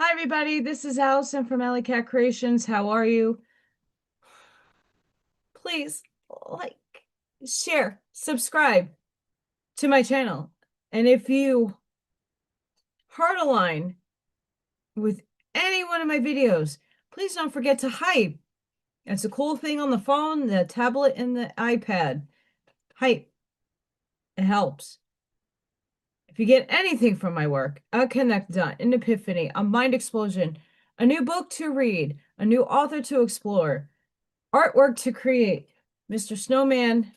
Hi, everybody. This is Allison from AllyKat Creations. How are you? Please like, share, subscribe to my channel. And if you heart align with any one of my videos, please don't forget to hype. It's a cool thing on the phone, the tablet, and the iPad. Hype. It helps. If you get anything from my work, a connect dot, an epiphany, a mind explosion, a new book to read, a new author to explore, artwork to create, Mr. Snowman,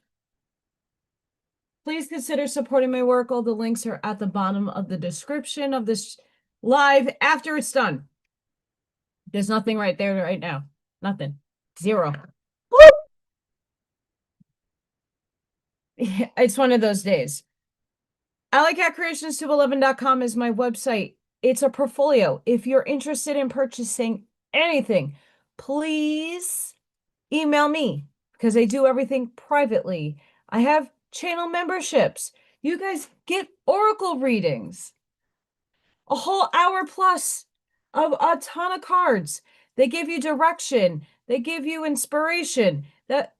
please consider supporting my work. All the links are at the bottom of the description of this live after it's done. There's nothing right there right now. Nothing. Zero. It's one of those days. AllyKatCreations211.com is my website. It's a portfolio. If you're interested in purchasing anything, please email me because I do everything privately. I have channel memberships. You guys get oracle readings, a whole hour plus of a ton of cards. They give you direction. They give you inspiration that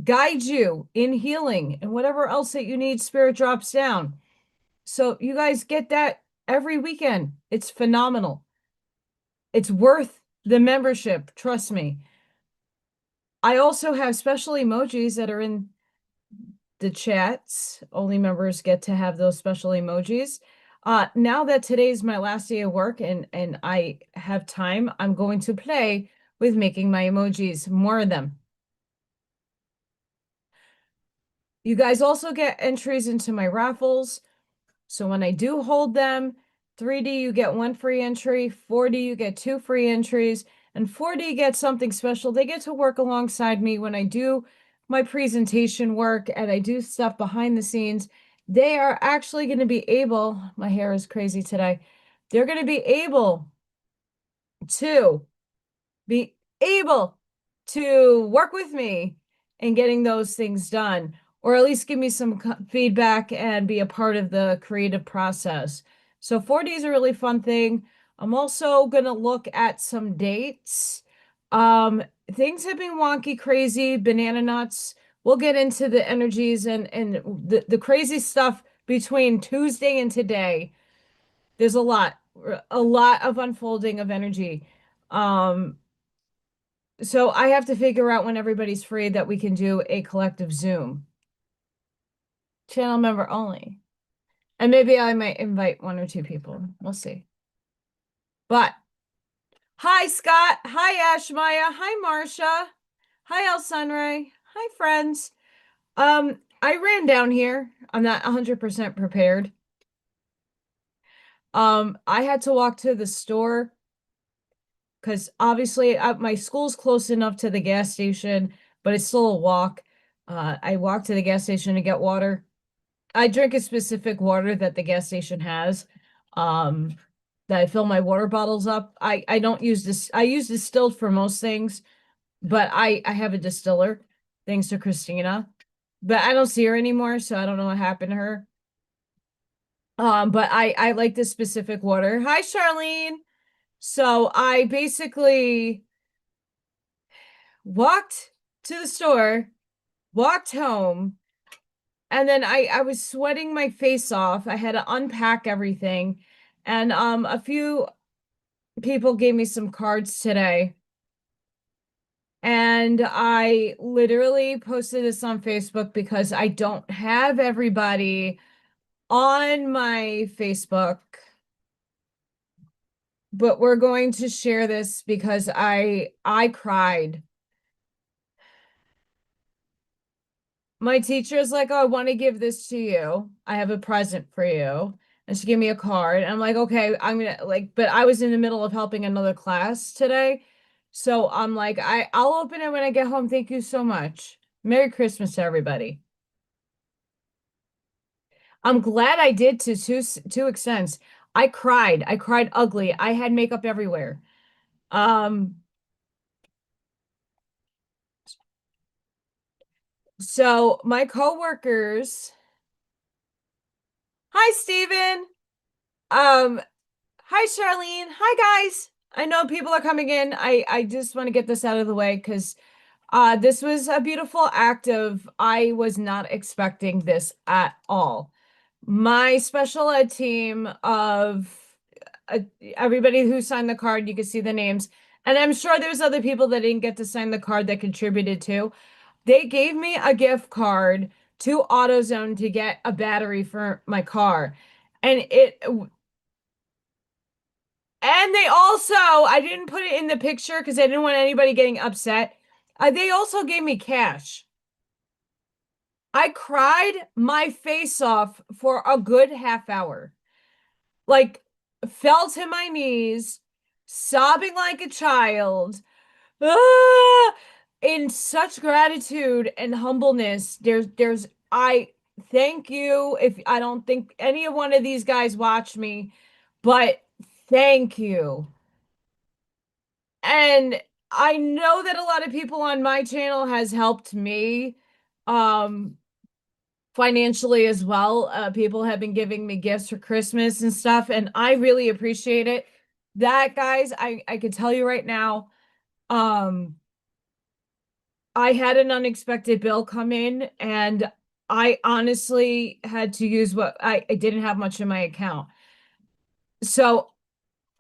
guide you in healing and whatever else that you need. Spirit drops down. So you guys get that every weekend. It's phenomenal. It's worth the membership. Trust me. I also have special emojis that are in the chats. Only members get to have those special emojis. Now that today's my last day of work and I have time, I'm going to play with making my emojis, more of them. You guys also get entries into my raffles. So when I do hold them, 3D, you get 1 free entry, 4D, you get 2 free entries, and 4D gets something special. They get to work alongside me when I do my presentation work and I do stuff behind the scenes. They are actually going to be able, my hair is crazy today, they're going to be able to be able to work with me in getting those things done, or at least give me some feedback and be a part of the creative process. So 4D is a really fun thing. I'm also going to look at some dates. Things have been wonky, crazy, banana nuts. We'll get into the energies and the crazy stuff between Tuesday and today. There's a lot of unfolding of energy. So I have to figure out when everybody's free that we can do a collective Zoom. Channel member only. And maybe I might invite 1 or 2 people. We'll see. But hi, Scott. Hi, Ashmaya. Hi, Marcia. Hi, El Sunray. Hi, friends. I ran down here. I'm not 100% prepared. I had to walk to the store because obviously my school's close enough to the gas station, but it's still a walk. I walked to the gas station to get water. I drink a specific water that the gas station has. That I fill my water bottles up. I don't use this. I use distilled for most things, but I have a distiller, thanks to Christina. But I don't see her anymore, so I don't know what happened to her. But I like this specific water. Hi, Charlene. So I basically walked to the store, walked home, and then I was sweating my face off. I had to unpack everything. And a few people gave me some cards today. And I literally posted this on Facebook because I don't have everybody on my Facebook. But we're going to share this because I cried. My teacher is like, "Oh, I want to give this to you. I have a present for you." And she gave me a card. And I'm like, "Okay, I'm gonna like," but I was in the middle of helping another class today. So I'm like, I'll open it when I get home. Thank you so much. Merry Christmas to everybody. I'm glad I did to two extents. I cried. I cried ugly. I had makeup everywhere. Um, so my coworkers, hi Steven. Um, Hi, Charlene. Hi, guys. I know people are coming in. I just want to get this out of the way because this was a beautiful act of I was not expecting this at all. My special ed team of uh, everybody who signed the card, you can see the names, and I'm sure there's other people that didn't get to sign the card that contributed too. They gave me a gift card to AutoZone to get a battery for my car. And they also, I didn't put it in the picture because I didn't want anybody getting upset. They also gave me cash. I cried my face off for a good half hour. Like, fell to my knees, sobbing like a child. Ah! In such gratitude and humbleness. I thank you. If I don't think any of one of these guys watch me, but thank you. And I know that a lot of people on my channel has helped me um financially as well. People have been giving me gifts for Christmas and stuff, and I really appreciate it. That, guys, I could tell you right now, um I had an unexpected bill come in, and I honestly had to use I didn't have much in my account. So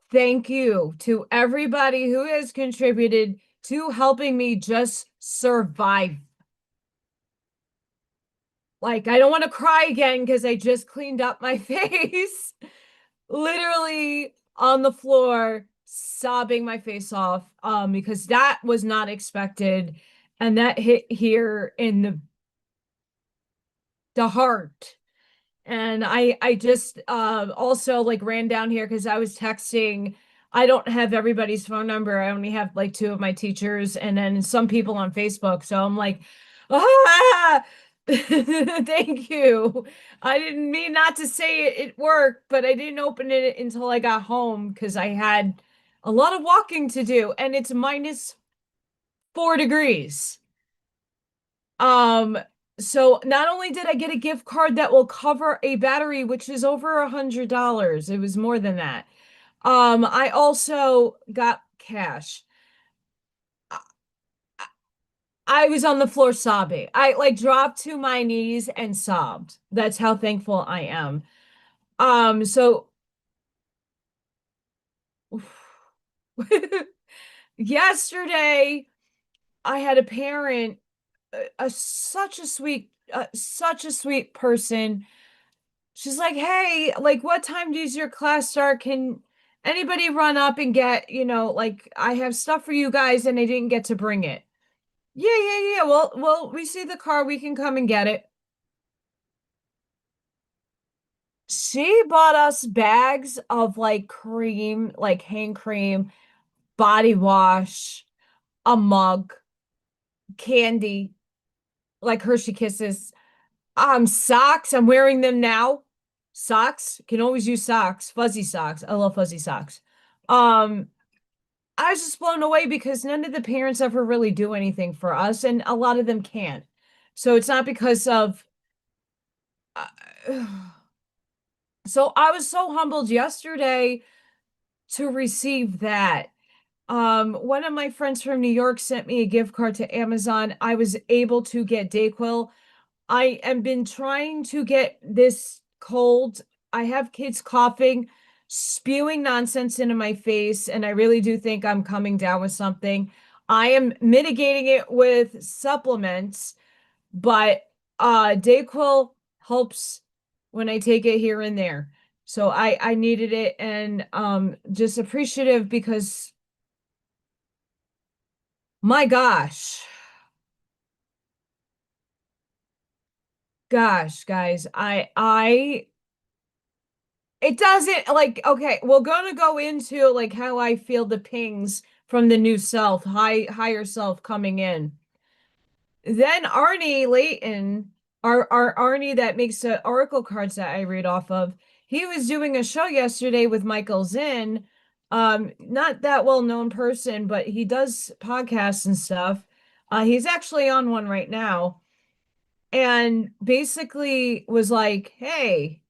thank you to everybody who has contributed to helping me just survive. Like, I don't want to cry again because I just cleaned up my face, literally on the floor, sobbing my face off, because that was not expected. And that hit here in the heart. And I just also like ran down here because I was texting. I don't have everybody's phone number. I only have like two of my teachers and then some people on Facebook. So I'm like, ah, thank you. I didn't mean not to say it worked, but I didn't open it until I got home because I had a lot of walking to do, and it's -4 degrees. Um, so not only did I get a gift card that will cover a battery, which is over $100, it was more than that. I also got cash. I was on the floor sobbing. I like dropped to my knees and sobbed. That's how thankful I am. So yesterday I had a parent, such a sweet person. She's like, "Hey, like what time does your class start? Can anybody run up and get, like I have stuff for you guys and I didn't get to bring it." Yeah, yeah, yeah. Well, we see the car, we can come and get it. She bought us bags of like cream, like hand cream, body wash, a mug, candy, like Hershey Kisses, socks. I'm wearing them now. Socks, can always use socks, fuzzy socks. I love fuzzy socks. Um, I was just blown away because none of the parents ever really do anything for us, and a lot of them can't. So it's not because of. Uh, so I was so humbled yesterday to receive that. One of my friends from New York sent me a gift card to Amazon. I was able to get Dayquil. I am been trying to get this cold. I have kids coughing, spewing nonsense into my face, and I really do think I'm coming down with something. I am mitigating it with supplements, but Dayquil helps when I take it here and there. So I needed it, and just appreciative because my gosh, guys, I it doesn't like okay, we're gonna go into like how I feel the pings from the new self, higher self coming in. Then Arnie Layton, our Arnie that makes the oracle cards that I read off of, he was doing a show yesterday with Michael Zinn. Not that well-known person, but he does podcasts and stuff. He's actually on one right now, and basically was like, "Hey,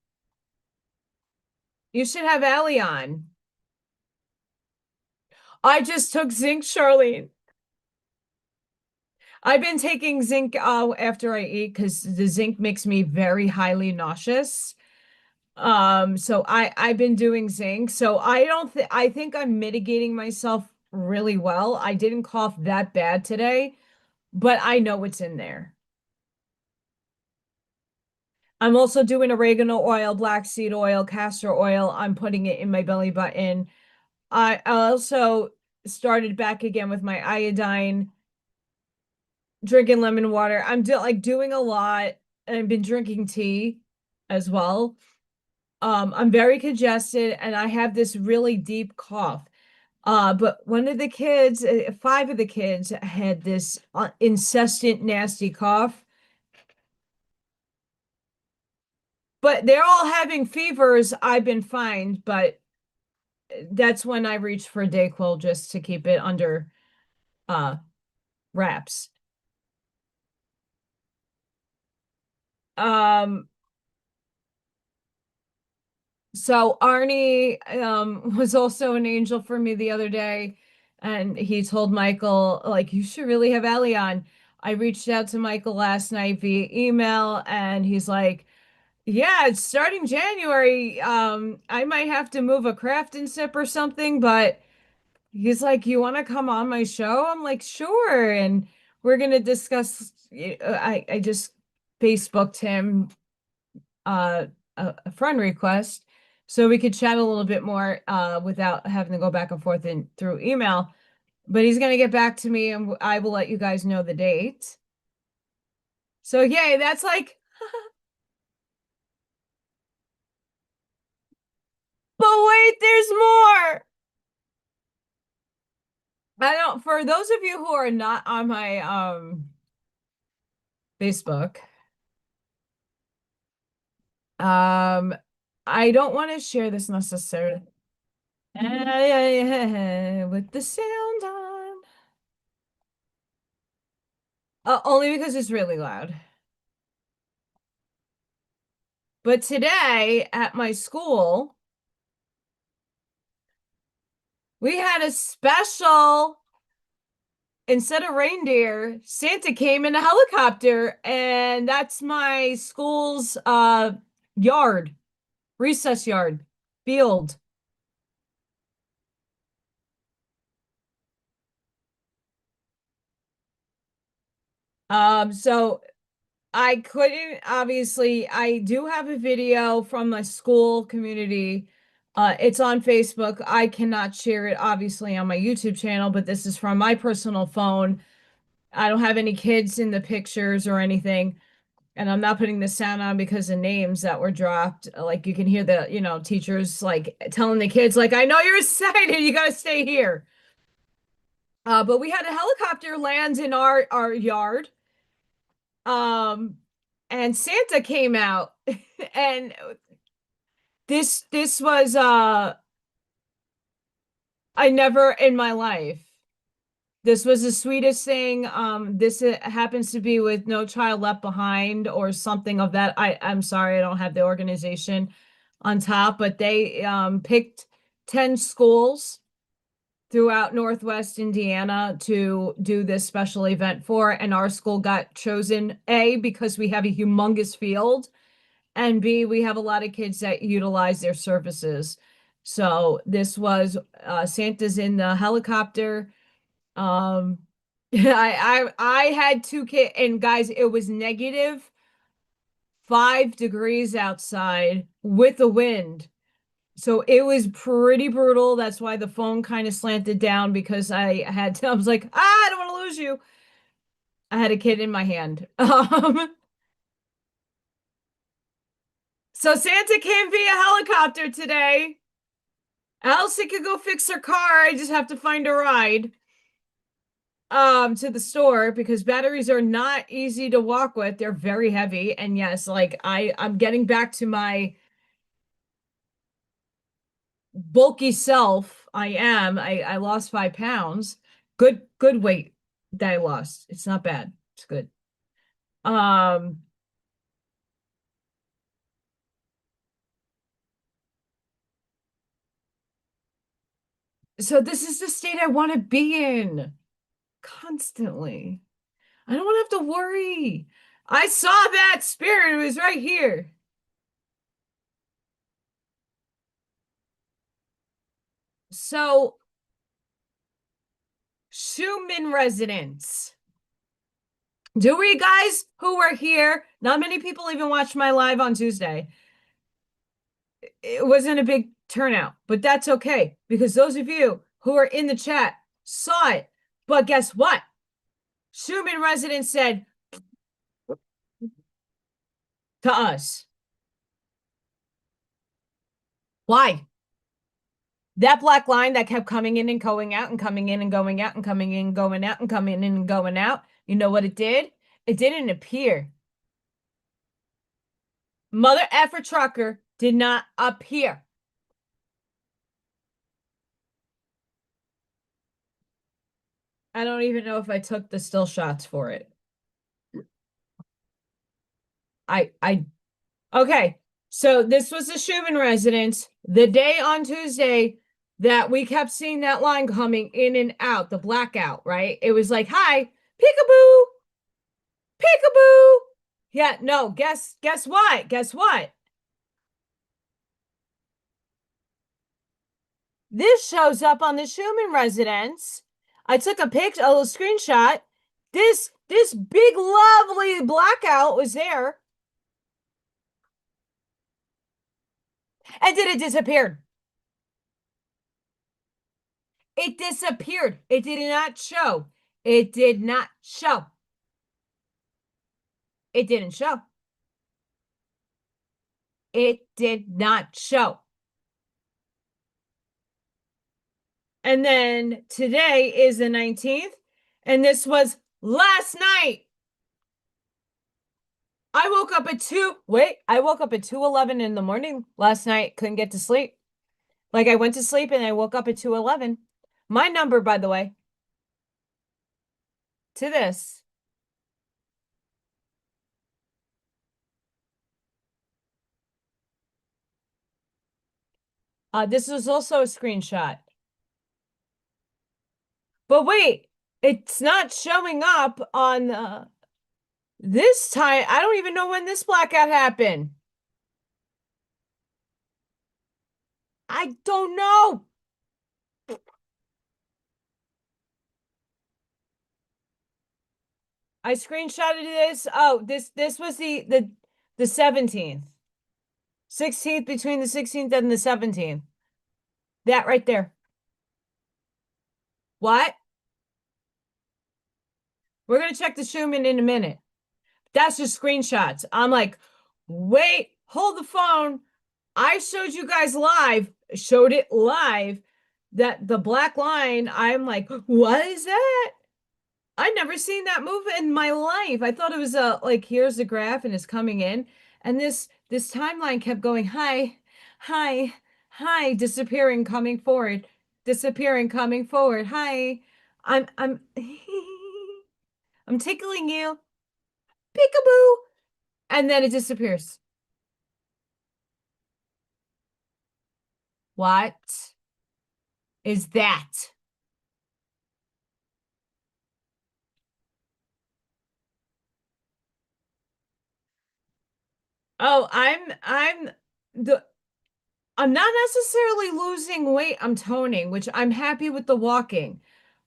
you should have Allie on." I just took zinc, Charlene. I've been taking zinc after I eat because the zinc makes me very highly nauseous. So I've been doing zinc. So I don't think I think I'm mitigating myself really well. I didn't cough that bad today, but I know it's in there. I'm also doing oregano oil, black seed oil, castor oil. I'm putting it in my belly button. I also started back again with my iodine, drinking lemon water. I'm do like doing a lot, and I've been drinking tea as well. I'm very congested and I have this really deep cough. But one of the kids, five of the kids had this incessant, nasty cough. But they're all having fevers. I've been fine, but that's when I reach for Dayquil just to keep it under uh wraps. Um, so Arnie was also an angel for me the other day, and he told Michael, like, you should really have Allie on. I reached out to Michael last night via email, and he's like, yeah, it's starting January. I might have to move a craft and sip or something, but he's like, you want to come on my show? I'm like, sure. And we're gonna discuss. I just Facebooked him a friend request so we could chat a little bit more without having to go back and forth in through email. But he's gonna get back to me, and I will let you guys know the date. So yay, that's like. But wait, there's more. I don't. For those of you who are not on my Facebook, um, I don't want to share this necessarily. With the sound on. Only because it's really loud. But today at my school, we had a special, instead of reindeer, Santa came in a helicopter, and that's my school's yard, recess yard, field. So I couldn't, obviously, I do have a video from my school community. It's on Facebook. I cannot share it, obviously, on my YouTube channel, but this is from my personal phone. I don't have any kids in the pictures or anything. And I'm not putting the sound on because of names that were dropped. Like you can hear the, teachers like telling the kids, like, I know you're excited, you gotta stay here. But we had a helicopter land in our yard. Um, and Santa came out and this was I never in my life. This was the sweetest thing. This happens to be with No Child Left Behind or something of that. I'm sorry, I don't have the organization on top, but they picked 10 schools throughout Northwest Indiana to do this special event for, and our school got chosen A because we have a humongous field, and B, we have a lot of kids that utilize their services. So this was Santa's in the helicopter. Um, I had two kids, and guys, it was -5 degrees outside with the wind. So it was pretty brutal. That's why the phone kind of slanted down because I was like, I don't want to lose you. I had a kid in my hand. So Santa came via helicopter today. Elsie could go fix her car. I just have to find a ride to the store because batteries are not easy to walk with. They're very heavy. And yes, like I'm getting back to my bulky self. I lost 5 pounds. Good weight that I lost. It's not bad. It's good. Um, So this is the state I want to be in constantly. I don't want to have to worry. I saw that spirit. It was right here. So, Schumann residents. Do we guys who were here? Not many people even watched my live on Tuesday. It wasn't a big turnout, but that's okay because those of you who are in the chat saw it. But guess what? Schumann residents said to us, why? That black line that kept coming in and going out and coming in and going out and coming in and going out and coming in and going out. You know what it did? It didn't appear. Mother effer trucker did not appear. I don't even know if I took the still shots for it. I okay. So this was the Schumann residence. The day on Tuesday that we kept seeing that line coming in and out, the blackout, right? It was like, hi, peekaboo, peekaboo. Yeah, no, guess what? Guess what? This shows up on the Schumann residence. I took a picture, a little screenshot. This big lovely blackout was there. And then it disappeared. It disappeared. It did not show. It did not show. It didn't show. It did not show. And then today is the 19th, and this was last night. I woke up at 2:11 in the morning last night, couldn't get to sleep. Like I went to sleep and I woke up at 2:11. My number, by the way, to this. This is also a screenshot. But wait, it's not showing up on this time. I don't even know when this blackout happened. I don't know. I screenshotted this. Oh, this was the 17th. 16th, between the 16th and the 17th. That right there. What? We're gonna check the Schumann in a minute. That's just screenshots. I'm like, wait, hold the phone. I showed you guys live, showed it live, that the black line. I'm like, what is that? I've never seen that move in my life. I thought it was a like here's the graph and it's coming in, and this timeline kept going hi, hi, hi, disappearing, coming forward, disappearing, coming forward. Hi, I'm I'm tickling you, peekaboo, and then it disappears. What is that? Oh, the I'm not necessarily losing weight. I'm toning, which I'm happy with the walking.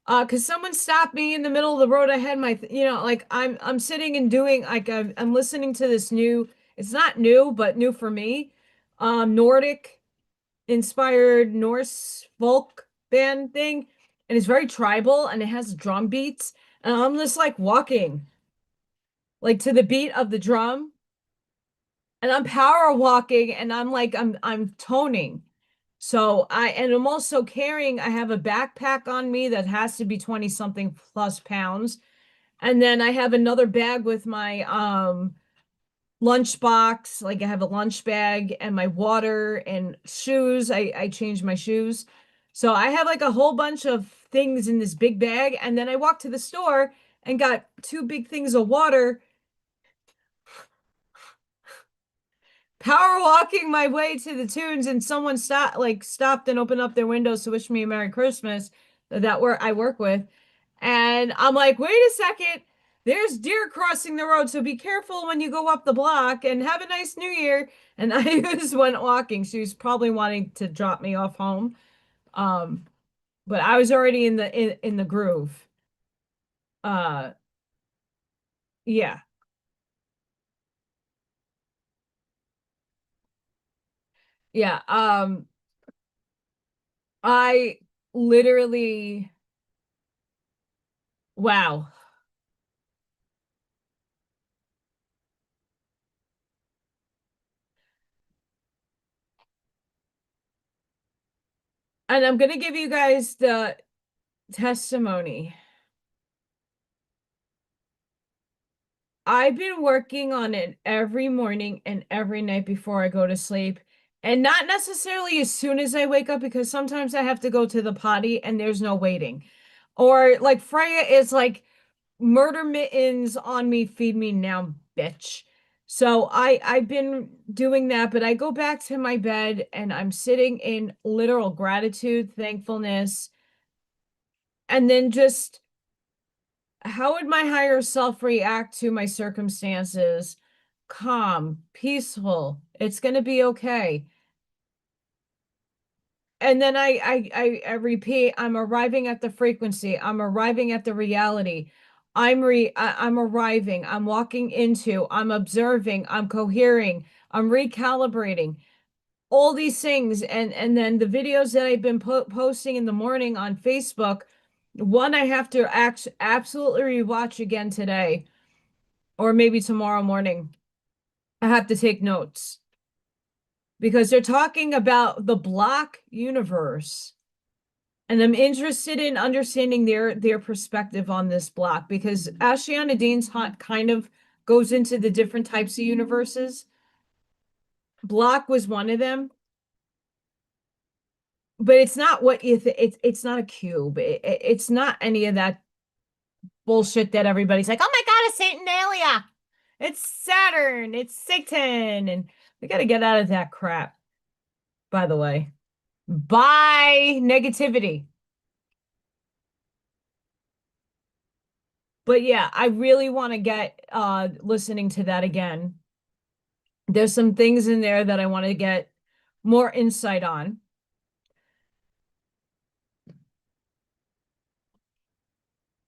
Because someone stopped me in the middle of the road. I had my, like I'm sitting and doing like I'm listening to this new. It's not new, but new for me. Nordic inspired Norse folk band thing, and it's very tribal and it has drum beats. And I'm just like walking, like to the beat of the drum, and I'm power walking, and I'm toning. So I'm also carrying, I have a backpack on me that has to be 20 something plus pounds. And then I have another bag with my lunch box. Like I have a lunch bag and my water and shoes. I changed my shoes. So I have like a whole bunch of things in this big bag. And then I walked to the store and got two big things of water power walking my way to the tunes, and someone stopped and opened up their windows to wish me a Merry Christmas that I work with. And I'm like, wait a second, there's deer crossing the road, so be careful when you go up the block and have a nice new year. And I just went walking. She was probably wanting to drop me off home. Um, but I was already in the groove. Uh yeah. Yeah. I literally, wow. And I'm gonna give you guys the testimony. I've been working on it every morning and every night before I go to sleep. And not necessarily as soon as I wake up, because sometimes I have to go to the potty and there's no waiting. Or like Freya is like, murder mittens on me, feed me now, bitch. So I've been doing that, but I go back to my bed and I'm sitting in literal gratitude, thankfulness, and then just how would my higher self react to my circumstances? Calm, peaceful. It's going to be okay. And then I repeat, I'm arriving at the frequency. I'm arriving at the reality. I'm arriving. I'm walking into, I'm observing, I'm cohering, I'm recalibrating. All these things, and then the videos that I've been posting in the morning on Facebook, one I have to absolutely rewatch again today or maybe tomorrow morning. I have to take notes because they're talking about the block universe, and I'm interested in understanding their perspective on this block because Ashiana Dean's hunt kind of goes into the different types of universes. Block was one of them, but it's not what you it's not a cube. It's not any of that bullshit that everybody's like, oh my God, it's Saturnalia. It's Saturn, it's Satan. And we got to get out of that crap, by the way. Bye, negativity. But yeah, I really want to get listening to that again. There's some things in there that I want to get more insight on.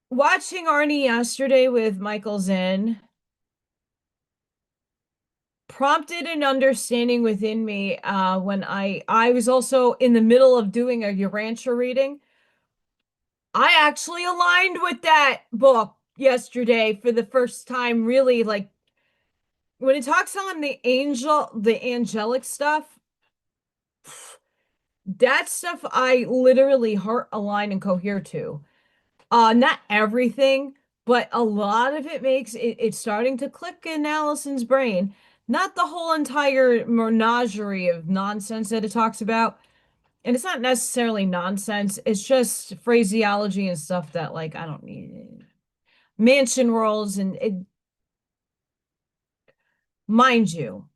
Watching Arnie yesterday with Michael Zinn prompted an understanding within me when I was also in the middle of doing a Urantia reading. I actually aligned with that book yesterday for the first time, really, like when it talks on the angelic stuff, that stuff I literally heart align and cohere to. Not everything, but a lot of it makes it's starting to click in Allison's brain. Not the whole entire menagerie of nonsense that it talks about. And it's not necessarily nonsense, it's just phraseology and stuff that like I don't need it. Mansion rolls and it, mind you.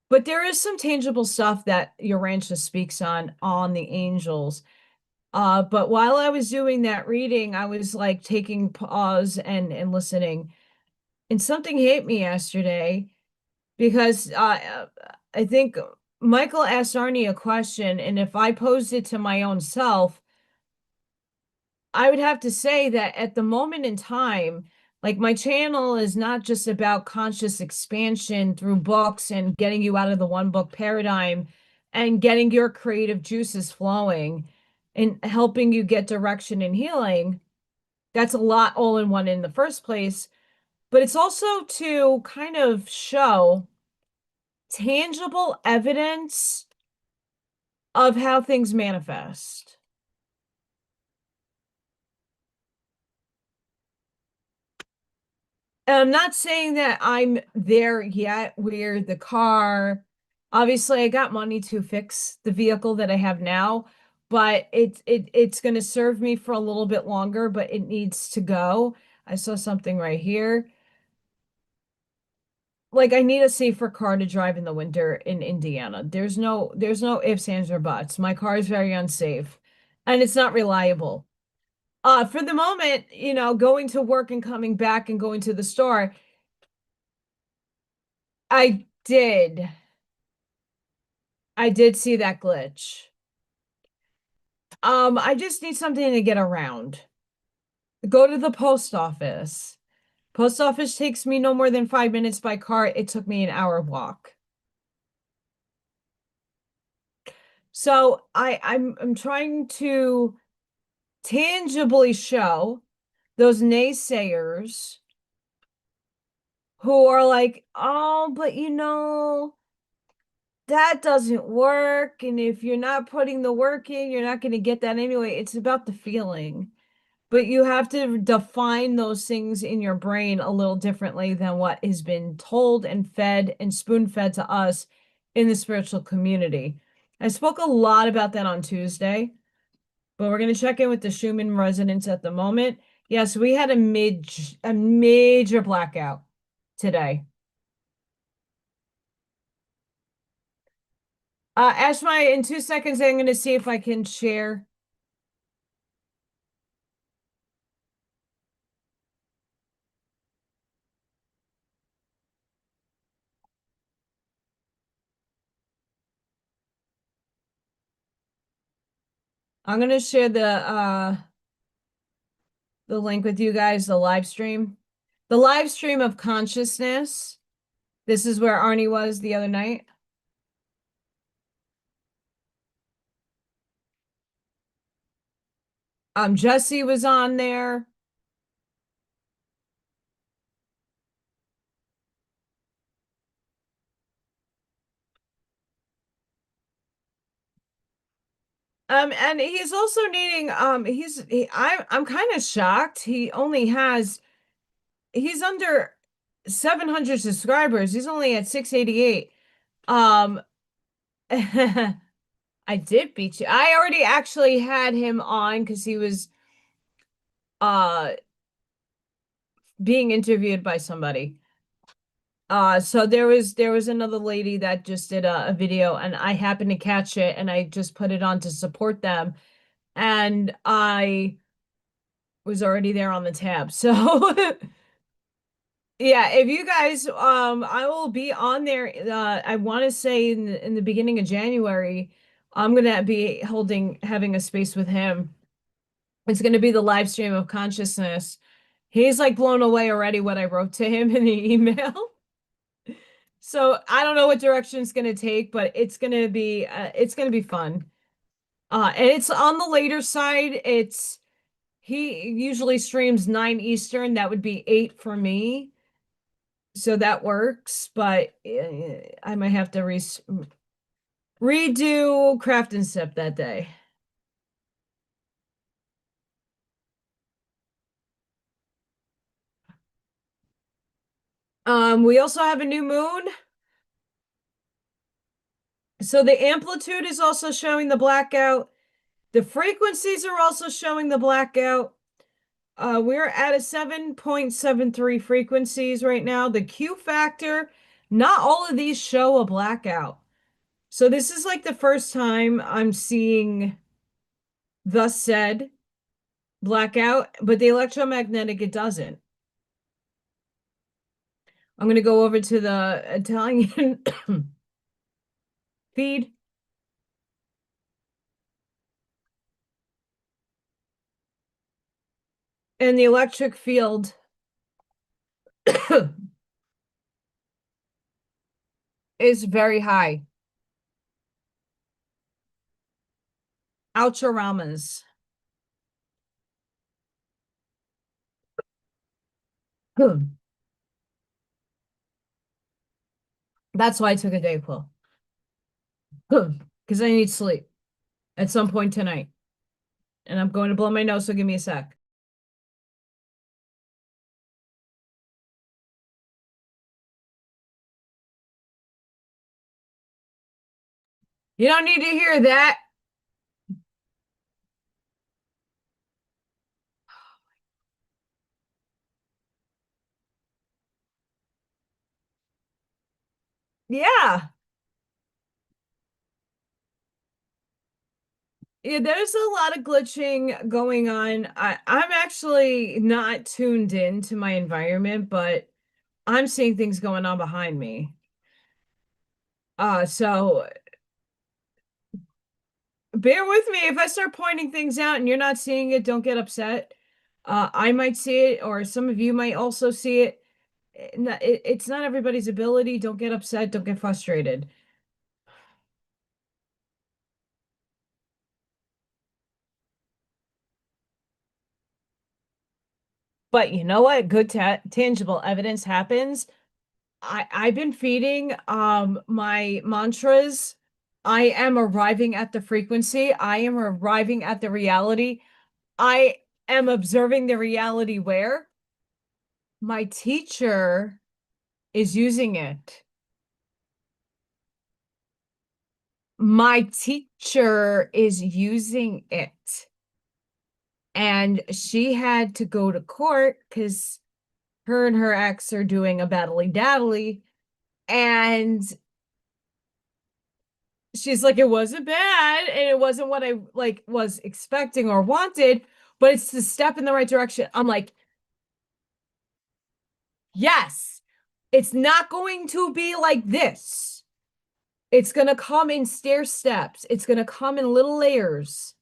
But there is some tangible stuff that Urantia speaks on the angels. But while I was doing that reading, I was like taking pause and listening. And something hit me yesterday because I think Michael asked Arnie a question, and if I posed it to my own self, I would have to say that at the moment in time, like my channel is not just about conscious expansion through books and getting you out of the one book paradigm and getting your creative juices flowing and helping you get direction and healing. That's a lot all in one in the first place. But it's also to kind of show tangible evidence of how things manifest. And I'm not saying that I'm there yet where the car, obviously I got money to fix the vehicle that I have now, but it's going to serve me for a little bit longer, but it needs to go. I saw something right here. like I need a safer car to drive in the winter in Indiana. There's no ifs, ands, or buts. My car is very unsafe and it's not reliable. For the moment, going to work and coming back and going to the store, I did. I did see that glitch. I just need something to get around. Go to the post office. Post office takes me no more than 5 minutes by car. It took me an hour walk. So I'm trying to tangibly show those naysayers who are like, oh, but that doesn't work. And if you're not putting the work in, you're not going to get that anyway. It's about the feeling. But you have to define those things in your brain a little differently than what has been told and fed and spoon fed to us in the spiritual community. I spoke a lot about that on Tuesday, but we're going to check in with the Schumann residents at the moment. Yes, we had a major blackout today. Ashmai, in 2 seconds, I'm going to see if I can share. I'm going to share the link with you guys, the live stream. The live stream of consciousness. This is where Arnie was the other night. Jesse was on there. And he's also needing I'm kind of shocked. He's under 700 subscribers. He's only at 688. Um I did beat you. I already actually had him on because he was uh being interviewed by somebody. So there was another lady that just did a video and I happened to catch it and I just put it on to support them. And I was already there on the tab. So yeah, if you guys I will be on there I want to say in the beginning of January. I'm gonna be having a space with him. It's gonna be the live stream of consciousness. He's like blown away already what I wrote to him in the email. So I don't know what direction it's gonna take, but it's gonna be fun. And it's on the later side. He usually streams 9 Eastern. That would be 8 for me. So that works, but I might have to redo Craft and Sip that day. We also have a new moon. So the amplitude is also showing the blackout. The frequencies are also showing the blackout. We're at a 7.73 frequencies right now. The Q factor, not all of these show a blackout. So this is like the first time I'm seeing thus said blackout, but the electromagnetic, it doesn't. I'm going to go over to the Italian feed. And the electric field is very high. Outuramas. That's why I took a day pill. Because I need sleep at some point tonight. And I'm going to blow my nose, so give me a sec. You don't need to hear that. Yeah. Yeah, there's a lot of glitching going on. I'm actually not tuned in to my environment, but I'm seeing things going on behind me. So bear with me. If I start pointing things out and you're not seeing it, don't get upset. I might see it, or some of you might also see it. It's not everybody's ability. Don't get upset. Don't get frustrated. But you know what? Good ta tangible evidence happens. I've been feeding my mantras. I am arriving at the frequency. I am arriving at the reality. I am observing the reality where my teacher is using it. My teacher is using it. And she had to go to court because her and her ex are doing a battly daddly. And she's like, it wasn't bad, and it wasn't what I like was expecting or wanted, but it's the step in the right direction. I'm like, yes, it's not going to be like this. It's gonna come in stair steps. It's gonna come in little layers.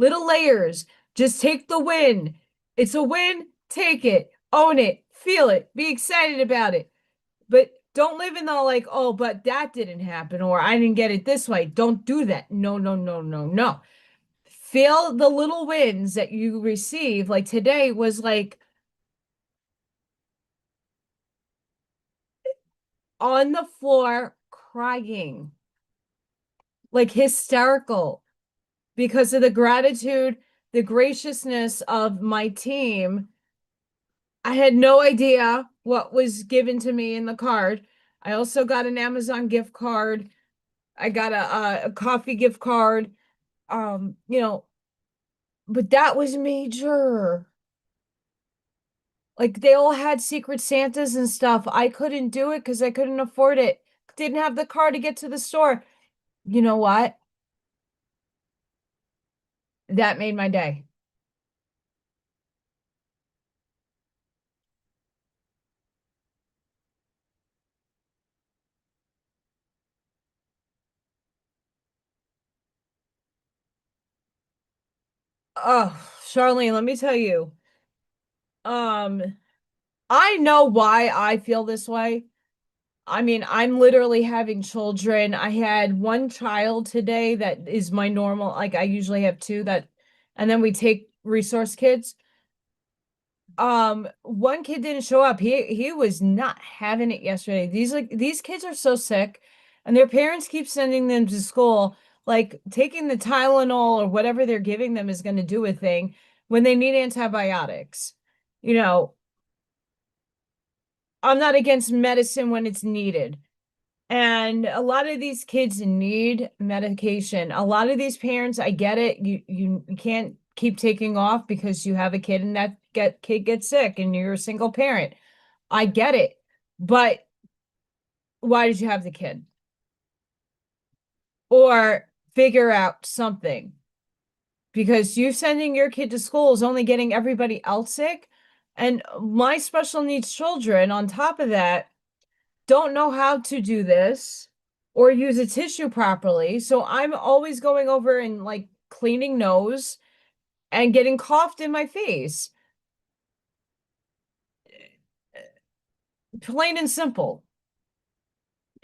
Little layers. Just take the win. It's a win. Take it. Own it. Feel it. Be excited about it. But don't live in the like, oh, but that didn't happen, or I didn't get it this way. Don't do that. No, no, no, no, no. Feel the little wins that you receive. Like today was like on the floor crying, like hysterical because of the gratitude, the graciousness of my team. I had no idea what was given to me in the card. I also got an Amazon gift card. I got a coffee gift card. You know, but that was major. Like they all had Secret Santas and stuff. I couldn't do it because I couldn't afford it. Didn't have the car to get to the store. You know what? That made my day. Oh, Charlene, let me tell you. Um, I know why I feel this way. I mean, I'm literally having children. I had one child today that is my normal, like I usually have two that, and then we take resource kids. One kid didn't show up. He was not having it yesterday. These kids are so sick, and their parents keep sending them to school. Like taking the Tylenol or whatever they're giving them is going to do a thing when they need antibiotics. You know, I'm not against medicine when it's needed. And a lot of these kids need medication. A lot of these parents, I get it. You can't keep taking off because you have a kid and that kid gets sick and you're a single parent. I get it. But why did you have the kid? Or figure out something because you sending your kid to school is only getting everybody else sick. And my special needs children, on top of that, don't know how to do this or use a tissue properly. So I'm always going over and like cleaning nose and getting coughed in my face. Plain and simple.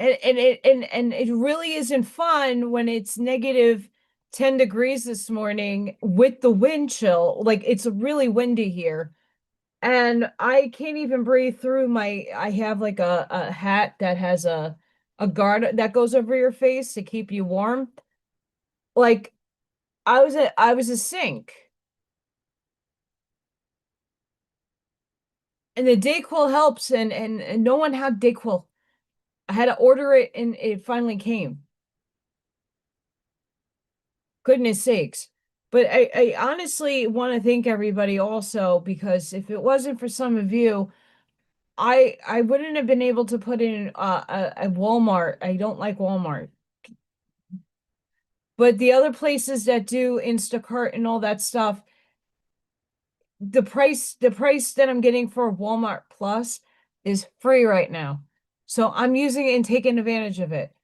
And it really isn't fun when it's negative 10 degrees this morning with the wind chill. Like it's really windy here. And I can't even breathe through I have like a hat that has a guard that goes over your face to keep you warm. Like I was a sink. And the Dayquil helps and no one had Dayquil. I had to order it and it finally came. Goodness sakes. But I honestly want to thank everybody also because if it wasn't for some of you, I wouldn't have been able to put in a Walmart. I don't like Walmart. But the other places that do Instacart and all that stuff, the price that I'm getting for Walmart Plus is free right now. So I'm using it and taking advantage of it.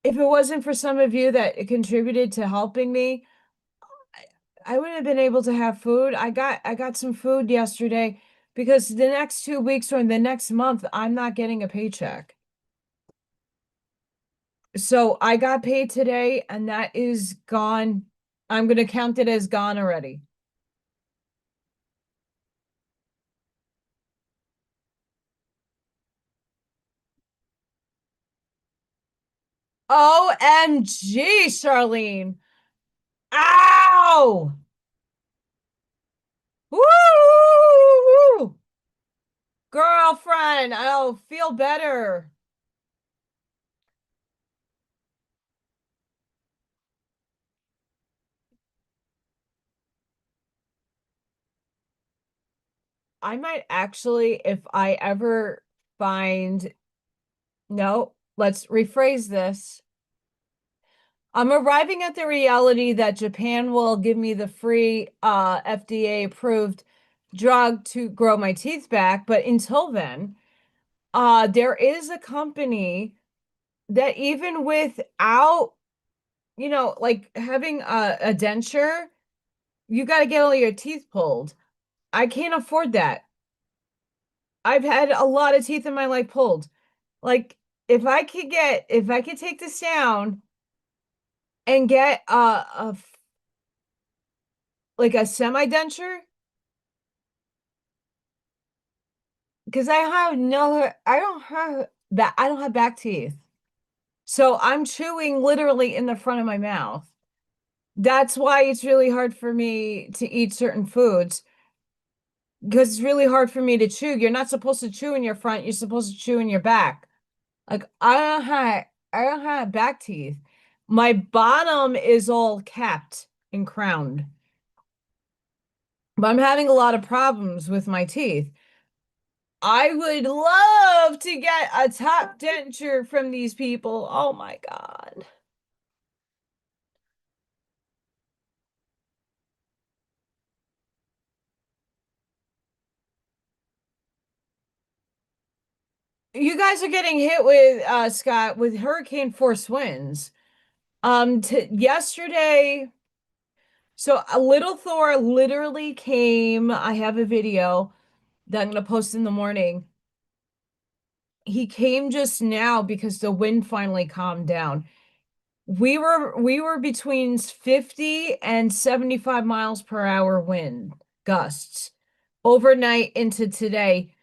If it wasn't for some of you that contributed to helping me, I wouldn't have been able to have food. I got some food yesterday because the next 2 weeks or the next month, I'm not getting a paycheck. So I got paid today and that is gone. I'm gonna count it as gone already. OMG, Charlene. Ow! Woo! Girlfriend, I'll feel better. I might actually, if I ever find, no, let's rephrase this. I'm arriving at the reality that Japan will give me the free FDA approved drug to grow my teeth back, but until then, there is a company that even without, like having a denture, you got to get all your teeth pulled. I can't afford that. I've had a lot of teeth in my life pulled. Like if I could take this down and get like a semi denture, because I don't have back teeth. So I'm chewing literally in the front of my mouth. That's why it's really hard for me to eat certain foods because it's really hard for me to chew. You're not supposed to chew in your front, you're supposed to chew in your back. Like I don't have back teeth. My bottom is all capped and crowned. But I'm having a lot of problems with my teeth. I would love to get a top denture from these people. Oh my God. You guys are getting hit with Scott with hurricane force winds. T yesterday, so a little Thor literally came. I have a video that I'm gonna post in the morning. He came just now because the wind finally calmed down. We were between 50 and 75 miles per hour wind gusts overnight into today.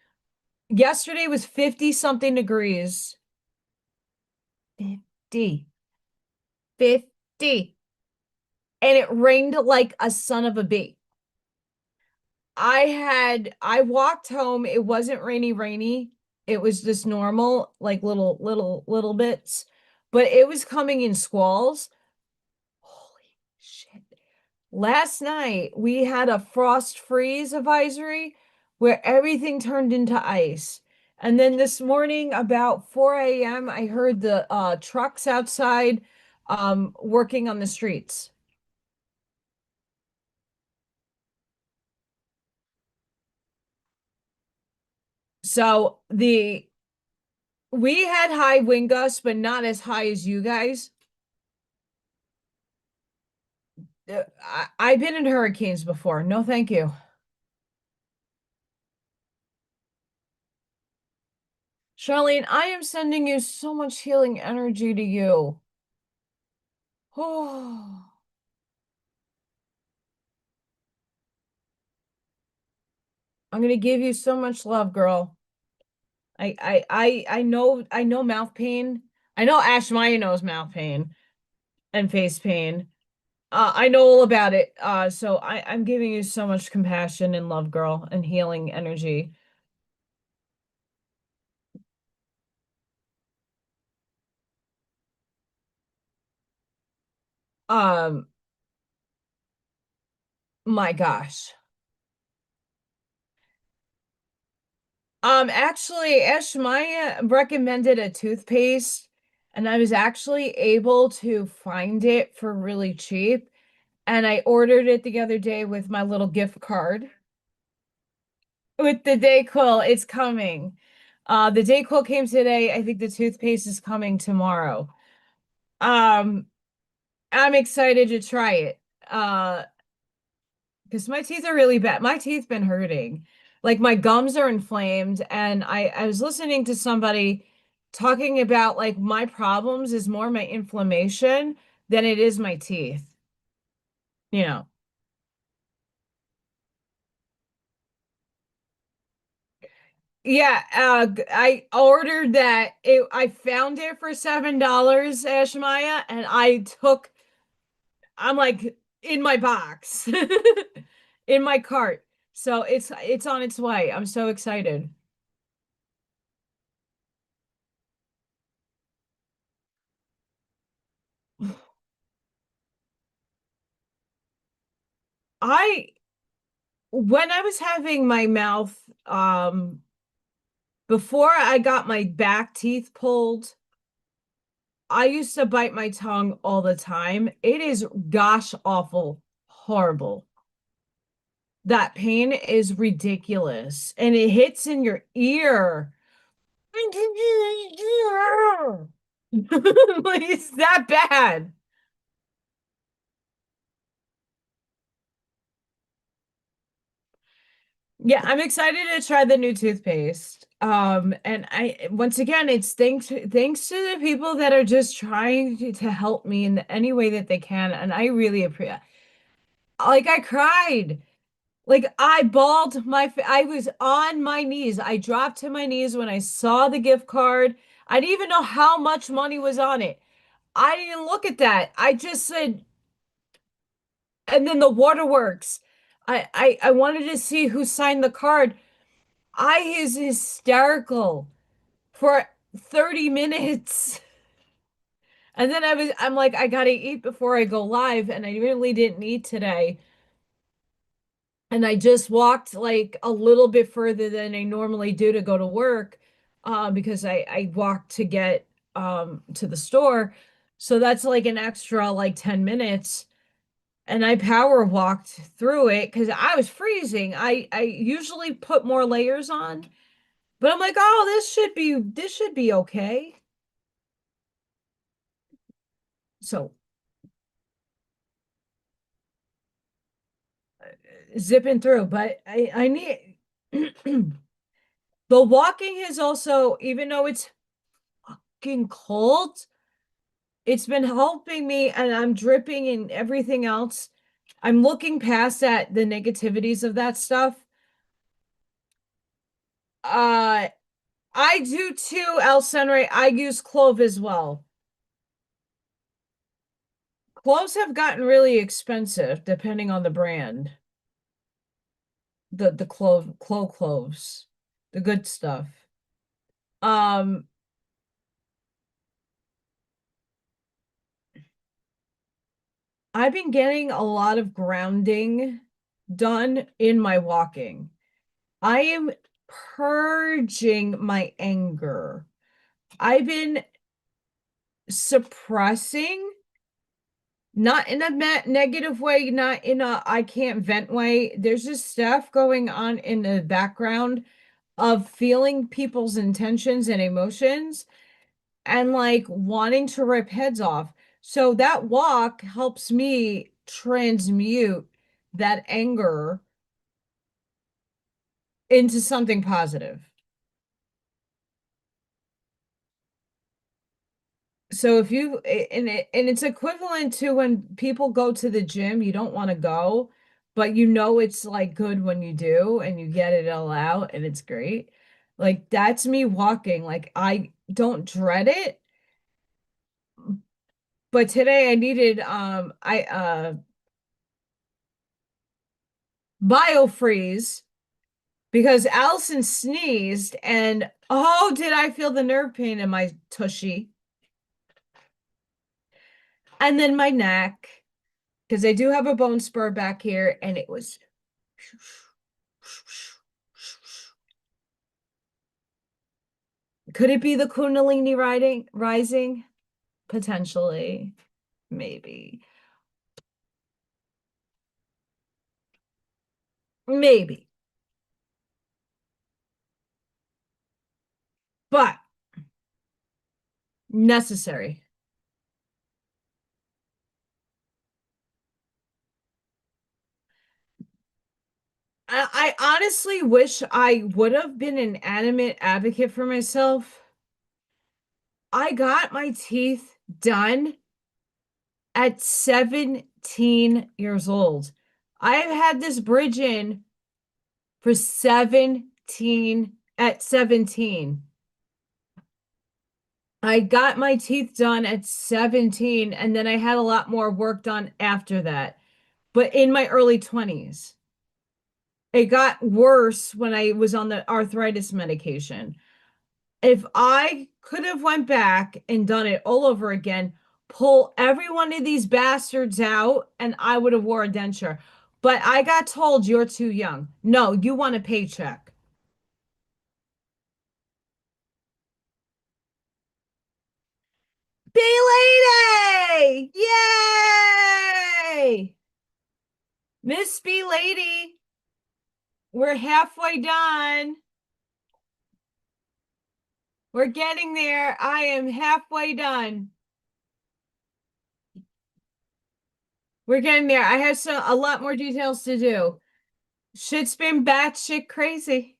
Yesterday was 50 something degrees. 50. 50. And it rained like a son of a bee. I walked home. It wasn't rainy. It was just normal, like little bits, but it was coming in squalls. Holy shit. Last night we had a frost freeze advisory where everything turned into ice. And then this morning about 4 a.m. I heard the trucks outside working on the streets. So the we had high wind gusts, but not as high as you guys. I've been in hurricanes before. No, thank you. Charlene, I am sending you so much healing energy to you. Oh, I'm gonna give you so much love, girl. I know mouth pain. I know Ash Maya knows mouth pain and face pain. I know all about it. So I'm giving you so much compassion and love, girl, and healing energy. Um, my gosh. Actually, Ash Maya recommended a toothpaste, and I was actually able to find it for really cheap. And I ordered it the other day with my little gift card. With the Dayquil, it's coming. The Dayquil came today. I think the toothpaste is coming tomorrow. Um, I'm excited to try it. Because my teeth are really bad. My teeth been hurting. Like my gums are inflamed, and I was listening to somebody talking about like my problems is more my inflammation than it is my teeth. You know. Yeah, I ordered that. I found it for $7, Ashmaya, and I'm like in my box, in my cart. So it's on its way. I'm so excited. I when I was having my mouth, before I got my back teeth pulled, I used to bite my tongue all the time. It is gosh awful, horrible. That pain is ridiculous and it hits in your ear. Like it's that bad. Yeah, I'm excited to try the new toothpaste. And I once again, it's thanks to the people that are just trying to help me in any way that they can, and I really appreciate. Like I cried, like I bawled I was on my knees. I dropped to my knees when I saw the gift card. I didn't even know how much money was on it. I didn't look at that. I just said, and then the waterworks. I wanted to see who signed the card. I is hysterical for 30 minutes. And then I'm like, I gotta eat before I go live, and I really didn't eat today. And I just walked like a little bit further than I normally do to go to work, because I walked to get to the store. So that's like an extra like 10 minutes. And I power walked through it because I was freezing. I usually put more layers on, but I'm like, oh, this should be okay. So zipping through, but I need the walking is also, even though it's fucking cold, it's been helping me and I'm dripping and everything else. I'm looking past that the negativities of that stuff. Uh I do too, El Senre. I use clove as well. Cloves have gotten really expensive depending on the brand. The cloves, the good stuff. Um, I've been getting a lot of grounding done in my walking. I am purging my anger. I've been suppressing, not in a negative way, not in a I can't vent way. There's just stuff going on in the background of feeling people's intentions and emotions and like wanting to rip heads off. So that walk helps me transmute that anger into something positive. So if you and it's equivalent to when people go to the gym, you don't want to go, but you know it's like good when you do and you get it all out and it's great. Like that's me walking. Like I don't dread it, but today I needed I biofreeze because Allison sneezed and oh, did I feel the nerve pain in my tushy and then my neck because I do have a bone spur back here and it was Could it be the Kundalini rising? Potentially, maybe, maybe, but necessary. I honestly wish I would have been an adamant advocate for myself. I got my teeth done at 17 years old. I've had this bridge in for 17. I got my teeth done at 17, and then I had a lot more work done after that, but in my early 20s. It got worse when I was on the arthritis medication. If I could have went back and done it all over again, pull every one of these bastards out, and I would have wore a denture. But I got told you're too young. No, you want a paycheck. B Lady! Yay! Miss B Lady, we're halfway done. We're getting there. I am halfway done. We're getting there. I have a lot more details to do. Shit's been batshit crazy.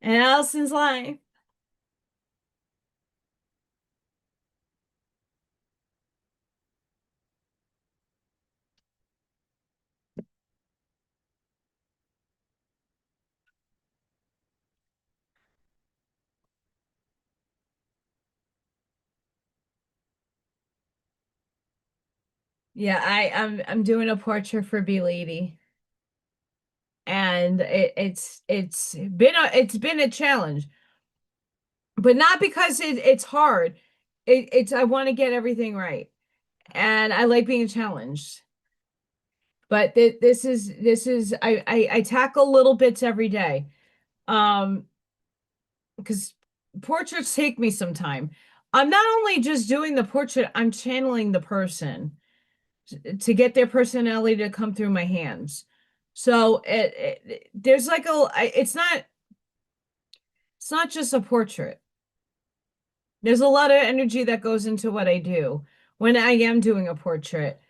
And Allison's life. Yeah, I'm doing a portrait for B Lady. And it's been a challenge. But not because it's hard. It's I want to get everything right. And I like being challenged. But this is I tackle little bits every day. Um, because portraits take me some time. I'm not only just doing the portrait, I'm channeling the person to get their personality to come through my hands. So there's like it's not just a portrait. There's a lot of energy that goes into what I do when I am doing a portrait.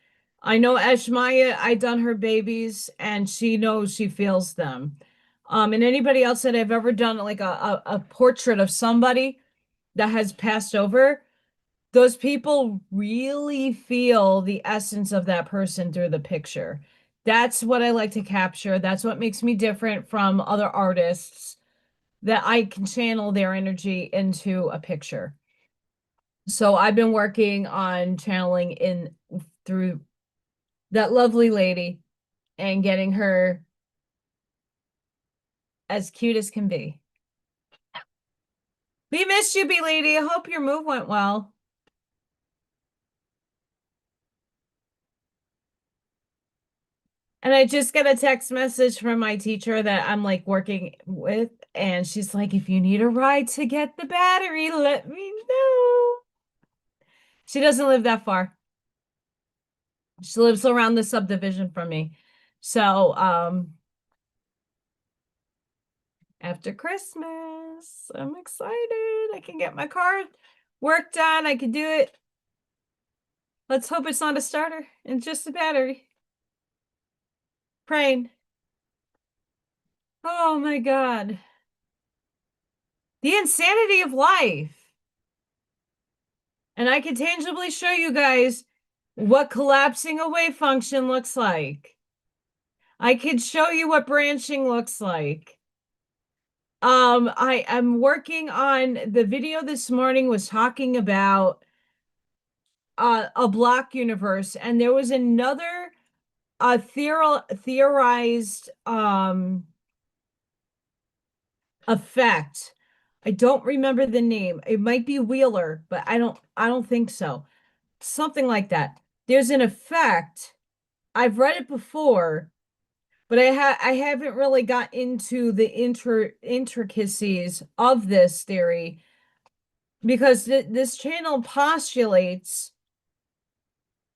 I know Eshmaya, I done her babies, and she knows she feels them. And anybody else that I've ever done like a portrait of somebody that has passed over, those people really feel the essence of that person through the picture. That's what I like to capture. That's what makes me different from other artists, that I can channel their energy into a picture. So I've been working on channeling in through that lovely lady and getting her as cute as can be. We missed you, B lady. I hope your move went well. And I just got a text message from my teacher that I'm like working with, and she's like, if you need a ride to get the battery, let me know. She doesn't live that far. She lives around the subdivision from me. So, after Christmas, I'm excited. I can get my car work done. I can do it. Let's hope it's not a starter and just a battery. Praying. Oh my God. The insanity of life. And I can tangibly show you guys what collapsing away function looks like. I can show you what branching looks like. I am working on the video this morning was talking about a block universe, and there was another theorized effect. I don't remember the name. It might be Wheeler, but I don't think so. Something like that. There's an effect. I've read it before, but I haven't really got into the intricacies of this theory. because this channel postulates,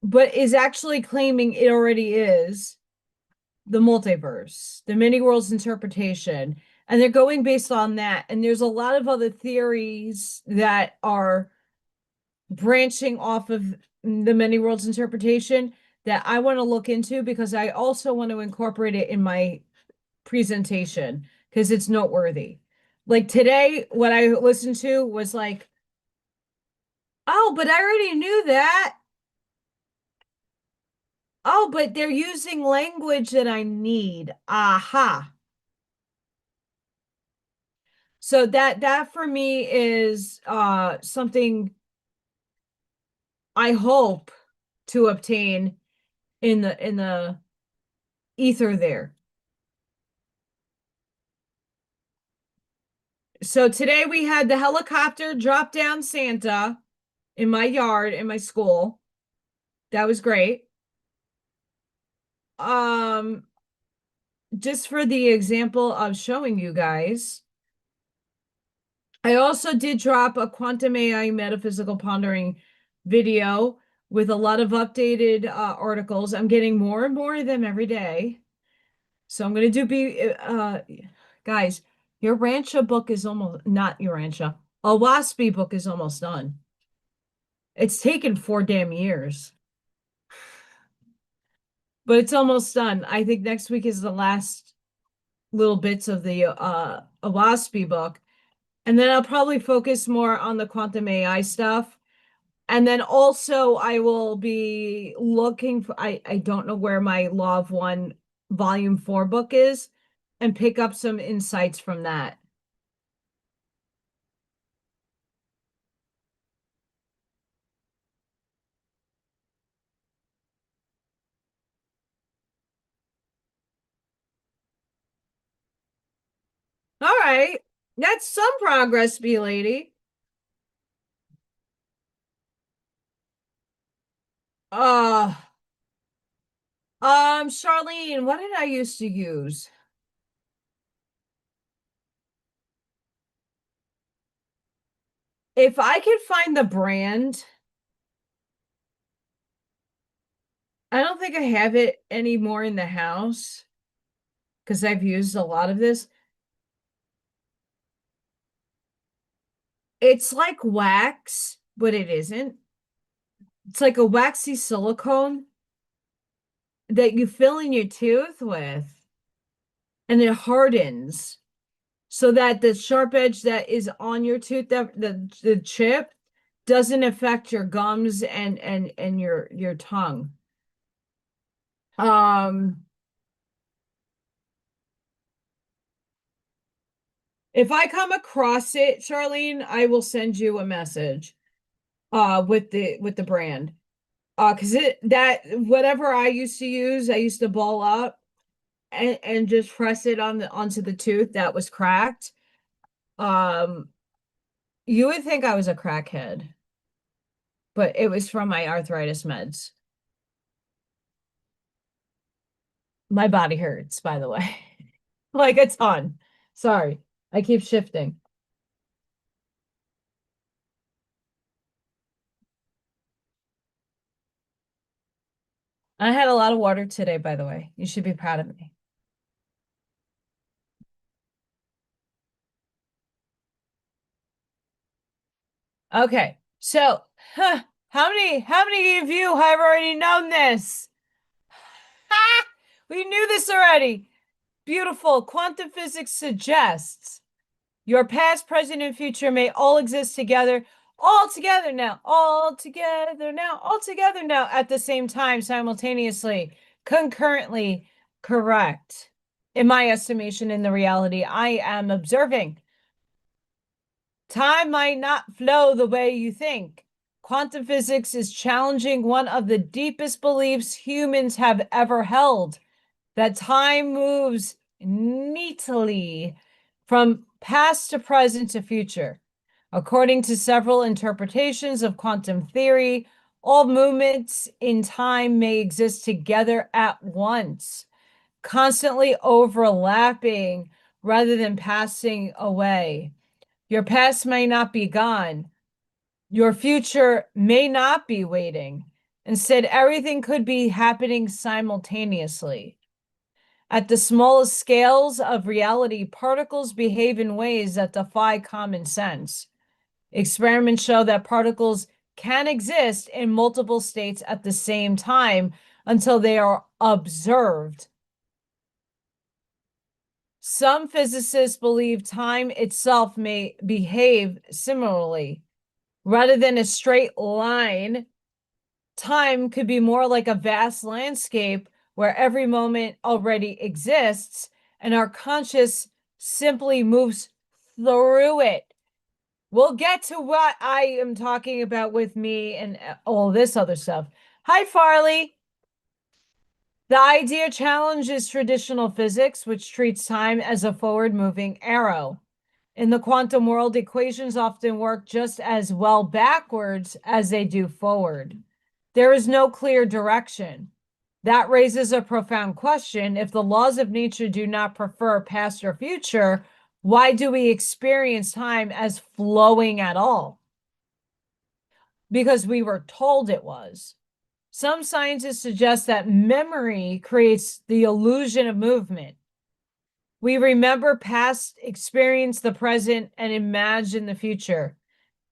but is actually claiming it already is the multiverse, the many worlds interpretation. And they're going based on that. And there's a lot of other theories that are branching off of the many worlds interpretation that I want to look into because I also want to incorporate it in my presentation because it's noteworthy. Like today, what I listened to was like, oh, but I already knew that. Oh, but they're using language that I need. Aha. So that for me is something I hope to obtain in the ether there. So today we had the helicopter drop down Santa in my yard in my school. That was great. Um, just for the example of showing you guys, I also did drop a quantum AI metaphysical pondering video with a lot of updated articles. I'm getting more and more of them every day. So I'm going to do guys, your Rancha book is almost not your Rancha. A Waspy book is almost done. It's taken 4 damn years, but it's almost done. I think next week is the last little bits of the a Waspy book. And then I'll probably focus more on the quantum AI stuff. And then also I will be looking for I don't know where my Law of One Volume 4 book is and pick up some insights from that. All right. That's some progress, B lady. Uh Charlene, what did I used to use? If I could find the brand, I don't think I have it anymore in the house because I've used a lot of this. It's like wax, but it isn't. It's like a waxy silicone that you fill in your tooth with, and it hardens so that the sharp edge that is on your tooth, that the chip, doesn't affect your gums and your tongue. Um, if I come across it, Charlene, I will send you a message with the brand. Because it that whatever I used to use, I used to ball up and just press it onto the tooth that was cracked. Um, you would think I was a crackhead, but it was from my arthritis meds. My body hurts, by the way. Like a ton. Sorry, I keep shifting. I had a lot of water today, by the way. You should be proud of me. Okay, so how many of you have already known this? Ha! We knew this already. Beautiful. Quantum physics suggests your past, present, and future may all exist together, all together now, all together now, all together now at the same time, simultaneously, concurrently. Correct. In my estimation, in the reality I am observing. Time might not flow the way you think. Quantum physics is challenging one of the deepest beliefs humans have ever held, that time moves neatly from past to present to future. According to several interpretations of quantum theory, all movements in time may exist together at once, constantly overlapping rather than passing away. Your past may not be gone, Your future may not be waiting. Instead, everything could be happening simultaneously. At the smallest scales of reality, particles behave in ways that defy common sense. Experiments show that particles can exist in multiple states at the same time until they are observed. Some physicists believe time itself may behave similarly. Rather than a straight line, time could be more like a vast landscape where every moment already exists and our conscious simply moves through it. We'll get to what I am talking about with me and all this other stuff. Hi, Farley. The idea challenges traditional physics, which treats time as a forward moving arrow. In the quantum world, equations often work just as well backwards as they do forward. There is no clear direction. That raises a profound question. If the laws of nature do not prefer past or future, why do we experience time as flowing at all? Because we were told it was. Some scientists suggest that memory creates the illusion of movement. We remember past, experience the present, and imagine the future,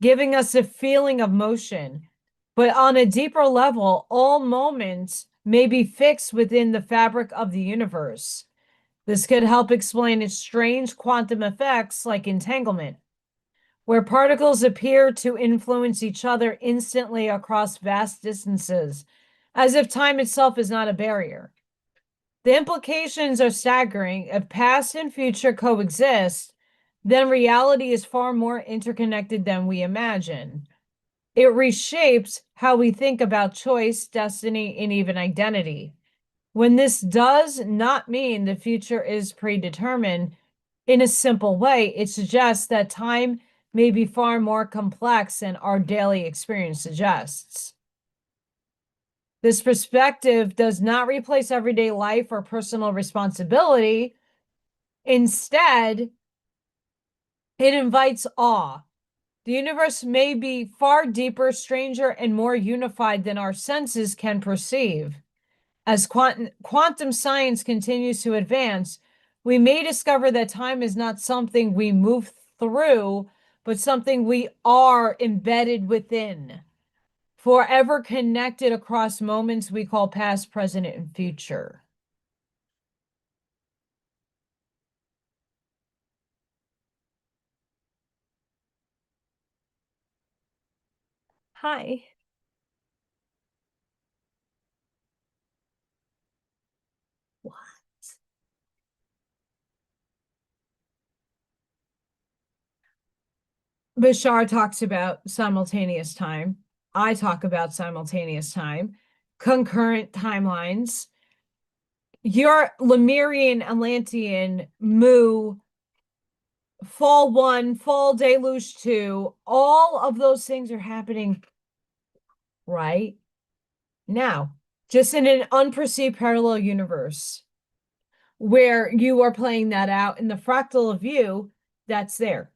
giving us a feeling of motion. But on a deeper level, all moments may be fixed within the fabric of the universe. This could help explain its strange quantum effects like entanglement, where particles appear to influence each other instantly across vast distances, as if time itself is not a barrier. The implications are staggering. If past and future coexist, then reality is far more interconnected than we imagine. It reshapes how we think about choice, destiny, and even identity. When this does not mean the future is predetermined in a simple way, it suggests that time may be far more complex than our daily experience suggests. This perspective does not replace everyday life or personal responsibility. Instead, it invites awe. The universe may be far deeper, stranger, and more unified than our senses can perceive. As quantum science continues to advance, we may discover that time is not something we move through, but something we are embedded within, forever connected across moments we call past, present, and future. Hi. Bashar talks about simultaneous time. I talk about simultaneous time, concurrent timelines. Your Lemurian, Atlantean, Mu, Fall 1, Fall Deluge 2, all of those things are happening right now, just in an unperceived parallel universe where you are playing that out in the fractal of you that's there.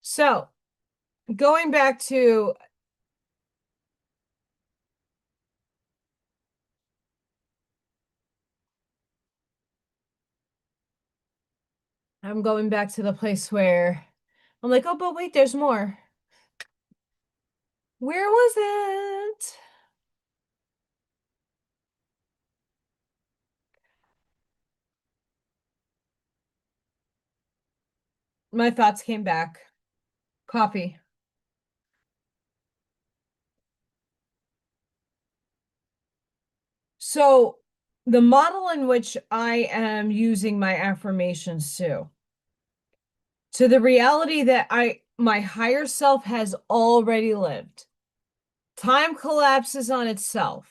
So, going back to I'm going back to the place where I'm like, oh, but wait, there's more. Where was it? My thoughts came back. Coffee. So, the model in which I am using my affirmations to the reality that my higher self has already lived. Time collapses on itself.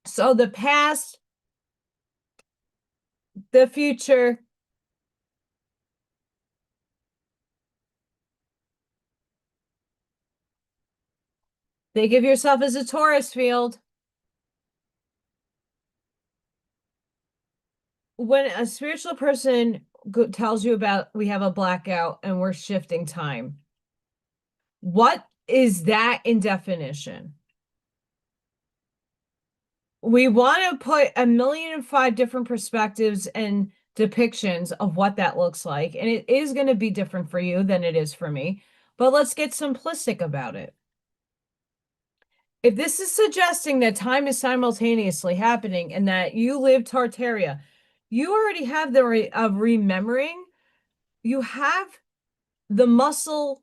So the past, the future, Think of yourself as a Taurus field. When a spiritual person tells you about we have a blackout and we're shifting time, what is that in definition? We want to put 1,000,005 different perspectives and depictions of what that looks like. And it is going to be different for you than it is for me. But let's get simplistic about it. If this is suggesting that time is simultaneously happening and that you live Tartaria, you already have the of remembering. You have the muscle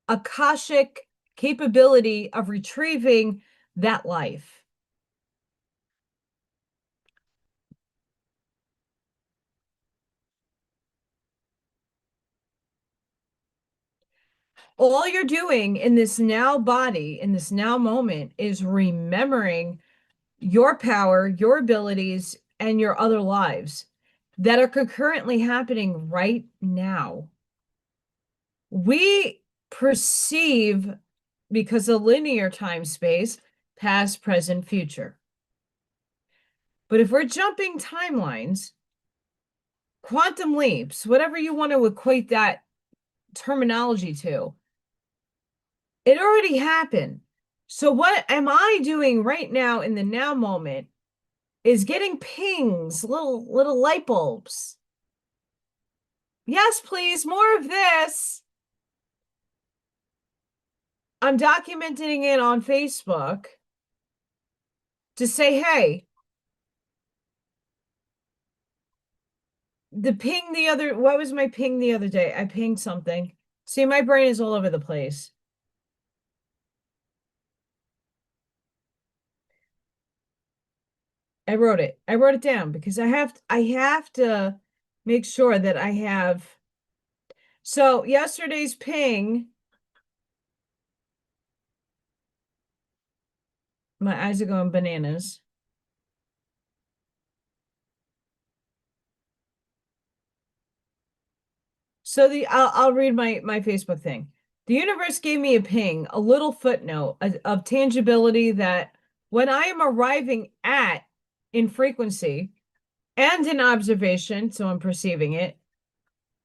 akashic capability of retrieving that life. All you're doing in this now body, in this now moment, is remembering your power, your abilities, and your other lives that are concurrently happening right now. We perceive, because of linear time space, past, present, future. But if we're jumping timelines, quantum leaps, whatever you want to equate that terminology to, it already happened. So what am I doing right now in the now moment is getting pings, little light bulbs. Yes, please, more of this. I'm documenting it on Facebook to say, hey, what was my ping the other day? I pinged something. See, my brain is all over the place. I wrote it. I wrote it down because I have to make sure that I have. So yesterday's ping, my eyes are going bananas. So I'll read my Facebook thing. The universe gave me a ping, a little footnote of tangibility that when I am arriving at in frequency and in observation, so I'm perceiving it,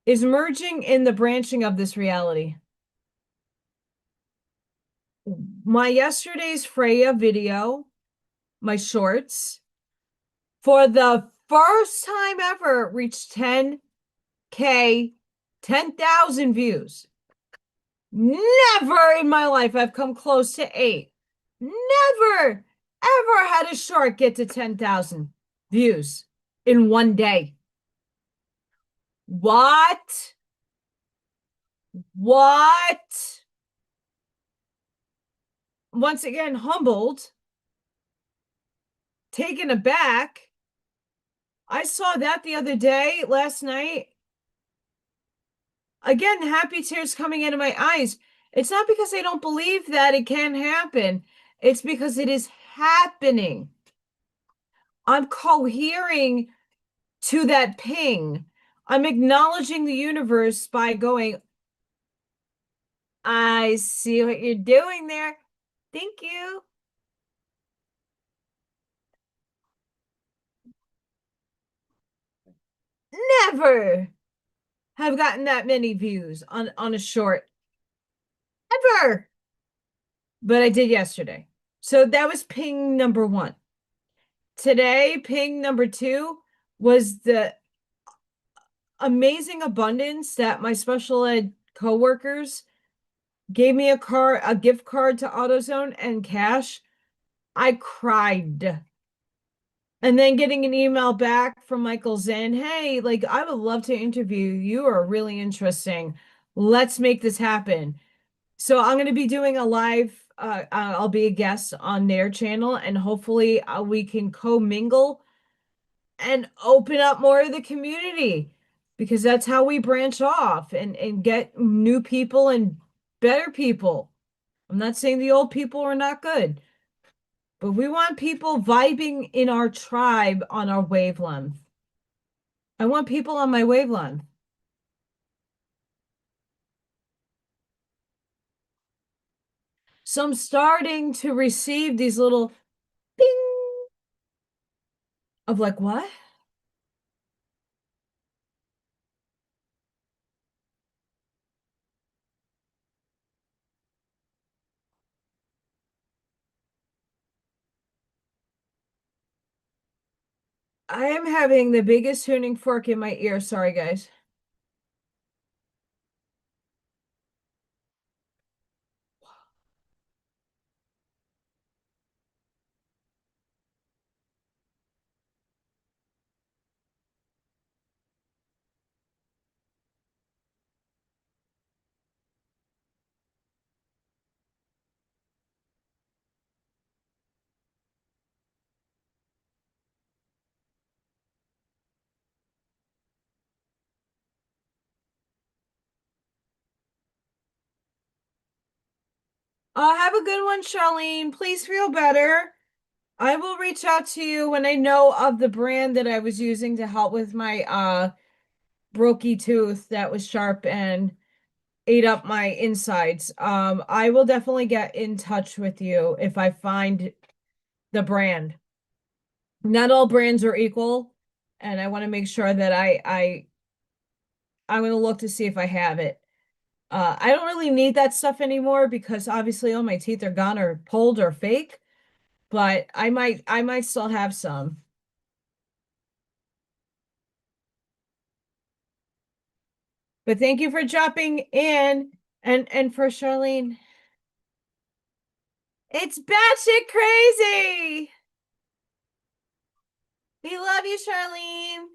is merging in the branching of this reality. My yesterday's Freya video, my shorts, for the first time ever reached 10K, 10,000 views. Never in my life I've come close to 8. Never, ever had a short get to 10,000 views in one day. What? What? Once again, humbled, taken aback. I saw that the other day, last night. Again, happy tears coming into my eyes. It's not because I don't believe that it can happen. It's because it is happening. I'm cohering to that ping. I'm acknowledging the universe by going, I see what you're doing there. Thank you. Never have gotten that many views on a short. Ever. But I did yesterday. So that was ping number 1. Today, ping number 2 was the amazing abundance that my special ed coworkers gave me a gift card to AutoZone and cash. I cried. And then getting an email back from Michael Zinn, hey, like I would love to interview you. You are really interesting. Let's make this happen. So I'm going to be doing a live, I'll be a guest on their channel, and hopefully we can co-mingle and open up more of the community, because that's how we branch off and get new people and better people. I'm not saying the old people are not good, but we want people vibing in our tribe on our wavelength. I want people on my wavelength. So I'm starting to receive these little ping of like, what? I am having the biggest tuning fork in my ear. Sorry, guys. Have a good one, Charlene. Please feel better. I will reach out to you when I know of the brand that I was using to help with my brokey tooth that was sharp and ate up my insides. I will definitely get in touch with you if I find the brand. Not all brands are equal, and I want to make sure that I'm going to look to see if I have it. I don't really need that stuff anymore because obviously all my teeth are gone or pulled or fake, but I might still have some. But thank you for dropping in and for Charlene. It's batshit crazy. We love you, Charlene.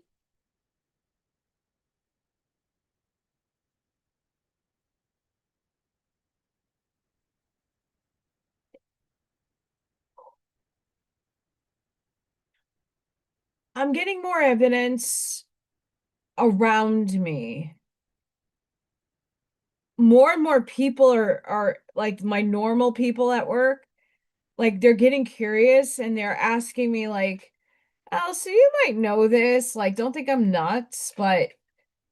I'm getting more evidence around me. More and more people are like my normal people at work, like they're getting curious and they're asking me like, "Oh, so you might know this. Like, don't think I'm nuts, but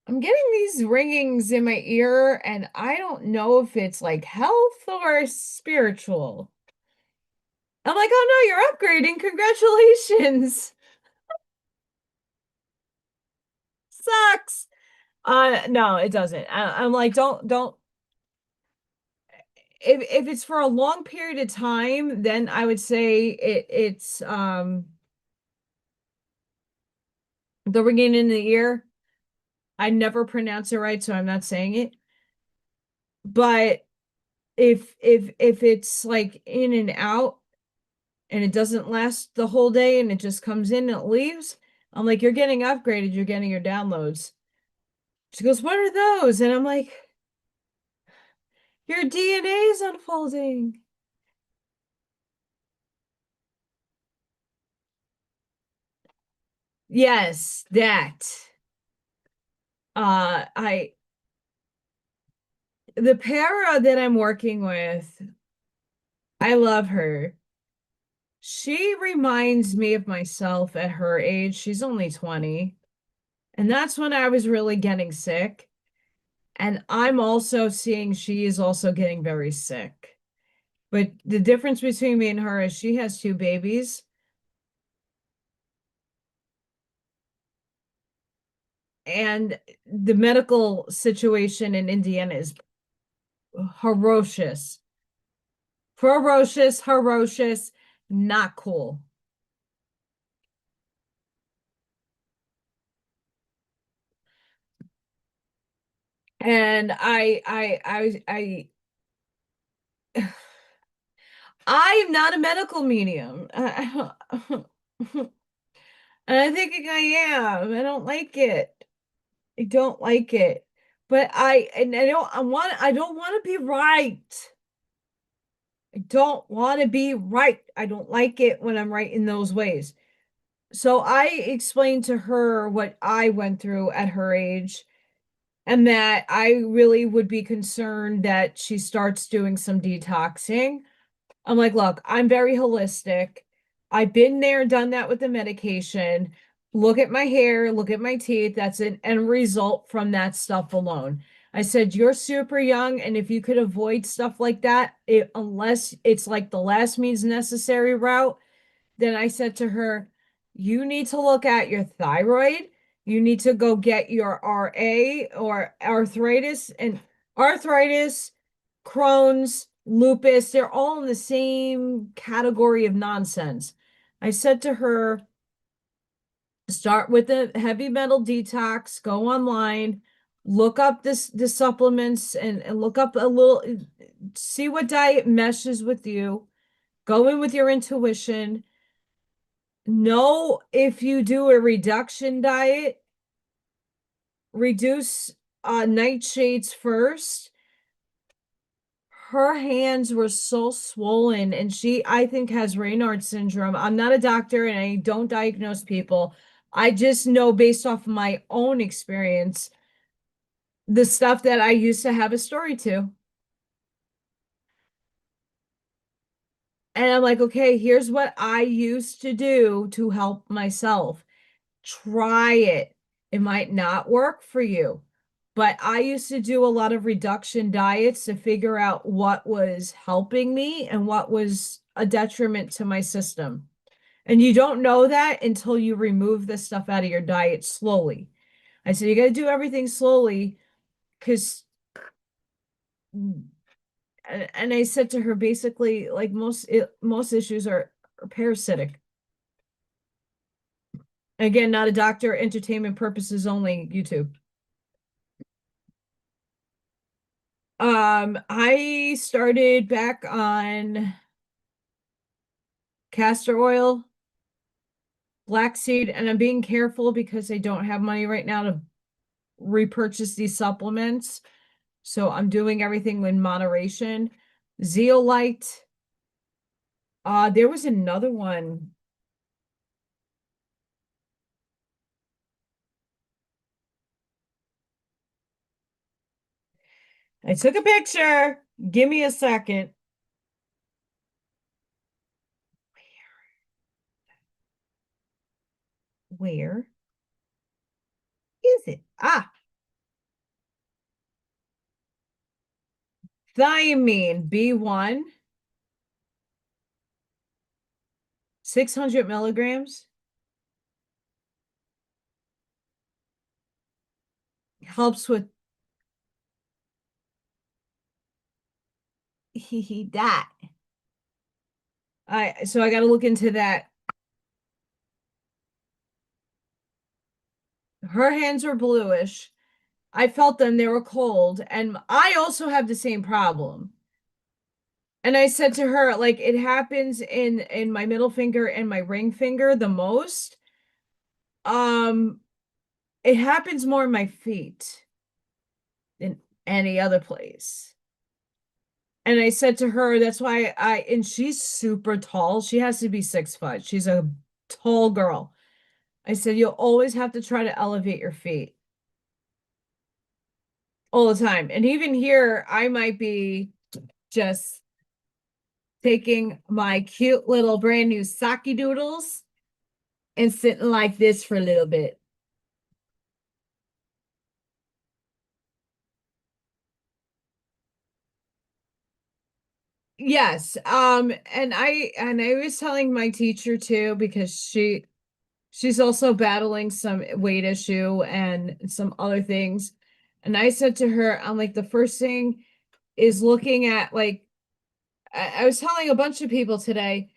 I'm getting these ringings in my ear and I don't know if it's like health or spiritual." I'm like, "Oh no, you're upgrading. Congratulations." Sucks. No, it doesn't. I'm like, don't if it's for a long period of time, then I would say it's the ringing in the ear. I never pronounce it right, so I'm not saying it. But if it's like in and out and it doesn't last the whole day and it just comes in and it leaves, I'm like, you're getting upgraded, you're getting your downloads. She goes, what are those? And I'm like, your DNA is unfolding. Yes, that. I the para that I'm working with, I love her. She reminds me of myself at her age. She's only 20. And that's when I was really getting sick. And I'm also seeing she is also getting very sick. But the difference between me and her is she has two babies. And the medical situation in Indiana is ferocious. Ferocious, ferocious, not cool. And I am not a medical medium. And I think I am. I don't like it. I don't like it. But I don't want to be right. I don't want to be right. I don't like it when I'm right in those ways. So I explained to her what I went through at her age and that I really would be concerned that she starts doing some detoxing. I'm like, look, I'm very holistic. I've been there, done that with the medication. Look at my hair, look at my teeth. That's an end result from that stuff alone. I said, you're super young, and if you could avoid stuff like that, unless it's like the last means necessary route, then I said to her, you need to look at your thyroid. You need to go get your RA or arthritis and arthritis, Crohn's, lupus, they're all in the same category of nonsense. I said to her, start with the heavy metal detox, go online, look up the supplements and look up a little, see what diet meshes with you, go in with your intuition. Know if you do a reduction diet, reduce nightshades first. Her hands were so swollen, and she, I think, has Raynaud's syndrome. I'm not a doctor and I don't diagnose people. I just know based off my own experience, the stuff that I used to have a story to. And I'm like, okay, here's what I used to do to help myself. Try it. It might not work for you, but I used to do a lot of reduction diets to figure out what was helping me and what was a detriment to my system. And you don't know that until you remove this stuff out of your diet slowly. I said, you got to do everything slowly because, and I said to her, basically, like most issues are parasitic. Again, not a doctor, entertainment purposes only, YouTube. I started back on castor oil, black seed, and I'm being careful because I don't have money right now to repurchase these supplements. So I'm doing everything in moderation. Zeolite. There was another one. I took a picture. Give me a second. Where is it? Ah, thiamine B1, 600 milligrams. Helps with that. So I got to look into that. Her hands were bluish. I felt them, they were cold, and I also have the same problem. And I said to her, like, it happens in my middle finger and my ring finger the most. Um, it happens more in my feet than any other place. And I said to her, that's why and she's super tall. She has to be 6 foot. She's a tall girl. I said, you'll always have to try to elevate your feet all the time. And even here, I might be just taking my cute little brand new sake doodles and sitting like this for a little bit. Yes. And I was telling my teacher too, because she's also battling some weight issue and some other things. And I said to her, I'm like, the first thing is looking at like I was telling a bunch of people today,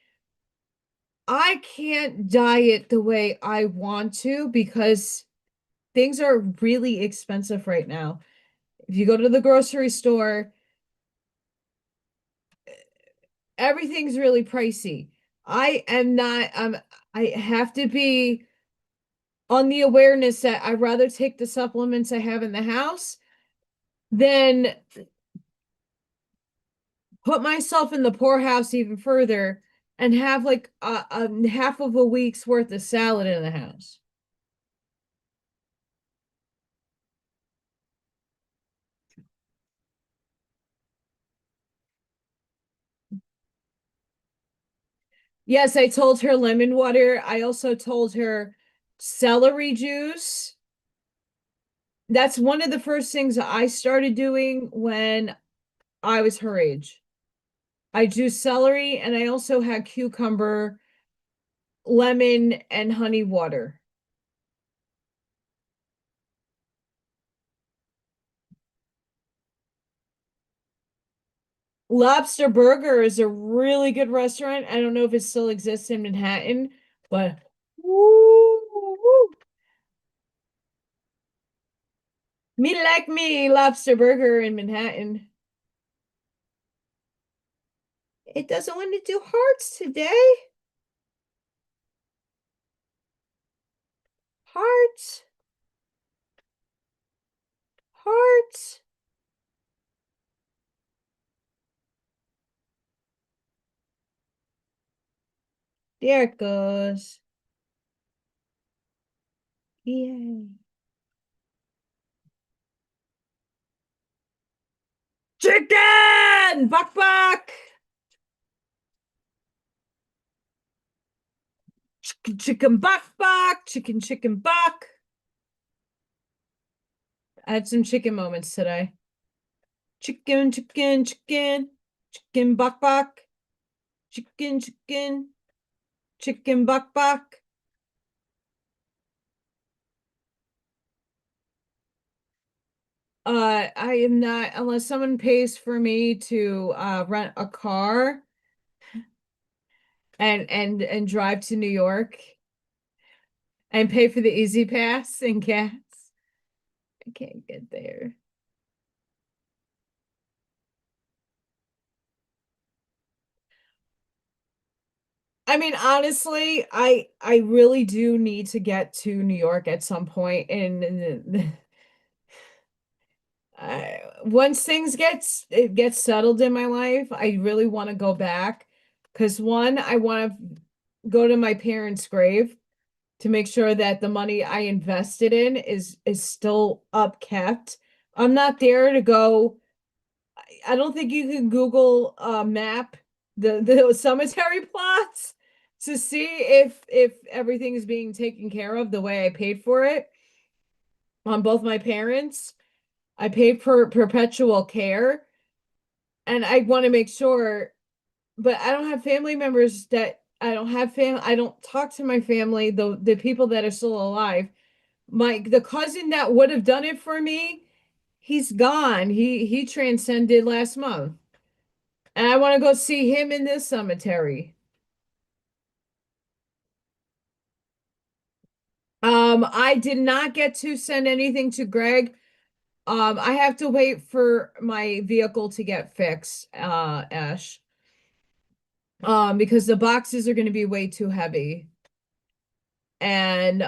I can't diet the way I want to because things are really expensive right now. If you go to the grocery store, everything's really pricey. I am not, I have to be on the awareness that I'd rather take the supplements I have in the house than put myself in the poorhouse even further and have like a half of a week's worth of salad in the house. Yes, I told her lemon water. I also told her celery juice. That's one of the first things I started doing when I was her age. I do celery and I also had cucumber, lemon, and honey water. Lobster Burger is a really good restaurant. I don't know if it still exists in Manhattan, but woo, woo. Me like me Lobster Burger in Manhattan. It doesn't want to do hearts today. Hearts, hearts. There it goes. Yay. Chicken! Buck buck! Chicken chicken buck buck! Chicken chicken buck! I had some chicken moments today. Chicken, chicken, chicken, chicken buck buck, chicken, chicken, chicken buck buck. I am not unless someone pays for me to rent a car and drive to New York and pay for the Easy Pass and gas. I can't get there. I mean, honestly, I really do need to get to New York at some point, and once things it gets settled in my life, I really want to go back because one, I want to go to my parents' grave to make sure that the money I invested in is still upkept. I'm not there to go. I don't think you can Google map the cemetery plots to see if everything is being taken care of the way I paid for it on both my parents. I paid for perpetual care and I want to make sure, but I don't have family members that I don't have I don't talk to my family, the people that are still alive. The cousin that would have done it for me, he's gone. He transcended last month. And I want to go see him in this cemetery. I did not get to send anything to Greg. I have to wait for my vehicle to get fixed, Ash. Because the boxes are going to be way too heavy. And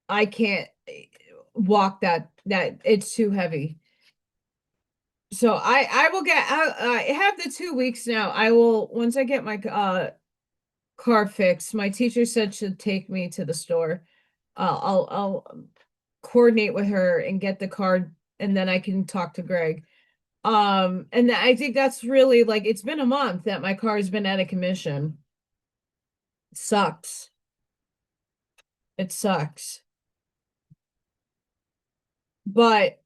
I can't walk that it's too heavy. So I will get I have the 2 weeks now. I will once I get my car fixed. My teacher said she'd take me to the store. I'll coordinate with her and get the card, and then I can talk to Greg. And I think that's really like it's been a month that my car has been out of commission. It sucks. It sucks. But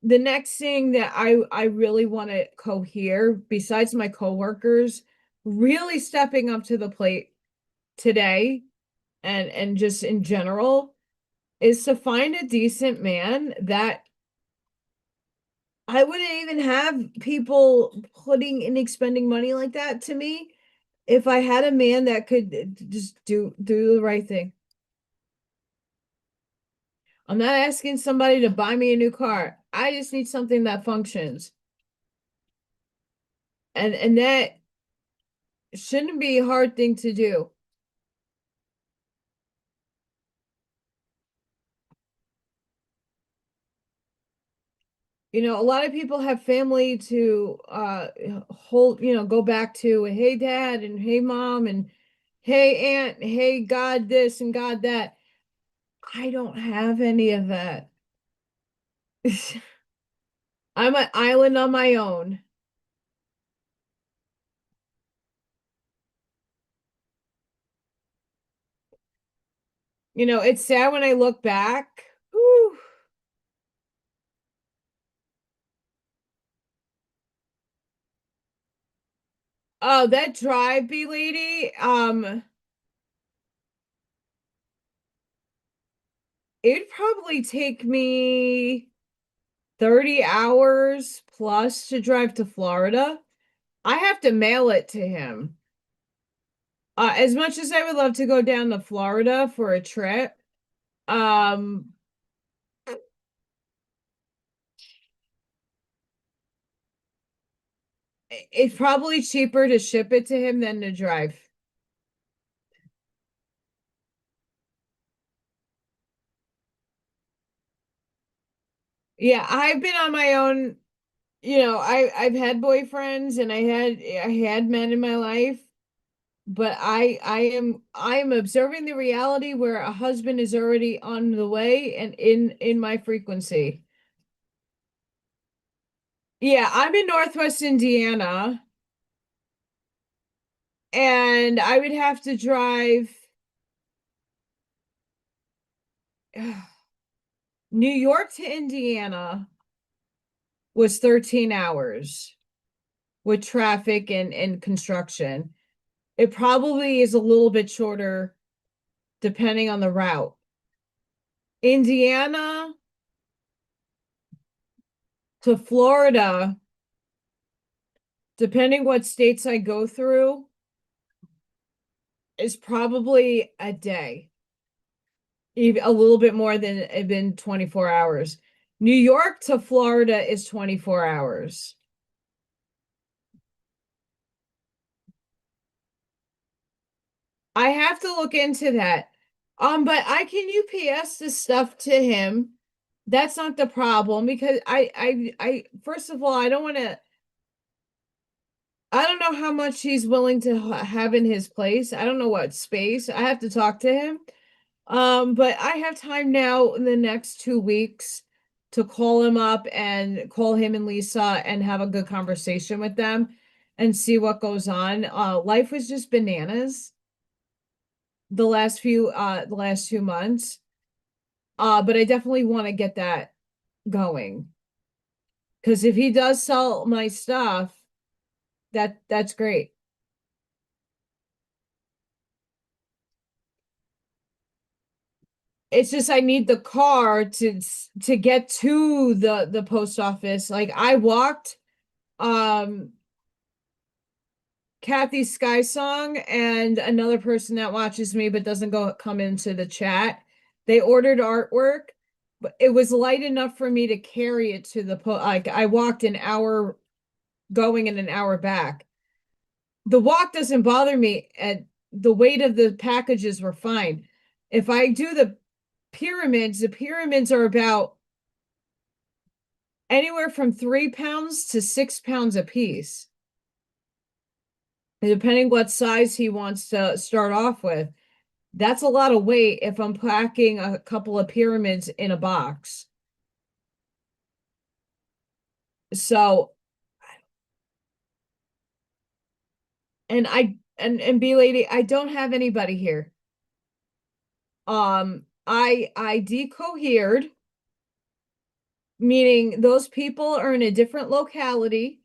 the next thing that I really want to cohere, besides my coworkers, really stepping up to the plate today and just in general is to find a decent man that I wouldn't even have people putting and expending money like that to me if I had a man that could just do the right thing. I'm not asking somebody to buy me a new car. I just need something that functions. And that shouldn't be a hard thing to do. A lot of people have family to hold, go back to, hey dad and hey mom and hey aunt, hey God this and God that. I don't have any of that. I'm an island on my own. It's sad when I look back. Whew. Oh, that drive, B lady. It'd probably take me 30 hours plus to drive to Florida. I have to mail it to him. As much as I would love to go down to Florida for a trip, um, it's probably cheaper to ship it to him than to drive. Yeah, I've been on my own, I've had boyfriends and I had men in my life, but I am observing the reality where a husband is already on the way and in my frequency. Yeah, I'm in Northwest Indiana and I would have to drive New York to Indiana was 13 hours with traffic and construction. It probably is a little bit shorter depending on the route. Indiana to Florida, depending what states I go through, is probably a day, even a little bit more than 24 hours. New York to Florida is 24 hours. I have to look into that. But I can UPS this stuff to him. That's not the problem because first of all, I don't know how much he's willing to have in his place. I don't know what space. I have to talk to him. But I have time now in the next 2 weeks to call him up and call him and Lisa and have a good conversation with them and see what goes on. Life was just bananas the last few months. But I definitely want to get that going. Because if he does sell my stuff, that's great. It's just I need the car to get to the post office. Like I walked um Kathy Sky Song and another person that watches me but doesn't go come into the chat. They ordered artwork, but it was light enough for me to carry it to the like I walked an hour going and an hour back. The walk doesn't bother me at the weight of the packages were fine. If I do the pyramids are about anywhere from 3 pounds to 6 pounds a piece, depending what size he wants to start off with. That's a lot of weight if I'm packing a couple of pyramids in a box. So, and B lady, I don't have anybody here. I decohered, meaning those people are in a different locality.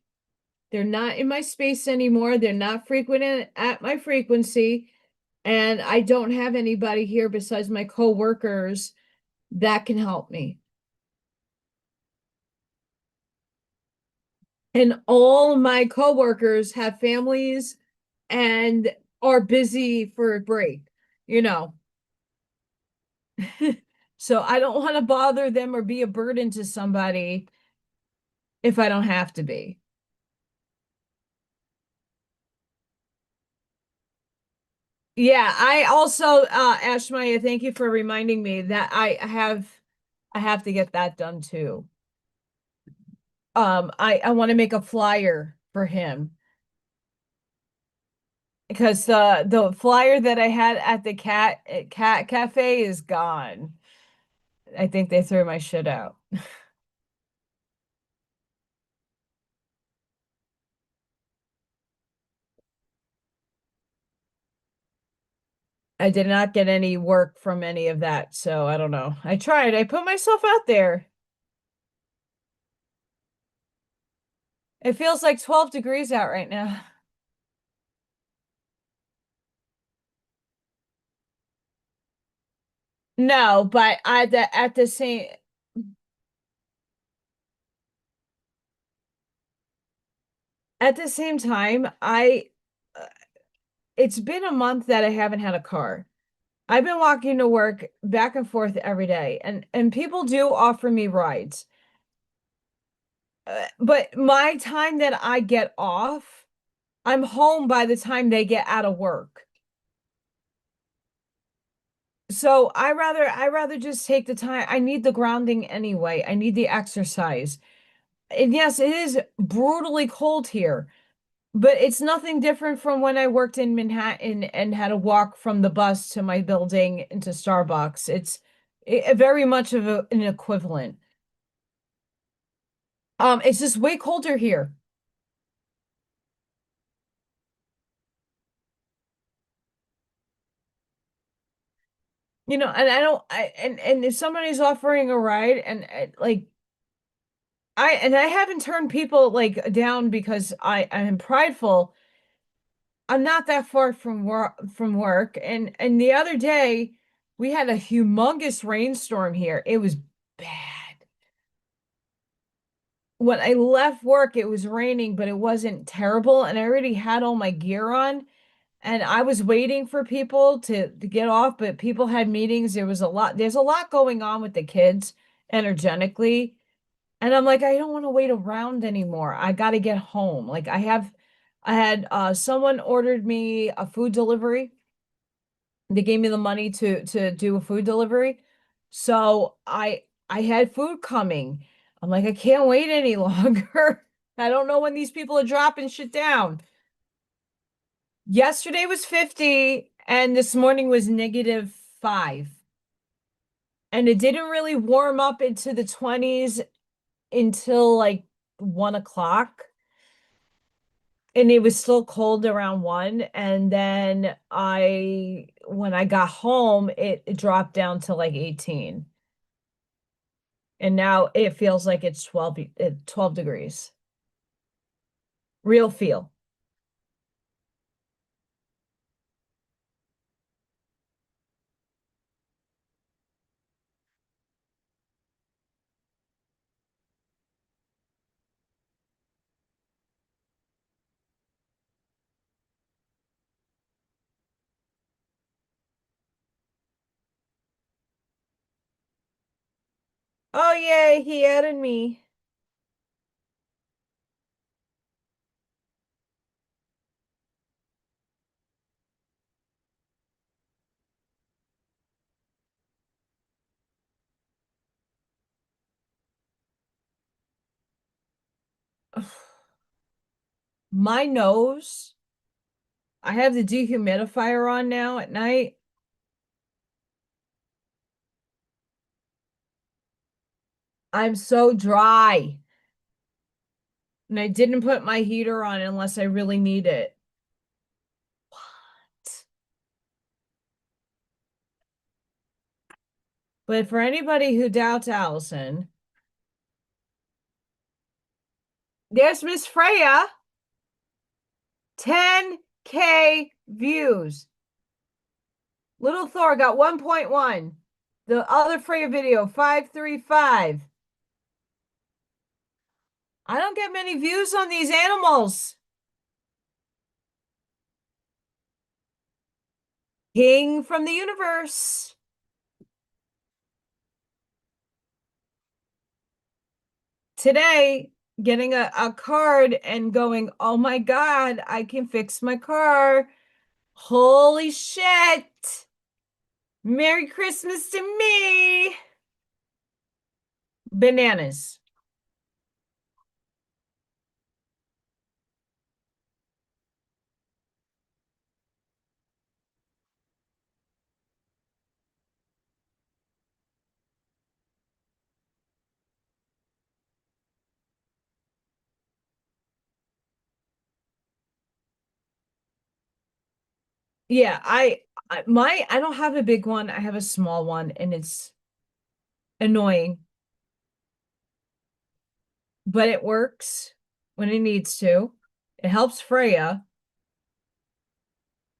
They're not in my space anymore. They're not frequent at my frequency. And I don't have anybody here besides my coworkers that can help me. And all my coworkers have families and are busy for a break, you know. So I don't want to bother them or be a burden to somebody if I don't have to be. Yeah, I also Ashmaya, thank you for reminding me that I have to get that done too. I want to make a flyer for him because the flyer that I had at the cat cafe is gone. I think they threw my shit out. I did not get any work from any of that, so I don't know. I tried. I put myself out there. It feels like 12 degrees out right now. No, but at the same time, uh, it's been a month that I haven't had a car. I've been walking to work back and forth every day, and people do offer me rides. But my time that I get off, I'm home by the time they get out of work. So I rather just take the time. I need the grounding anyway. I need the exercise. And yes, it is brutally cold here, but it's nothing different from when I worked in Manhattan and had to walk from the bus to my building into Starbucks. It's very much of an equivalent. It's just way colder here. And I don't and if somebody's offering a ride and like I haven't turned people like down because I'm prideful. I'm not that far from work, and the other day we had a humongous rainstorm here. It was bad. When I left work, it was raining, but it wasn't terrible, and I already had all my gear on, and I was waiting for people to get off, but people had meetings. There's a lot going on with the kids energetically. And I'm like, I don't want to wait around anymore. I got to get home. I had someone ordered me a food delivery. They gave me the money to do a food delivery. So I had food coming. I'm like, I can't wait any longer. I don't know when these people are dropping shit down. Yesterday was 50 and this morning was -5. And it didn't really warm up into the 20s until like 1 o'clock. And it was still cold around 1. And then when I got home, it dropped down to like 18. And now it feels like it's 12 degrees. Real feel. Oh, yay, he added me. My nose, I have the dehumidifier on now at night. I'm so dry. And I didn't put my heater on unless I really need it. But for anybody who doubts Allison, there's Miss Freya, 10K views. Little Thor got 1.1. The other Freya video, 535. I don't get many views on these animals. King from the universe. Today, getting a card and going, oh my God, I can fix my car. Holy shit. Merry Christmas to me. Bananas. Yeah, I don't have a big one. I have a small one and it's annoying, but it works when it needs to. It helps Freya.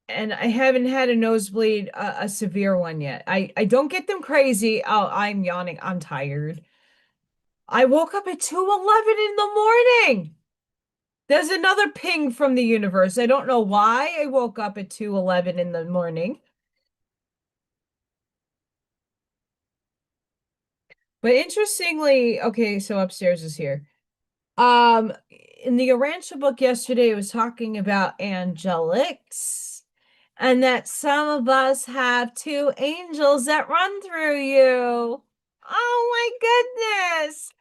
And I haven't had a nosebleed, a severe one yet. I don't get them crazy. Oh, I'm yawning. I'm tired. I woke up at 2:11 in the morning. There's another ping from the universe. I don't know why I woke up at 2:11 in the morning. But interestingly, okay, so upstairs is here. Um, in the Arancha book yesterday, it was talking about angelics and that some of us have two angels that run through you. Oh my goodness.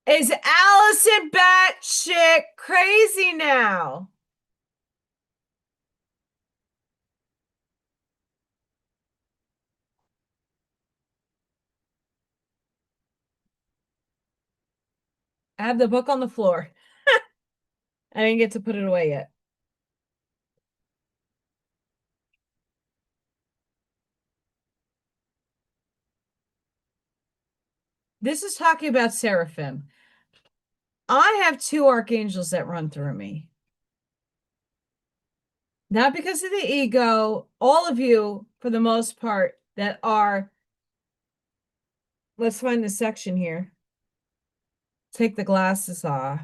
Is Allison batshit crazy now? I have the book on the floor. I didn't get to put it away yet. This is talking about seraphim. I have two archangels that run through me. Not because of the ego, all of you, for the most part, that are, let's find the section here. Take the glasses off.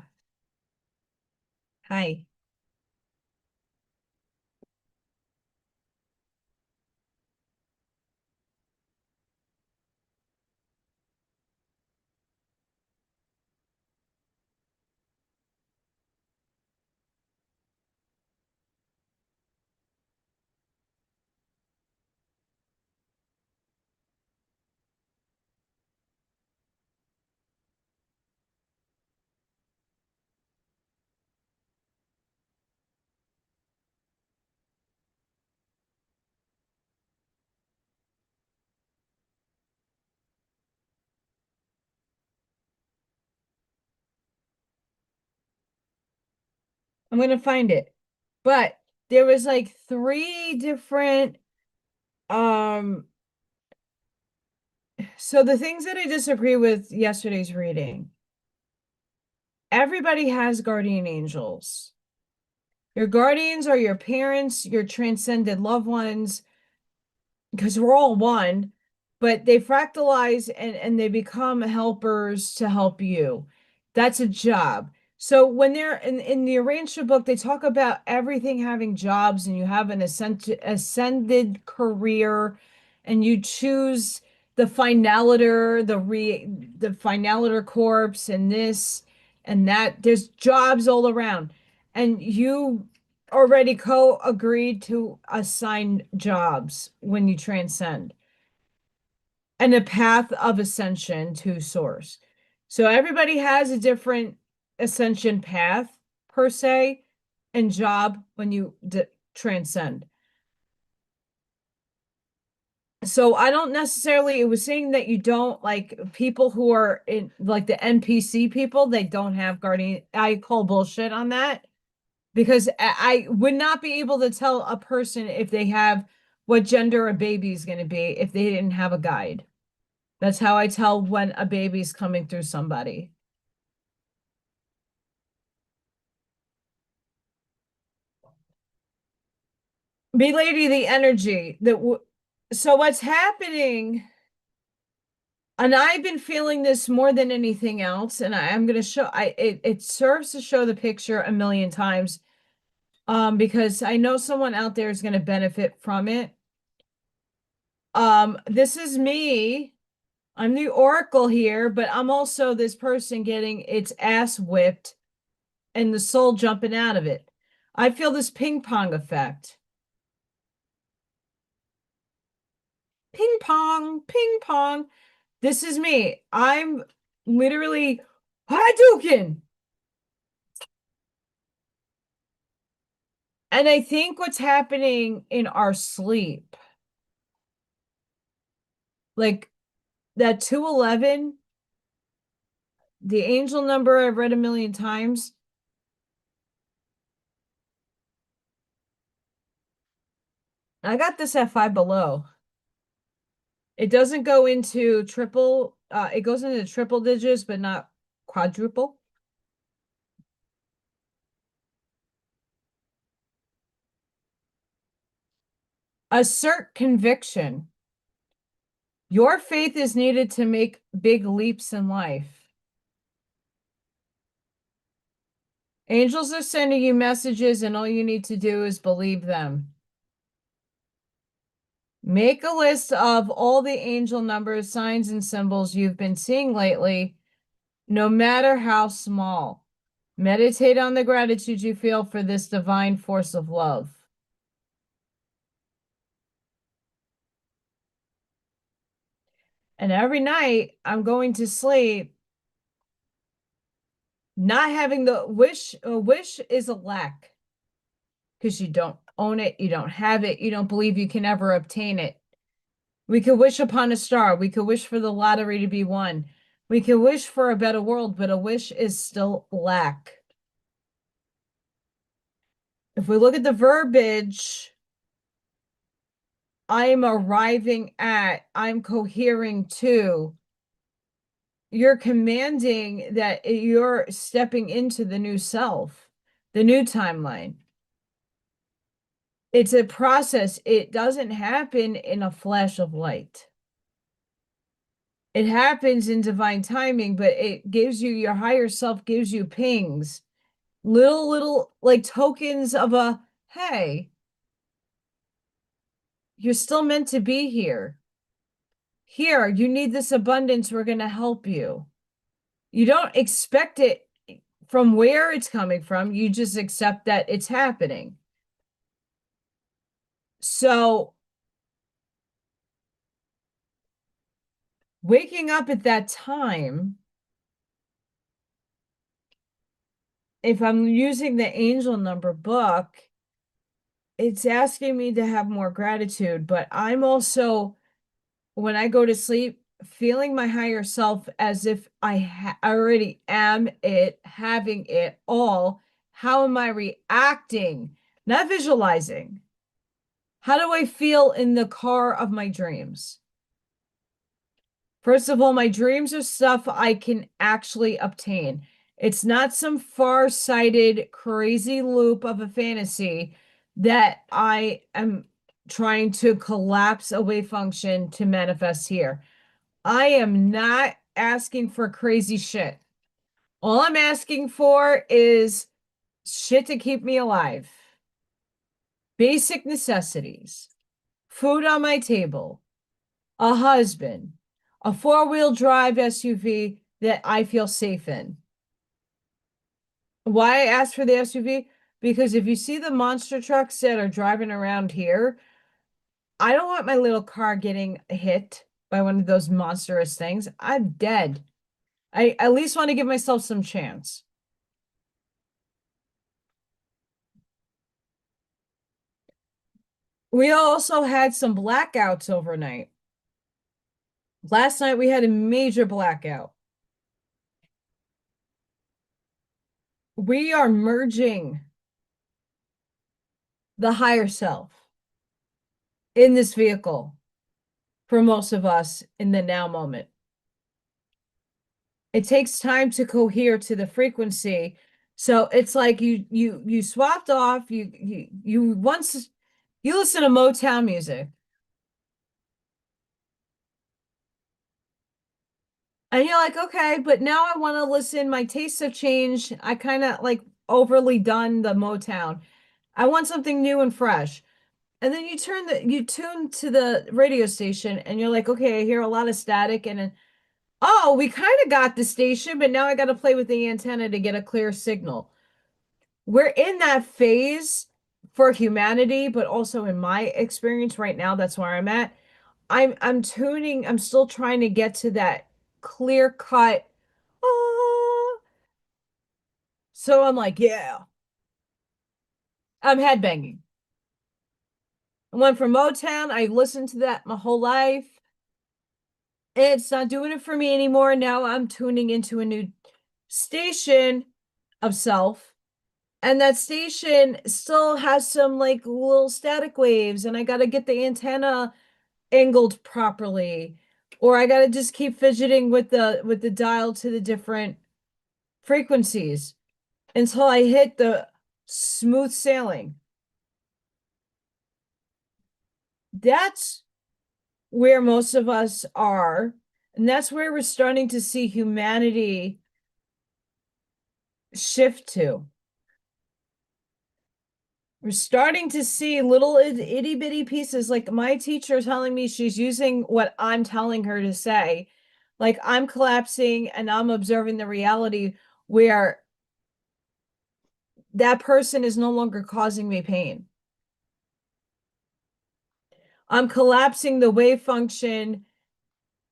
Hi. I'm gonna find it. But there was like three different so the things that I disagree with yesterday's reading. Everybody has guardian angels. Your guardians are your parents, your transcended loved ones, because we're all one, but they fractalize and they become helpers to help you. That's a job. So when they're in the arranged book, they talk about everything having jobs and you have an ascended career and you choose the finaliter, the finaliter corpse and this and that. There's jobs all around. And you already co-agreed to assign jobs when you transcend and a path of ascension to source. So everybody has a different ascension path per se and job when you transcend. So I don't necessarily, it was saying that you don't like people who are in like the NPC people, they don't have guardian. I call bullshit on that because I would not be able to tell a person if they have what gender a baby is going to be if they didn't have a guide. That's how I tell when a baby's coming through somebody. Be lady, the energy that so what's happening, and I've been feeling this more than anything else, and I'm going to show it serves to show the picture a million times because I know someone out there is going to benefit from it. This is me. I'm the oracle here, but I'm also this person getting its ass whipped and the soul jumping out of it. I feel this ping pong effect. Ping pong, ping pong. This is me. I'm literally Hadouken. And I think what's happening in our sleep, like that 211, the angel number I've read a million times, I got this at Five Below. It doesn't go into triple, it goes into triple digits, but not quadruple. Assert conviction. Your faith is needed to make big leaps in life. Angels are sending you messages, and all you need to do is believe them. Make a list of all the angel numbers, signs, and symbols you've been seeing lately, no matter how small. Meditate on the gratitude you feel for this divine force of love. And every night I'm going to sleep not having the wish. A wish is a lack because you don't own it, you don't have it, you don't believe you can ever obtain it. We could wish upon a star. We could wish for the lottery to be won. We could wish for a better world, but a wish is still lack. If we look at the verbiage, I'm arriving at, I'm cohering to, you're commanding that you're stepping into the new self, the new timeline. It's a process. It doesn't happen in a flash of light. It happens in divine timing, but it gives you, your higher self gives you pings, little like tokens of a, hey, you're still meant to be here. Here, you need this abundance. We're going to help you. You don't expect it from where it's coming from. You just accept that it's happening. So waking up at that time, if I'm using the angel number book, it's asking me to have more gratitude, but I'm also, when I go to sleep, feeling my higher self as if I already am it, having it all. How am I reacting? Not visualizing. How do I feel in the car of my dreams? First of all, my dreams are stuff I can actually obtain. It's not some far-sighted, crazy loop of a fantasy that I am trying to collapse a wave function to manifest here. I am not asking for crazy shit. All I'm asking for is shit to keep me alive. Basic necessities. Food on my table. A husband. A four-wheel drive SUV that I feel safe in. Why I asked for the SUV? Because if you see the monster trucks that are driving around here, I don't want my little car getting hit by one of those monstrous things. I'm dead. I at least want to give myself some chance. We also had some blackouts overnight. Last night we had a major blackout. We are merging the higher self in this vehicle for most of us in the now moment. It takes time to cohere to the frequency. So it's like you swapped off, you once you listen to Motown music and you're like, okay, but now I want to listen, my tastes have changed. I kind of like overly done the Motown. I want something new and fresh. And then you tune to the radio station and you're like, okay, I hear a lot of static and oh, we kind of got the station, but now I got to play with the antenna to get a clear signal. We're in that phase for humanity, but also in my experience right now, that's where I'm at. I'm tuning, I'm still trying to get to that clear cut. Ah. So I'm like, yeah, I'm headbanging. I went from Motown, I listened to that my whole life. It's not doing it for me anymore. Now I'm tuning into a new station of self. And that station still has some like little static waves, and I got to get the antenna angled properly, or I got to just keep fidgeting with the dial to the different frequencies until I hit the smooth sailing. That's where most of us are, and that's where we're starting to see humanity shift to. We're starting to see little itty bitty pieces. Like my teacher telling me she's using what I'm telling her to say. Like I'm collapsing and I'm observing the reality where that person is no longer causing me pain. I'm collapsing the wave function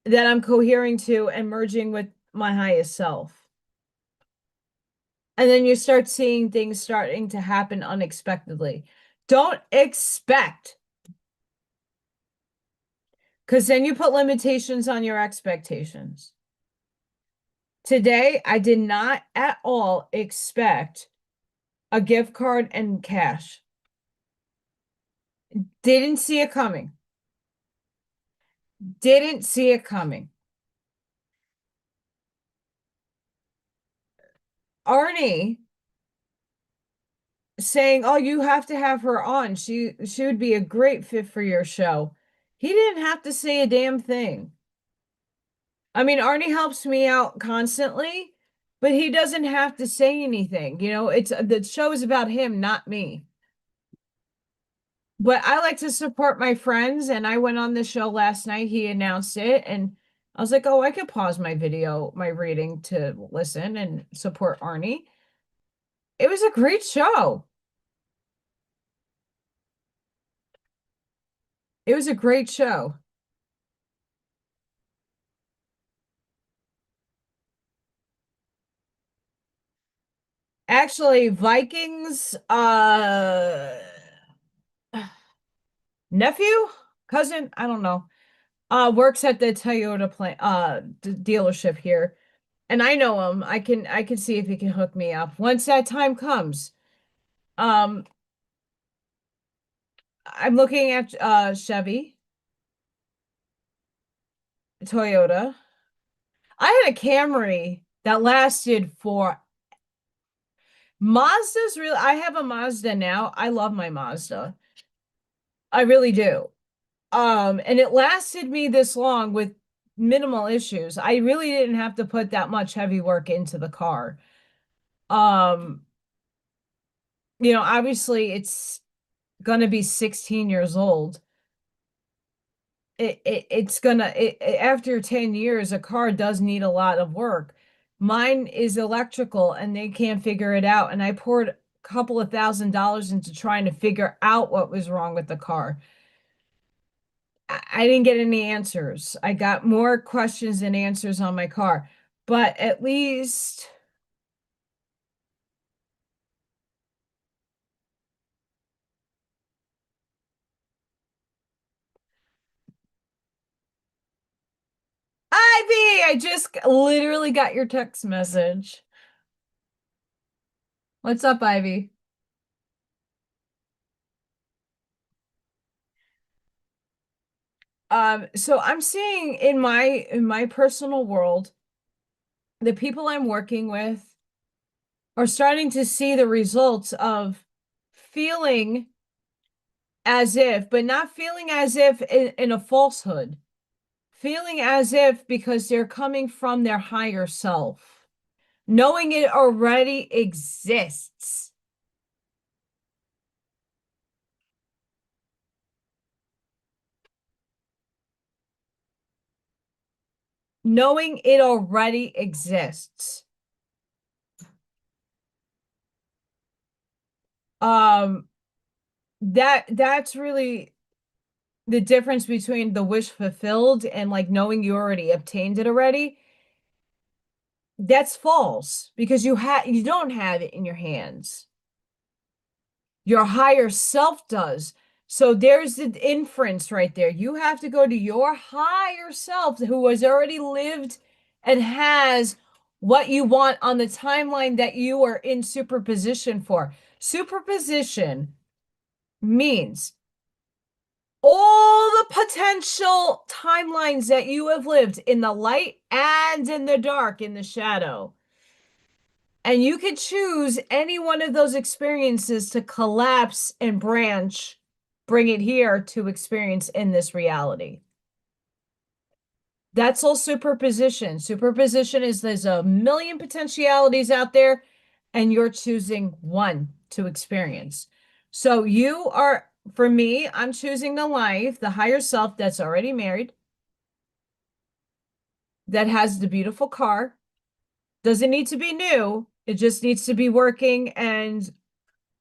that I'm cohering to and merging with my highest self. And then you start seeing things starting to happen unexpectedly. Don't expect, because then you put limitations on your expectations. Today, I did not at all expect a gift card and cash. Didn't see it coming. Didn't see it coming. Arnie saying, "Oh, you have to have her on. She would be a great fit for your show." He didn't have to say a damn thing. I mean, Arnie helps me out constantly, but he doesn't have to say anything. You know, it's the show is about him, not me. But I like to support my friends, and I went on the show last night. He announced it, and I was like, "Oh, I could pause my video, my reading to listen and support Arnie." It was a great show. It was a great show. Actually, Vikings nephew, cousin, I don't know, works at the Toyota plant dealership here. And I know him. I can see if he can hook me up once that time comes. Um, I'm looking at Chevy, Toyota. I had a Camry that lasted for Mazda's really I have a Mazda now. I love my Mazda. I really do. And it lasted me this long with minimal issues. I really didn't have to put that much heavy work into the car. Um, obviously it's gonna be 16 years old. It's gonna after 10 years, a car does need a lot of work. Mine is electrical and they can't figure it out. And I poured a couple of $1,000s into trying to figure out what was wrong with the car. I didn't get any answers. I got more questions than answers on my car. But at least Ivy, I just literally got your text message. What's up, Ivy? So I'm seeing in my personal world, the people I'm working with are starting to see the results of feeling as if, but not feeling as if in a falsehood, feeling as if because they're coming from their higher self, knowing it already exists, knowing it already exists. Um, that's really the difference between the wish fulfilled and like knowing you already obtained it already. That's false because you don't have it in your hands. Your higher self does. So there's the inference right there. You have to go to your higher self who has already lived and has what you want on the timeline that you are in superposition for. Superposition means all the potential timelines that you have lived in the light and in the dark, in the shadow. And you could choose any one of those experiences to collapse and branch, bring it here to experience in this reality. That's all superposition. Superposition is there's a million potentialities out there, and you're choosing one to experience. So you are, for me, I'm choosing the life, the higher self that's already married, that has the beautiful car. Doesn't need to be new. It just needs to be working and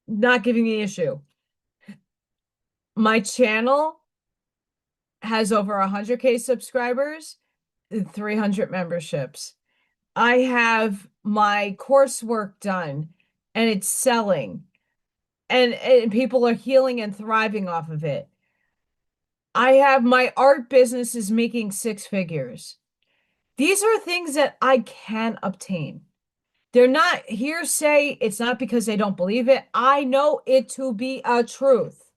not giving me issue. My channel has over 100K subscribers, 300 memberships. I have my coursework done and it's selling and people are healing and thriving off of it. I have my art business is making 6 figures. These are things that I can obtain. They're not hearsay. It's not because they don't believe it. I know it to be a truth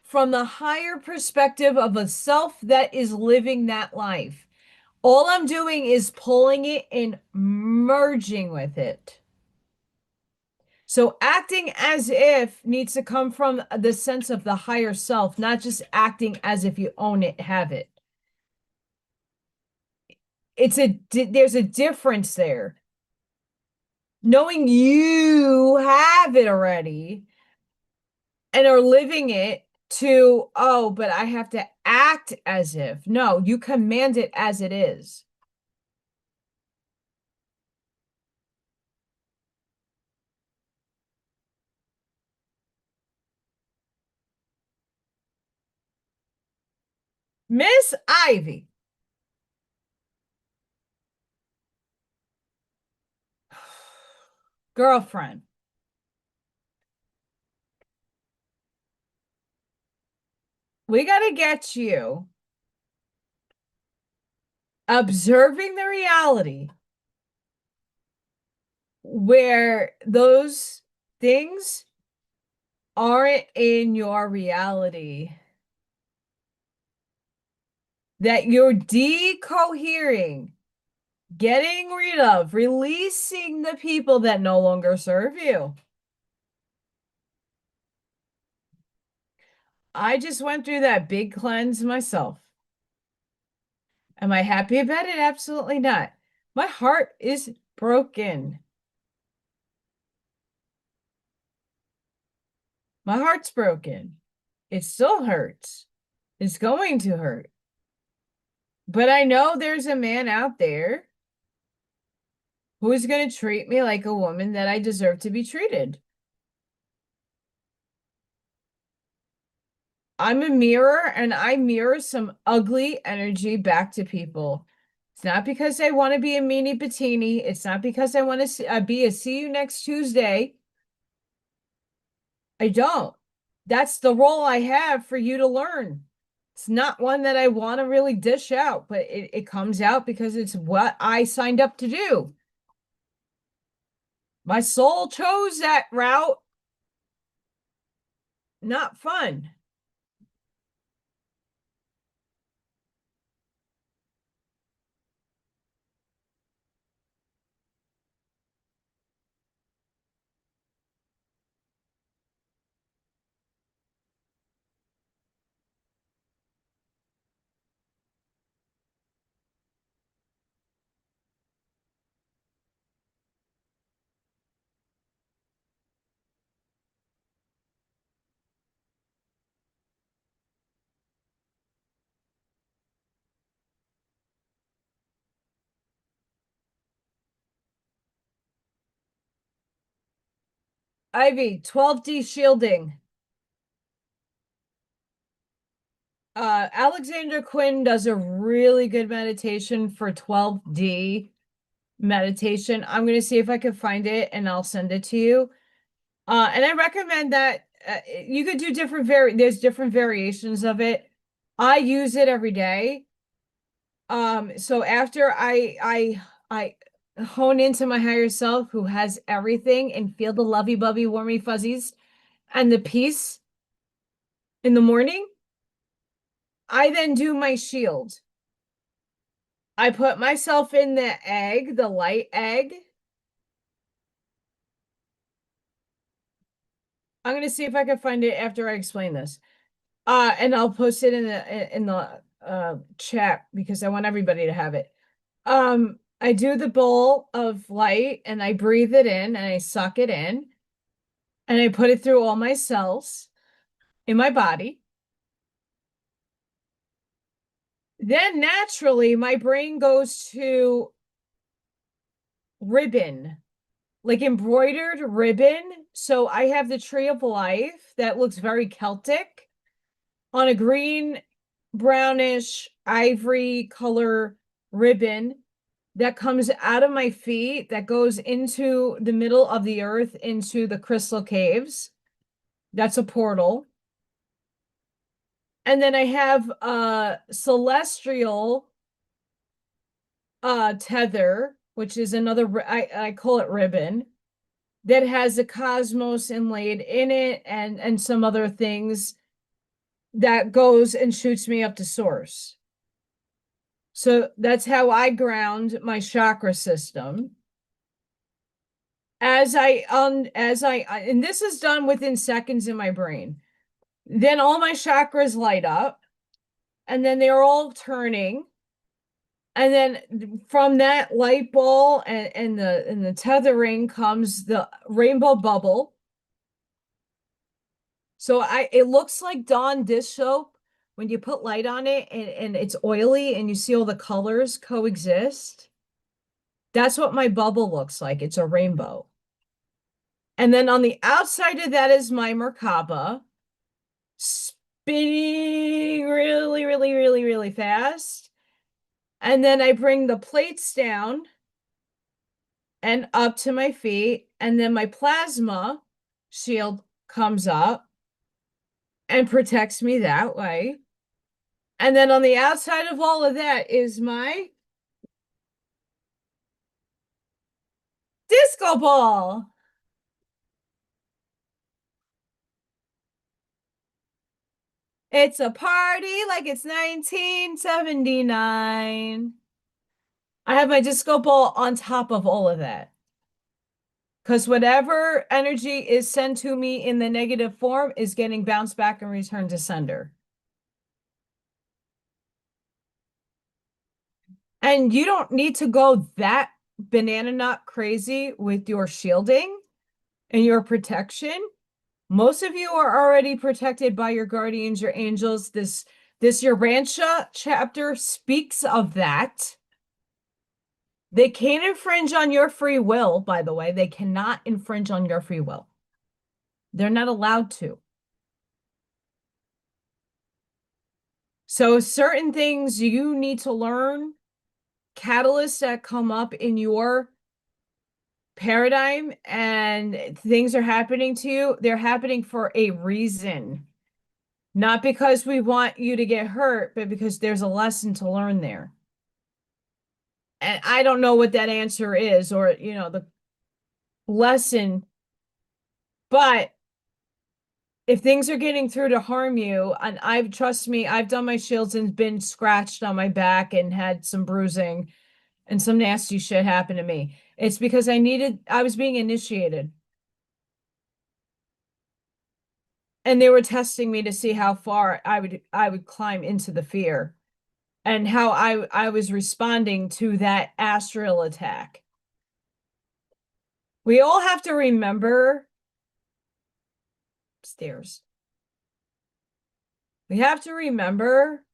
from the higher perspective of a self that is living that life. All I'm doing is pulling it and merging with it. So acting as if needs to come from the sense of the higher self, not just acting as if you own it, have it. There's a difference there. Knowing you have it already and are living it to, oh, but I have to act as if. No, you command it as it is. Miss Ivy, girlfriend, we got to get you observing the reality where those things aren't in your reality, that you're decohering, getting rid of, releasing the people that no longer serve you. I just went through that big cleanse myself. Am I happy about it? Absolutely not. My heart is broken. My heart's broken. It still hurts. It's going to hurt. But I know there's a man out there who is going to treat me like a woman that I deserve to be treated. I'm a mirror and I mirror some ugly energy back to people. It's not because I want to be a meanie patini. It's not because I want to be a see you next Tuesday. I don't. That's the role I have for you to learn. It's not one that I want to really dish out, but it comes out because it's what I signed up to do. My soul chose that route. Not fun. Ivy, 12D shielding. Alexander Quinn does a really good meditation for 12D meditation. I'm going to see if I can find it and I'll send it to you. And I recommend that you could do there's different variations of it. I use it every day. So after I hone into my higher self who has everything and feel the lovey-bovey, warmy fuzzies and the peace in the morning, I then do my shield. I put myself in the egg, the light egg. I'm gonna see if I can find it after I explain this. And I'll post it in the chat because I want everybody to have it. I do the bowl of light and I breathe it in and I suck it in and I put it through all my cells in my body. Then naturally my brain goes to ribbon, like embroidered ribbon. So I have the tree of life that looks very Celtic on a green, brownish, ivory color ribbon that comes out of my feet that goes into the middle of the earth into the crystal caves. That's a portal. And then I have a celestial tether, which is another I call it ribbon, that has the cosmos inlaid in it and some other things that goes and shoots me up to source. So that's how I ground my chakra system. And this is done within seconds in my brain. Then all my chakras light up and then they're all turning. And then from that light ball and the tethering comes the rainbow bubble. So it looks like Dawn dish soap when you put light on it and it's oily and you see all the colors coexist. That's what my bubble looks like. It's a rainbow. And then on the outside of that is my Merkaba spinning really, really, really, really fast. And then I bring the plates down and up to my feet. And then my plasma shield comes up and protects me that way. And then on the outside of all of that is my disco ball. It's a party like it's 1979. I have my disco ball on top of all of that. Because whatever energy is sent to me in the negative form is getting bounced back and returned to sender. And you don't need to go that banana nut crazy with your shielding and your protection. Most of you are already protected by your guardians, your angels. This Urantia chapter speaks of that. They can't infringe on your free will, by the way. They cannot infringe on your free will. They're not allowed to. So certain things you need to learn, catalysts that come up in your paradigm and things are happening to you, they're happening for a reason. Not because we want you to get hurt, but because there's a lesson to learn there. And I don't know what that answer is or, the lesson, but if things are getting through to harm you, and trust me, I've done my shields and been scratched on my back and had some bruising and some nasty shit happen to me. It's because I was being initiated. And they were testing me to see how far I would climb into the fear and how I was responding to that astral attack. We all have to remember stairs. We have to remember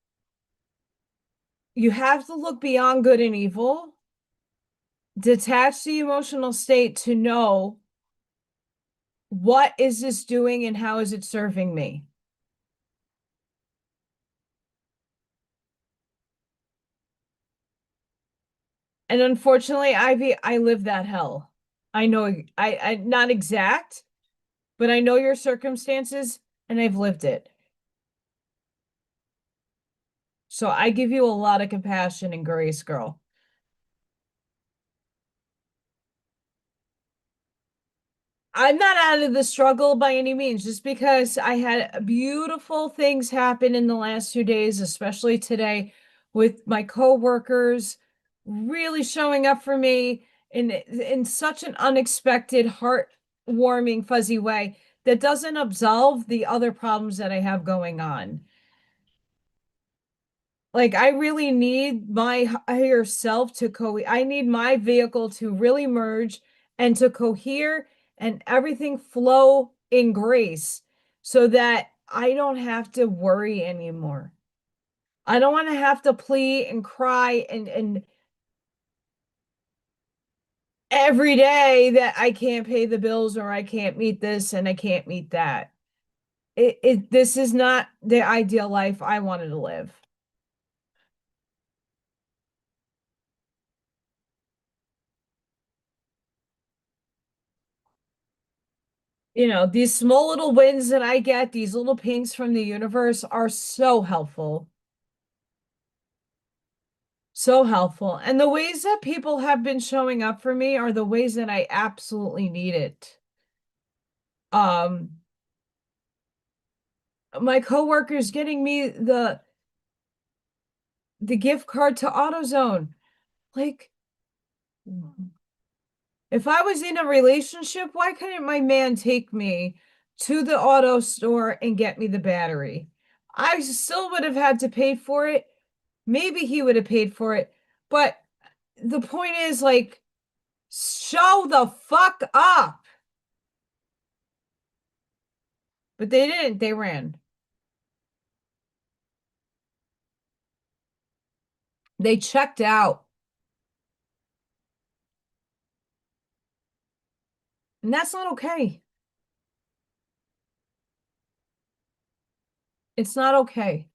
you have to look beyond good and evil, detach the emotional state to know what is this doing and how is it serving me? And unfortunately, Ivy, I live that hell. I know I not exact, but I know your circumstances and I've lived it. So I give you a lot of compassion and grace, girl. I'm not out of the struggle by any means, just because I had beautiful things happen in the last 2 days, especially today, with my coworkers really showing up for me in such an unexpected, heartwarming, fuzzy way that doesn't absolve the other problems that I have going on. Like I really need my higher self to I need my vehicle to really merge and to cohere and everything flow in grace so that I don't have to worry anymore. I don't want to have to plead and cry and every day that I can't pay the bills or I can't meet this and I can't meet that. This is not the ideal life I wanted to live. These small little wins that I get, these little pings from the universe are so helpful. So helpful. And the ways that people have been showing up for me are the ways that I absolutely need it. Um, my coworkers getting me the gift card to AutoZone. Like, if I was in a relationship, why couldn't my man take me to the auto store and get me the battery? I still would have had to pay for it. Maybe he would have paid for it. But the point is, like, show the fuck up. But they didn't. They ran. They checked out. And that's not okay. It's not okay.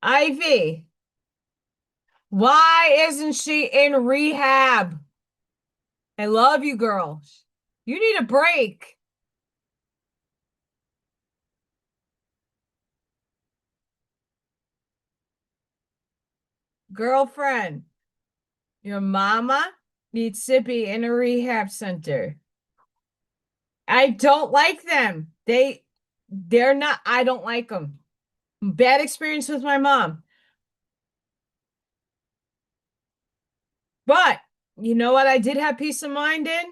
Ivy, why isn't she in rehab? I love you, girl. You need a break. Girlfriend, your mama needs to be in a rehab center. I don't like them. They're not, I don't like them. Bad experience with my mom. But you know what I did have peace of mind in?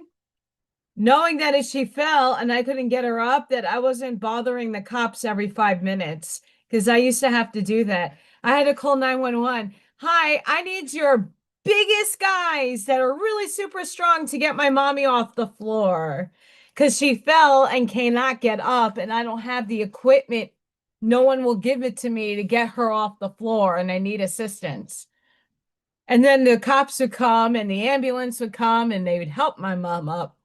Knowing that if she fell and I couldn't get her up, that I wasn't bothering the cops every 5 minutes because I used to have to do that. I had to call 911. Hi, I need your biggest guys that are really super strong to get my mommy off the floor because she fell and cannot get up, and I don't have the equipment. No one will give it to me to get her off the floor, and I need assistance. And then the cops would come and the ambulance would come and they would help my mom up.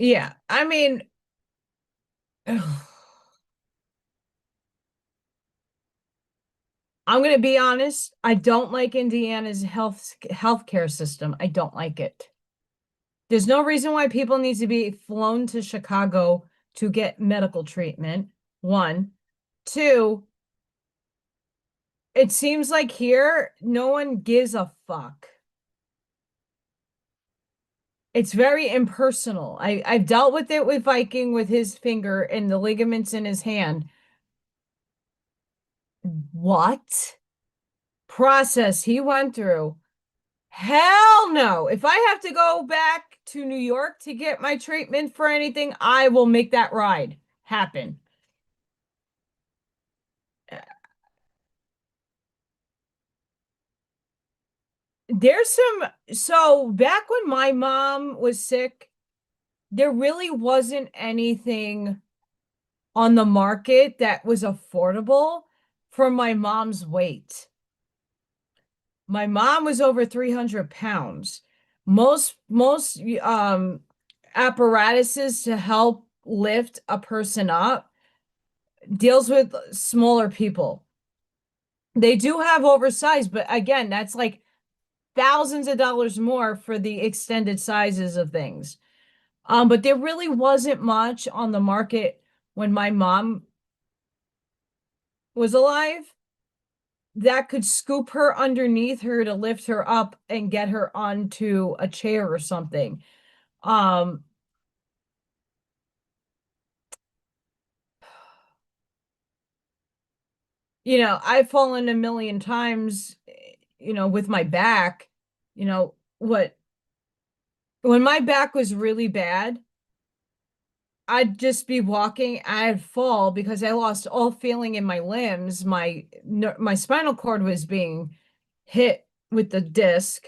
Yeah, I mean, I'm going to be honest. I don't like Indiana's healthcare system. I don't like it. There's no reason why people need to be flown to Chicago to get medical treatment. One, two, it seems like here no one gives a fuck. It's very impersonal. I've dealt with it with Viking with his finger and the ligaments in his hand. What process he went through? Hell no. If I have to go back to New York to get my treatment for anything, I will make that ride happen. There's so back when my mom was sick, there really wasn't anything on the market that was affordable for my mom's weight. My mom was over 300 pounds. Most apparatuses to help lift a person up deals with smaller people. They do have oversized, but again, that's like thousands of dollars more for the extended sizes of things. But there really wasn't much on the market when my mom was alive that could scoop her underneath her to lift her up and get her onto a chair or something. Um, I've fallen a million times, with my back, what when my back was really bad, I'd just be walking, I'd fall because I lost all feeling in my limbs. My spinal cord was being hit with the disc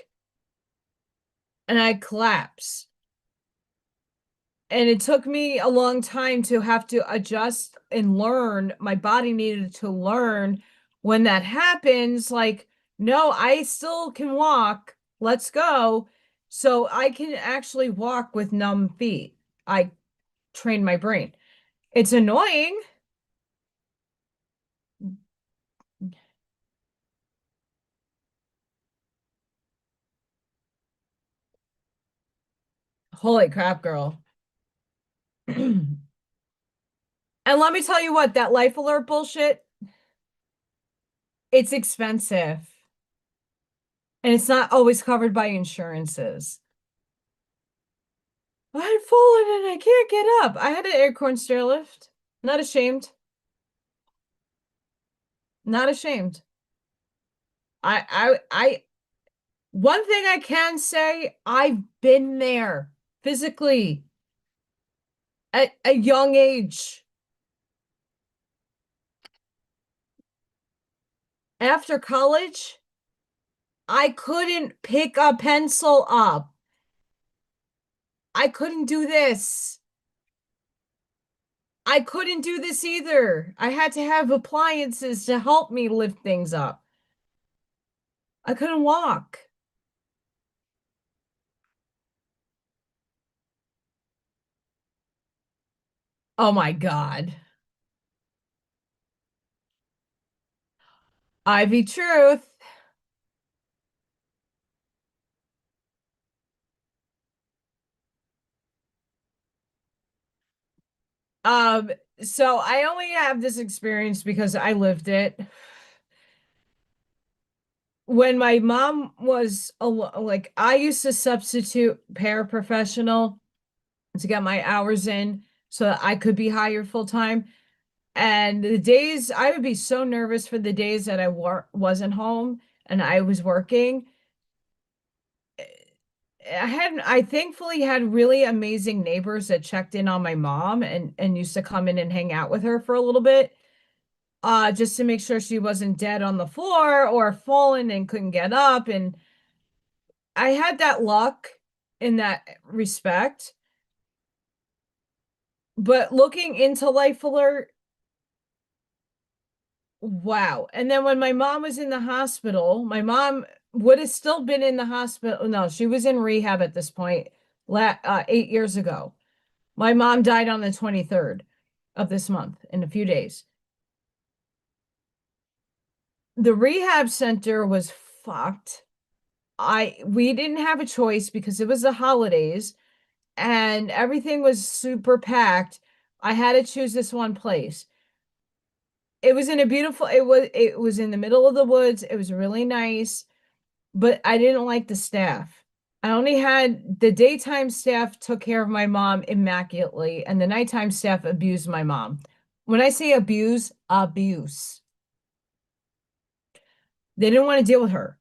and I'd collapse. And it took me a long time to have to adjust and learn. My body needed to learn when that happens, like, no, I still can walk. Let's go. So I can actually walk with numb feet. I trained my brain. It's annoying. Holy crap, girl. And let me tell you what, that life alert bullshit, it's expensive. And it's not always covered by insurances. I'd fallen and I can't get up. I had an acorn stairlift. Not ashamed. Not ashamed. I one thing I can say, I've been there physically at a young age. After college, I couldn't pick a pencil up. I couldn't do this. I couldn't do this either. I had to have appliances to help me lift things up. I couldn't walk. Oh my God. Ivy Truth. Um, so I only have this experience because I lived it. When my mom was like, I used to substitute paraprofessional to get my hours in so that I could be hired full time. And the days I would be so nervous for the days that wasn't home and I was working. I thankfully had really amazing neighbors that checked in on my mom and used to come in and hang out with her for a little bit, just to make sure she wasn't dead on the floor or fallen and couldn't get up. And I had that luck in that respect. But looking into Life Alert, wow. And then when my mom was in the hospital, my mom would have still been in the hospital. No, she was in rehab at this point, 8 years ago. My mom died on the 23rd of this month in a few days. The rehab center was fucked. We didn't have a choice because it was the holidays and everything was super packed. I had to choose this one place. It was in the middle of the woods. It was really nice, but I didn't like the staff. I only had the daytime staff took care of my mom immaculately, and the nighttime staff abused my mom. When I say abuse, abuse. They didn't want to deal with her.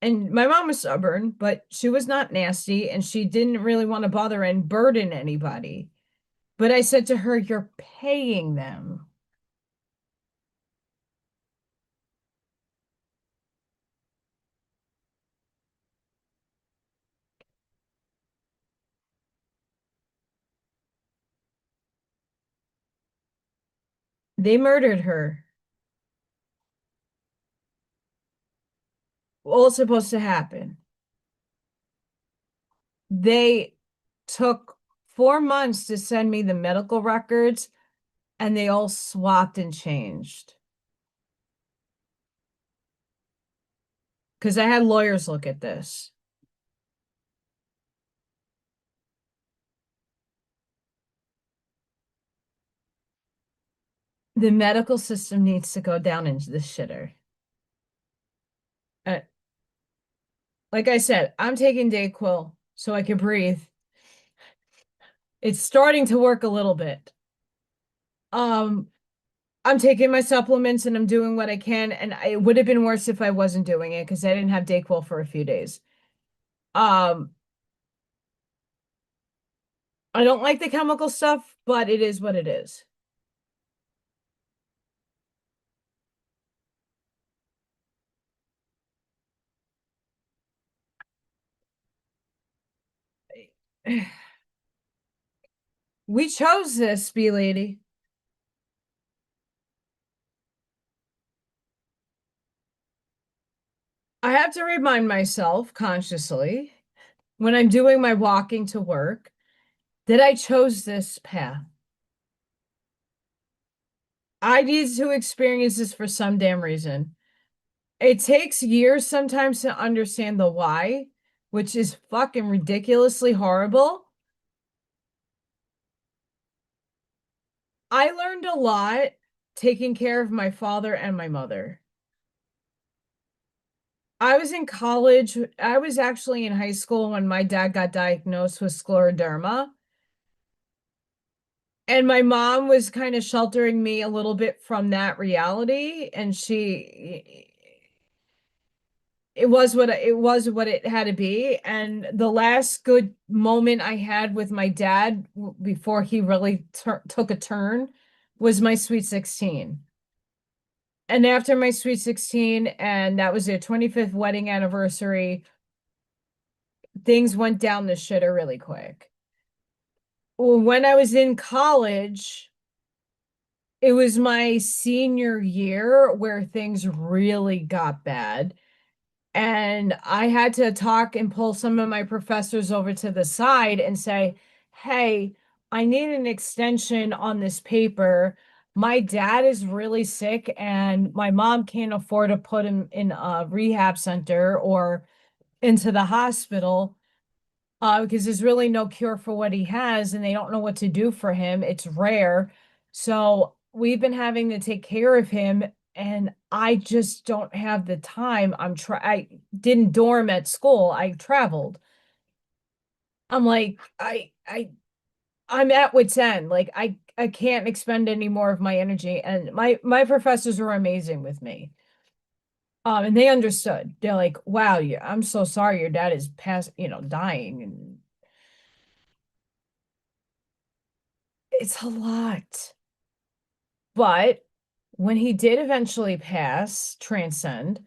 And my mom was stubborn, but she was not nasty, and she didn't really want to bother and burden anybody. But I said to her, "You're paying them." They murdered her. All supposed to happen. They took 4 months to send me the medical records, and they all swapped and changed. Because I had lawyers look at this. The medical system needs to go down into the shitter. Uh, like I said, I'm taking Dayquil so I can breathe. It's starting to work a little bit. Um, I'm taking my supplements and I'm doing what I can, and it would have been worse if I wasn't doing it because I didn't have Dayquil for a few days. Um, I don't like the chemical stuff, but it is what it is. We chose this, bee lady. I have to remind myself consciously when I'm doing my walking to work that I chose this path. I need to experience this for some damn reason. It takes years sometimes to understand the why, which is fucking ridiculously horrible. I learned a lot taking care of my father and my mother. I was in college. I was actually in high school when my dad got diagnosed with scleroderma. And my mom was kind of sheltering me a little bit from that reality. And it was what it had to be. And the last good moment I had with my dad before he really took a turn was my sweet 16. And after my sweet 16, and that was their 25th wedding anniversary, things went down the shitter really quick. Well, when I was in college, it was my senior year where things really got bad. And I had to talk and pull some of my professors over to the side and say, hey, I need an extension on this paper. My dad is really sick, and my mom can't afford to put him in a rehab center or into the hospital because there's really no cure for what he has, and they don't know what to do for him. It's rare. So we've been having to take care of him, and I just don't have the time. I didn't dorm at school. I traveled. I'm like, I'm at wit's end. Like I can't expend any more of my energy. And my professors were amazing with me. And they understood. They're like, wow, I'm so sorry your dad is dying. And it's a lot. But when he did eventually pass, transcend,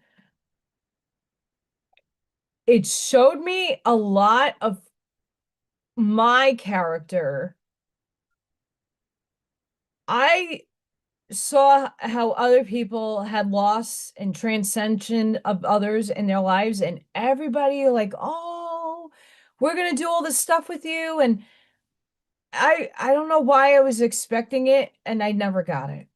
it showed me a lot of my character. I saw how other people had loss and transcension of others in their lives, and everybody like, oh, we're gonna do all this stuff with you. And I don't know why I was expecting it, and I never got it.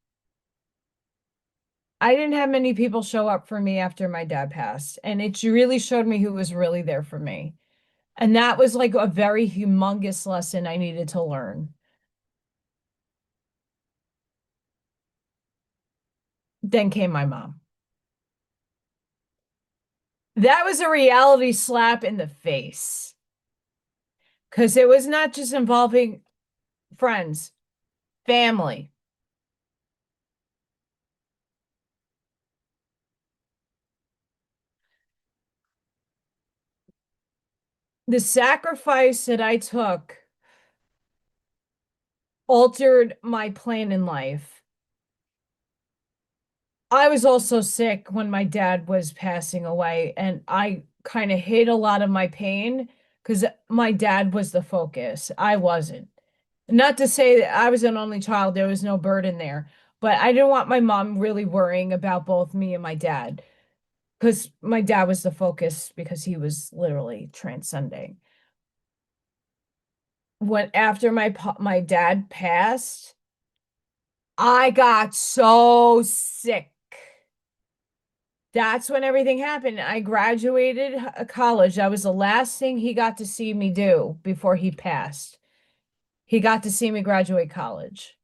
I didn't have many people show up for me after my dad passed, and it really showed me who was really there for me. And that was like a very humongous lesson I needed to learn. Then came my mom. That was a reality slap in the face because it was not just involving friends, family. The sacrifice that I took altered my plan in life. I was also sick when my dad was passing away, and I kind of hid a lot of my pain because my dad was the focus. I wasn't. Not to say that I was an only child, there was no burden there, but I didn't want my mom really worrying about both me and my dad because my dad was the focus because he was literally transcending. when after my dad passed, I got so sick. That's when everything happened. I graduated college. That was the last thing he got to see me do before he passed. He got to see me graduate college.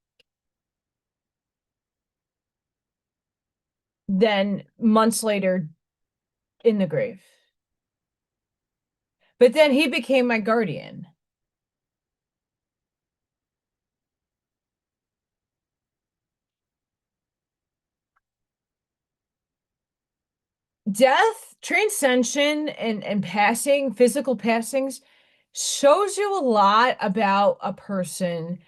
Then months later, in the grave. But then he became my guardian. Death, transcension, and passing, physical passings, shows you a lot about a person.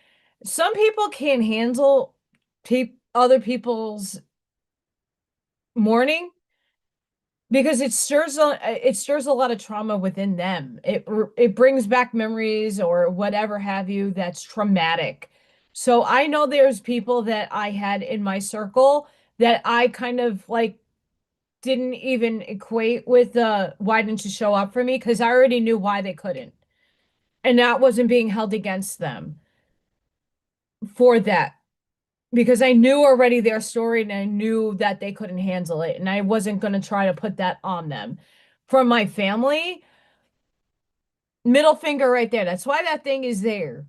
Some people can't handle other people's mourning because it stirs a lot of trauma within them. It brings back memories or whatever have you that's traumatic. So I know there's people that I had in my circle that I kind of like didn't even equate with the why didn't you show up for me? Because I already knew why they couldn't. And that wasn't being held against them for that. Because I knew already their story and I knew that they couldn't handle it. And I wasn't going to try to put that on them. For my family, middle finger right there. That's why that thing is there.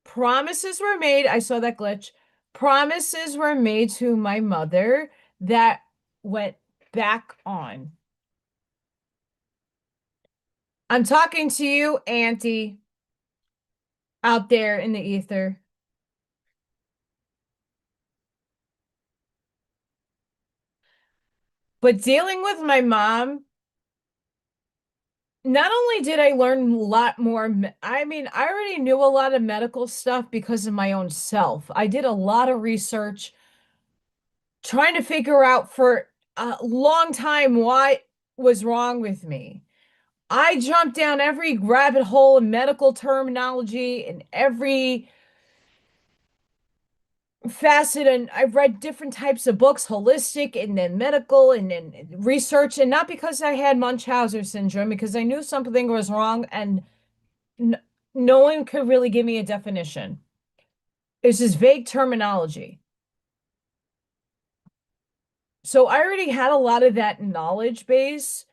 Promises were made. I saw that glitch. Promises were made to my mother that went back on. I'm talking to you, Auntie, out there in the ether. But dealing with my mom, not only did I learn a lot more, I mean, I already knew a lot of medical stuff because of my own self. I did a lot of research trying to figure out for a long time what was wrong with me. I jumped down every rabbit hole in medical terminology and every facet, and I've read different types of books, holistic and then medical and then research, and not because I had Munchausen syndrome, because I knew something was wrong and n no one could really give me a definition. It's just vague terminology. So I already had a lot of that knowledge base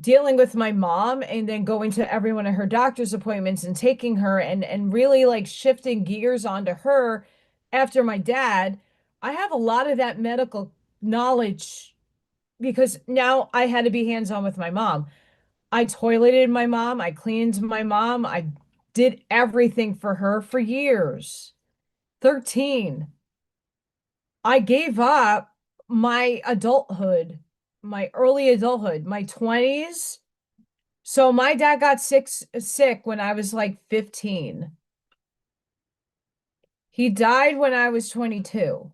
dealing with my mom and then going to every one of her doctor's appointments and taking her and really like shifting gears onto her after my dad. I have a lot of that medical knowledge because now I had to be hands-on with my mom. I toileted my mom, I cleaned my mom, I did everything for her for years. 13. I gave up my adulthood, my early adulthood, my 20s. So my dad got sick when I was like 15. He died when I was 22.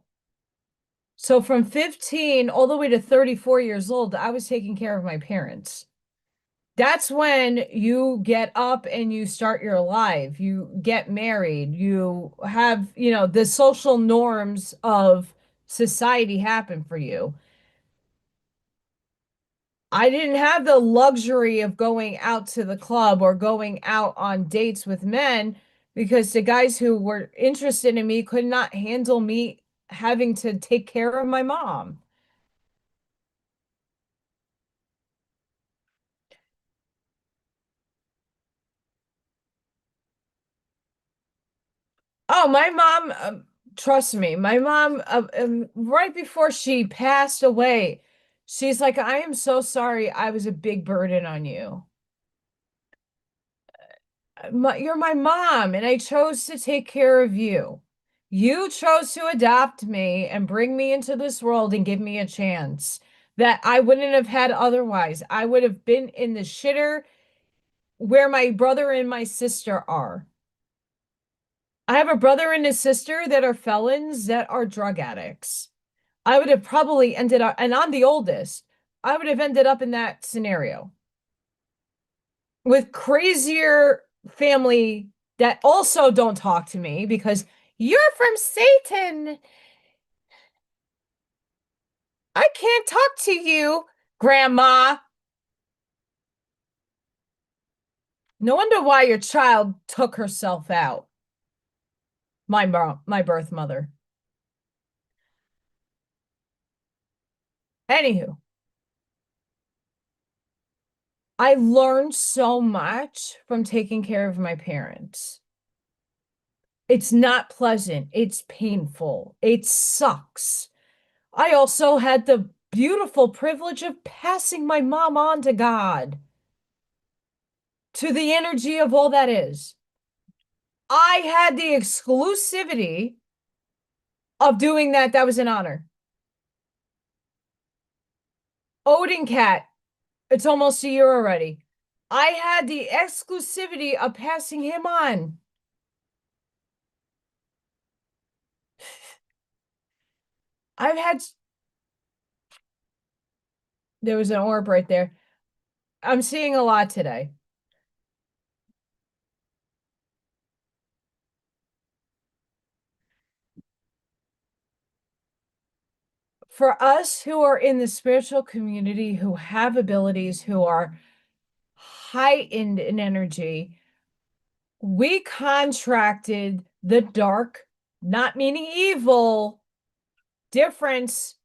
So from 15 all the way to 34 years old, I was taking care of my parents. That's when you get up and you start your life. You get married. You have, the social norms of society happen for you. I didn't have the luxury of going out to the club or going out on dates with men because the guys who were interested in me could not handle me having to take care of my mom. Oh, my mom, trust me, my mom, right before she passed away, she's like, I am so sorry I was a big burden on you. You're my mom, and I chose to take care of you. You chose to adopt me and bring me into this world and give me a chance that I wouldn't have had otherwise. I would have been in the shitter where my brother and my sister are. I have a brother and a sister that are felons that are drug addicts. I would have probably ended up, and I'm the oldest, I would have ended up in that scenario with crazier family that also don't talk to me because you're from Satan. I can't talk to you, Grandma. No wonder why your child took herself out. My birth mother. Anywho, I learned so much from taking care of my parents. It's not pleasant. It's painful. It sucks. I also had the beautiful privilege of passing my mom on to God, to the energy of all that is. I had the exclusivity of doing that. That was an honor. AllyKat, it's almost a year already. I had the exclusivity of passing him on. I've had, there was an orb right there. I'm seeing a lot today. For us who are in the spiritual community, who have abilities, who are heightened in energy, we contracted the dark, not meaning evil, difference.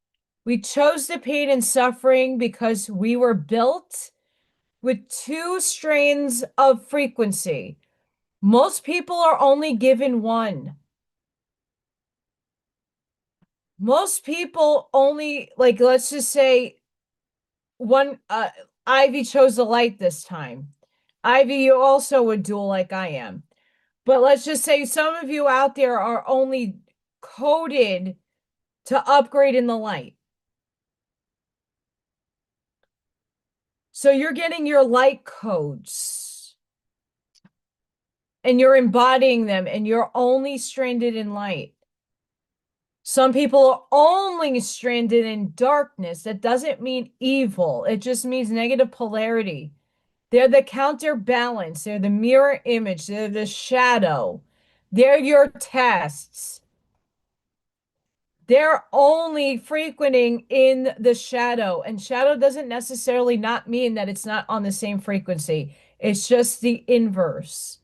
We chose the pain and suffering because we were built with two strains of frequency. Most people are only given one. Most people only, like, let's just say one, Ivy chose the light this time. Ivy, you also a dual like I am. But let's just say some of you out there are only coded to upgrade in the light. So you're getting your light codes and you're embodying them and you're only stranded in light. Some people are only stranded in darkness. That doesn't mean evil. It just means negative polarity. They're the counterbalance. They're the mirror image. They're the shadow. They're your tests. They're only frequenting in the shadow. And shadow doesn't necessarily not mean that it's not on the same frequency. It's just the inverse.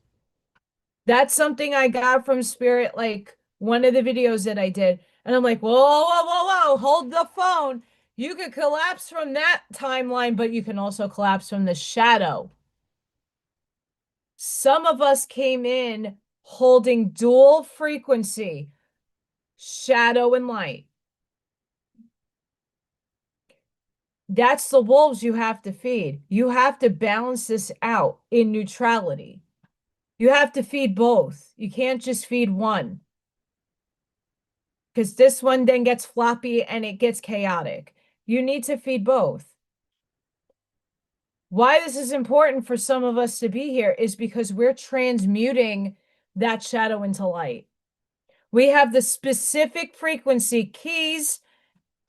That's something I got from Spirit, like one of the videos that I did. And I'm like, whoa, whoa, whoa, whoa, hold the phone. You could collapse from that timeline, but you can also collapse from the shadow. Some of us came in holding dual frequency, shadow and light. That's the wolves you have to feed. You have to balance this out in neutrality. You have to feed both. You can't just feed one because this one then gets floppy and it gets chaotic. You need to feed both. Why this is important for some of us to be here is because we're transmuting that shadow into light. We have the specific frequency keys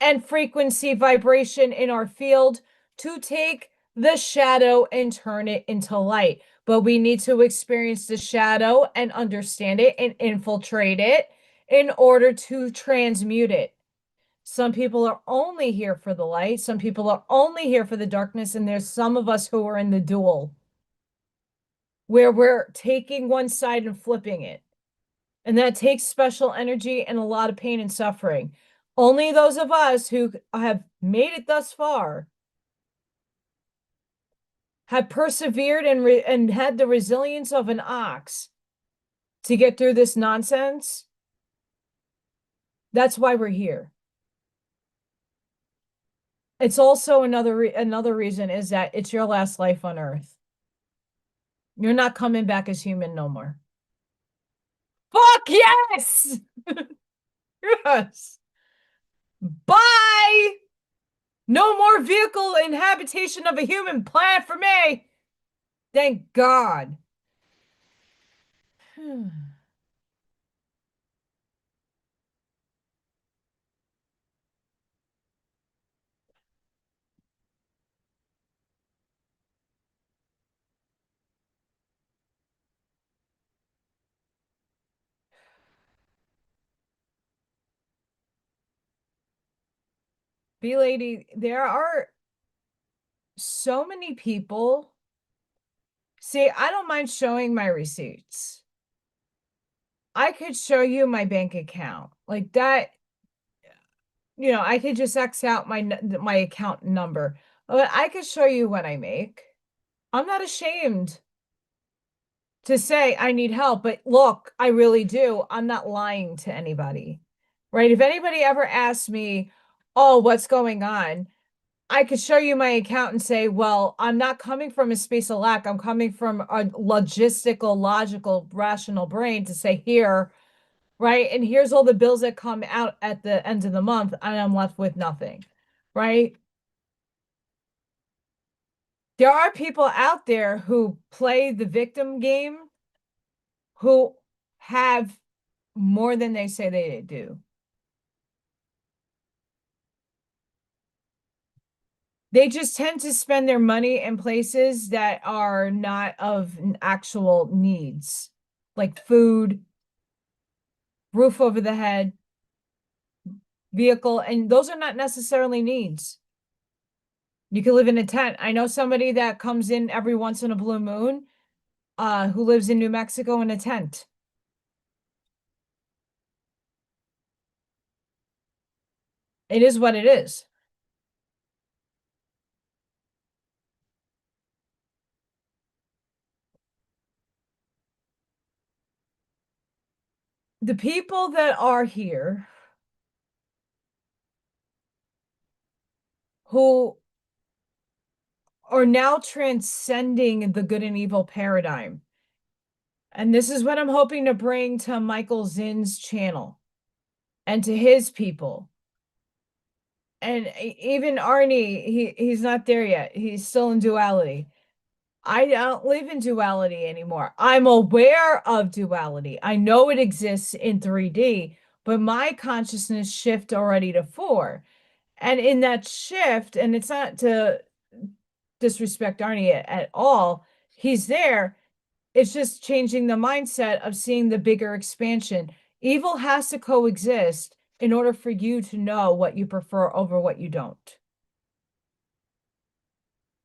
and frequency vibration in our field to take the shadow and turn it into light. But we need to experience the shadow and understand it and infiltrate it in order to transmute it. Some people are only here for the light. Some people are only here for the darkness. And there's some of us who are in the dual, where we're taking one side and flipping it. And that takes special energy and a lot of pain and suffering. Only those of us who have made it thus far have persevered and had the resilience of an ox to get through this nonsense. That's why we're here. It's also another reason is that it's your last life on Earth. You're not coming back as human no more. Fuck yes! Yes. Bye! No more vehicle and habitation of a human planet for me. Thank God. B lady, there are so many people See, I don't mind showing my receipts. I could show you my bank account. Like that, I could just X out my account number. But I could show you what I make. I'm not ashamed to say I need help, but look, I really do. I'm not lying to anybody. Right? If anybody ever asks me, "Oh, what's going on?" I could show you my account and say, well, I'm not coming from a space of lack. I'm coming from a logistical, logical, rational brain to say, here, right? And here's all the bills that come out at the end of the month, and I'm left with nothing, right? There are people out there who play the victim game who have more than they say they do. They just tend to spend their money in places that are not of actual needs, like food, roof over the head, vehicle, and those are not necessarily needs. You can live in a tent. I know somebody that comes in every once in a blue moon, who lives in New Mexico in a tent. It is what it is. The people that are here who are now transcending the good and evil paradigm. And this is what I'm hoping to bring to Michael Zinn's channel and to his people. And even Arnie, he's not there yet. He's still in duality. I don't live in duality anymore. I'm aware of duality. I know it exists in 3D, but my consciousness shift already to 4. And in that shift, and it's not to disrespect Arnie at all, he's there. It's just changing the mindset of seeing the bigger expansion. Evil has to coexist in order for you to know what you prefer over what you don't.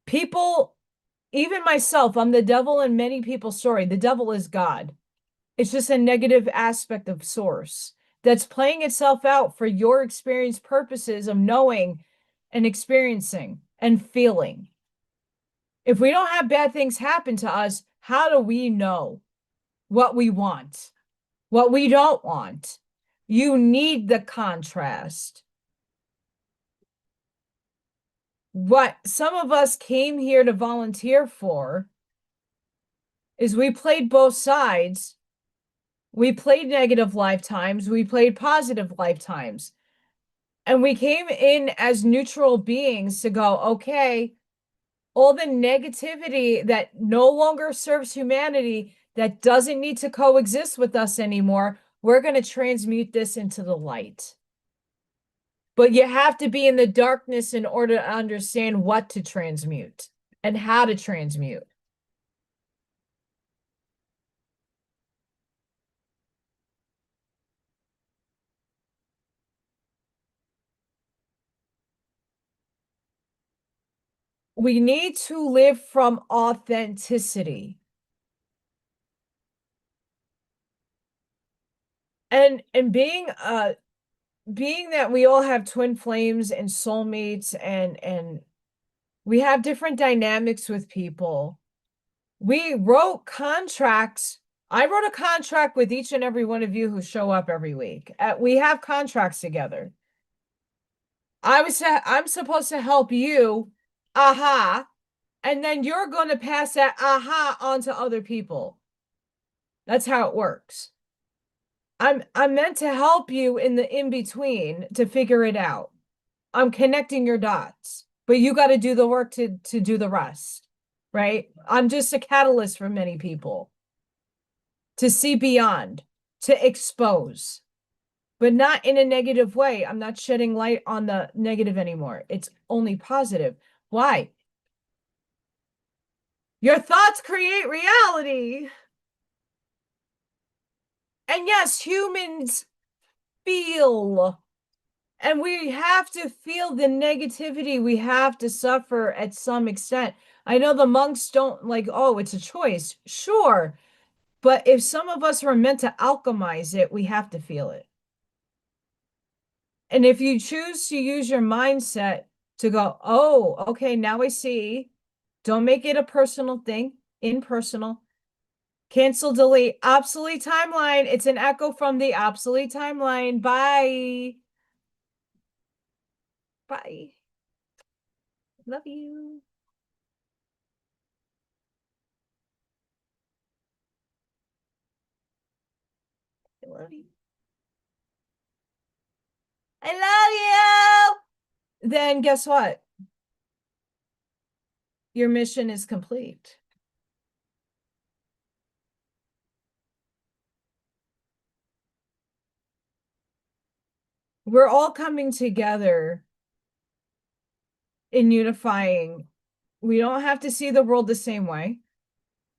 People, even myself, I'm the devil in many people's story. The devil is God. It's just a negative aspect of source that's playing itself out for your experience purposes of knowing and experiencing and feeling. If we don't have bad things happen to us, how do we know what we want, what we don't want? You need the contrast. What some of us came here to volunteer for is we played both sides. We played negative lifetimes, we played positive lifetimes. And we came in as neutral beings to go, okay, all the negativity that no longer serves humanity, that doesn't need to coexist with us anymore, we're going to transmute this into the light. But you have to be in the darkness in order to understand what to transmute and how to transmute. We need to live from authenticity. And being that we all have twin flames and soulmates and we have different dynamics with people. We wrote contracts. I wrote a contract with each and every one of you who show up every week. We have contracts together. I'm supposed to help you, aha, and then you're going to pass that aha on to other people. That's how it works. I'm meant to help you in the in between to figure it out. I'm connecting your dots, but you got to do the work to do the rest, right? I'm just a catalyst for many people to see beyond, to expose, but not in a negative way. I'm not shedding light on the negative anymore. It's only positive. Why? Your thoughts create reality. And yes, humans feel. And we have to feel the negativity. We have to suffer at some extent. I know the monks don't like, oh, it's a choice. Sure. But if some of us are meant to alchemize it, we have to feel it. And if you choose to use your mindset to go, oh, okay, now I see. Don't make it a personal thing, impersonal. Cancel, delete, obsolete timeline. It's an echo from the obsolete timeline. Bye. Bye. Love you. I love you. I love you. Then guess what? Your mission is complete. We're all coming together in unifying. We don't have to see the world the same way.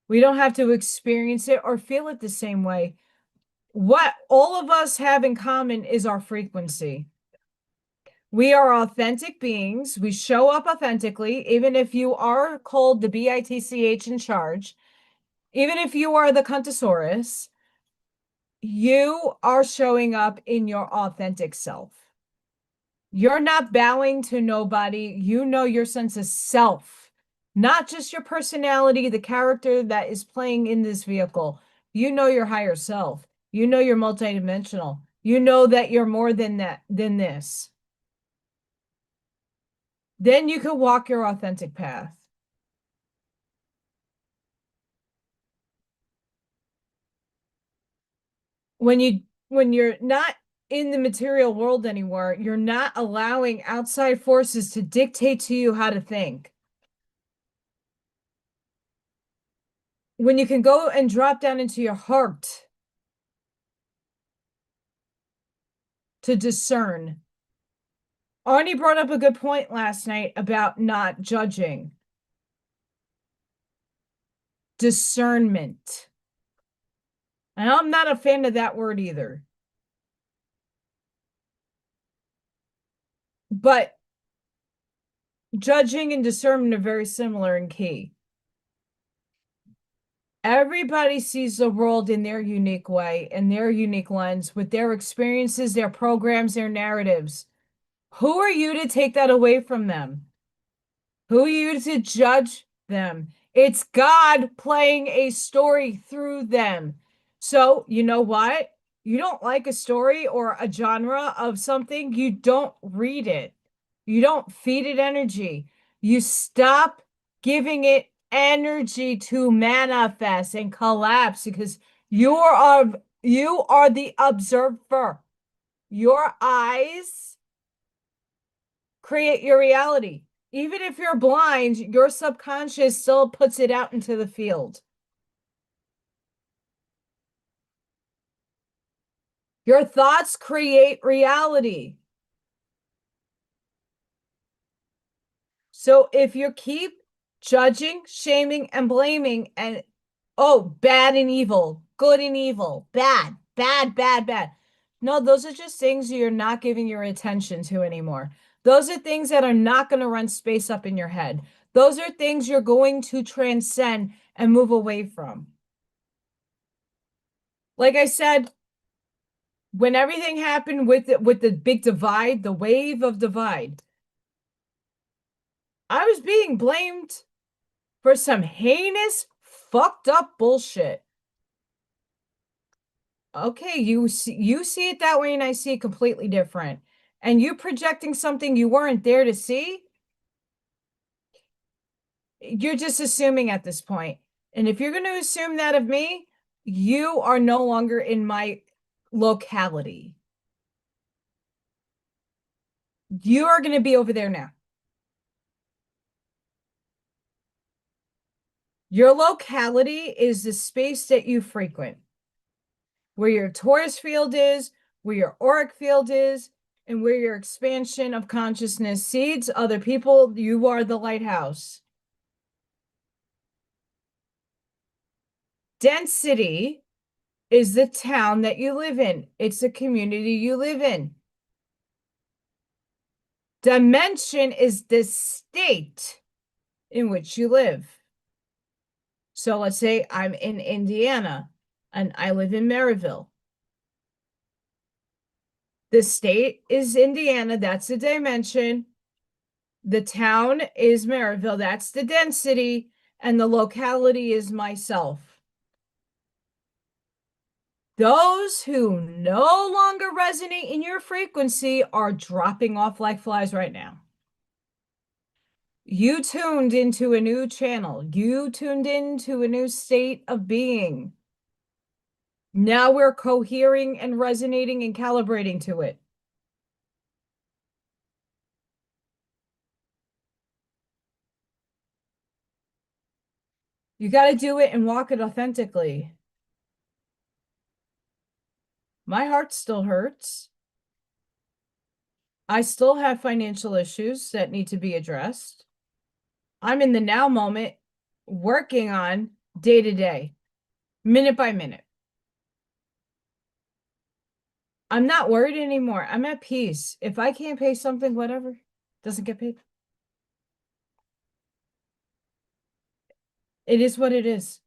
We don't have to experience it or feel it the same way. What all of us have in common is our frequency. We are authentic beings. We show up authentically, even if you are called the BITCH in charge, even if you are the Cuntosaurus, you are showing up in your authentic self. You're not bowing to nobody. You know your sense of self, not just your personality, the character that is playing in this vehicle. You know your higher self. You know you're multidimensional. You know that you're more than that, than this. Then you can walk your authentic path. When you're not in the material world anymore, you're not allowing outside forces to dictate to you how to think. When you can go and drop down into your heart to discern. Arnie brought up a good point last night about not judging. Discernment. And I'm not a fan of that word either. But judging and discernment are very similar in key. Everybody sees the world in their unique way, in their unique lens, with their experiences, their programs, their narratives. Who are you to take that away from them? Who are you to judge them? It's God playing a story through them. So, you know what? You don't like a story or a genre of something, you don't read it. You don't feed it energy. You stop giving it energy to manifest and collapse because you are the observer. Your eyes create your reality. Even if you're blind, your subconscious still puts it out into the field. Your thoughts create reality. So if you keep judging, shaming, and blaming, and oh, bad and evil, good and evil, bad, bad, bad, bad. No, those are just things you're not giving your attention to anymore. Those are things that are not going to run space up in your head. Those are things you're going to transcend and move away from. Like I said, when everything happened with the big divide, the wave of divide, I was being blamed for some heinous, fucked up bullshit. Okay, you see it that way and I see it completely different. And you projecting something you weren't there to see, you're just assuming at this point. And if you're going to assume that of me, you are no longer in my locality. You are going to be over there now. Your locality is the space that you frequent, where your Taurus field is, where your auric field is, and where your expansion of consciousness seeds other people. You are the lighthouse. Density is the town that you live in. It's the community you live in. Dimension is the state in which you live. So let's say I'm in Indiana and I live in Maryville. The state is Indiana, that's the dimension. The town is Maryville, that's the density, and the locality is myself. Those who no longer resonate in your frequency are dropping off like flies right now. You tuned into a new channel. You tuned into a new state of being. Now we're cohering and resonating and calibrating to it. You got to do it and walk it authentically. My heart still hurts. I still have financial issues that need to be addressed. I'm in the now moment, working on day to day, minute by minute. I'm not worried anymore. I'm at peace. If I can't pay something, whatever, doesn't get paid. It is what it is.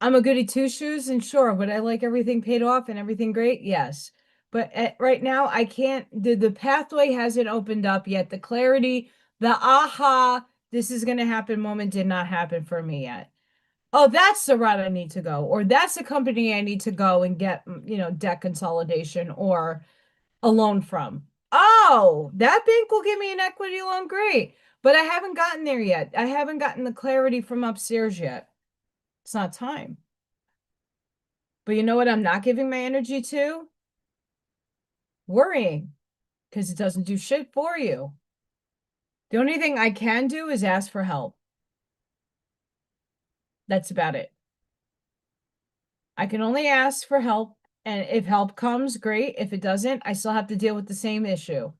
I'm a goody two shoes, and sure, would I like everything paid off and everything great? Yes. But right now, I can't, the pathway hasn't opened up yet. The clarity, the aha, this is going to happen moment did not happen for me yet. Oh, that's the route I need to go, or that's the company I need to go and get, debt consolidation or a loan from. Oh, that bank will give me an equity loan. Great. But I haven't gotten there yet. I haven't gotten the clarity from upstairs yet. It's not time. But you know what I'm not giving my energy to? Worrying, because it doesn't do shit for you. The only thing I can do is ask for help. That's about it. I can only ask for help, and if help comes, great. If it doesn't, I still have to deal with the same issue.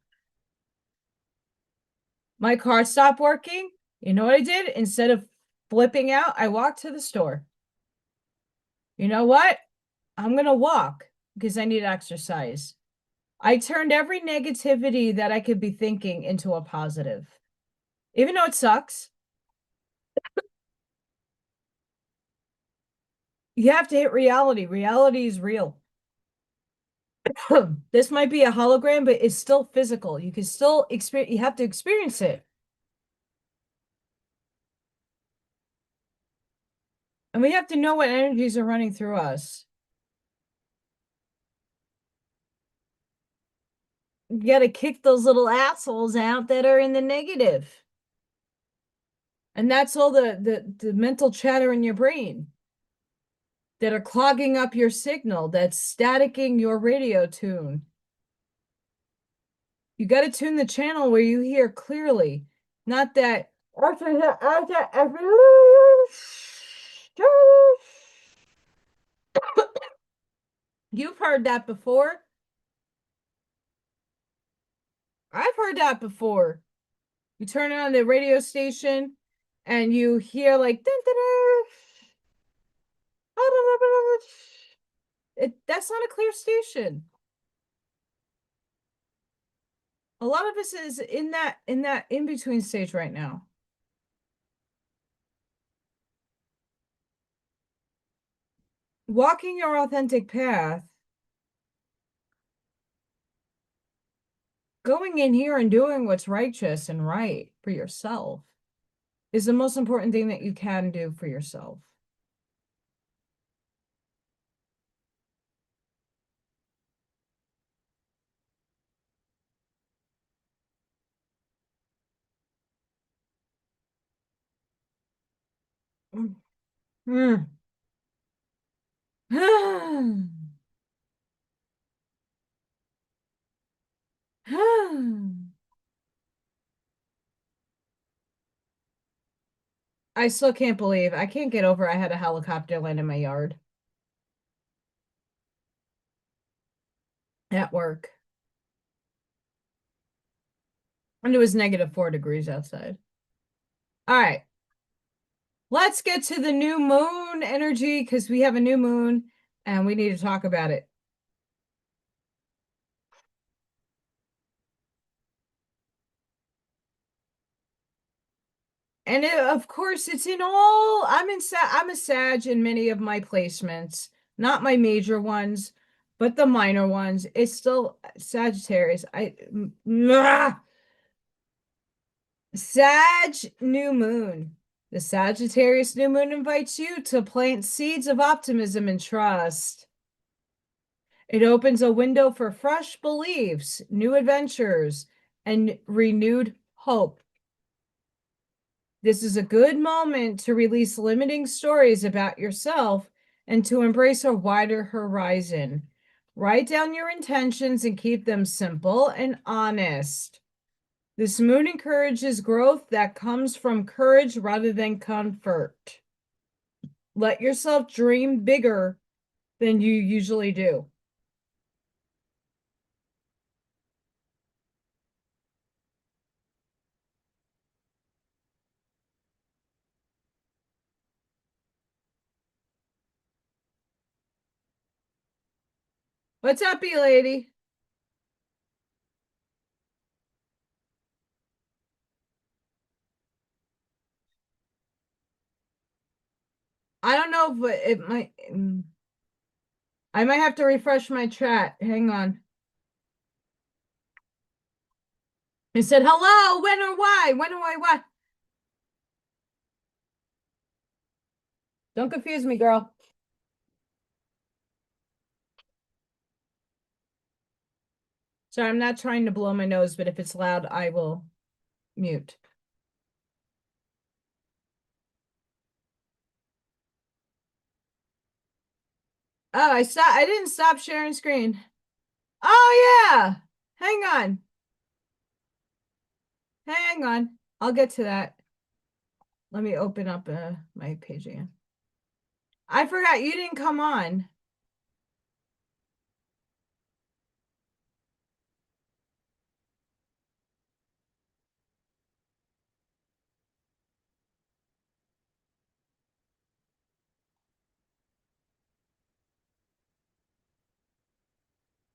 My car stopped working. You know what I did? Instead of flipping out, I walked to the store. You know what? I'm going to walk because I need exercise. I turned every negativity that I could be thinking into a positive. Even though it sucks, you have to hit reality. Reality is real. This might be a hologram, but it's still physical. You can still experience, you have to experience it. And we have to know what energies are running through us. You got to kick those little assholes out that are in the negative. And that's all the mental chatter in your brain that are clogging up your signal, that's staticking your radio tune. You got to tune the channel where you hear clearly, not that. You've heard that before. I've heard that before. You turn on the radio station and you hear like that's not a clear station. A lot of us is in that in-between stage right now. Walking your authentic path, going in here and doing what's righteous and right for yourself is the most important thing that you can do for yourself. Mm. I still can't believe, I can't get over I had a helicopter land in my yard at work. And it was -4 degrees outside. All right. Let's get to the new moon energy because we have a new moon and we need to talk about it. And of course, it's in all. I'm a Sag in many of my placements, not my major ones, but the minor ones. It's still Sagittarius. Sag new moon. The Sagittarius new moon invites you to plant seeds of optimism and trust. It opens a window for fresh beliefs, new adventures, and renewed hope. This is a good moment to release limiting stories about yourself and to embrace a wider horizon. Write down your intentions and keep them simple and honest. This moon encourages growth that comes from courage rather than comfort. Let yourself dream bigger than you usually do. What's up, you lady? I don't know if it might. I might have to refresh my chat. Hang on. It said, hello, when or why? When or why? What? Don't confuse me, girl. Sorry, I'm not trying to blow my nose, but if it's loud, I will mute. Oh, I didn't stop sharing screen. Oh yeah. Hang on. Hang on. I'll get to that. Let me open up my page again. I forgot you didn't come on.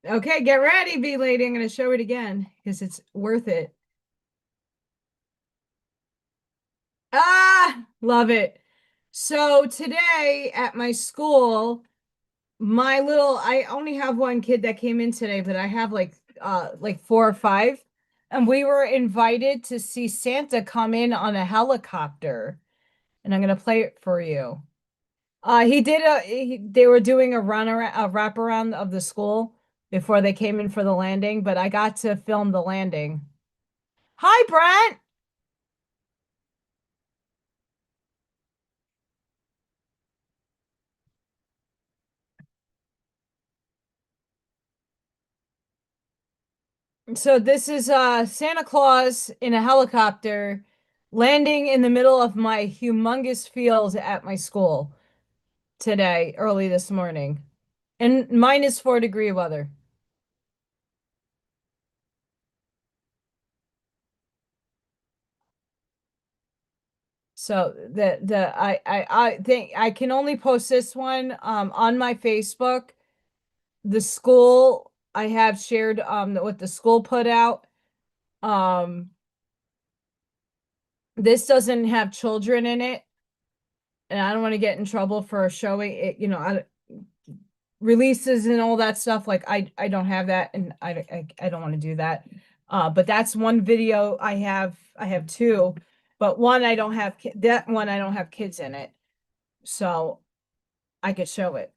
Okay, get ready, B lady. I'm going to show it again because it's worth it. Ah, love it. So today at my school, I only have one kid that came in today, but I have like four or five. And we were invited to see Santa come in on a helicopter. And I'm gonna play it for you. They were doing a wraparound of the school before they came in for the landing, but I got to film the landing. Hi, Brent. So this is Santa Claus in a helicopter landing in the middle of my humongous field at my school today, early this morning. And -4-degree weather. So I think I can only post this one on my Facebook. The school I have shared what the school put out. Um this doesn't have children in it, and I don't want to get in trouble for showing it, releases and all that stuff. Like I don't have that, and I don't want to do that. But that's one video I have two, but one I don't have that one I don't have kids in it. So I could show it.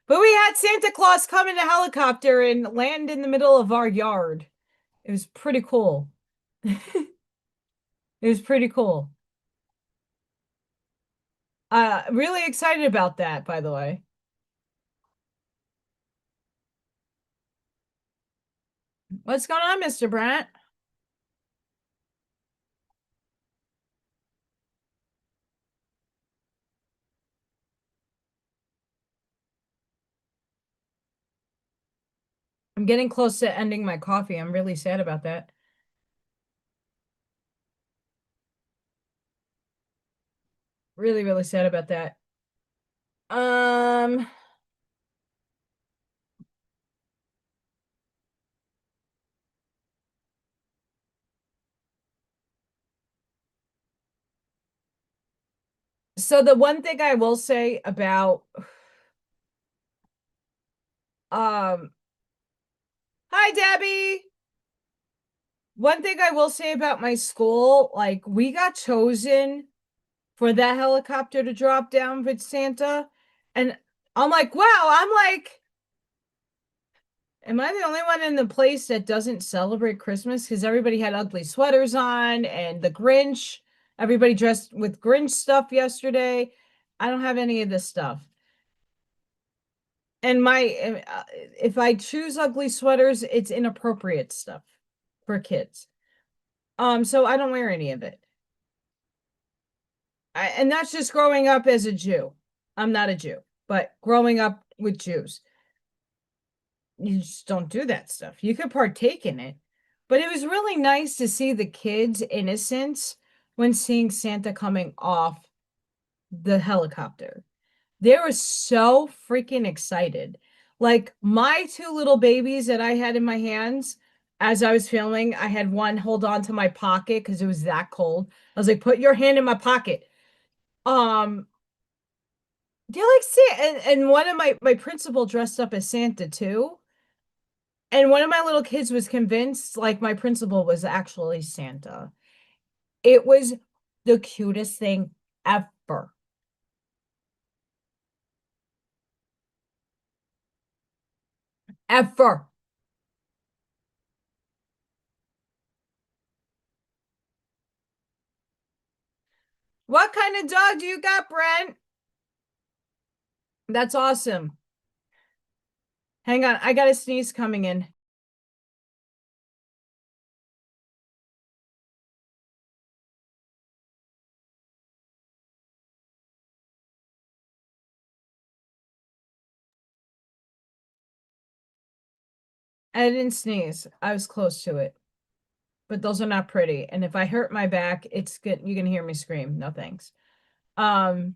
But we had Santa Claus come in a helicopter and land in the middle of our yard. It was pretty cool. It was pretty cool. Really excited about that, by the way. What's going on, Mr. Brant? I'm getting close to ending my coffee. I'm really sad about that. Really, really sad about that. Um, So the one thing I will say about um hi Debbie. One thing I will say about my school, like we got chosen for that helicopter to drop down with Santa. And I'm like, wow, I'm like, am I the only one in the place that doesn't celebrate Christmas? Because everybody had ugly sweaters on and the Grinch, everybody dressed with Grinch stuff yesterday. I don't have any of this stuff. And if I choose ugly sweaters, it's inappropriate stuff for kids. So I don't wear any of it. And that's just growing up as a Jew. I'm not a Jew, but growing up with Jews, you just don't do that stuff. You could partake in it, but it was really nice to see the kids' innocence when seeing Santa coming off the helicopter. They were so freaking excited. Like my two little babies that I had in my hands as I was filming, I had one hold on to my pocket because it was that cold. I was like, put your hand in my pocket. Um, do you like see and one of my principal dressed up as Santa too. And one of my little kids was convinced like my principal was actually Santa. It was the cutest thing ever. Ever. What kind of dog do you got, Brent? That's awesome. Hang on, I got a sneeze coming in. I didn't sneeze. I was close to it. But those are not pretty. And if I hurt my back, it's good. You can hear me scream. No thanks. Um,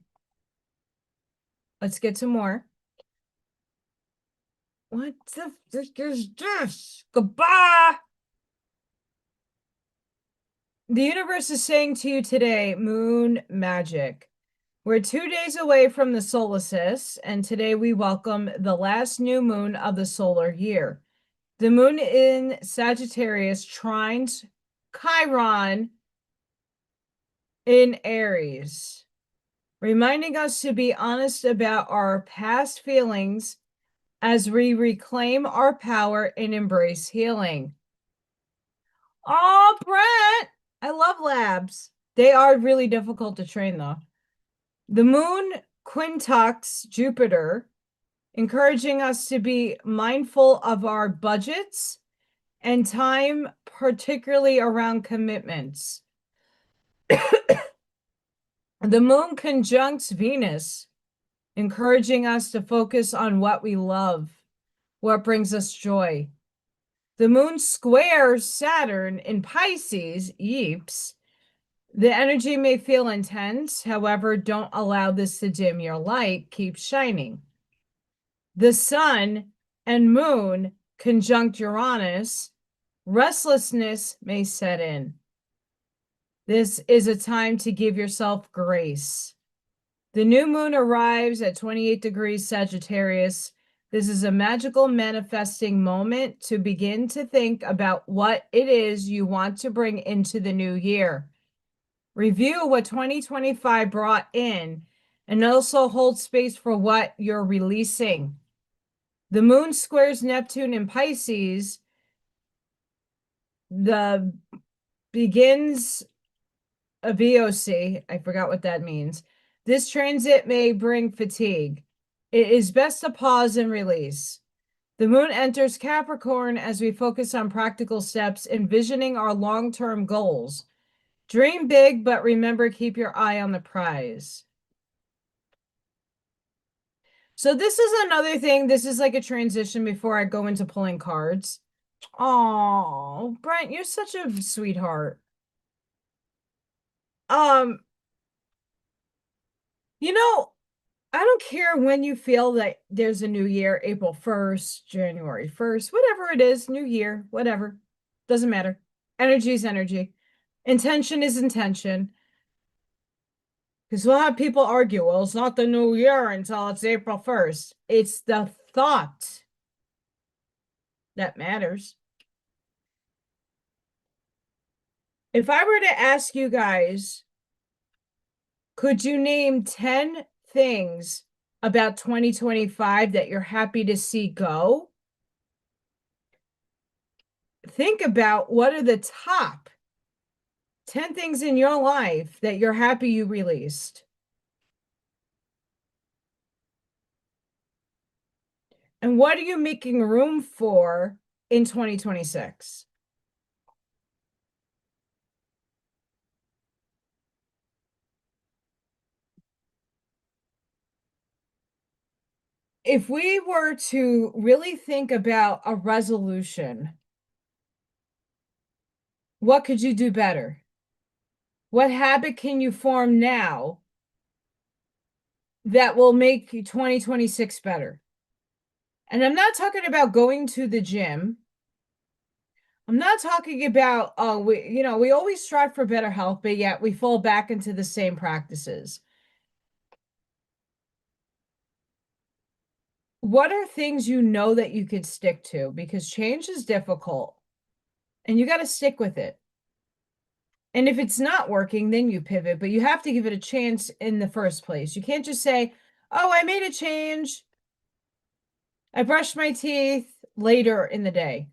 let's get some more. What the frick is this? Goodbye. The universe is saying to you today, moon magic. We're 2 days away from the solstice, and today we welcome the last new moon of the solar year. The moon in Sagittarius trines Chiron in Aries, reminding us to be honest about our past feelings as we reclaim our power and embrace healing. Oh, Brent, I love labs. They are really difficult to train, though. The moon quintucts Jupiter, encouraging us to be mindful of our budgets and time, particularly around commitments. The moon conjuncts Venus, encouraging us to focus on what we love, what brings us joy. The moon squares Saturn in Pisces, Yeeps. The energy may feel intense, however, don't allow this to dim your light. Keep shining. The sun and moon conjunct Uranus. Restlessness may set in. This is a time to give yourself grace. The new moon arrives at 28 degrees Sagittarius. This is a magical manifesting moment to begin to think about what it is you want to bring into the new year. Review what 2025 brought in and also hold space for what you're releasing. The moon squares Neptune in Pisces. The begins a VOC. I forgot what that means. This transit may bring fatigue. It is best to pause and release. The moon enters Capricorn as we focus on practical steps, envisioning our long-term goals. Dream big, but remember, keep your eye on the prize. So this is another thing. This is like a transition before I go into pulling cards. Oh, Brent, you're such a sweetheart. Um, you know, I don't care when you feel that there's a new year, April 1st, January 1st, whatever it is, new year, whatever. Doesn't matter. Energy is energy. Intention is intention. Because we'll have people argue, well, it's not the new year until it's April 1st. It's the thought that matters. If I were to ask you guys, could you name 10 things about 2025 that you're happy to see go? Think about what are the top 10 things in your life that you're happy you released. And what are you making room for in 2026? If we were to really think about a resolution, what could you do better? What habit can you form now that will make 2026 better? And I'm not talking about going to the gym. I'm not talking about, we always strive for better health, but yet we fall back into the same practices. What are things you know that you could stick to? Because change is difficult and you got to stick with it. And if it's not working, then you pivot, but you have to give it a chance in the first place. You can't just say, oh, I made a change. I brushed my teeth later in the day,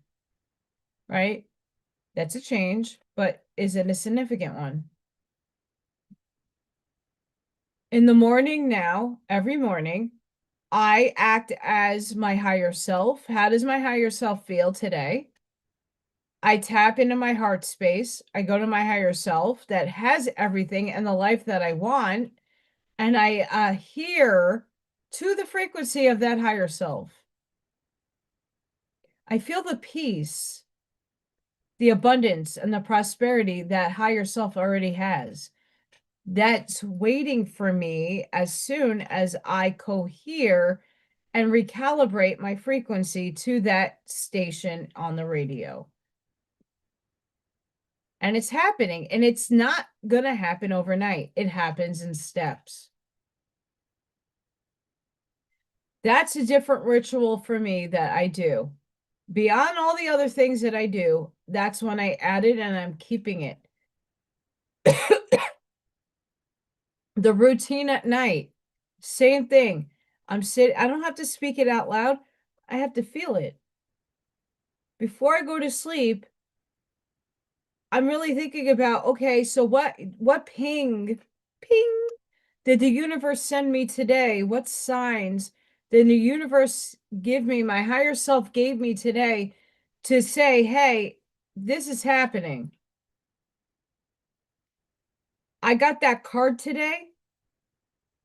right? That's a change, but is it a significant one? In the morning now, every morning, I act as my higher self. How does my higher self feel today? I tap into my heart space. I go to my higher self that has everything and the life that I want. And I hear to the frequency of that higher self. I feel the peace, the abundance, and the prosperity that higher self already has. That's waiting for me as soon as I cohere and recalibrate my frequency to that station on the radio. And it's happening, and it's not going to happen overnight. It happens in steps. That's a different ritual for me that I do. Beyond all the other things that I do, that's when I added and I'm keeping it. The routine at night, same thing. I don't have to speak it out loud. I have to feel it. Before I go to sleep, I'm really thinking about, okay, so what ping did the universe send me today? What signs did the universe give me, my higher self gave me today to say, hey, this is happening. I got that card today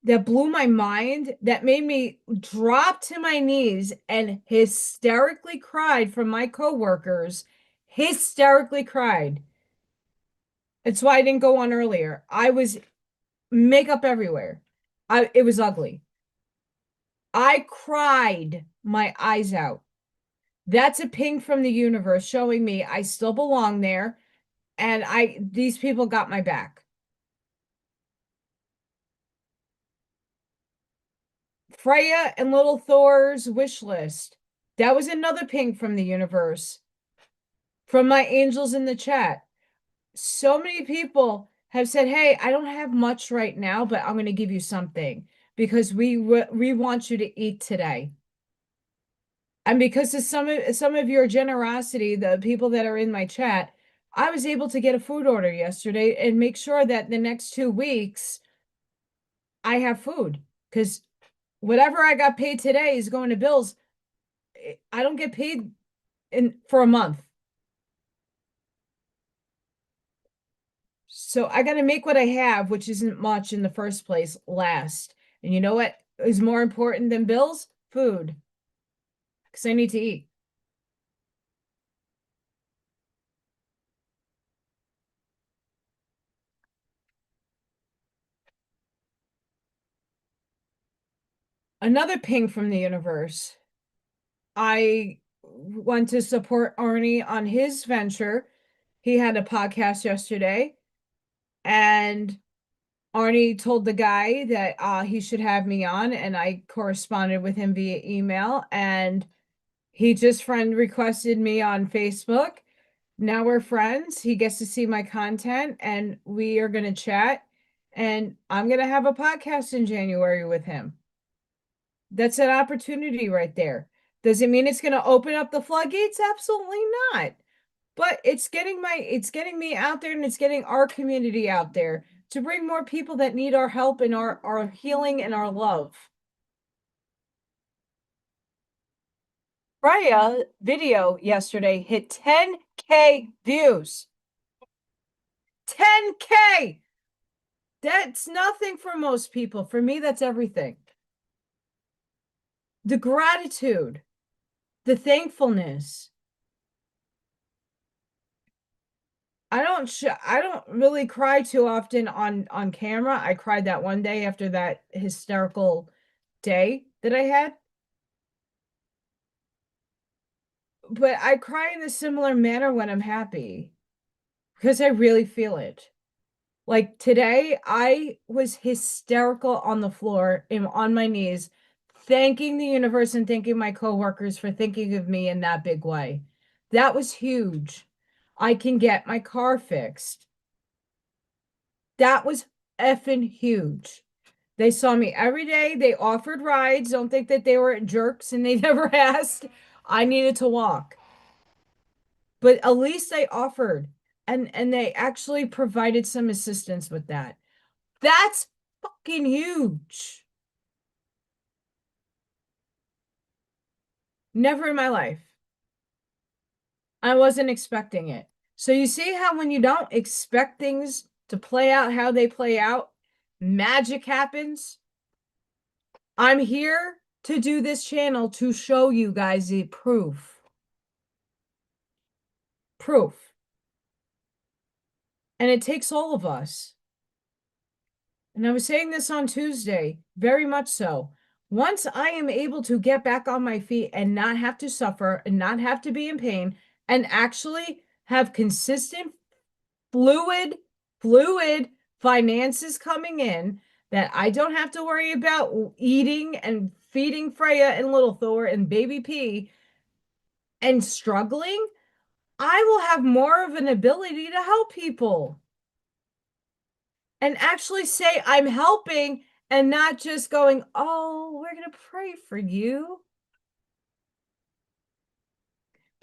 that blew my mind, that made me drop to my knees and hysterically cried from my coworkers, hysterically cried. It's why I didn't go on earlier. I was makeup everywhere. It was ugly. I cried my eyes out. That's a ping from the universe showing me I still belong there and these people got my back. Freya and Little Thor's wish list. That was another ping from the universe. From my angels in the chat. So many people have said, hey, I don't have much right now, but I'm going to give you something because we want you to eat today. And because of some of your generosity, the people that are in my chat, I was able to get a food order yesterday and make sure that the next 2 weeks I have food because whatever I got paid today is going to bills. I don't get paid for a month. So I got to make what I have, which isn't much in the first place, last. And you know what is more important than bills? Food. Because I need to eat. Another ping from the universe. I want to support Arnie on his venture. He had a podcast yesterday, and Arnie told the guy that he should have me on, and I corresponded with him via email, and he just friend requested me on Facebook. Now we're friends. He gets to see my content, and we are going to chat. And I'm going to have a podcast in January with him. That's an opportunity right there. Does it mean it's going to open up the floodgates? Absolutely not. But it's getting me out there, and it's getting our community out there to bring more people that need our help and our healing and our love. Freya video yesterday hit 10K views. 10K. That's nothing for most people. For me, that's everything. The gratitude, the thankfulness. I don't really cry too often on camera. I cried that one day after that hysterical day that I had. But I cry in a similar manner when I'm happy because I really feel it. Like today, I was hysterical on the floor and on my knees, thanking the universe and thanking my coworkers for thinking of me in that big way. That was huge. I can get my car fixed. That was effing huge. They saw me every day. They offered rides. Don't think that they were jerks and they never asked. I needed to walk. But at least they offered and they actually provided some assistance with that. That's fucking huge. Never in my life. I wasn't expecting it. So you see how when you don't expect things to play out how they play out, magic happens? I'm here to do this channel to show you guys the proof. Proof. And it takes all of us. And I was saying this on Tuesday, very much so. Once I am able to get back on my feet and not have to suffer and not have to be in pain and actually have consistent fluid finances coming in that I don't have to worry about eating and feeding Freya and Little Thor and Baby P and struggling, I will have more of an ability to help people and actually say I'm helping and not just going, oh, we're going to pray for you.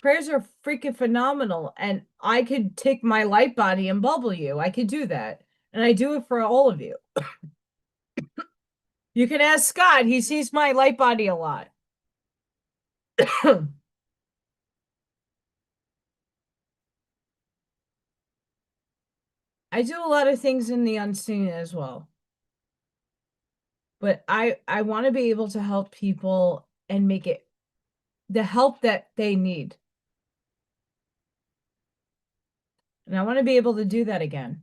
Prayers are freaking phenomenal. And I could take my light body and bubble you. I could do that. And I do it for all of you. You can ask Scott. He sees my light body a lot. I do a lot of things in the unseen as well. But I want to be able to help people and make it the help that they need. And I want to be able to do that again.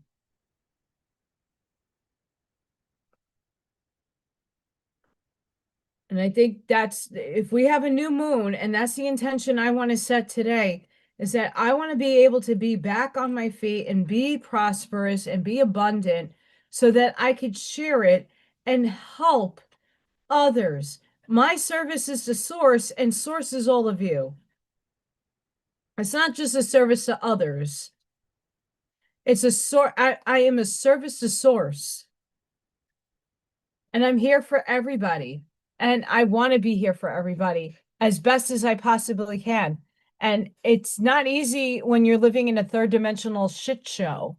And I think that's if we have a new moon, and that's the intention I want to set today, is that I want to be able to be back on my feet and be prosperous and be abundant so that I could share it and help others. My service is the source, and source is all of you. It's not just a service to others. It's a source. I am a service to source. And I'm here for everybody. And I want to be here for everybody as best as I possibly can. And it's not easy when you're living in a third dimensional shit show,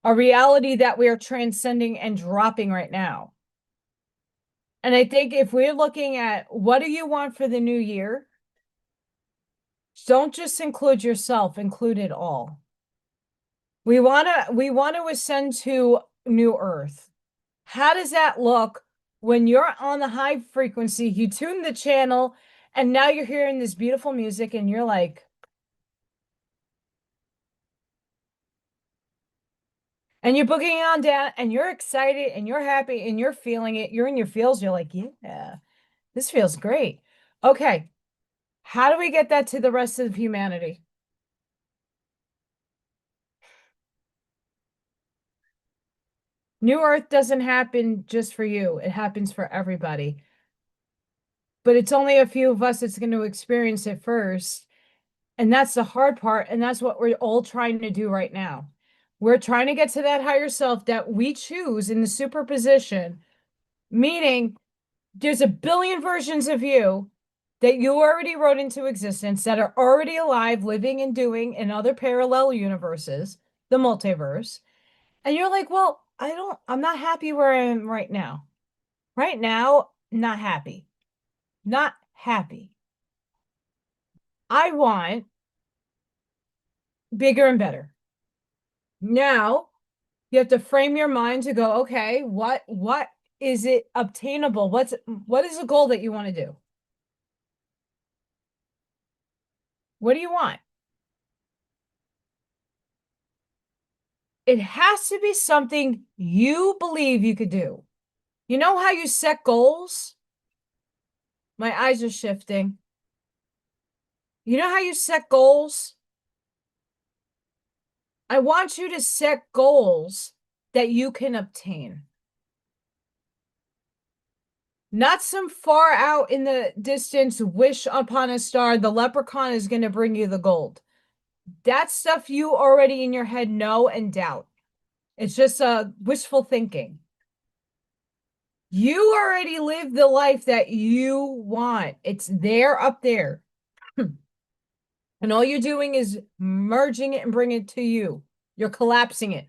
a reality that we are transcending and dropping right now. And I think if we're looking at what do you want for the new year, don't just include yourself, include it all. We want to ascend to new earth. How does that look when you're on the high frequency? You tune the channel and now you're hearing this beautiful music and you're like, and you're booking on down and you're excited and you're happy and you're feeling it. You're in your feels. You're like, yeah, this feels great. Okay. How do we get that to the rest of humanity? New Earth doesn't happen just for you. It happens for everybody. But it's only a few of us that's going to experience it first. And that's the hard part. And that's what we're all trying to do right now. We're trying to get to that higher self that we choose in the superposition, meaning there's a billion versions of you that you already wrote into existence that are already alive, living and doing in other parallel universes, the multiverse. And you're like, well, I'm not happy where I am right now. Right now, not happy. Not happy. I want bigger and better. Now, you have to frame your mind to go, okay, what is it obtainable? What is the goal that you want to do? What do you want? It has to be something you believe you could do. You know how you set goals? My eyes are shifting. You know how you set goals? I want you to set goals that you can obtain. Not some far out in the distance wish upon a star, the leprechaun is going to bring you the gold. That's stuff you already in your head know and doubt. It's just wishful thinking. You already live the life that you want. It's there up there. And all you're doing is merging it and bringing it to you. You're collapsing it.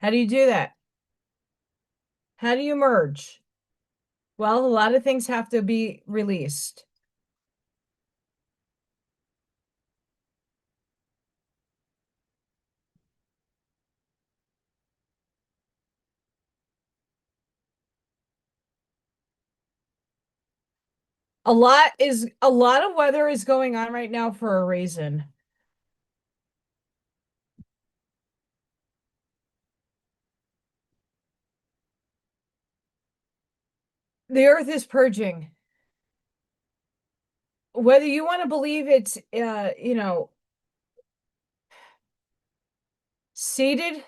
How do you do that? How do you merge? Well, a lot of things have to be released. A lot of weather is going on right now for a reason. The earth is purging. Whether you want to believe it's seated,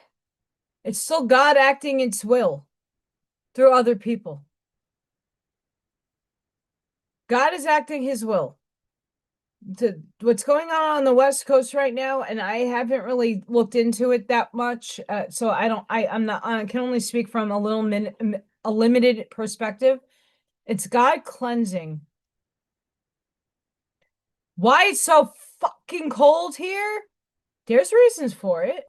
it's still God acting its will through other people. God is acting his will. What's going on the West Coast right now, and I haven't really looked into it that much, so I'm not, I can only speak from a limited perspective. It's God cleansing. Why it's so fucking cold here? There's reasons for it.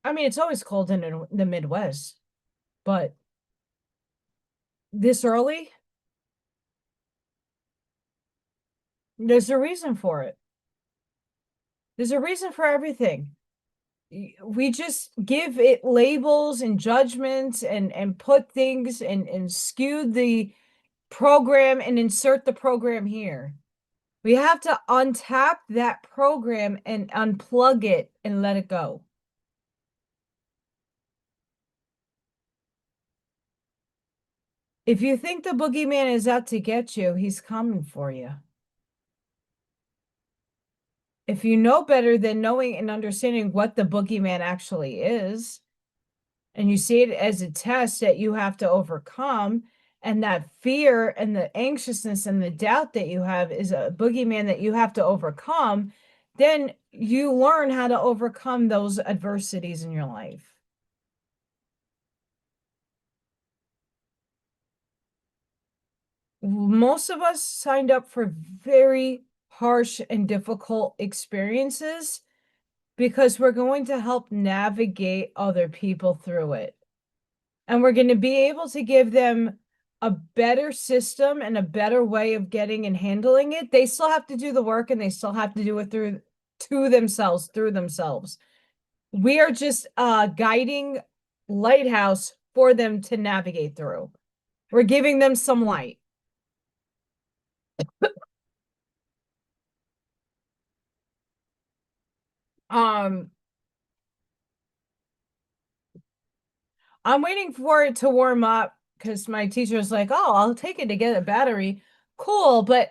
I mean, it's always cold in the Midwest, but this early, there's a reason for it. There's a reason for everything. We just give it labels and judgments and put things and skew the program and insert the program here. We have to untap that program and unplug it and let it go. If you think the boogeyman is out to get you, he's coming for you. If you know better than knowing and understanding what the boogeyman actually is, and you see it as a test that you have to overcome, and that fear and the anxiousness and the doubt that you have is a boogeyman that you have to overcome, then you learn how to overcome those adversities in your life. Most of us signed up for very harsh and difficult experiences because we're going to help navigate other people through it. And we're going to be able to give them a better system and a better way of getting and handling it. They still have to do the work and they still have to do it through themselves. We are just guiding lighthouse for them to navigate through. We're giving them some light. Um, I'm waiting for it to warm up because my teacher was like, "Oh, I'll take it to get a battery." Cool, but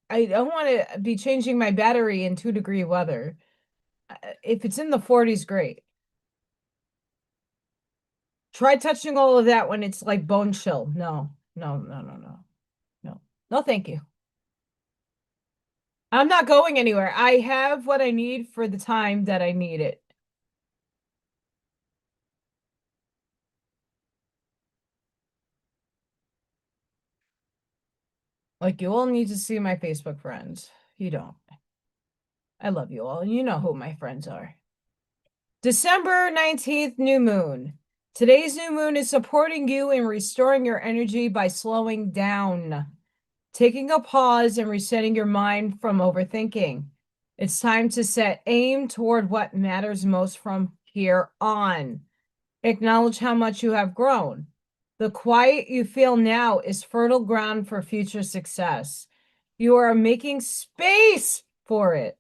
I don't want to be changing my battery in 2-degree weather. If it's in the 40s, great. Try touching all of that when it's like bone chill. No, no, no, no, no, no. No, thank you. I'm not going anywhere. I have what I need for the time that I need it. Like, you all need to see my Facebook friends. You don't. I love you all, and you know who my friends are. December 19th, new moon. Today's new moon is supporting you in restoring your energy by slowing down, taking a pause, and resetting your mind from overthinking. It's time to set aim toward what matters most from here on. Acknowledge how much you have grown. The quiet you feel now is fertile ground for future success. You are making space for it.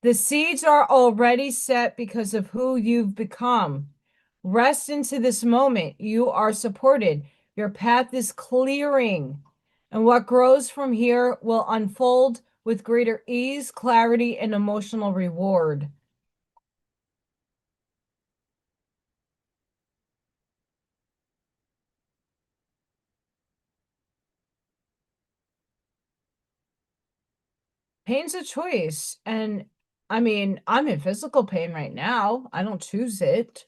The seeds are already set because of who you've become. Rest into this moment. You are supported. Your path is clearing. And what grows from here will unfold with greater ease, clarity, and emotional reward. Pain's a choice. And I mean, I'm in physical pain right now. I don't choose it.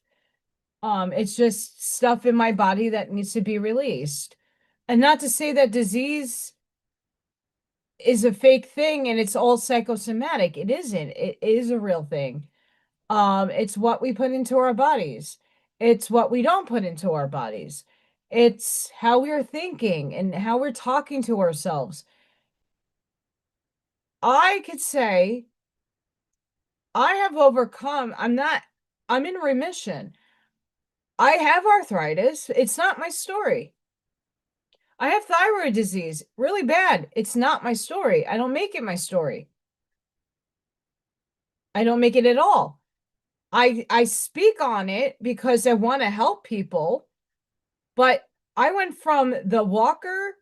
It's just stuff in my body that needs to be released. And not to say that disease is a fake thing and it's all psychosomatic. It isn't. It is a real thing. It's what we put into our bodies. It's what we don't put into our bodies. It's how we're thinking and how we're talking to ourselves. I could say I have overcome, I'm in remission. I have arthritis. It's not my story. I have thyroid disease, really bad. It's not my story. I don't make it my story. I don't make it at all. I speak on it because I want to help people, but I went from the walker,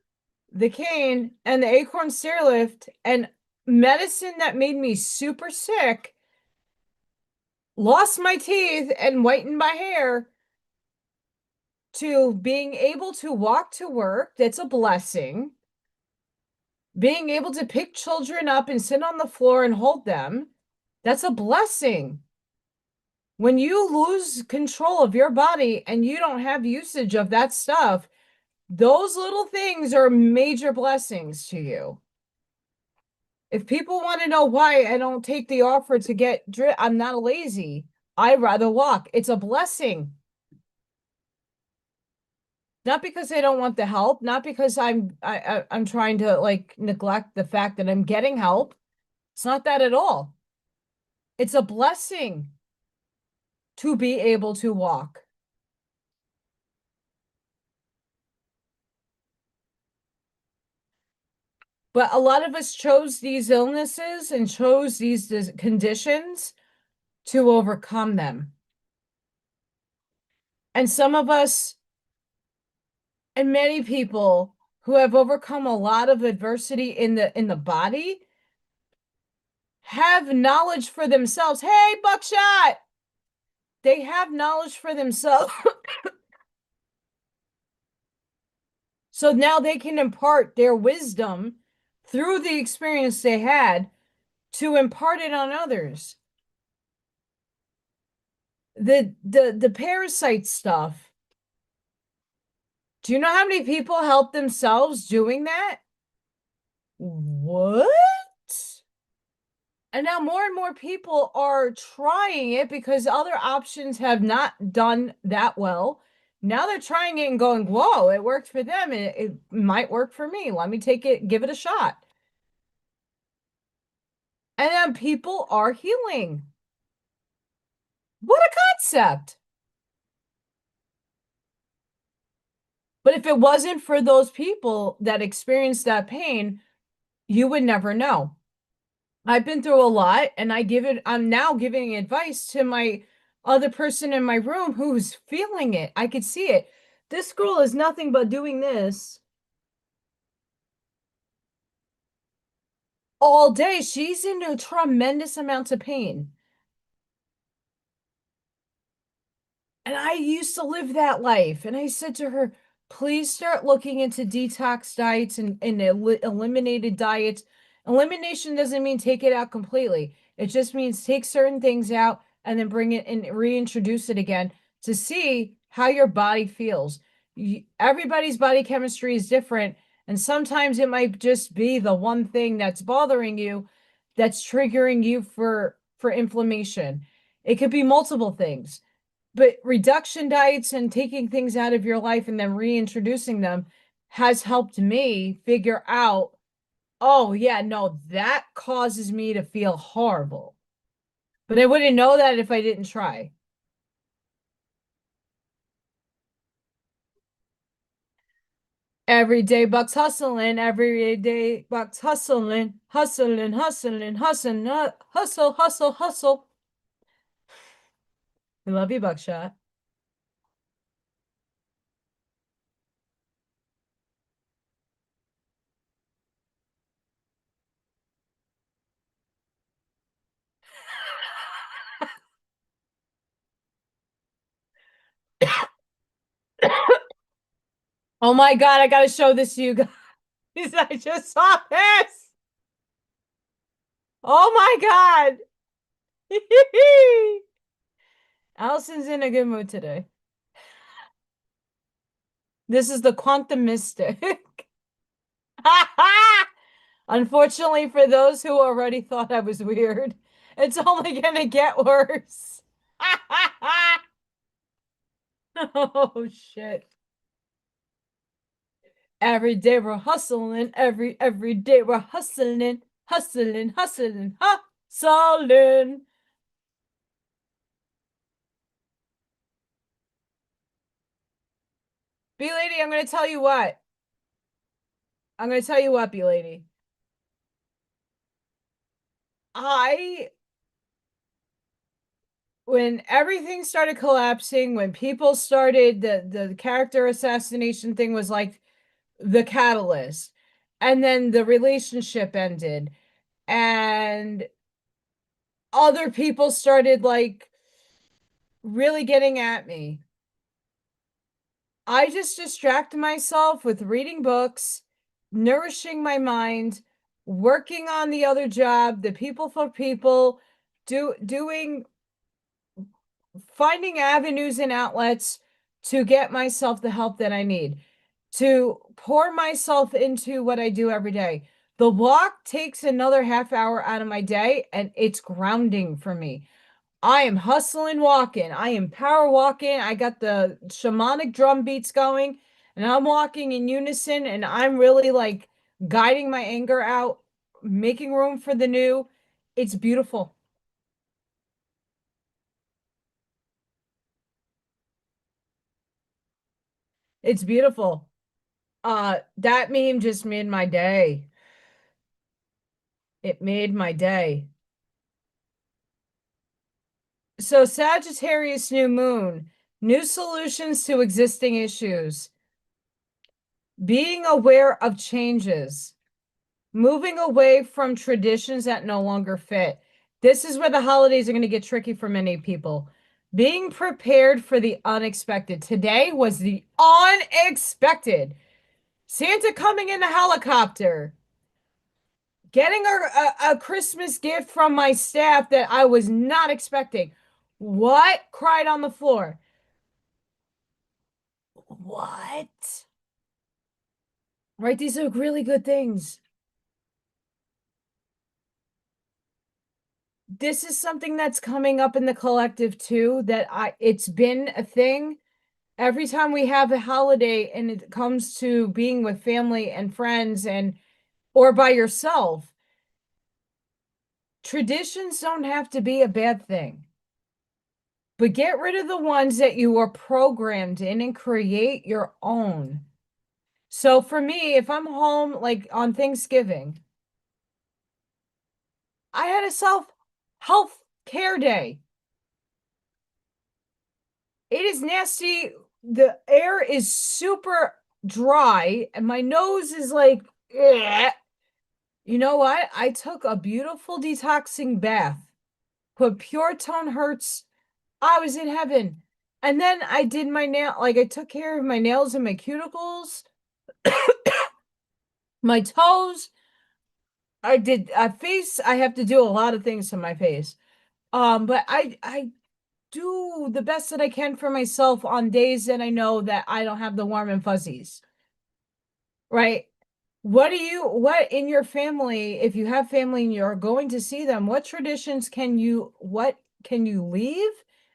the cane, and the acorn stairlift and medicine that made me super sick, lost my teeth and whitened my hair, to being able to walk to work. That's a blessing. Being able to pick children up and sit on the floor and hold them. That's a blessing. When you lose control of your body and you don't have usage of that stuff, those little things are major blessings to you. If people want to know why I don't take the offer to get drip, I'm not lazy. I'd rather walk. It's a blessing. Not because I don't want the help, not because I'm trying to like neglect the fact that I'm getting help. It's not that at all. It's a blessing to be able to walk. But a lot of us chose these illnesses and chose these conditions to overcome them. And some of us, and many people who have overcome a lot of adversity in the body, have knowledge for themselves. Hey, Buckshot! They have knowledge for themselves. So now they can impart their wisdom through the experience they had to impart it on others. The parasite stuff. Do you know how many people help themselves doing that? What? And now more and more people are trying it because other options have not done that well. Now they're trying it and going, whoa, it worked for them. It might work for me. Let me take it, give it a shot. And then people are healing. What a concept. But if it wasn't for those people that experienced that pain, you would never know. I've been through a lot and I'm now giving advice to my other person in my room who's feeling it. I could see it. This girl is nothing but doing this all day. She's in a tremendous amounts of pain. And I used to live that life. And I said to her, please start looking into detox diets and eliminated diets. Elimination doesn't mean take it out completely. It just means take certain things out and then bring it and reintroduce it again to see how your body feels. Everybody's body chemistry is different. And sometimes it might just be the one thing that's bothering you that's triggering you for inflammation. It could be multiple things, but reduction diets and taking things out of your life and then reintroducing them has helped me figure out, oh, yeah, no, that causes me to feel horrible. But I wouldn't know that if I didn't try. Every day bucks hustling, every day bucks hustling, hustling, hustling, hustling, hustle, hustle, hustle. I love you, Buckshot. Oh my God, I gotta show this to you guys. I just saw this. Oh my God. Allison's in a good mood today. This is the quantum mystic. Unfortunately, for those who already thought I was weird, it's only gonna get worse. Oh shit. Every day we're hustling, every day we're hustling, hustling, hustling, hustling. B lady, I'm gonna tell you what. I'm gonna tell you what, B lady. I when everything started collapsing, when people started the character assassination thing was like the catalyst. And then the relationship ended and other people started like really getting at me. I just distract myself with reading books, nourishing my mind, working on the other job, the people for people, doing finding avenues and outlets to get myself the help that I need, to pour myself into what I do every day. The walk takes another half hour out of my day and it's grounding for me. I am hustling walking. I am power walking. I got the shamanic drum beats going and I'm walking in unison and I'm really like guiding my anger out, making room for the new. It's beautiful. It's beautiful. That meme just made my day. It made my day. So Sagittarius new moon, new solutions to existing issues, being aware of changes, moving away from traditions that no longer fit. This is where the holidays are going to get tricky for many people. Being prepared for the unexpected. Today was the unexpected. Santa coming in a helicopter. Getting a Christmas gift from my staff that I was not expecting. What? Cried on the floor. What? Right? These are really good things. This is something that's coming up in the collective too, that it's been a thing. Every time we have a holiday and it comes to being with family and friends and or by yourself, traditions don't have to be a bad thing. But get rid of the ones that you are programmed in and create your own. So for me, if I'm home like on Thanksgiving, I had a self health care day. It is nasty. The air is super dry and my nose is like, "Ugh." You know what? I took a beautiful detoxing bath, put Pure Tone Hurts. I was in heaven. And then I did my nail, like I took care of my nails and my cuticles, my toes. I did a face. I have to do a lot of things to my face. But I do the best that I can for myself on days that I know that I don't have the warm and fuzzies, right? What in your family, if you have family and you're going to see them, what can you leave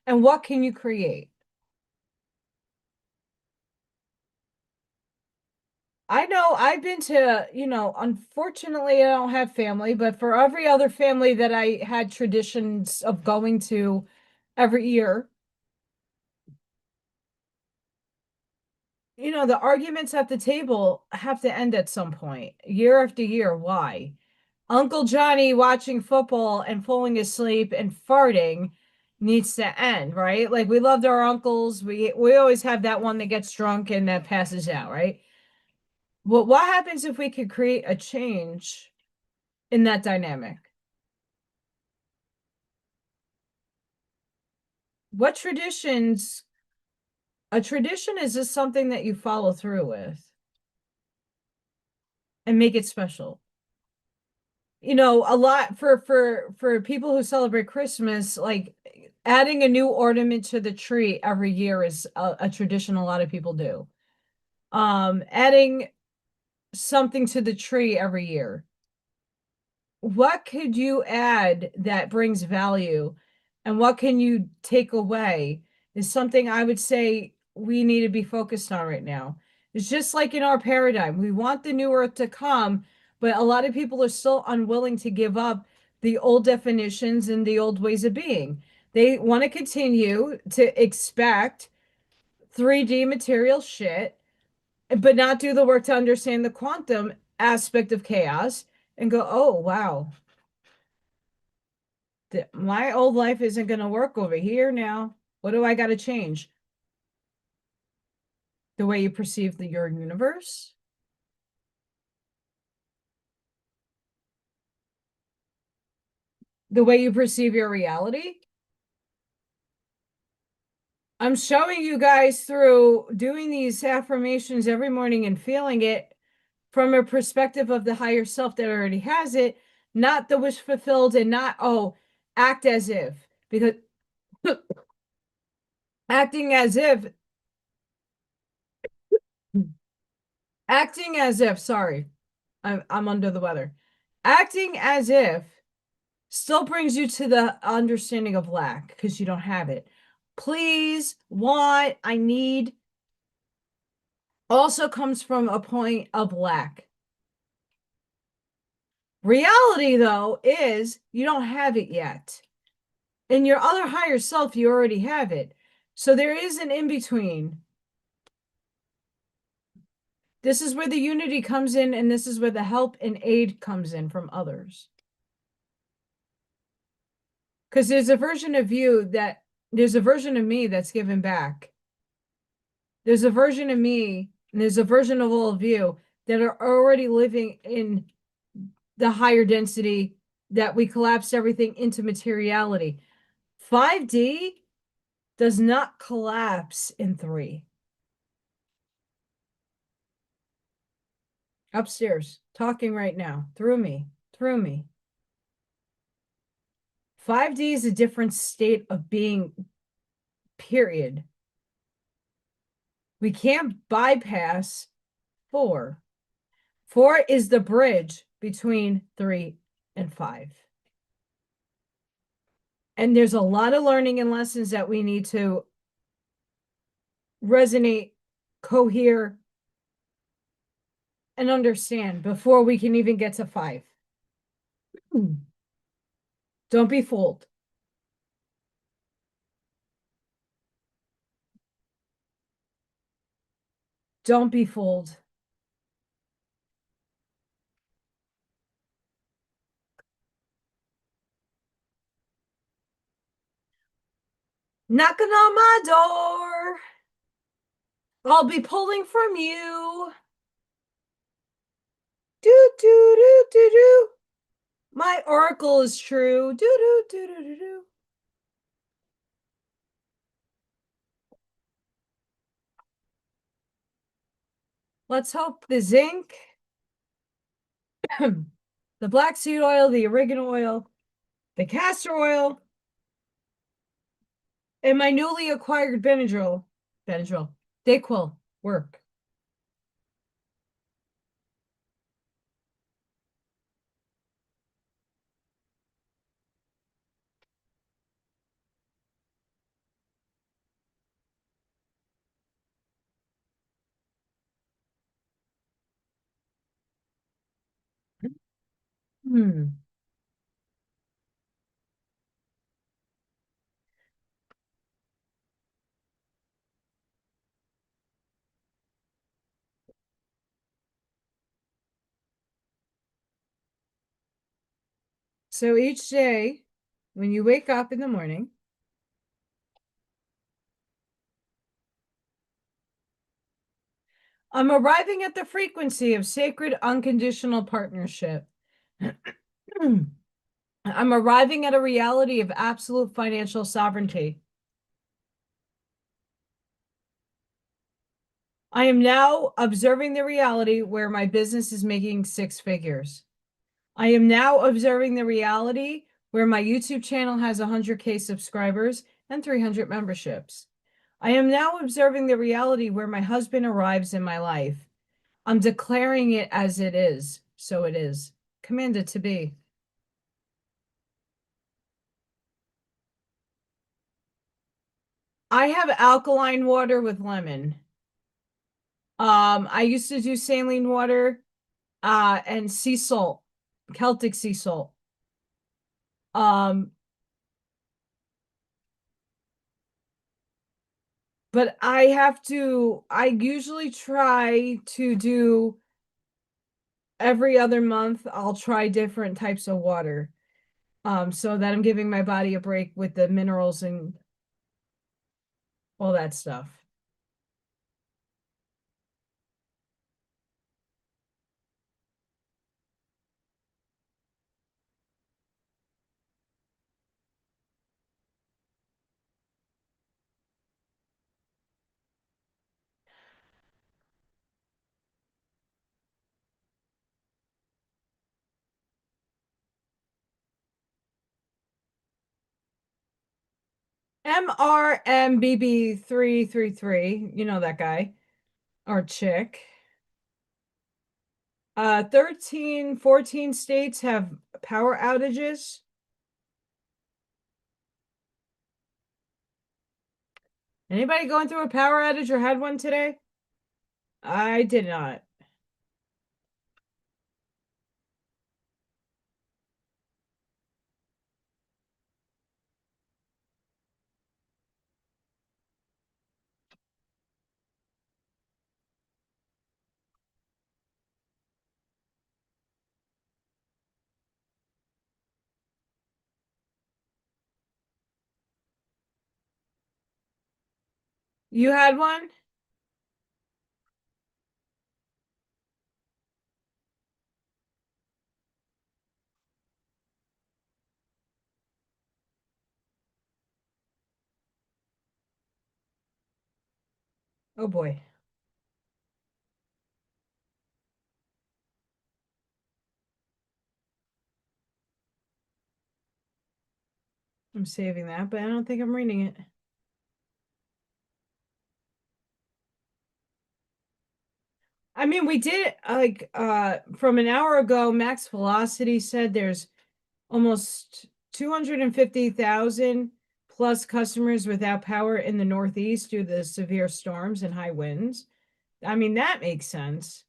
and what can you create? I know I've been to, unfortunately, I don't have family, but for every other family that I had traditions of going to every year, the arguments at the table have to end at some point, year after year. Why? Uncle Johnny watching football and falling asleep and farting needs to end, right? Like we loved our uncles. We always have that one that gets drunk and that passes out, right? Well, what happens if we could create a change in that dynamic? What traditions, a tradition is just something that you follow through with and make it special. A lot for people who celebrate Christmas, like adding a new ornament to the tree every year is a tradition a lot of people do. Adding something to the tree every year. What could you add that brings value and what can you take away is something I would say we need to be focused on right now. It's just like in our paradigm. We want the new earth to come, but a lot of people are still unwilling to give up the old definitions and the old ways of being. They want to continue to expect 3D material shit, but not do the work to understand the quantum aspect of chaos and go, oh, wow, my old life isn't going to work over here now. What do I got to change? The way you perceive your universe, the way you perceive your reality. I'm showing you guys through doing these affirmations every morning and feeling it from a perspective of the higher self that already has it, not the wish fulfilled and not, oh, act as if, because acting as if, sorry, I'm under the weather. Acting as if still brings you to the understanding of lack because you don't have it. Please, want, I need also comes from a point of lack. Reality, though, is you don't have it yet. In your other higher self, you already have it. So there is an in between. This is where the unity comes in, and this is where the help and aid comes in from others. Because there's a version of there's a version of me that's given back. There's a version of me, and there's a version of all of you that are already living in the higher density that we collapse everything into materiality. 5D does not collapse in 3. Upstairs, talking right now, through me, through me. 5D is a different state of being, period. We can't bypass 4. 4 is the bridge between 3 and 5. And there's a lot of learning and lessons that we need to resonate, cohere, and understand before we can even get to 5. Don't be fooled. Don't be fooled. Knocking on my door. I'll be pulling from you. Do do do do do. My oracle is true. Do do do do do do. Let's hope the zinc, the black seed oil, the oregano oil, the castor oil, and my newly acquired Benadryl, Dayquil work. Hmm. So each day, when you wake up in the morning, I'm arriving at the frequency of sacred unconditional partnership. I'm arriving at a reality of absolute financial sovereignty. I am now observing the reality where my business is making six figures. I am now observing the reality where my YouTube channel has 100K subscribers and 300 memberships. I am now observing the reality where my husband arrives in my life. I'm declaring it as it is, so it is. Command it to be. I have alkaline water with lemon. I used to do saline water, and sea salt, Celtic sea salt. Um, but I usually try to do every other month, I'll try different types of water. So that I'm giving my body a break with the minerals and all that stuff. MRMBB333, you know that guy or chick. 13, 14 states have power outages. Anybody going through a power outage or had one today? I did not. You had one? Oh boy. I'm saving that, but I don't think I'm reading it. I mean, we did like from an hour ago, Max Velocity said there's almost 250,000 plus customers without power in the Northeast due to the severe storms and high winds. I mean, that makes sense.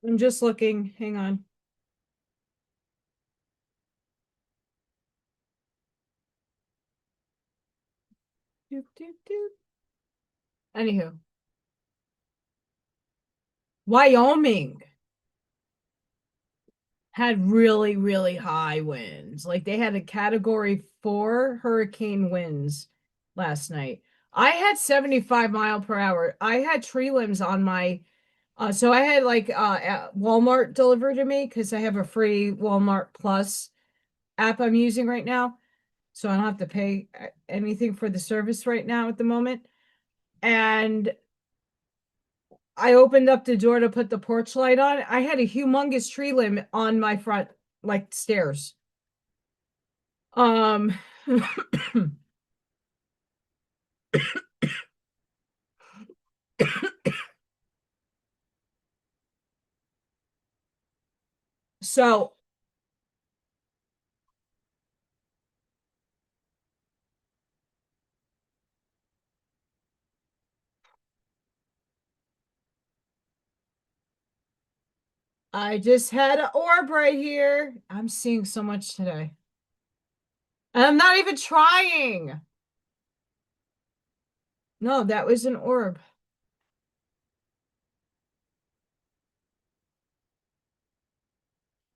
I'm just looking. Hang on. Anywho, Wyoming had really, really high winds. Like they had a category 4 hurricane winds last night. I had 75 mile per hour. I had tree limbs on my so I had like Walmart delivered to me because I have a free Walmart Plus app I'm using right now. So I don't have to pay anything for the service right now at the moment. And I opened up the door to put the porch light on. I had a humongous tree limb on my front, like stairs. Um, so I just had an orb right here. I'm seeing so much today. And I'm not even trying. No, that was an orb.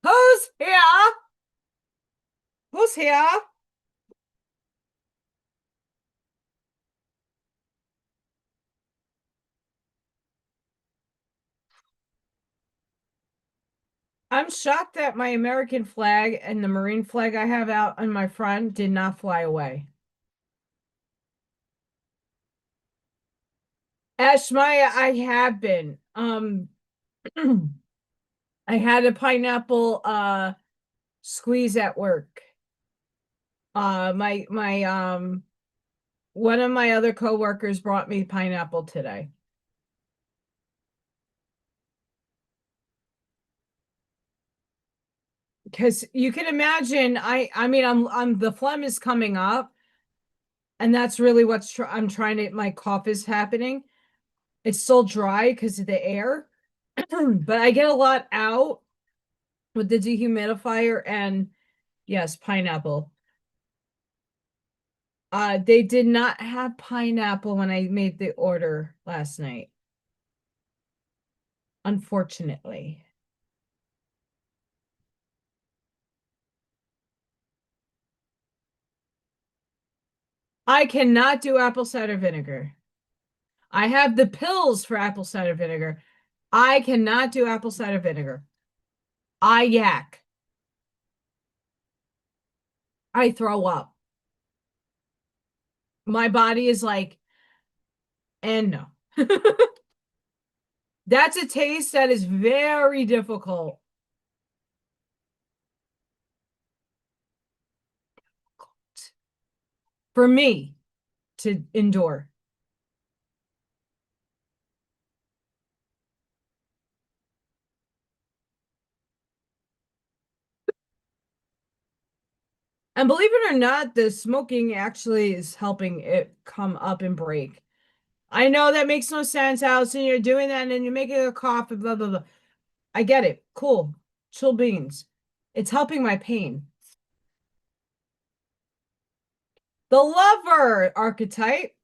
Who's here? Who's here? I'm shocked that my American flag and the Marine flag I have out on my front did not fly away. Ashmaya, I have been. I had a pineapple squeeze at work. My one of my other coworkers brought me pineapple today. Because you can imagine, I mean, I'm the phlegm is coming up, and that's really I'm trying to. My cough is happening. It's still dry because of the air, but I get a lot out with the dehumidifier, and yes, pineapple. They did not have pineapple when I made the order last night, unfortunately. I cannot do apple cider vinegar. I have the pills for apple cider vinegar. I cannot do apple cider vinegar. I yak. I throw up. My body is like, and no. That's a taste that is very difficult for me to endure. And believe it or not, the smoking actually is helping it come up and break. I know that makes no sense, Allison. You're doing that and you're making a cough and blah, blah, blah. I get it. Cool. Chill beans. It's helping my pain. The lover archetype,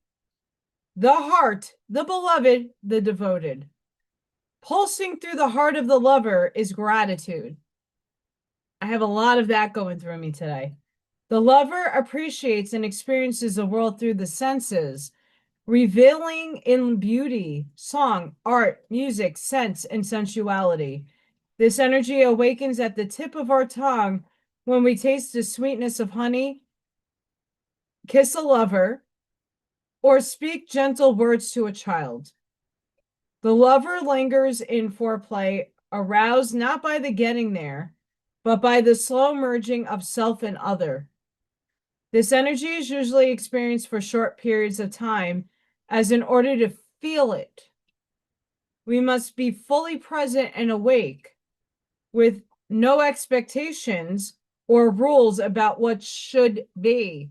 the heart, the beloved, the devoted. Pulsing through the heart of the lover is gratitude. I have a lot of that going through me today. The lover appreciates and experiences the world through the senses, revealing in beauty, song, art, music, sense, and sensuality. This energy awakens at the tip of our tongue when we taste the sweetness of honey, kiss a lover, or speak gentle words to a child. The lover lingers in foreplay, aroused not by the getting there, but by the slow merging of self and other. This energy is usually experienced for short periods of time, as in order to feel it, we must be fully present and awake, with no expectations or rules about what should be.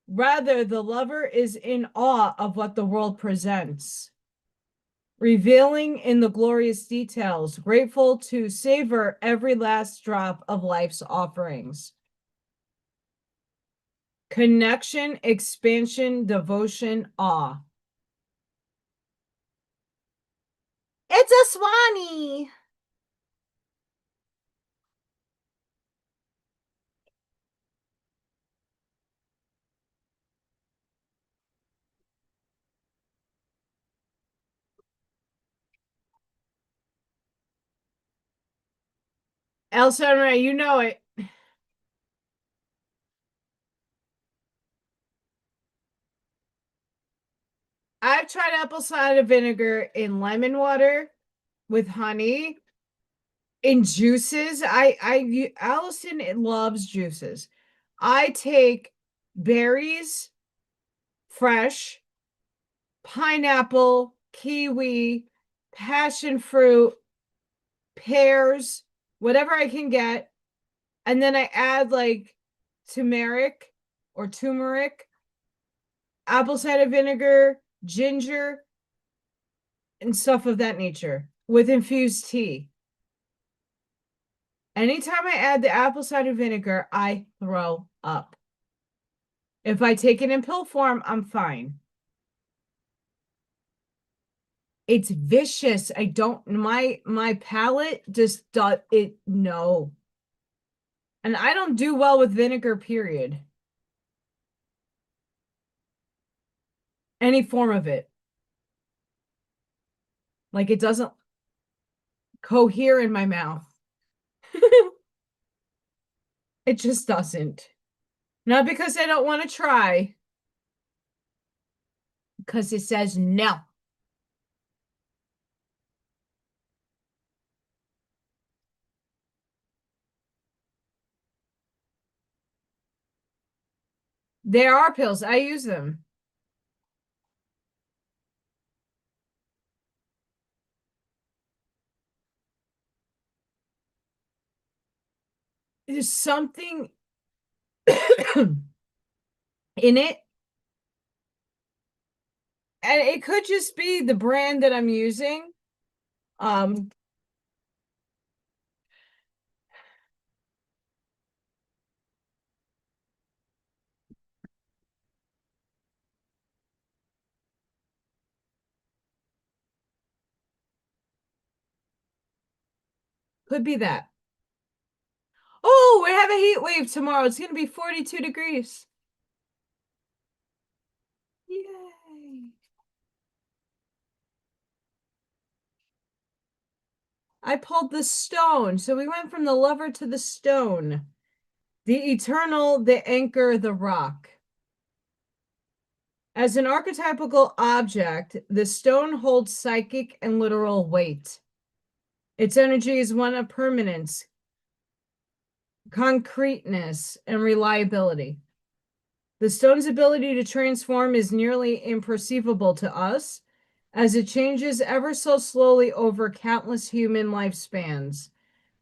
Rather, the lover is in awe of what the world presents, revealing in the glorious details, grateful to savor every last drop of life's offerings. Connection, expansion, devotion, awe. It's a Swanee. El Sunray, you know it. I've tried apple cider vinegar in lemon water with honey in juices. Allison loves juices. I take berries, fresh, pineapple, kiwi, passion fruit, pears, whatever I can get, and then I add like turmeric or turmeric, apple cider vinegar, ginger, and stuff of that nature with infused tea. Anytime I add the apple cider vinegar, I throw up. If I take it in pill form, I'm fine. It's vicious. I don't my palate just does it no. And I don't do well with vinegar, period. Any form of it. Like it doesn't cohere in my mouth. It just doesn't. Not because I don't want to try, because it says no. There are pills. I use them. There's something in it. And it could just be the brand that I'm using. Um, could be that. Oh, we have a heat wave tomorrow. It's going to be 42 degrees. Yay. I pulled the stone. So we went from the lover to the stone. The eternal, the anchor, the rock. As an archetypical object, the stone holds psychic and literal weight. Its energy is one of permanence, concreteness, and reliability. The stone's ability to transform is nearly imperceivable to us, as it changes ever so slowly over countless human lifespans.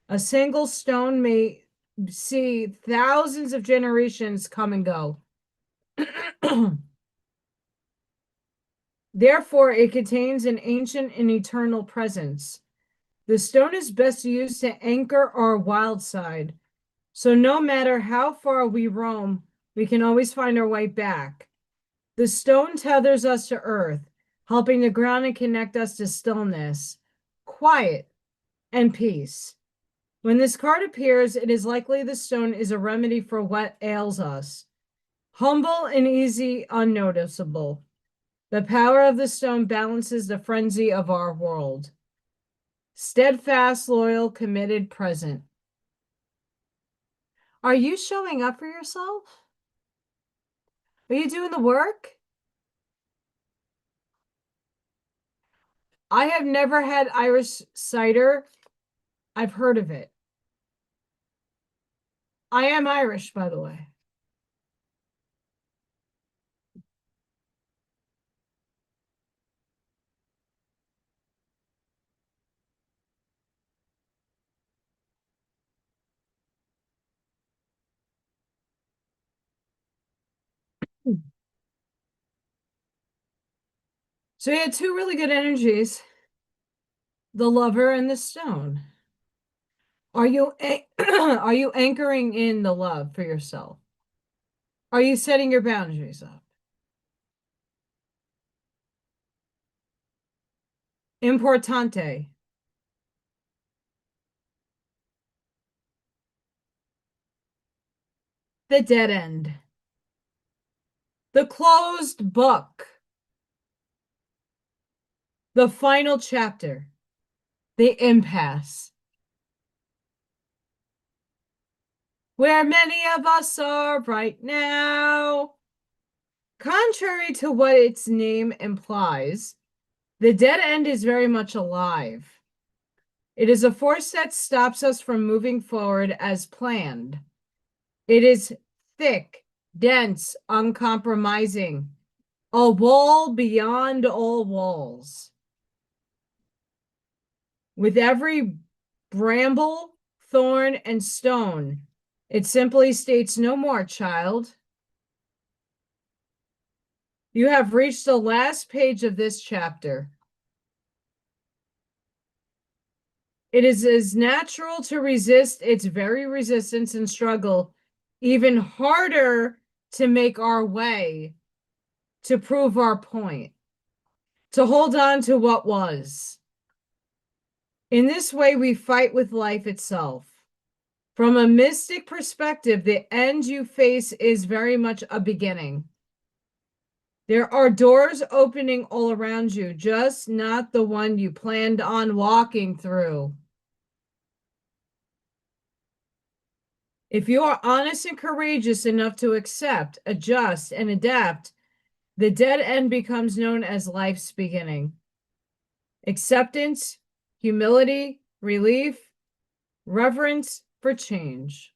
A single stone may see thousands of generations come and go. Therefore, it contains an ancient and eternal presence. The stone is best used to anchor our wild side. So no matter how far we roam, we can always find our way back. The stone tethers us to earth, helping to ground and connect us to stillness, quiet, and peace. When this card appears, it is likely the stone is a remedy for what ails us. Humble and easy, unnoticeable. The power of the stone balances the frenzy of our world. Steadfast, loyal, committed, present. Are you showing up for yourself? Are you doing the work? I have never had Irish cider. I've heard of it. I am Irish, by the way. So you had two really good energies, the lover and the stone. Are you are you anchoring in the love for yourself? Are you setting your boundaries up? Importante. The dead end. The closed book. The final chapter. The impasse. Where many of us are right now. Contrary to what its name implies, the dead end is very much alive. It is a force that stops us from moving forward as planned. It is thick, dense, uncompromising, a wall beyond all walls. With every bramble, thorn, and stone, it simply states no more, child. You have reached the last page of this chapter. It is as natural to resist its very resistance and struggle, even harder to make our way, to prove our point, to hold on to what was. In this way, we fight with life itself. From a mystic perspective, the end you face is very much a beginning. There are doors opening all around you, just not the one you planned on walking through. If you are honest and courageous enough to accept, adjust, and adapt, the dead end becomes known as life's beginning. Acceptance, humility, relief, reverence for change.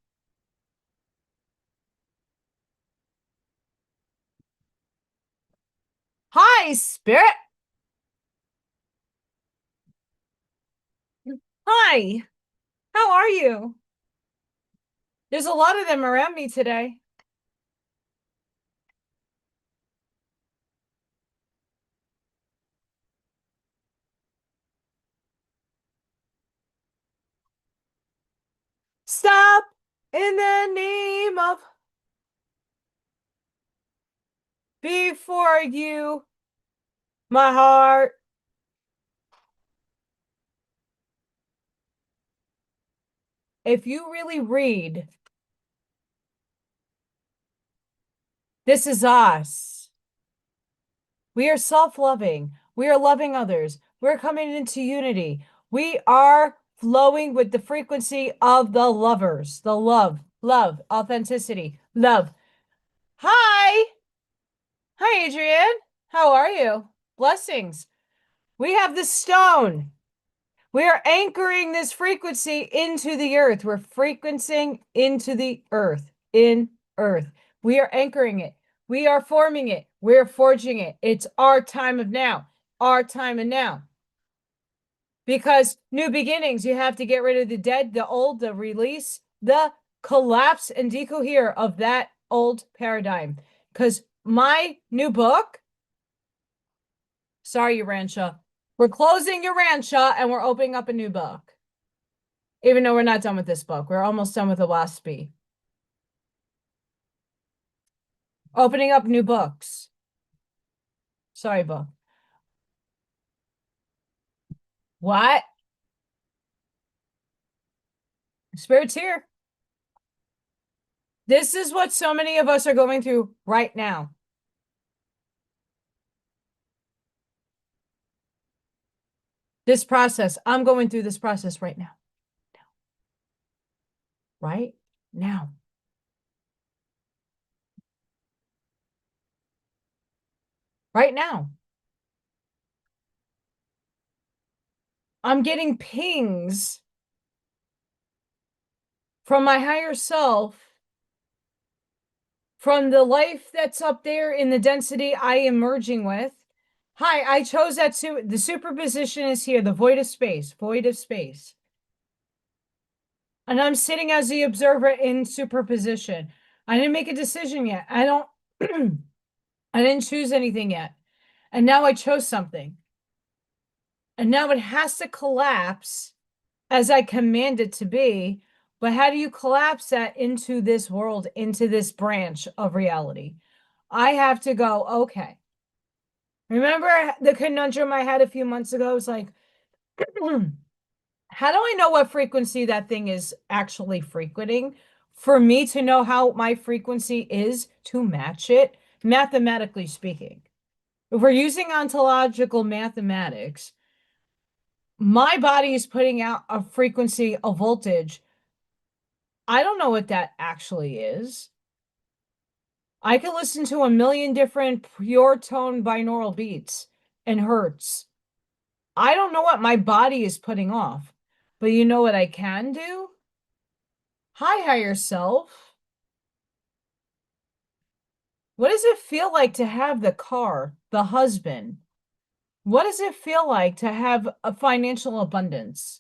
Hi, Spirit. Hi, how are you? There's a lot of them around me today. Stop in the name of before you, my heart. If you really read, this is us. We are self-loving. We are loving others. We're coming into unity. We are flowing with the frequency of the lovers, the love, authenticity, love. Hi. Hi, Adrienne. How are you? Blessings. We have the stone. We are anchoring this frequency into the earth. We're frequencing into the earth, in earth. We are anchoring it. We are forming it. We're forging it. It's our time of now, our time and now. Because new beginnings, you have to get rid of the dead, the old, the release, the collapse and decohere of that old paradigm. Because my new book, sorry, Urantia, we're closing Urantia and we're opening up a new book. Even though we're not done with this book, we're almost done with the Waspy. Opening up new books. Sorry, book. What? Spirit's here. This is what so many of us are going through right now. This process, I'm going through this process right now. Right now. Right now. I'm getting pings from my higher self, from the life that's up there in the density I am merging with. Hi, I chose that the superposition is here, the void of space, void of space. And I'm sitting as the observer in superposition. I didn't make a decision yet. I didn't choose anything yet. And now I chose something. And now it has to collapse as I command it to be. But how do you collapse that into this world, into this branch of reality? I have to go, okay. Remember the conundrum I had a few months ago? It's like, how do I know what frequency that thing is actually frequenting? For me to know how my frequency is to match it, mathematically speaking. If we're using ontological mathematics, my body is putting out a frequency, a voltage. I don't know what that actually is. I can listen to a million different pure tone binaural beats and hertz. I don't know what my body is putting off, but you know what I can do? Hi, higher self. What does it feel like to have the car, the husband? What does it feel like to have a financial abundance?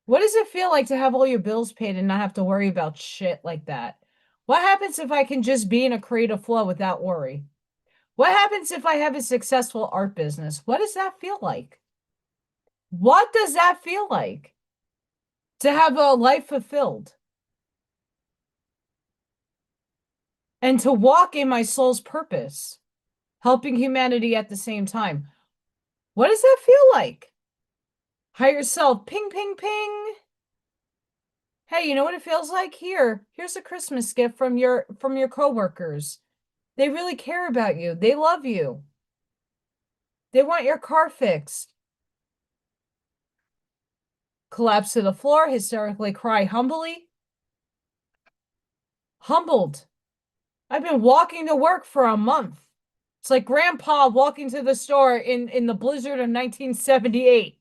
What does it feel like to have all your bills paid and not have to worry about shit like that? What happens if I can just be in a creative flow without worry? What happens if I have a successful art business? What does that feel like? What does that feel like to have a life fulfilled and to walk in my soul's purpose, helping humanity at the same time? What does that feel like? Higher self, ping, ping, ping. Hey, you know what it feels like? Here's a Christmas gift from your coworkers. They really care about you. They love you. They want your car fixed. Collapse to the floor, hysterically cry humbly. Humbled. I've been walking to work for a month. It's like grandpa walking to the store in the blizzard of 1978.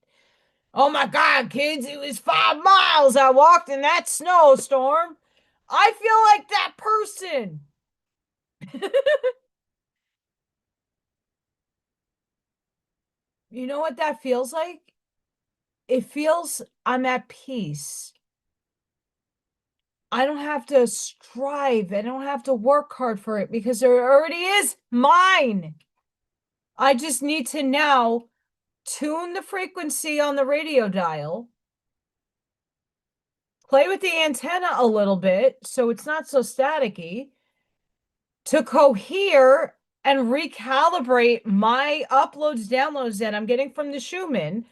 Oh my God, kids, it was 5 miles I walked in that snowstorm. I feel like that person. You know what that feels like? It feels I'm at peace. I don't have to strive. I don't have to work hard for it because there already is mine. I just need to now tune the frequency on the radio dial, play with the antenna a little bit so it's not so staticky, to cohere and recalibrate my uploads, downloads that I'm getting from the Schumann.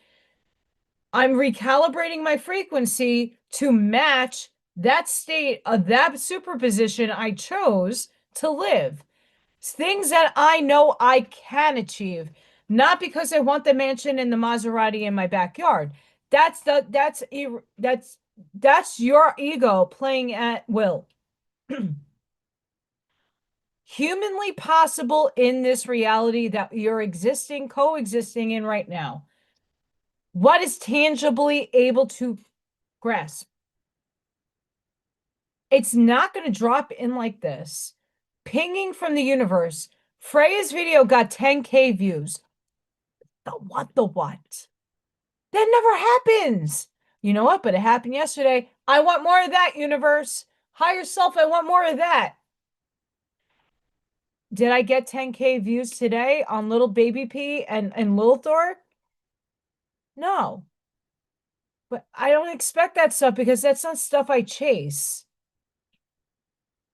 I'm recalibrating my frequency to match that state of that superposition I chose to live. Things that I know I can achieve, not because I want the mansion and the Maserati in my backyard. That's your ego playing at will. Humanly possible in this reality that you're coexisting in right now. What is tangibly able to grasp? It's not going to drop in like this. Pinging from the universe. Freya's video got 10K views. The what? The what? That never happens. You know what? But it happened yesterday. I want more of that, universe. Higher self, I want more of that. Did I get 10K views today on Little Baby P and Little Thor? No. But I don't expect that stuff because that's not stuff I chase.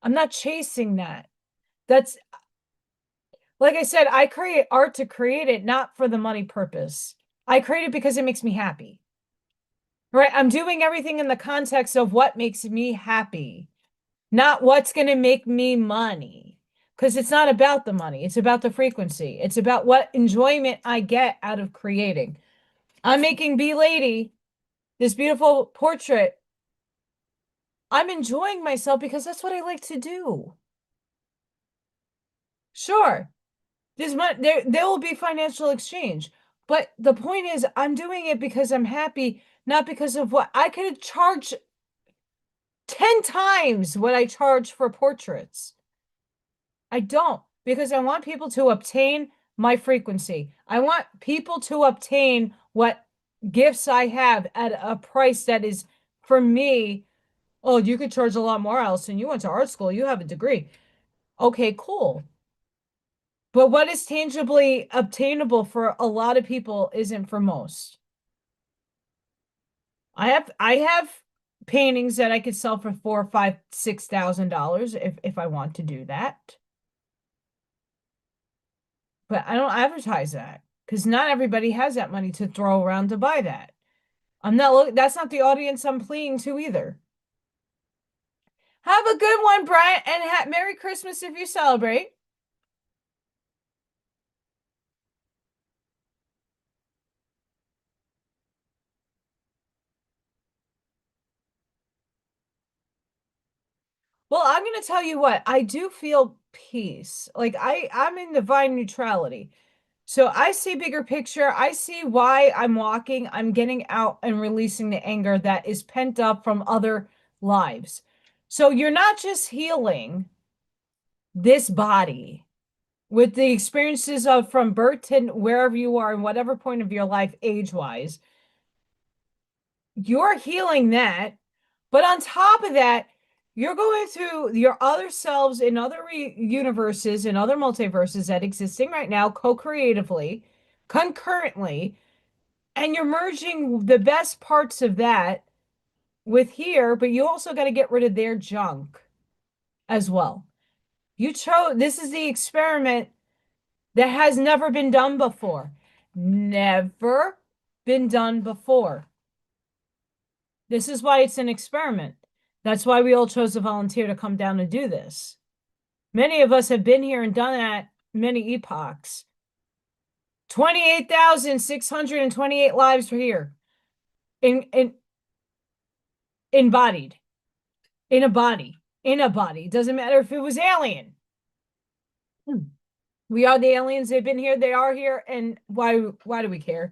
I'm not chasing that. That's like I said, I create art to create it, not for the money purpose. I create it because it makes me happy. Right? I'm doing everything in the context of what makes me happy, not what's going to make me money. Because it's not about the money, it's about the frequency. It's about what enjoyment I get out of creating. I'm making Bee Lady, this beautiful portrait. I'm enjoying myself because that's what I like to do. Sure, there will be financial exchange, but the point is I'm doing it because I'm happy, not because of what I could charge 10 times what I charge for portraits. I don't, because I want people to obtain my frequency. I want people to obtain what gifts I have at a price that is, for me, oh, you could charge a lot more, Allison. You went to art school, you have a degree. Okay, cool. But what is tangibly obtainable for a lot of people isn't for most. I have paintings that I could sell for $4, $5, $6,000 if I want to do that. But I don't advertise that because not everybody has that money to throw around to buy that. That's not the audience I'm pleading to either. Have a good one, Brent, and Merry Christmas if you celebrate. Well, I'm going to tell you what, I do feel peace. Like I'm in divine neutrality. So I see bigger picture. I see why I'm walking. I'm getting out and releasing the anger that is pent up from other lives. So you're not just healing this body with the experiences of from birth to wherever you are in whatever point of your life age-wise. You're healing that. But on top of that, you're going through your other selves in other universes, in other multiverses that existing right now, co-creatively, concurrently, and you're merging the best parts of that with here, but you also got to get rid of their junk as well. You chose, this is the experiment that has never been done before. Never been done before. This is why it's an experiment. That's why we all chose to volunteer to come down and do this. Many of us have been here and done that many epochs. 28,628 lives were here. Embodied. In a body. In a body. It doesn't matter if it was alien. We are the aliens. They've been here. They are here. And why do we care?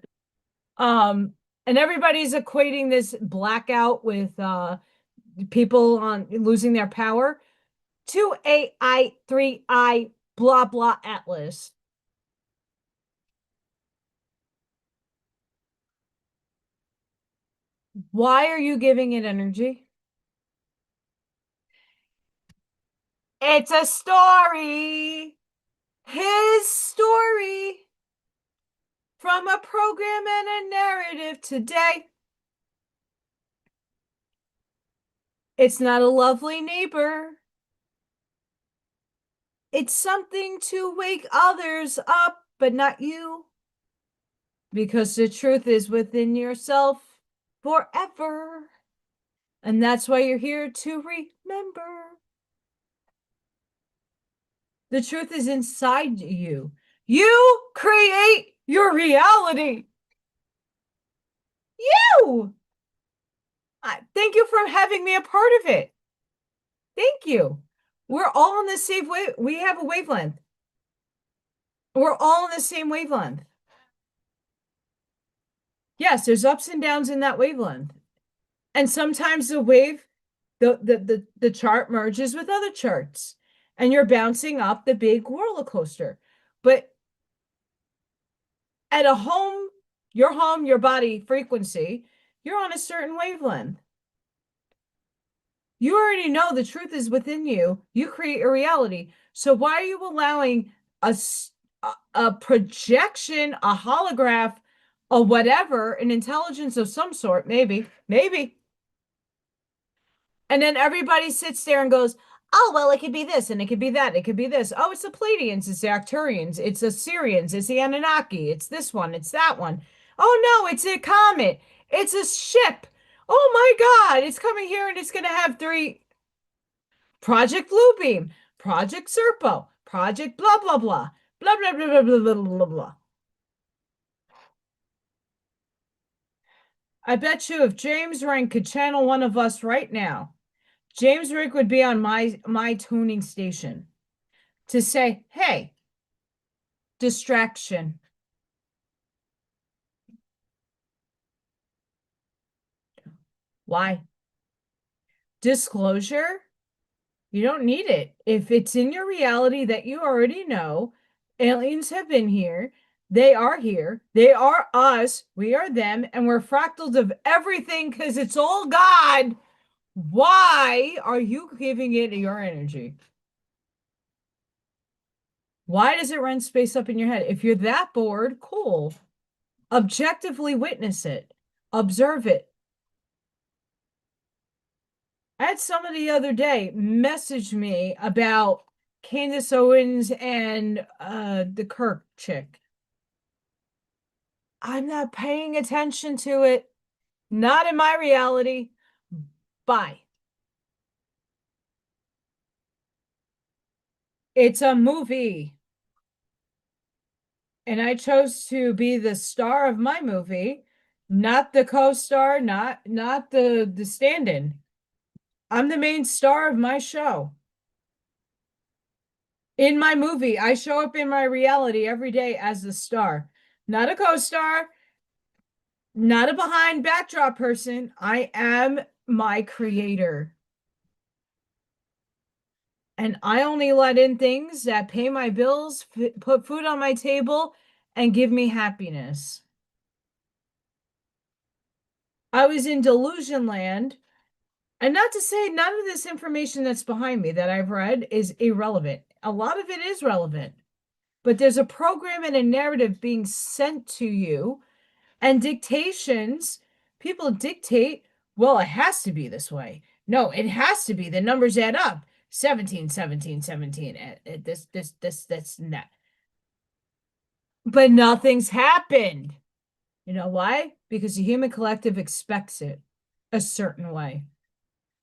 And everybody's equating this blackout with people on losing their power. 2AI, 3I, blah, blah, Atlas. Why are you giving it energy? It's a story. His story from a program and a narrative today. It's not a lovely neighbor. It's something to wake others up, but not you. Because the truth is within yourself forever. And that's why you're here to remember. The truth is inside you. You create your reality. You! Thank you for having me a part of it. Thank you. We're all on the same wave. We have a wavelength. We're all on the same wavelength. Yes, there's ups and downs in that wavelength. And sometimes the wave, the chart merges with other charts. And you're bouncing up the big roller coaster. But at your body frequency, you're on a certain wavelength. You already know the truth is within you. You create a reality. So why are you allowing a projection, a holograph, or whatever, an intelligence of some sort, maybe, and then everybody sits there and goes, oh, well, it could be this, and it could be that, it could be this. Oh, it's the Pleiadians, it's the Arcturians, it's the Syrians, it's the Anunnaki, it's this one, it's that one. Oh, no, it's a comet. It's a ship. Oh, my God, it's coming here, and it's going to have three. Project Bluebeam, Project Serpo, Project blah, blah, blah, blah, blah, blah, blah, blah, blah, blah, blah. I bet you if James Rank could channel one of us right now, James Rick would be on my tuning station to say, hey, distraction. Why? Disclosure? You don't need it. If it's in your reality that you already know, aliens have been here, they are here, they are us, we are them, and we're fractals of everything because it's all God. Why are you giving it your energy? Why does it run space up in your head? If you're that bored, cool. Objectively witness it. Observe it. I had somebody the other day message me about Candace Owens and the Kirk chick. I'm not paying attention to it. Not in my reality. Bye. It's a movie. And I chose to be the star of my movie, not the co-star, not the stand-in. I'm the main star of my show. In my movie, I show up in my reality every day as the star, not a co-star, not a behind backdrop person. I am my creator. And I only let in things that pay my bills, put food on my table, and give me happiness. I was in delusion land. And not to say none of this information that's behind me that I've read is irrelevant. A lot of it is relevant, but there's a program and a narrative being sent to you and dictations. People dictate, well, it has to be this way. No, it has to be. The numbers add up. 17, 17, 17. This, that. But nothing's happened. You know why? Because the human collective expects it a certain way.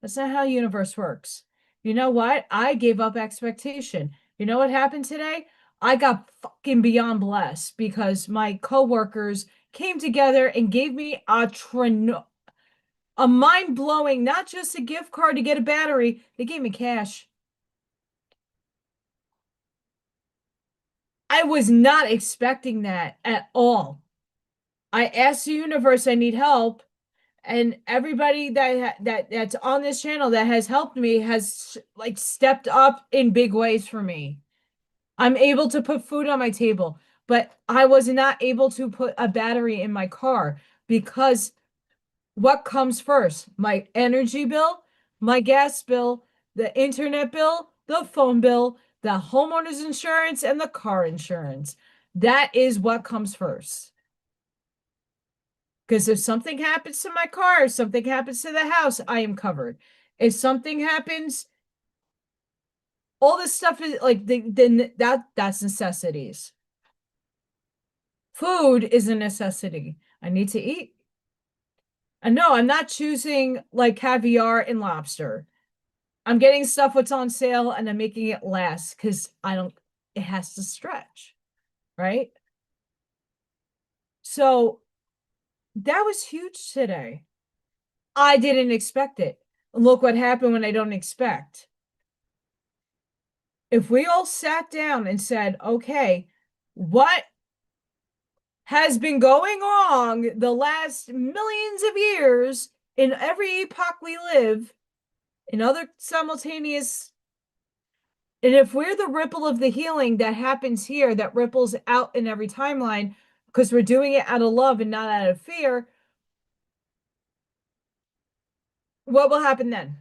That's not how the universe works. You know what? I gave up expectation. You know what happened today? I got fucking beyond blessed because my coworkers came together and gave me a mind-blowing, not just a gift card to get a battery, they gave me cash. I was not expecting that at all. I asked the universe I need help, and everybody that's on this channel that has helped me has like stepped up in big ways for me. I'm able to put food on my table, but I was not able to put a battery in my car because what comes first? My energy bill, my gas bill, the internet bill, the phone bill, the homeowner's insurance, and the car insurance. That is what comes first. Because if something happens to my car, if something happens to the house, I am covered. If something happens, all this stuff is like that's necessities. Food is a necessity. I need to eat. And no, I'm not choosing like caviar and lobster. I'm getting stuff what's on sale and I'm making it last because I don't, it has to stretch, right? So that was huge today. I didn't expect it. Look what happened when I don't expect. If we all sat down and said, okay, what has been going wrong the last millions of years in every epoch we live, in other simultaneous, and if we're the ripple of the healing that happens here, that ripples out in every timeline, because we're doing it out of love and not out of fear, what will happen then?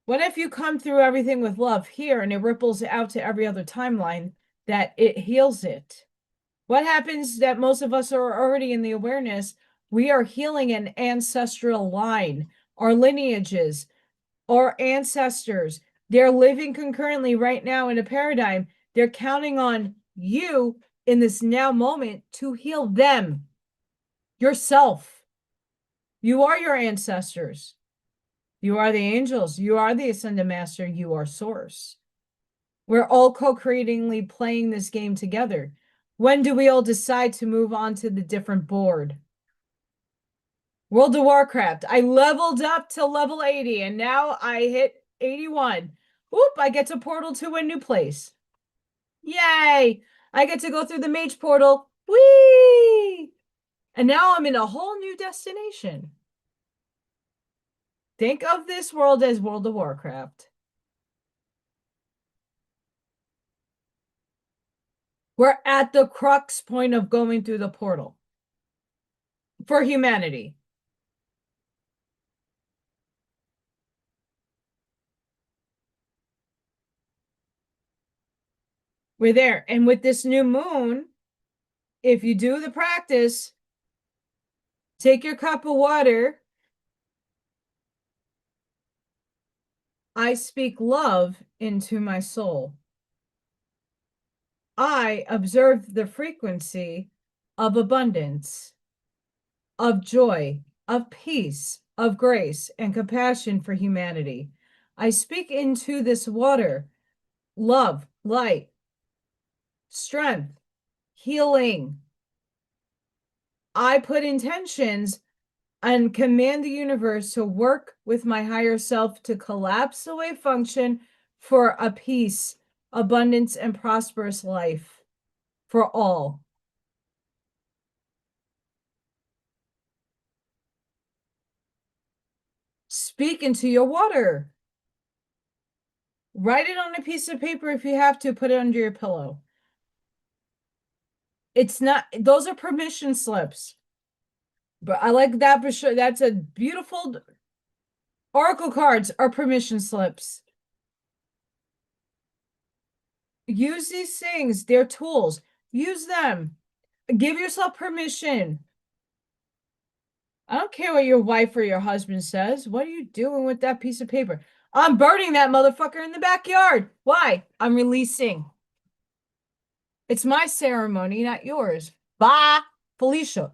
What if you come through everything with love here and it ripples out to every other timeline that it heals it? What happens that most of us are already in the awareness? We are healing an ancestral line, our lineages, our ancestors. They're living concurrently right now in a paradigm. They're counting on you in this now moment to heal them, yourself. You are your ancestors. You are the angels. You are the ascended master. You are source. We're all co-creatingly playing this game together. When do we all decide to move on to the different board? World of Warcraft. I leveled up to level 80 and now I hit 81. Whoop, I get to portal to a new place. Yay! I get to go through the mage portal. Whee! And now I'm in a whole new destination. Think of this world as World of Warcraft. We're at the crux point of going through the portal for humanity. We're there. And with this new moon, if you do the practice, take your cup of water I speak love into my soul. I observe the frequency of abundance, of joy, of peace, of grace, and compassion for humanity. I speak into this water love, light, strength, healing. I put intentions and command the universe to work with my higher self to collapse the wave function for a peace, abundance, and prosperous life for all. Speak into your water. Write it on a piece of paper if you have to, put it under your pillow. It's not, those are permission slips. But I like that for sure. That's a beautiful oracle cards are permission slips. Use these things, they're tools. Use them. Give yourself permission. I don't care what your wife or your husband says. What are you doing with that piece of paper? I'm burning that motherfucker in the backyard. Why? I'm releasing. It's my ceremony, not yours. Bye, Felicia.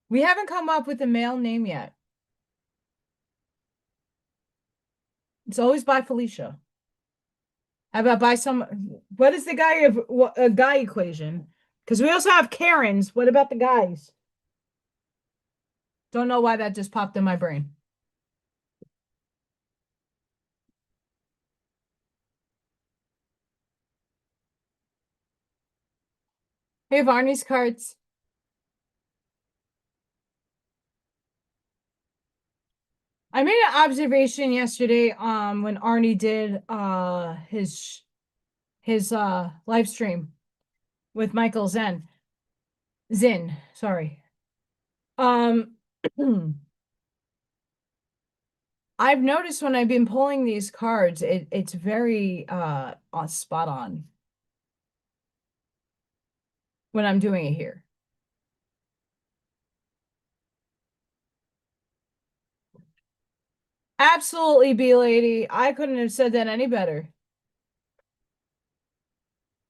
We haven't come up with a male name yet. It's always by Felicia. How about by some, what is the guy of a guy equation? Because we also have Karens. What about the guys? Don't know why that just popped in my brain. Hey, Varney's cards. I made an observation yesterday when Arnie did his live stream with Michael Zinn, sorry. Um I've noticed when I've been pulling these cards, it's very spot on when I'm doing it here. Absolutely, B lady. I couldn't have said that any better.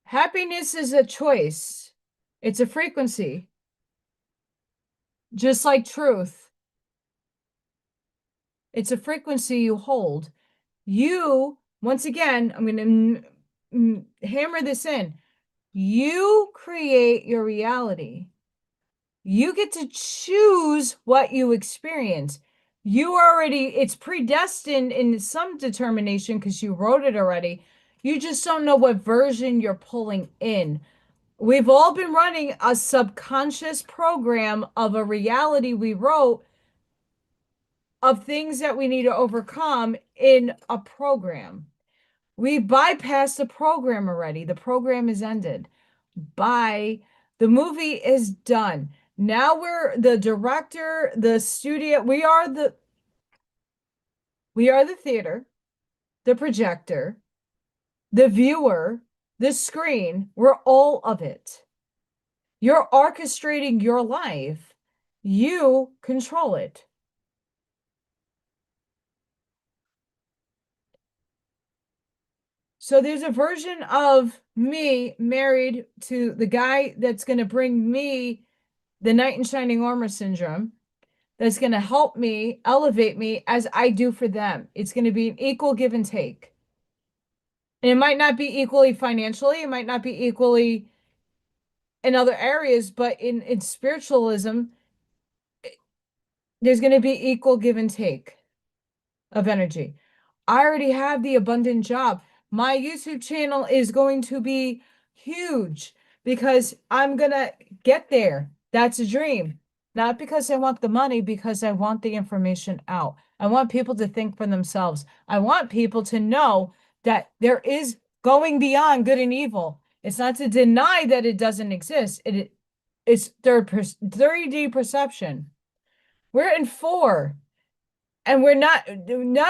Happiness is a choice. It's a frequency, just like truth. It's a frequency you hold. You, once again, I'm going to hammer this in. You create your reality. You get to choose what you experience. You already, it's predestined in some determination because you wrote it already. You just don't know what version you're pulling in. We've all been running a subconscious program of a reality we wrote of things that we need to overcome in a program. We bypassed the program already. The program is ended. Bye. The movie is done. Now we're the director, the studio. We are the theater, the projector, the viewer, the screen. We're all of it. You're orchestrating your life. You control it. So there's a version of me married to the guy that's going to bring me the knight in shining armor syndrome, that's going to help me elevate me as I do for them. It's going to be an equal give and take. And it might not be equally financially, it might not be equally in other areas, but in spiritualism, there's going to be equal give and take of energy. I already have the abundant job. My YouTube channel is going to be huge because I'm going to get there. That's a dream. Not because I want the money, because I want the information out. I want people to think for themselves. I want people to know that there is going beyond good and evil. It's not to deny that it doesn't exist. It's 3D perception. We're in four. And we're not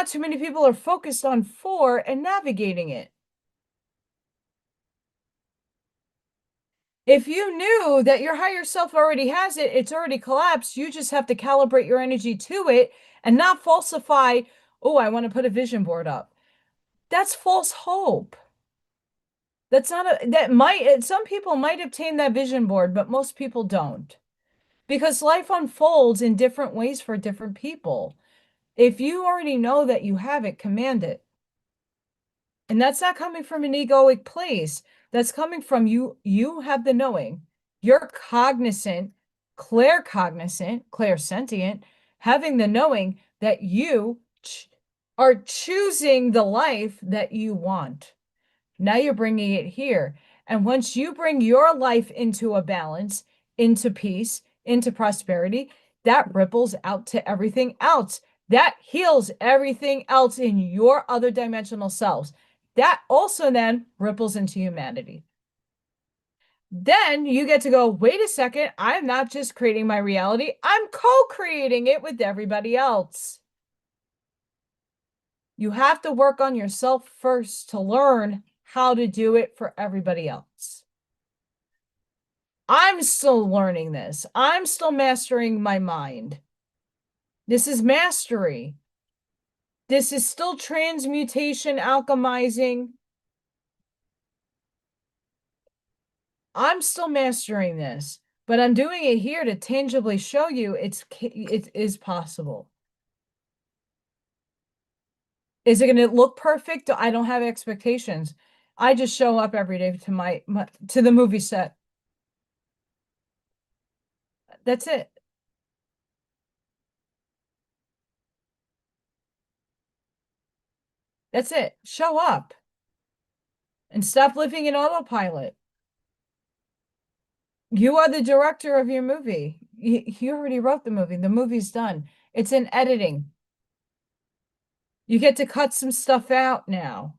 too many people are focused on four and navigating it. If you knew that your higher self already has it, it's already collapsed. You just have to calibrate your energy to it and not falsify Oh, I want to put a vision board up. That's false hope. That's not a, that might, some people might obtain that vision board, but most people don't. Because life unfolds in different ways for different people. If you already know that you have it, command it. And that's not coming from an egoic place. That's coming from you. You have the knowing. You're cognizant, claircognizant, clairsentient, having the knowing that you are choosing the life that you want. Now you're bringing it here. And once you bring your life into a balance, into peace, into prosperity, that ripples out to everything else. That heals everything else in your other dimensional selves. That also then ripples into humanity. Then you get to go, wait a second, I'm not just creating my reality, I'm co-creating it with everybody else. You have to work on yourself first to learn how to do it for everybody else. I'm still learning this. I'm still mastering my mind. This is mastery. This is still transmutation, alchemizing. I'm still mastering this, but I'm doing it here to tangibly show you it is possible. Is it going to look perfect? I don't have expectations. I just show up every day to my to the movie set. That's it. That's it. Show up and stop living in autopilot. You are the director of your movie. You already wrote the movie. The movie's done. It's in editing. You get to cut some stuff out now.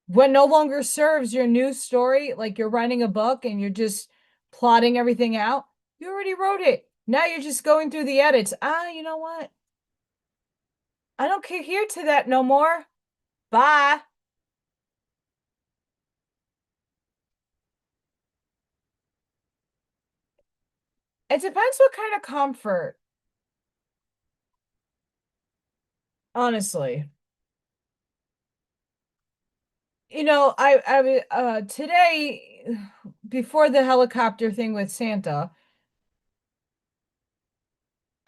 What no longer serves your new story, like you're writing a book and you're just plotting everything out, you already wrote it. Now you're just going through the edits. You know what? I don't care here to that no more. Bye. It depends what kind of comfort, honestly. Today, before the helicopter thing with Santa,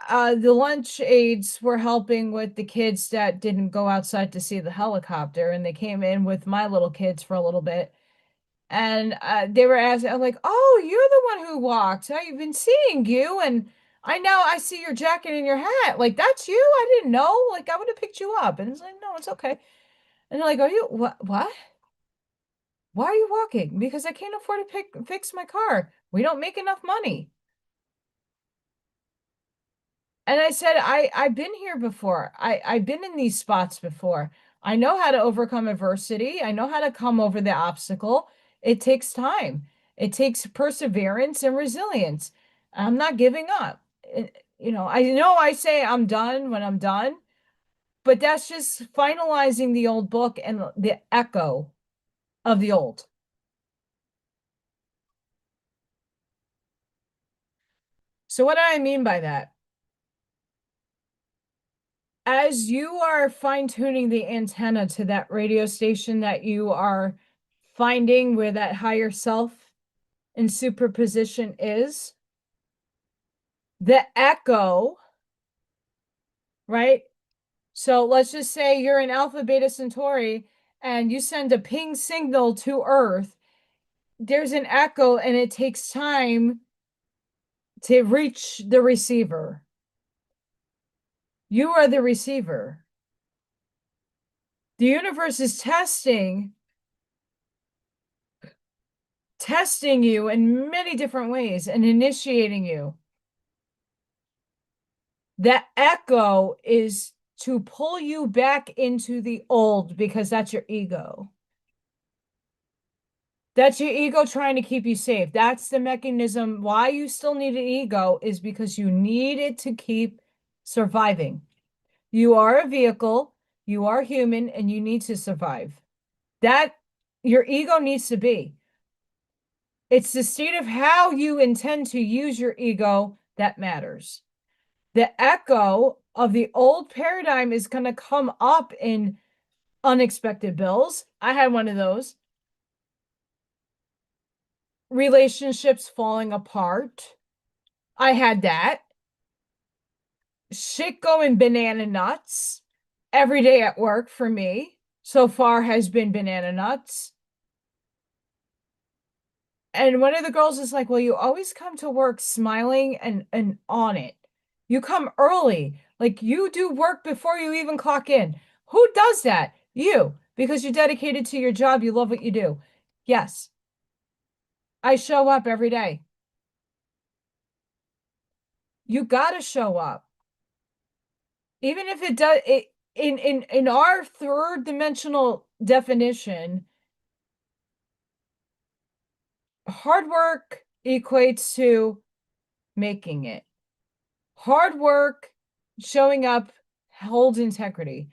the lunch aides were helping with the kids that didn't go outside to see the helicopter, and they came in with my little kids for a little bit. And they were asking, I'm like, "Oh, you're the one who walked. I've been seeing you, and I see your jacket and your hat. Like, that's you? I didn't know. Like, I would have picked you up." And it's like, "No, it's okay." And they're like, "Are you what? Why are you walking?" "Because I can't afford to fix my car. We don't make enough money." And I said, I've been here before. I've been in these spots before. I know how to overcome adversity. I know how to come over the obstacle. It takes time. It takes perseverance and resilience. I'm not giving up. I know I say I'm done when I'm done, but that's just finalizing the old book and the echo of the old. So what do I mean by that? As you are fine-tuning the antenna to that radio station that you are finding where that higher self in superposition is, the echo, right? So let's just say you're in Alpha Beta Centauri and you send a ping signal to Earth. There's an echo and it takes time to reach the receiver. You are the receiver. The universe is testing you in many different ways and initiating you. The echo is to pull you back into the old because that's your ego. That's your ego trying to keep you safe. That's the mechanism why you still need an ego is because you need it to keep surviving. You are a vehicle, you are human, and you need to survive. That your ego needs to be. It's the state of how you intend to use your ego that matters. The echo of the old paradigm is going to come up in unexpected bills. I had one of those. Relationships falling apart. I had that. Shit going banana nuts every day at work for me so far has been banana nuts. And one of the girls is like, well, you always come to work smiling and on it. You come early. Like you do work before you even clock in. Who does that? You, because you're dedicated to your job. You love what you do. Yes, I show up every day. You gotta show up. Even if it does it in our third dimensional definition, hard work equates to making it. Hard work, showing up holds integrity.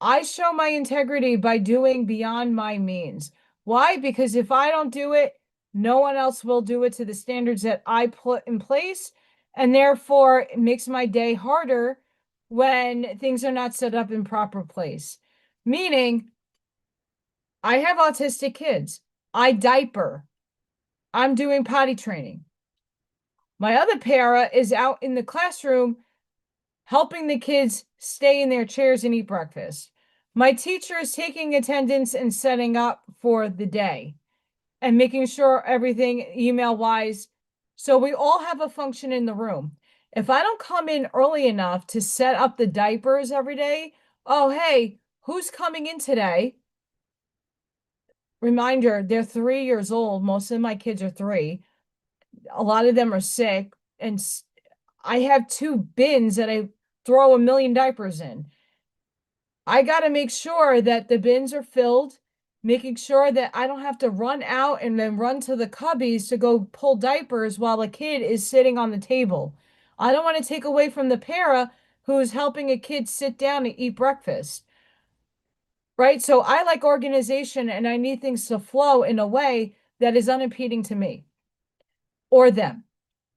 I show my integrity by doing beyond my means. Why? Because if I don't do it, no one else will do it to the standards that I put in place. And therefore, it makes my day harder when things are not set up in proper place. Meaning, I have autistic kids. I diaper. I'm doing potty training. My other para is out in the classroom helping the kids stay in their chairs and eat breakfast. My teacher is taking attendance and setting up for the day and making sure everything email wise. So we all have a function in the room. If I don't come in early enough to set up the diapers every day, oh, hey, who's coming in today? Reminder, they're 3 years old. Most of my kids are 3. A lot of them are sick. And I have 2 bins that I throw a million diapers in. I got to make sure that the bins are filled, making sure that I don't have to run out and then run to the cubbies to go pull diapers while a kid is sitting on the table. I don't want to take away from the para who is helping a kid sit down and eat breakfast. Right? So I like organization and I need things to flow in a way that is unimpeding to me or them.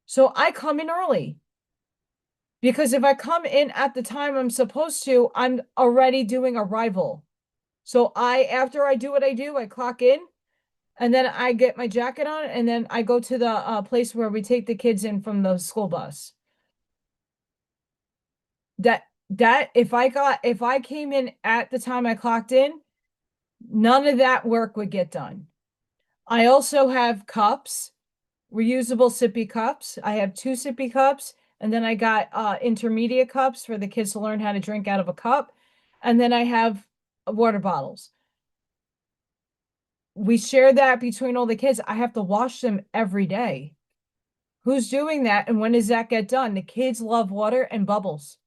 So I come in early. Because if I come in at the time I'm supposed to, I'm already doing arrival. So after I do what I do, I clock in and then I get my jacket on and then I go to the place where we take the kids in from the school bus. That if I came in at the time I clocked in, none of that work would get done. I also have cups, reusable sippy cups. I have 2 sippy cups. And then I got intermediate cups for the kids to learn how to drink out of a cup. And then I have water bottles. We share that between all the kids. I have to wash them every day. Who's doing that? And when does that get done? The kids love water and bubbles.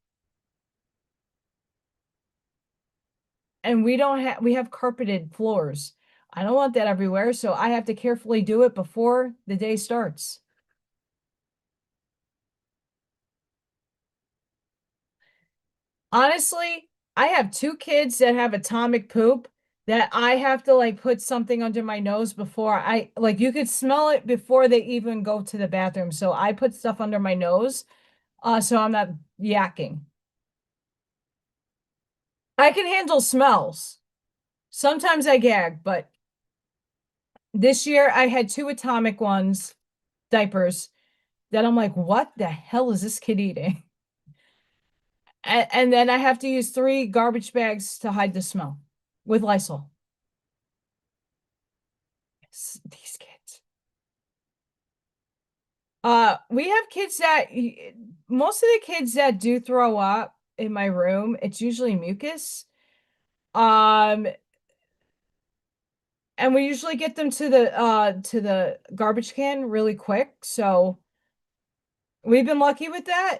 And we have carpeted floors. I don't want that everywhere. So I have to carefully do it before the day starts. Honestly, I have 2 kids that have atomic poop that I have to like put something under my nose before I like you could smell it before they even go to the bathroom. So I put stuff under my nose so I'm not yakking. I can handle smells. Sometimes I gag, but this year I had 2 atomic ones, diapers, that I'm like, what the hell is this kid eating? And then I have to use 3 garbage bags to hide the smell with Lysol. These kids. We have kids that most of the kids that do throw up in my room, it's usually mucus. Um, and we usually get them to the garbage can really quick. So we've been lucky with that.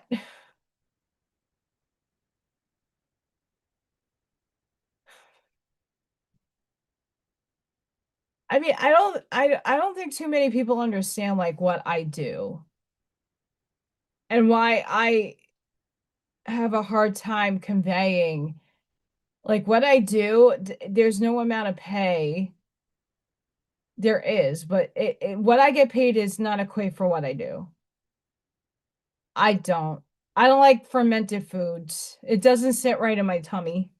I mean, I don't think too many people understand like what I do and why I have a hard time conveying like what I do. There's no amount of pay. There is, but what I get paid is not equate for what I do. I don't. I don't like fermented foods. It doesn't sit right in my tummy.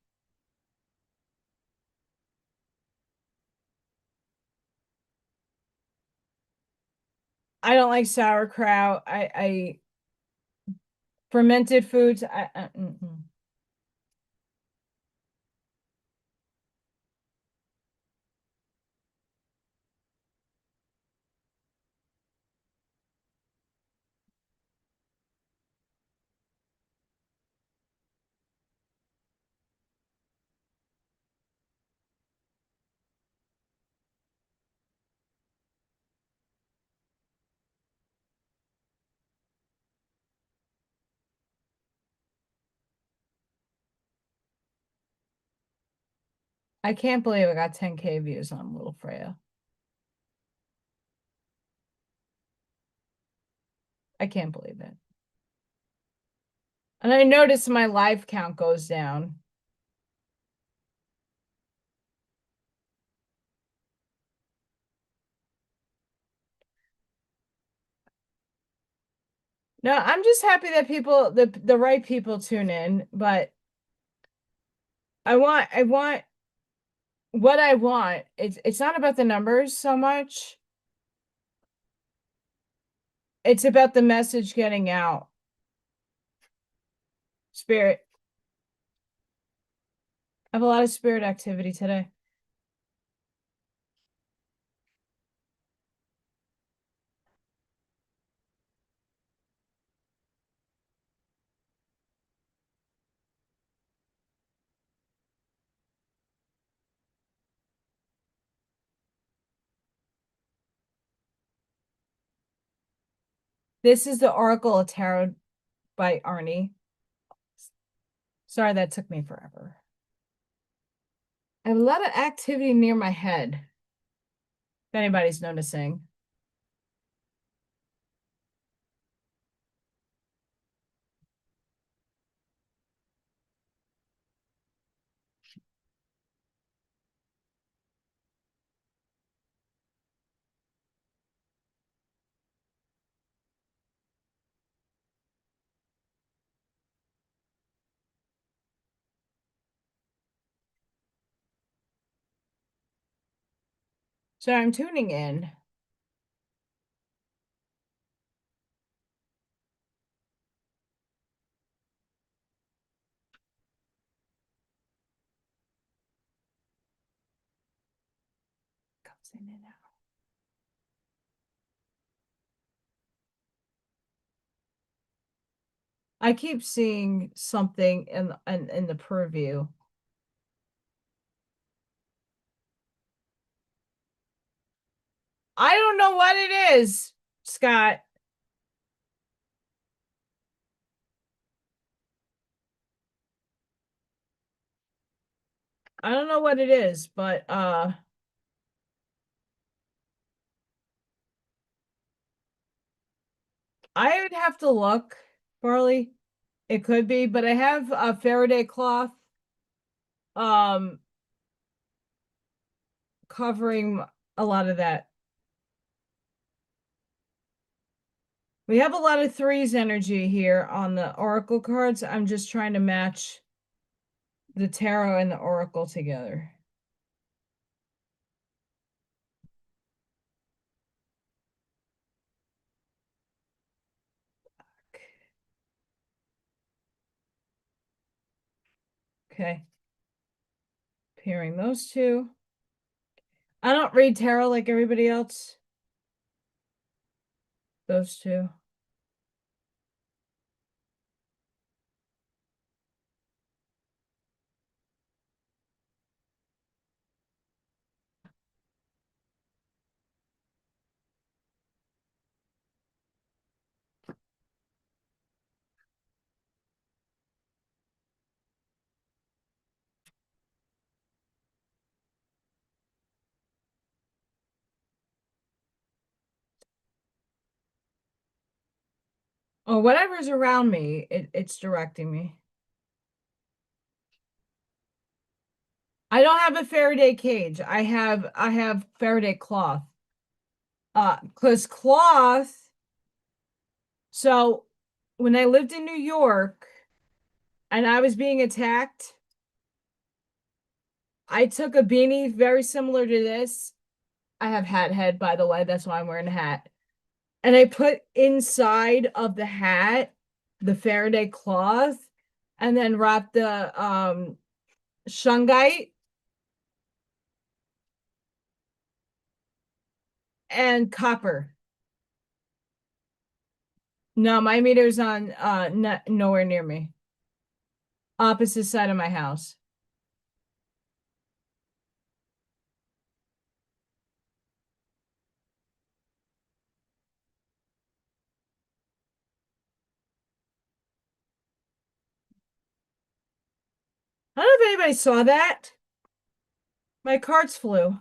I don't like sauerkraut. I fermented foods. I can't believe I got 10K views on Little Freya. I can't believe it. And I noticed my live count goes down. No, I'm just happy that people, the right people tune in, but I want what I want. It's not about the numbers so much. It's about the message getting out. Spirit. I have a lot of spirit activity today. This is the Oracle of Tarot by Arnie. Sorry, that took me forever. I have a lot of activity near my head, if anybody's noticing. So I'm tuning in. Comes in and out. I keep seeing something in the purview. I don't know what it is, Scott. I don't know what it is, but I would have to look, Farley. It could be, but I have a Faraday cloth um covering a lot of that. We have a lot of threes energy here on the oracle cards. I'm just trying to match the tarot and the oracle together. Okay. Pairing those two. I don't read tarot like everybody else. Those two. Oh, whatever's around me, it's directing me. I don't have a Faraday cage. I have Faraday cloth. Because cloth, so when I lived in New York and I was being attacked, I took a beanie very similar to this. I have hat head, by the way. That's why I'm wearing a hat. And I put inside of the hat the Faraday cloth and then wrapped the shungite and copper. No, my meter's on nowhere near me. Opposite side of my house. I don't know if anybody saw that. My cards flew.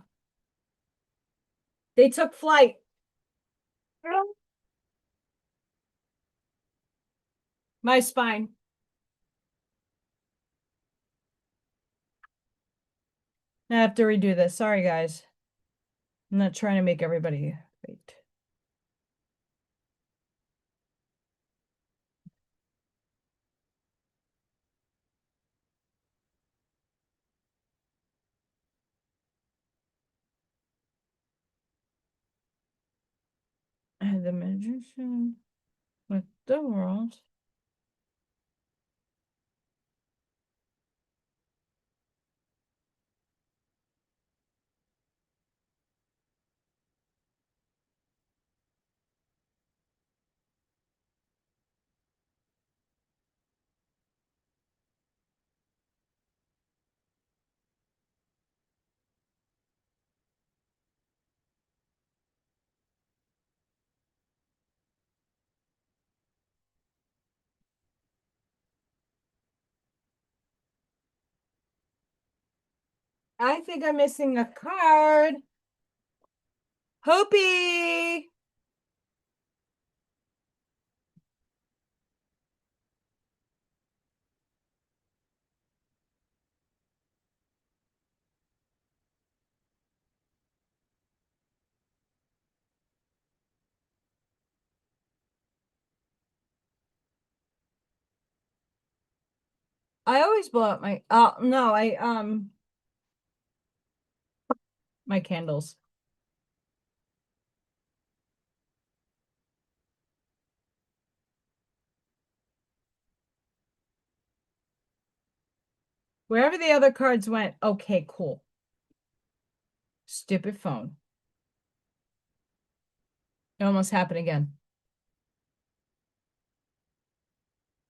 They took flight. My spine. I have to redo this. Sorry, guys. I'm not trying to make everybody wait. I had the magician with the world. I think I'm missing a card. Hopi. I always blow up my no, I my candles. Wherever the other cards went, okay, cool. Stupid phone. It almost happened again.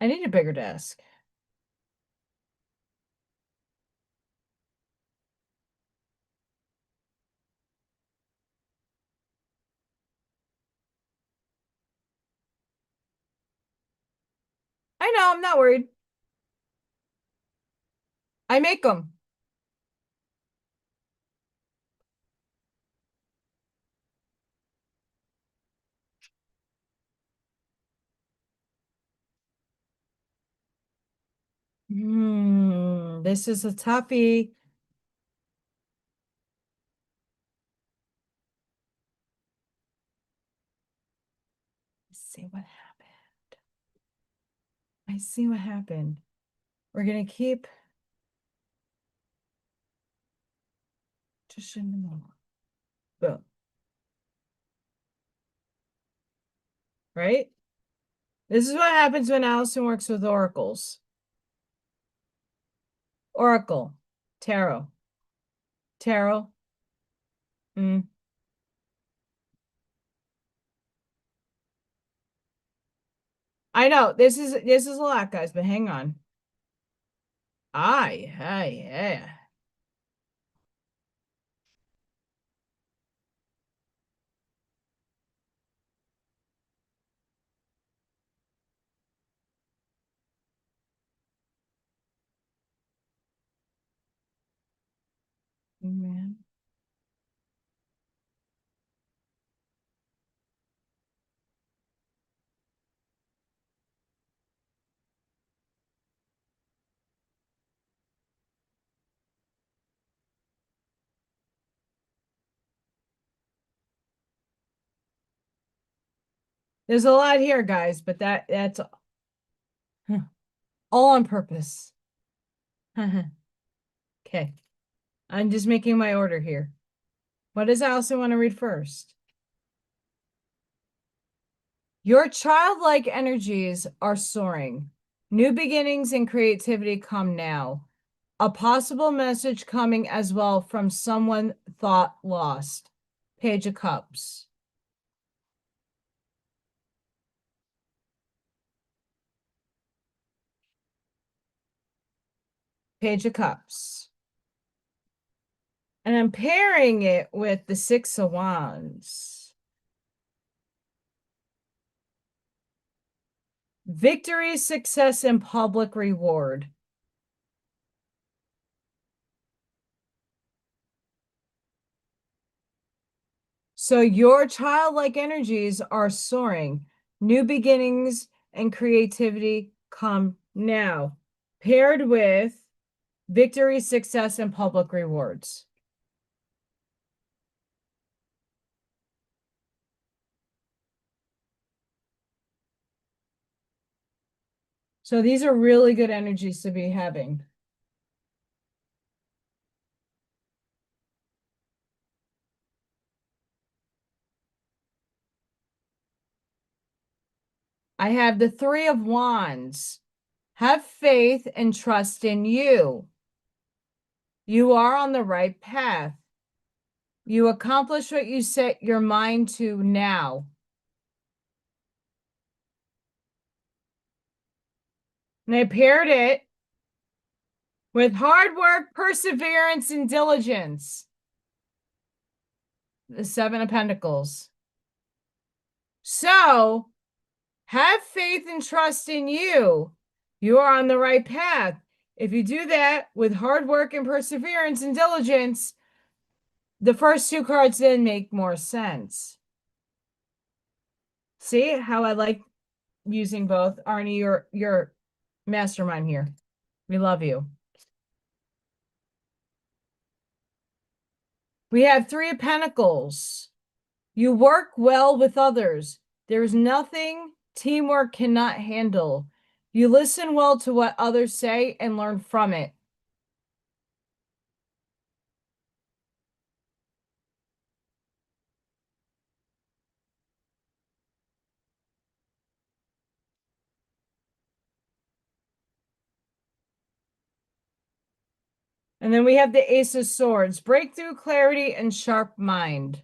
I need a bigger desk. I know, I'm not worried. I make them. This is a toughie. Let's see what happened. I see what happened. We're gonna keep just in the middle. Boom. Right? This is what happens when Allison works with oracles. Oracle. Tarot. Tarot. Mm. I know this is a lot, guys, but hang on. Yeah. Man. There's a lot here, guys, but that's all on purpose. Okay. I'm just making my order here. What does Allison want to read first? Your childlike energies are soaring. New beginnings and creativity come now. A possible message coming as well from someone thought lost. Page of Cups. Page of Cups. And I'm pairing it with the Six of Wands. Victory, success, and public reward. So your childlike energies are soaring. New beginnings and creativity come now, paired with victory, success, and public rewards. So these are really good energies to be having. I have the Three of Wands. Have faith and trust in you. You are on the right path. You accomplish what you set your mind to now. And I paired it with hard work, perseverance, and diligence. The Seven of Pentacles. So have faith and trust in you. You are on the right path. If you do that with hard work and perseverance and diligence, the first two cards then make more sense. See how I like using both? Arnie, you're mastermind here. We love you. We have Three of Pentacles. You work well with others. There's nothing teamwork cannot handle. You listen well to what others say and learn from it. And then we have the Ace of Swords, breakthrough, clarity, and sharp mind.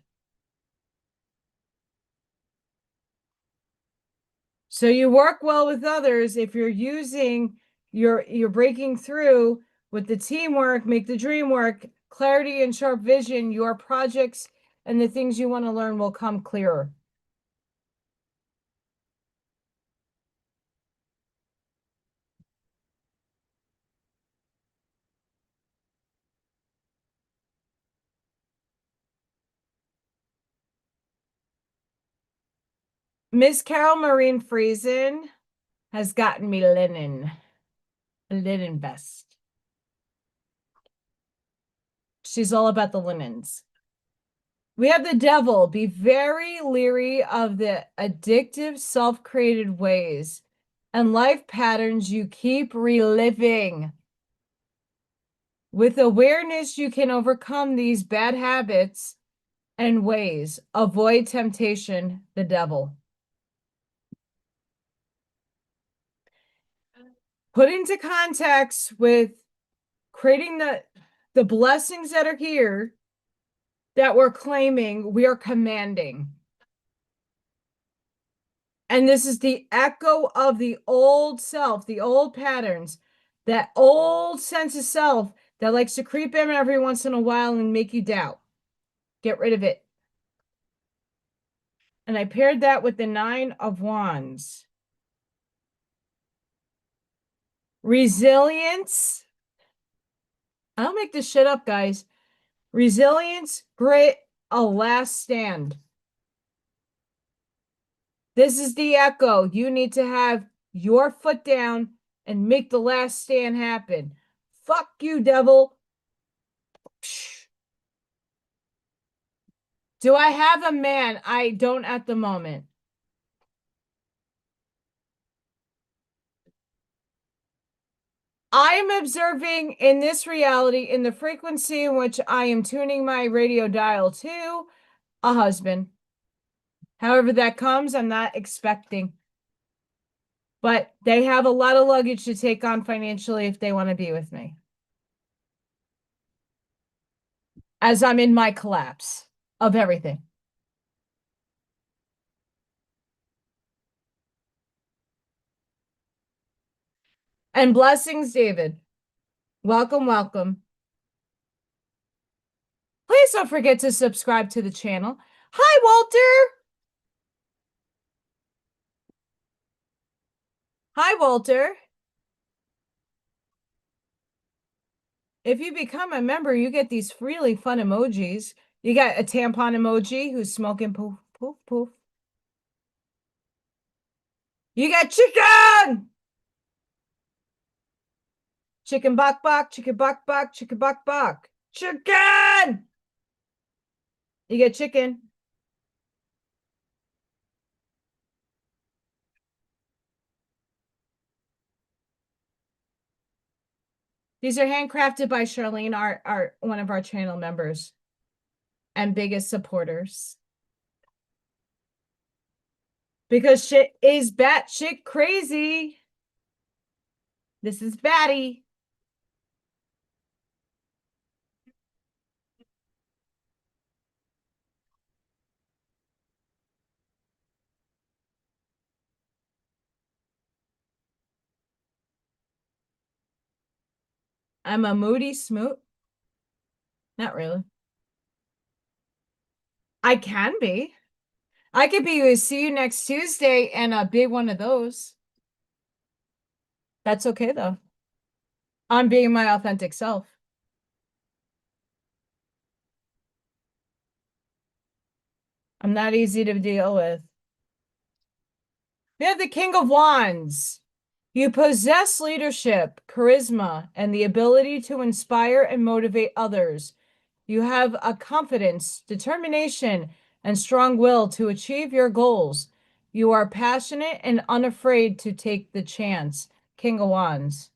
So you work well with others if you're using you're breaking through with the teamwork, make the dream work, clarity and sharp vision, your projects and the things you want to learn will come clearer. Miss Carol Marine Friesen has gotten me linen, a linen vest. She's all about the linens. We have the Devil. Be very leery of the addictive, self-created ways and life patterns you keep reliving. With awareness, you can overcome these bad habits and ways. Avoid temptation, the devil. Put into context with creating the blessings that are here that we're claiming, we are commanding. And this is the echo of the old self, the old patterns, that old sense of self that likes to creep in every once in a while and make you doubt. Get rid of it. And I paired that with the Nine of Wands. Resilience. I don't make this shit up, guys. Resilience, grit, a last stand. This is the echo. You need to have your foot down and make the last stand happen. Fuck you, devil. Do I have a man? I don't at the moment. I am observing in this reality, in the frequency in which I am tuning my radio dial to, a husband. However that comes, I'm not expecting. But they have a lot of luggage to take on financially if they want to be with me. As I'm in my collapse of everything. And blessings, David. Welcome, welcome. Please don't forget to subscribe to the channel. Hi, Walter. Hi, Walter. If you become a member, you get these really fun emojis. You got a tampon emoji who's smoking poof, poof, poof. You got chicken! Chicken bok bok, chicken bok bok, chicken bok bok. Chicken! You get chicken. These are handcrafted by Charlene, our one of our channel members and biggest supporters. Because shit is batshit crazy. This is batty. I'm a moody smoot. Not really. I can be. I could be see you next Tuesday and a big one of those. That's okay though. I'm being my authentic self. I'm not easy to deal with. We have the King of Wands. You possess leadership, charisma, and the ability to inspire and motivate others. You have a confidence, determination, and strong will to achieve your goals. You are passionate and unafraid to take the chance. King of Wands.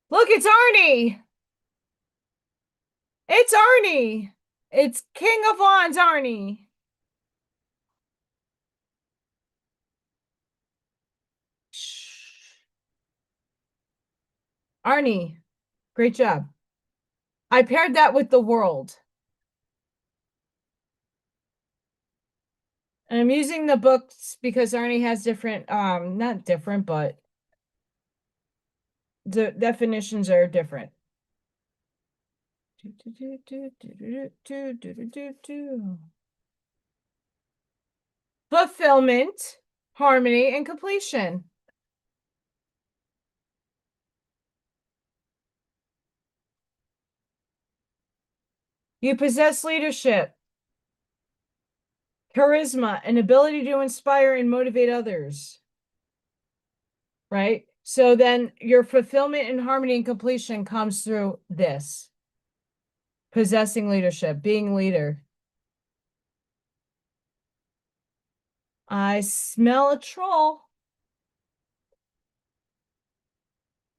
Look, it's Arnie. It's Arnie. It's King of Wands, Arnie. Shh. Arnie, great job. I paired that with the world. And I'm using the books because Arnie has different, not different, but the definitions are different. Fulfillment, harmony, and completion. You possess leadership, charisma, and ability to inspire and motivate others. Right? So then your fulfillment and harmony and completion comes through this. Possessing leadership, being leader. I smell a troll.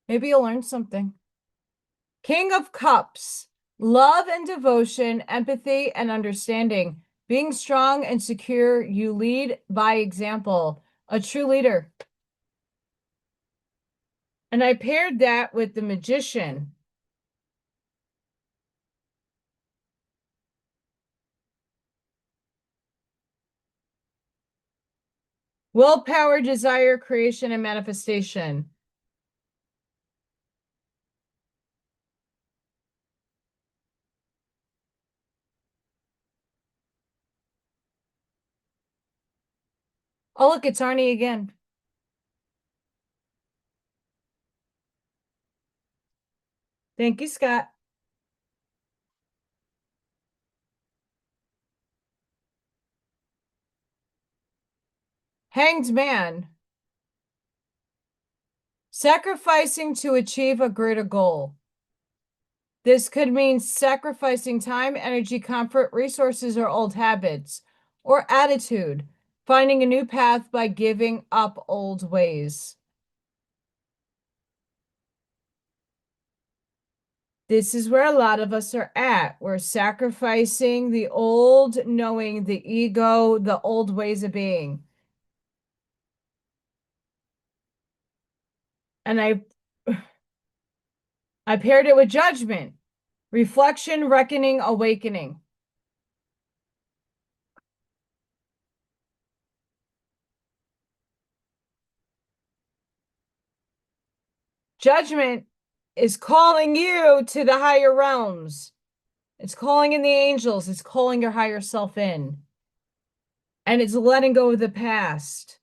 Maybe you'll learn something. King of Cups, love and devotion, empathy and understanding. Being strong and secure, you lead by example. A true leader. And I paired that with the Magician. Willpower, desire, creation, and manifestation. Oh, look, it's Arnie again. Thank you, Scott. Hanged Man. Sacrificing to achieve a greater goal. This could mean sacrificing time, energy, comfort, resources, or old habits, or attitude, finding a new path by giving up old ways. This is where a lot of us are at. We're sacrificing the old knowing, the ego, the old ways of being. And I paired it with judgment, reflection, reckoning, awakening. Judgment is calling you to the higher realms. It's calling in the angels. It's calling your higher self in. And it's letting go of the past.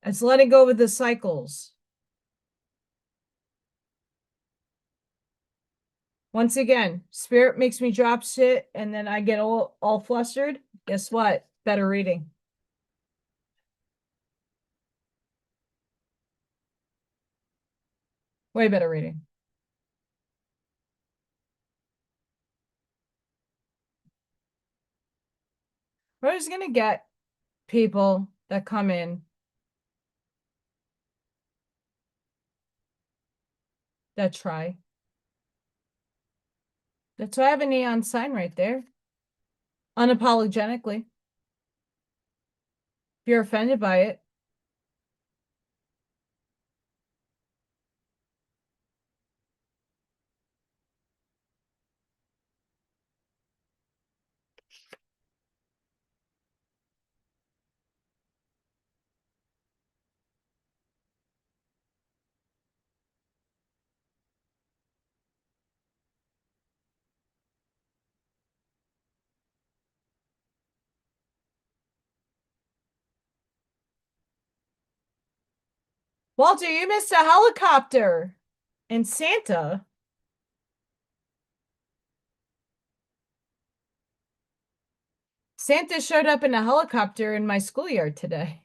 It's letting go of the cycles. Once again, spirit makes me drop shit and then I get all flustered. Guess what? Better reading. Way better reading. We're just gonna get people that come in that try. That's why I have a neon sign right there. Unapologetically. If you're offended by it, Walter, you missed a helicopter and Santa. Santa showed up in a helicopter in my schoolyard today.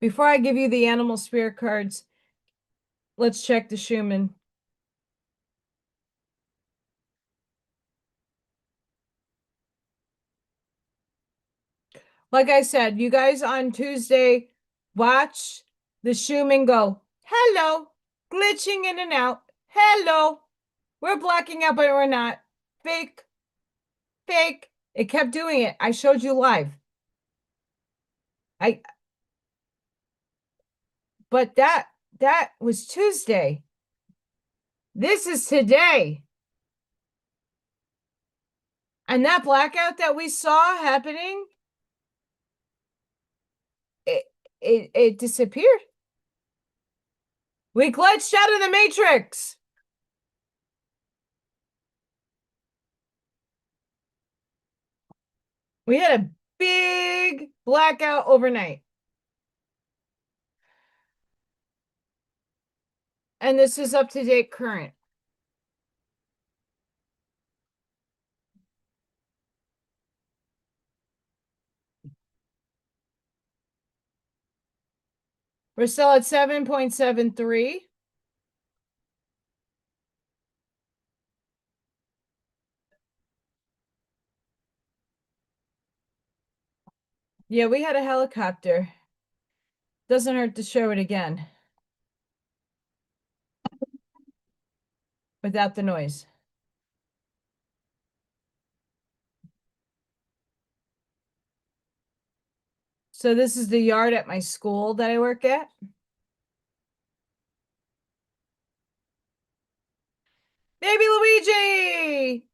Before I give you the animal spirit cards, let's check the Schumann. Like I said, you guys on Tuesday, watch the Schumann go, hello, glitching in and out. Hello. We're blacking out, but we're not. Fake. Fake. It kept doing it. I showed you live. But that was Tuesday. This is today. And that blackout that we saw happening, it disappeared. We glitched out of the matrix. We had a big blackout overnight. And this is up to date current. We're still at 7.73. Yeah, we had a helicopter. Doesn't hurt to show it again without the noise. So this is the yard at my school that I work at. Baby Luigi!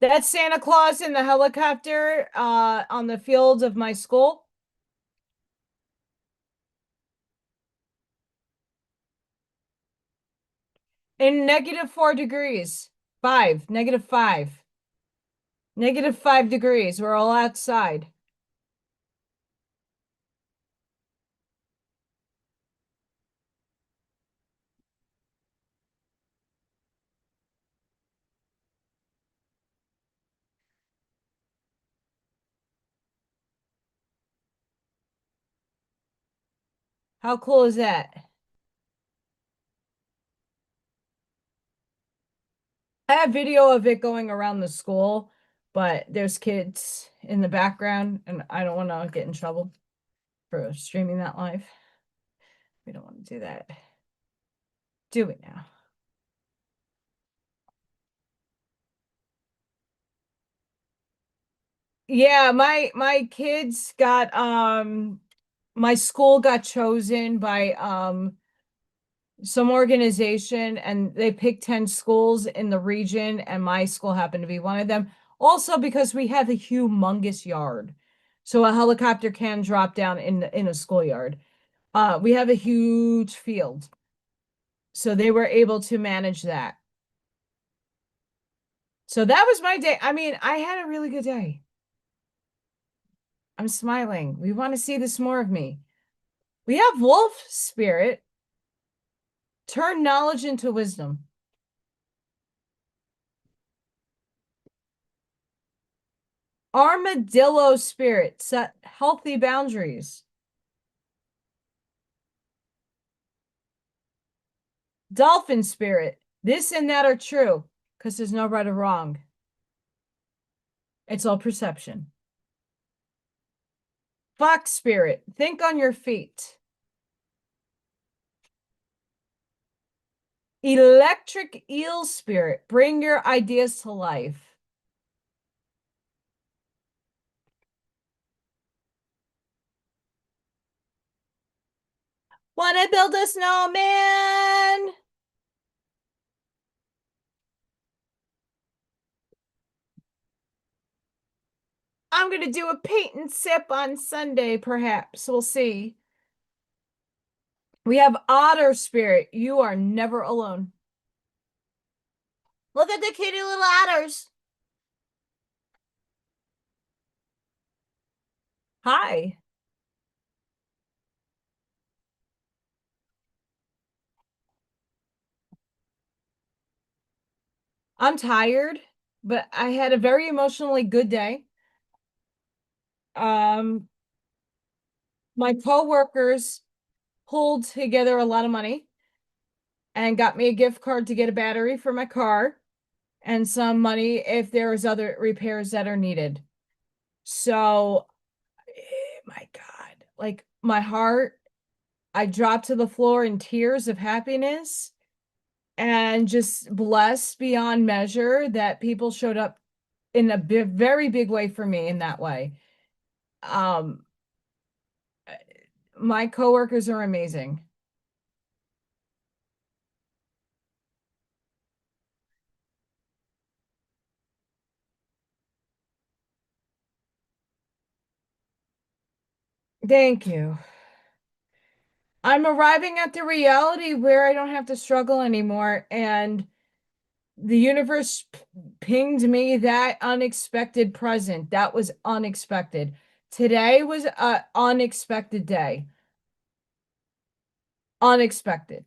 That's Santa Claus in the helicopter on the fields of my school. In -4 degrees. -5. -5 degrees. We're all outside. How cool is that? I have video of it going around the school. but there's kids in the background, and I don't want to get in trouble for streaming that live. We don't want to do that. Do it now. Yeah, my kids got my school got chosen by some organization, and they picked 10 schools in the region, and my school happened to be one of them. Also because we have a humongous yard. So a helicopter can drop down in a schoolyard. We have a huge field. So they were able to manage that. So that was my day. I mean, I had a really good day. I'm smiling. We want to see this more of me. We have wolf spirit. Turn knowledge into wisdom. Armadillo spirit. Set healthy boundaries. Dolphin spirit. This and that are true because there's no right or wrong. It's all perception. Fox spirit. Think on your feet. Electric eel spirit. Bring your ideas to life. Want to build a snowman? I'm going to do a paint and sip on Sunday, perhaps. We'll see. We have otter spirit. You are never alone. Look at the kitty little otters. Hi. I'm tired, but I had a very emotionally good day. Um, my coworkers pulled together a lot of money and got me a gift card to get a battery for my car and some money if there's other repairs that are needed. So, my God, like my heart, I dropped to the floor in tears of happiness and just blessed beyond measure that people showed up in a very big way for me in that way. Um, my coworkers are amazing. Thank you. I'm arriving at the reality where I don't have to struggle anymore, and the universe pinged me that unexpected present. That was unexpected. Today was a unexpected day. Unexpected.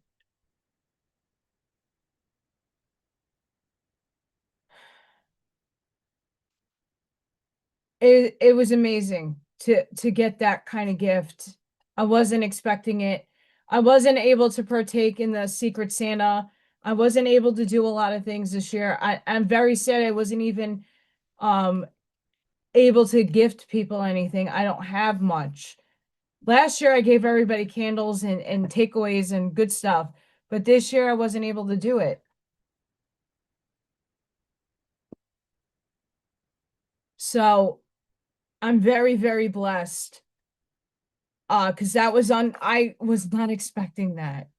It was amazing to get that kind of gift. I wasn't expecting it. I wasn't able to partake in the Secret Santa. I wasn't able to do a lot of things this year. I'm very sad I wasn't even um able to gift people anything. I don't have much. Last year I gave everybody candles and takeaways and good stuff, but this year I wasn't able to do it. So I'm very, very blessed. Because that was on, I was not expecting that.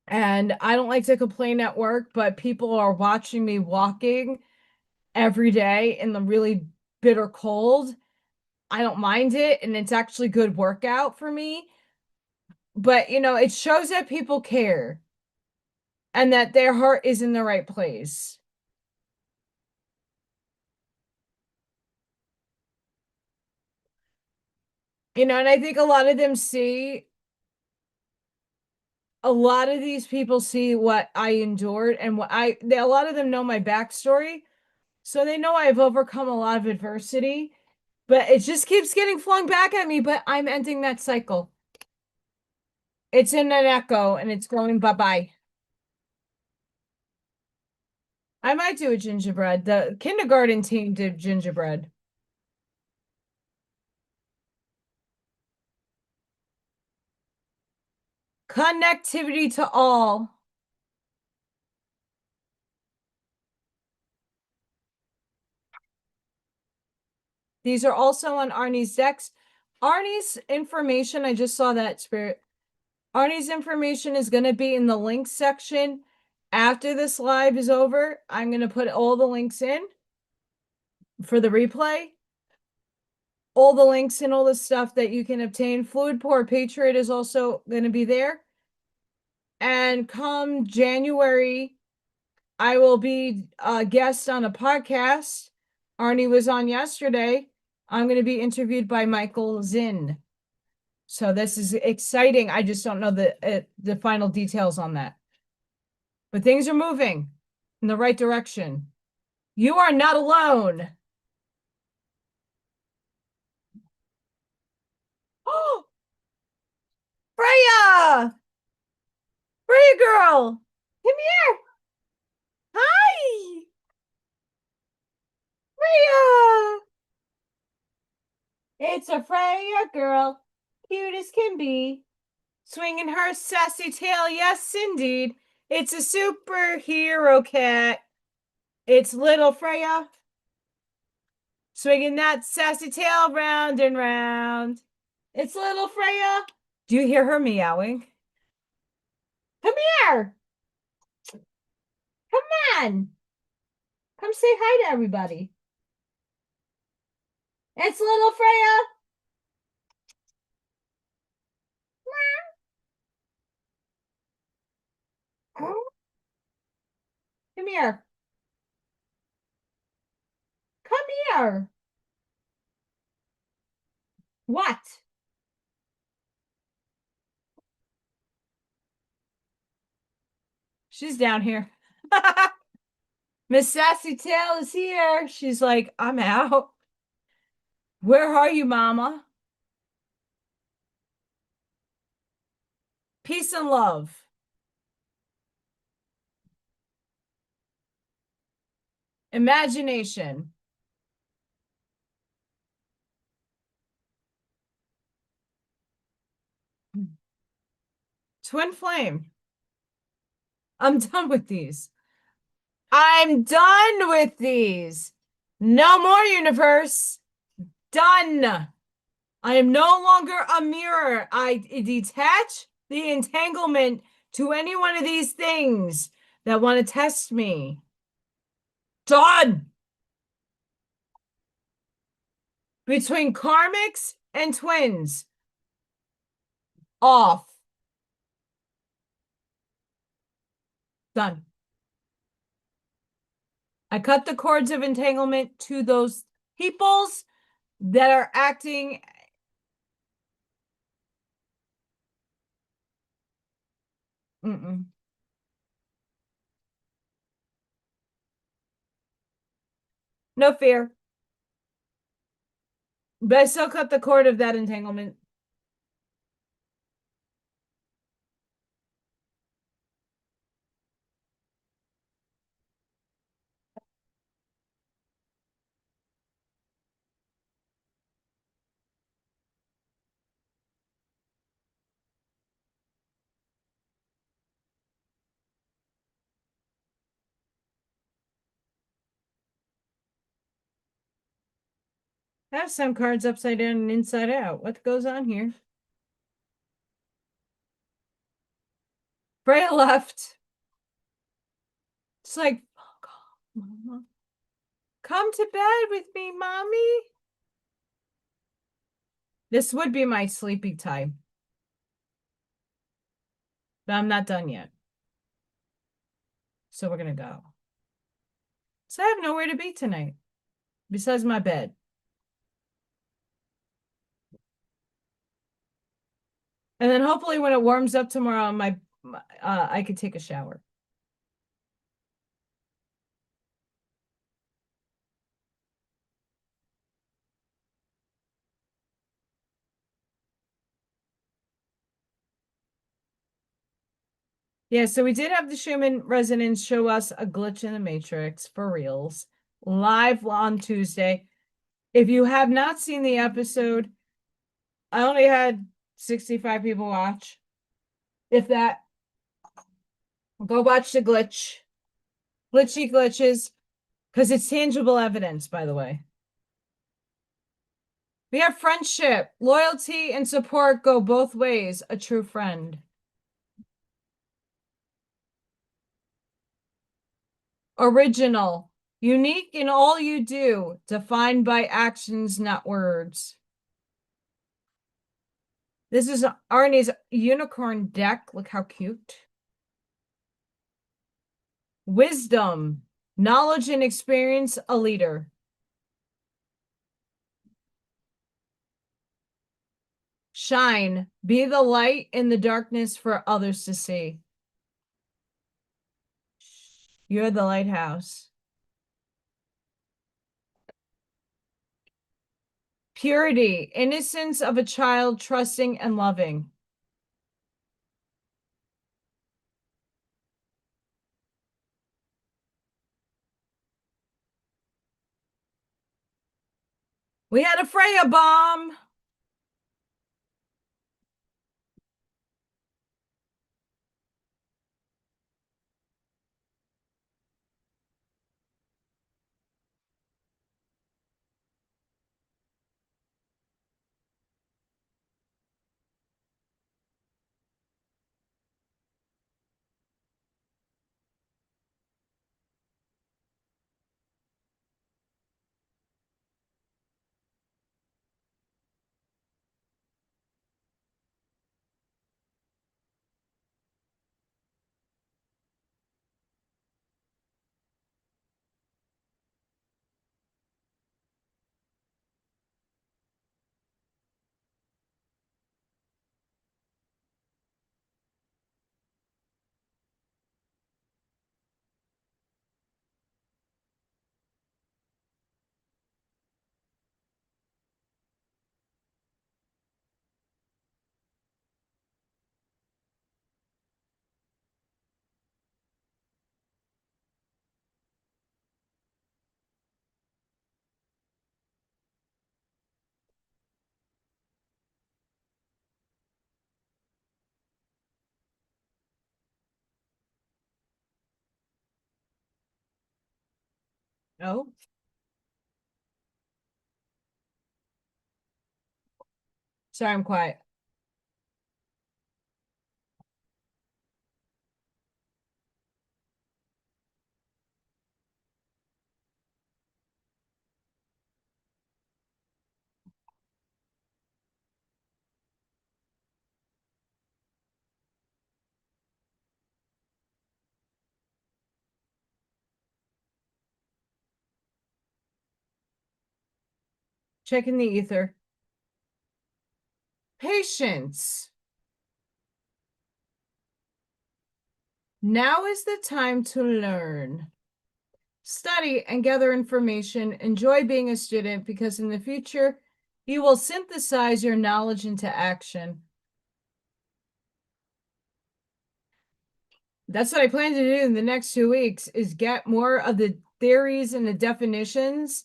And I don't like to complain at work, but people are watching me walking every day in the really bitter cold. I don't mind it, and it's actually good workout for me. But it shows that people care and that their heart is in the right place. And I think a lot of these people see what I endured and a lot of them know my backstory. So they know I've overcome a lot of adversity, but it just keeps getting flung back at me. But I'm ending that cycle. It's in an echo and it's going bye bye. I might do a gingerbread. The kindergarten team did gingerbread. Connectivity to all. These are also on Arnie's decks. Arnie's information, I just saw that, Spirit. Arnie's information is going to be in the links section. After this live is over, I'm going to put all the links in for the replay. All the links and all the stuff that you can obtain. Fluid Pour Patriot is also going to be there. And come January, I will be a guest on a podcast. Arnie was on yesterday. I'm going to be interviewed by Michael Zinn. So this is exciting. I just don't know the final details on that. But things are moving in the right direction. You are not alone. Oh, Freya! Freya girl! Come here! Hi! Freya! It's a Freya girl, cute as can be, swinging her sassy tail. Yes, indeed. It's a superhero cat. It's little Freya, swinging that sassy tail round and round. It's little Freya. Do you hear her meowing? Come here. Come on. Come say hi to everybody. It's little Freya. Come here. Come here. What? She's down here. Miss Sassy Tail is here. She's like, I'm out. Where are you, Mama? Peace and love. Imagination. Twin flame. I'm done with these. I'm done with these. No more universe. Done. I am no longer a mirror. I detach the entanglement to any one of these things that want to test me. Done. Between karmics and twins. Off. Done. I cut the cords of entanglement to those peoples that are acting. Mm-mm. No fear. But I still cut the cord of that entanglement. I have some cards upside down and inside out. What goes on here? Freya left. It's like, oh God, Mama. Come to bed with me, Mommy. This would be my sleepy time. But I'm not done yet. So we're going to go. So I have nowhere to be tonight besides my bed. And then hopefully when it warms up tomorrow, I could take a shower. Yeah, so we did have the Schumann residents show us a glitch in the matrix for reals live on Tuesday. If you have not seen the episode, I only had 65 people watch. If that, go watch the glitchy glitches, because it's tangible evidence, by the way. We have friendship, loyalty, and support go both ways. A true friend. Original, unique in all you do, defined by actions, not words. This is Arnie's unicorn deck. Look how cute. Wisdom, knowledge and experience, a leader. Shine, be the light in the darkness for others to see. You're the lighthouse. Purity, innocence of a child, trusting and loving. We had a Freya bomb. Oh, sorry, I'm quiet. Checking the ether. Patience. Now is the time to learn. Study and gather information. Enjoy being a student because in the future, you will synthesize your knowledge into action. That's what I plan to do in the next 2 weeks is get more of the theories and the definitions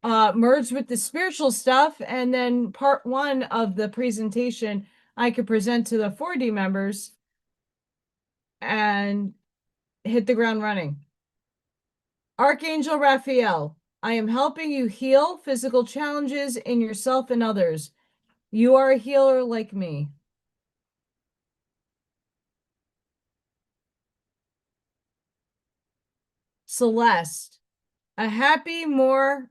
merged with the spiritual stuff. And then part one of the presentation I could present to the 4D members and hit the ground running. Archangel Raphael, I am helping you heal physical challenges in yourself and others. You are a healer like me. Celeste, a happy more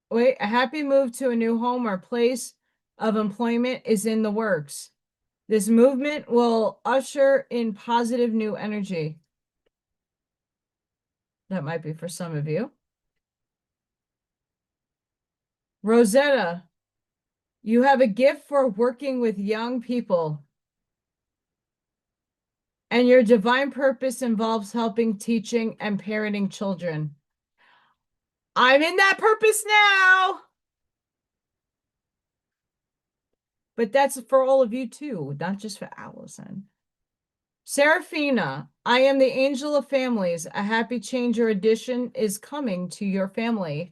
a happy move to a new home or place of employment is in the works. This movement will usher in positive new energy. That might be for some of you. Rosetta, you have a gift for working with young people, and your divine purpose involves helping, teaching, and parenting children. I'm in that purpose now. But that's for all of you too, not just for Allison. Serafina, I am the angel of families. A happy changer edition is coming to your family.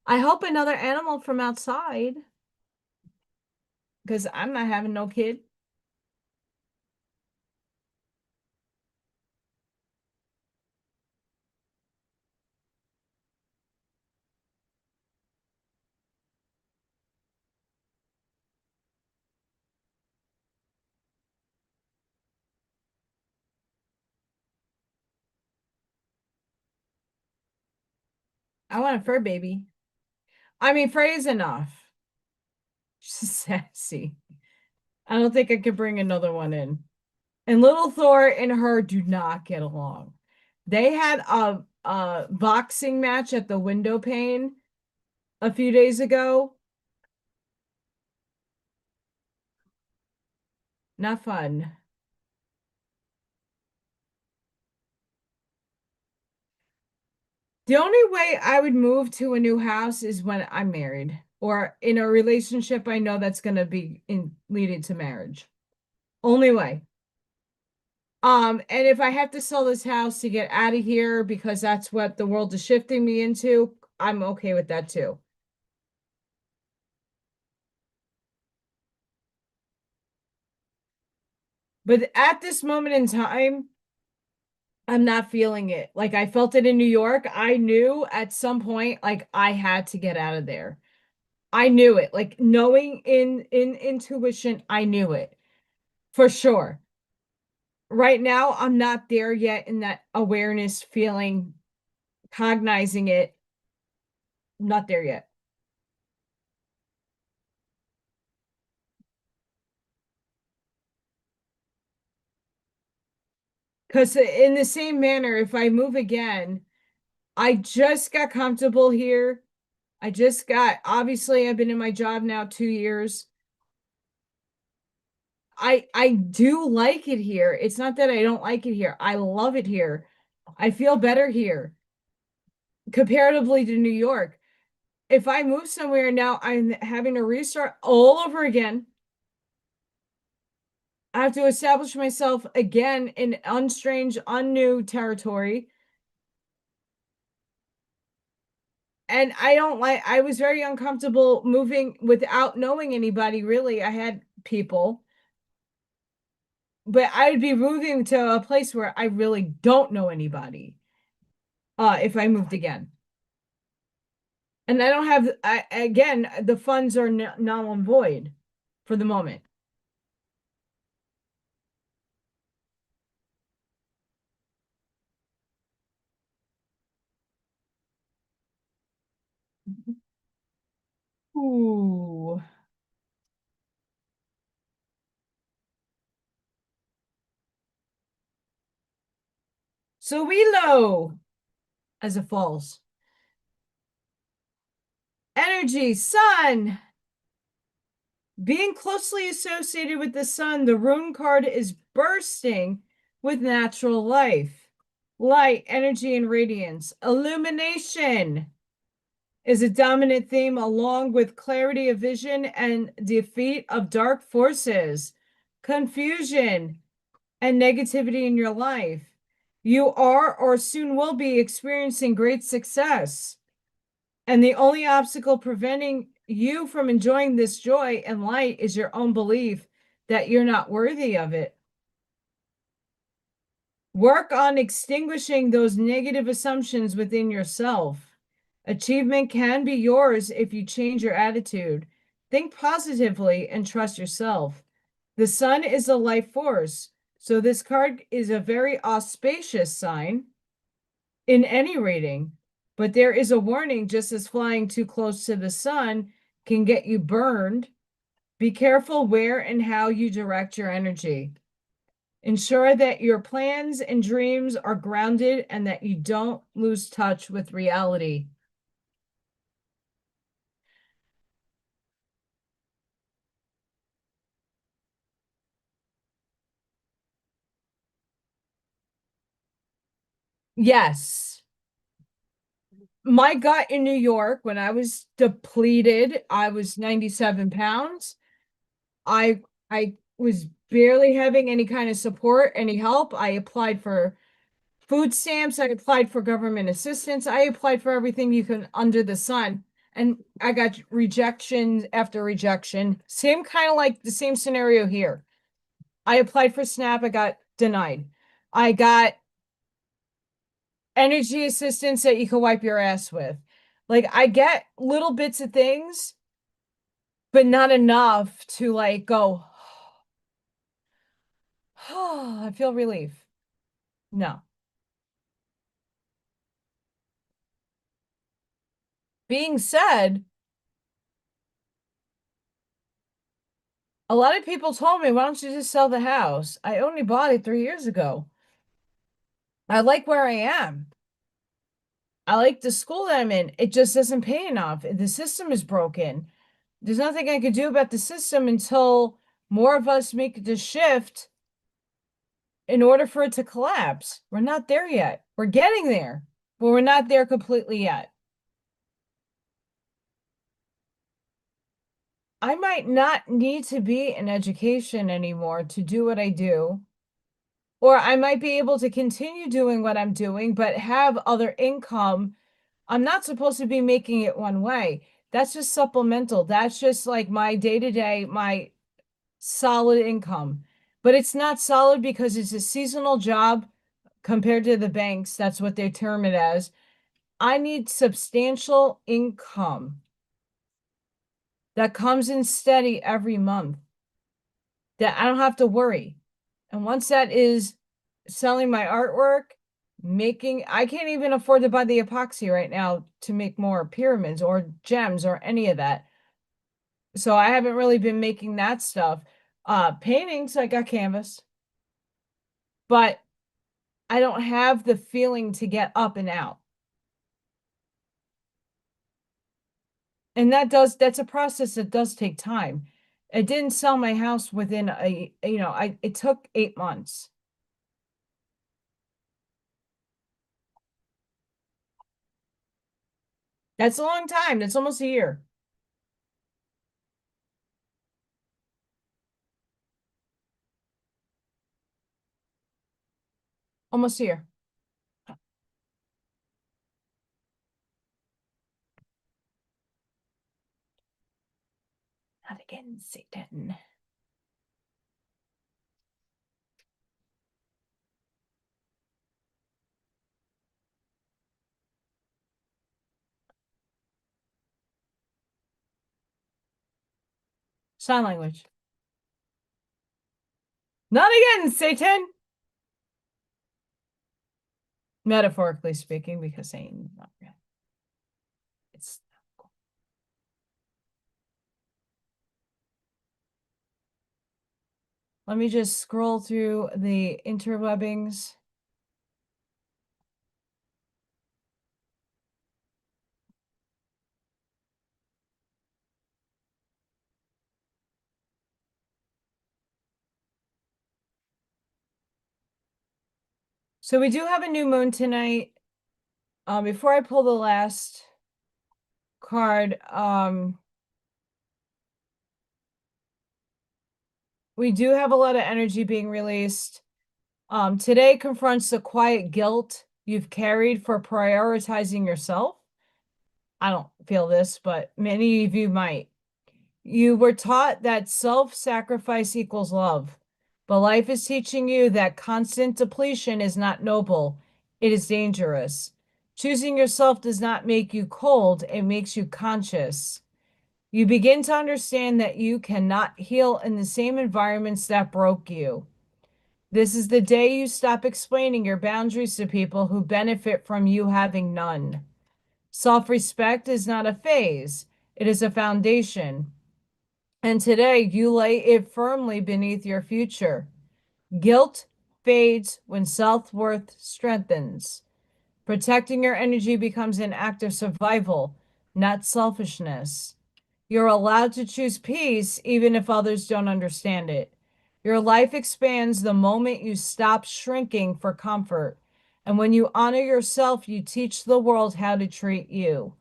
I hope another animal from outside, because I'm not having no kid. I want a fur baby. I mean, Frey is enough. She's sassy. I don't think I could bring another one in. And little Thor and her do not get along. They had a boxing match at the window pane a few days ago. Not fun. The only way I would move to a new house is when I'm married or in a relationship I know that's going to be in leading to marriage. Only way. And if I have to sell this house to get out of here because that's what the world is shifting me into, I'm okay with that too. But at this moment in time, I'm not feeling it. Like I felt it in New York. I knew at some point, like I had to get out of there. I knew it. Like knowing in intuition, I knew it for sure. Right now, I'm not there yet in that awareness feeling, cognizing it. Not there yet. Because in the same manner, if I move again, I just got comfortable here. Obviously, I've been in my job now 2 years. I do like it here. It's not that I don't like it here. I love it here. I feel better here comparatively to New York. If I move somewhere now, I'm having to restart all over again. I have to establish myself again in unstrange, unnew territory. And I don't like, I was very uncomfortable moving without knowing anybody, really. I had people, but I'd be moving to a place where I really don't know anybody if I moved again. And I don't have, again, the funds are null and void for the moment. Ooh. So we low as a false. Energy, sun. Being closely associated with the sun, the rune card is bursting with natural life. Light, energy, and radiance. Illumination is a dominant theme, along with clarity of vision and defeat of dark forces, confusion, and negativity in your life. You are or soon will be experiencing great success. And the only obstacle preventing you from enjoying this joy and light is your own belief that you're not worthy of it. Work on extinguishing those negative assumptions within yourself. Achievement can be yours if you change your attitude. Think positively and trust yourself. The sun is a life force, so this card is a very auspicious sign in any reading. But there is a warning, just as flying too close to the sun can get you burned. Be careful where and how you direct your energy. Ensure that your plans and dreams are grounded and that you don't lose touch with reality. Yes. My gut in New York, when I was depleted, I was 97 pounds. I I was barely having any kind of support, any help. I applied for food stamps, I applied for government assistance, I applied for everything you can under the sun. And I got rejection after rejection. Same kind of like the same scenario here. I applied for SNAP, I got denied. I got energy assistance that you can wipe your ass with. Like I get little bits of things, but not enough to like go, oh, I feel relief. No. Being said, a lot of people told me, why don't you just sell the house? I only bought it 3 years ago. I like where I am. I like the school that I'm in. It just doesn't pay enough. The system is broken. There's nothing I could do about the system until more of us make the shift in order for it to collapse. We're not there yet. We're getting there, but we're not there completely yet. I might not need to be in education anymore to do what I do. Or I might be able to continue doing what I'm doing, but have other income. I'm not supposed to be making it one way. That's just supplemental. That's just like my day to day, my solid income. But it's not solid because it's a seasonal job compared to the banks. That's what they term it as. I need substantial income that comes in steady every month that I don't have to worry. And once that is selling my artwork, I can't even afford to buy the epoxy right now to make more pyramids or gems or any of that. So I haven't really been making that stuff. Paintings, I got canvas, but I don't have the feeling to get up and out. And that's a process that does take time. I didn't sell my house within it took 8 months. That's a long time. That's almost a year. Almost a year. Not again, Satan. Sign language. Not again, Satan. Metaphorically speaking, because saying not real. It's Let me just scroll through the interwebbings. So we do have a new moon tonight. Before I pull the last card, we do have a lot of energy being released. Today confronts the quiet guilt you've carried for prioritizing yourself. I don't feel this, but many of you might. You were taught that self-sacrifice equals love, but life is teaching you that constant depletion is not noble. It is dangerous. Choosing yourself does not make you cold, it makes you conscious. You begin to understand that you cannot heal in the same environments that broke you. This is the day you stop explaining your boundaries to people who benefit from you having none. Self-respect is not a phase, it is a foundation. And today you lay it firmly beneath your future. Guilt fades when self-worth strengthens. Protecting your energy becomes an act of survival, not selfishness. You're allowed to choose peace even if others don't understand it. Your life expands the moment you stop shrinking for comfort. And when you honor yourself, you teach the world how to treat you.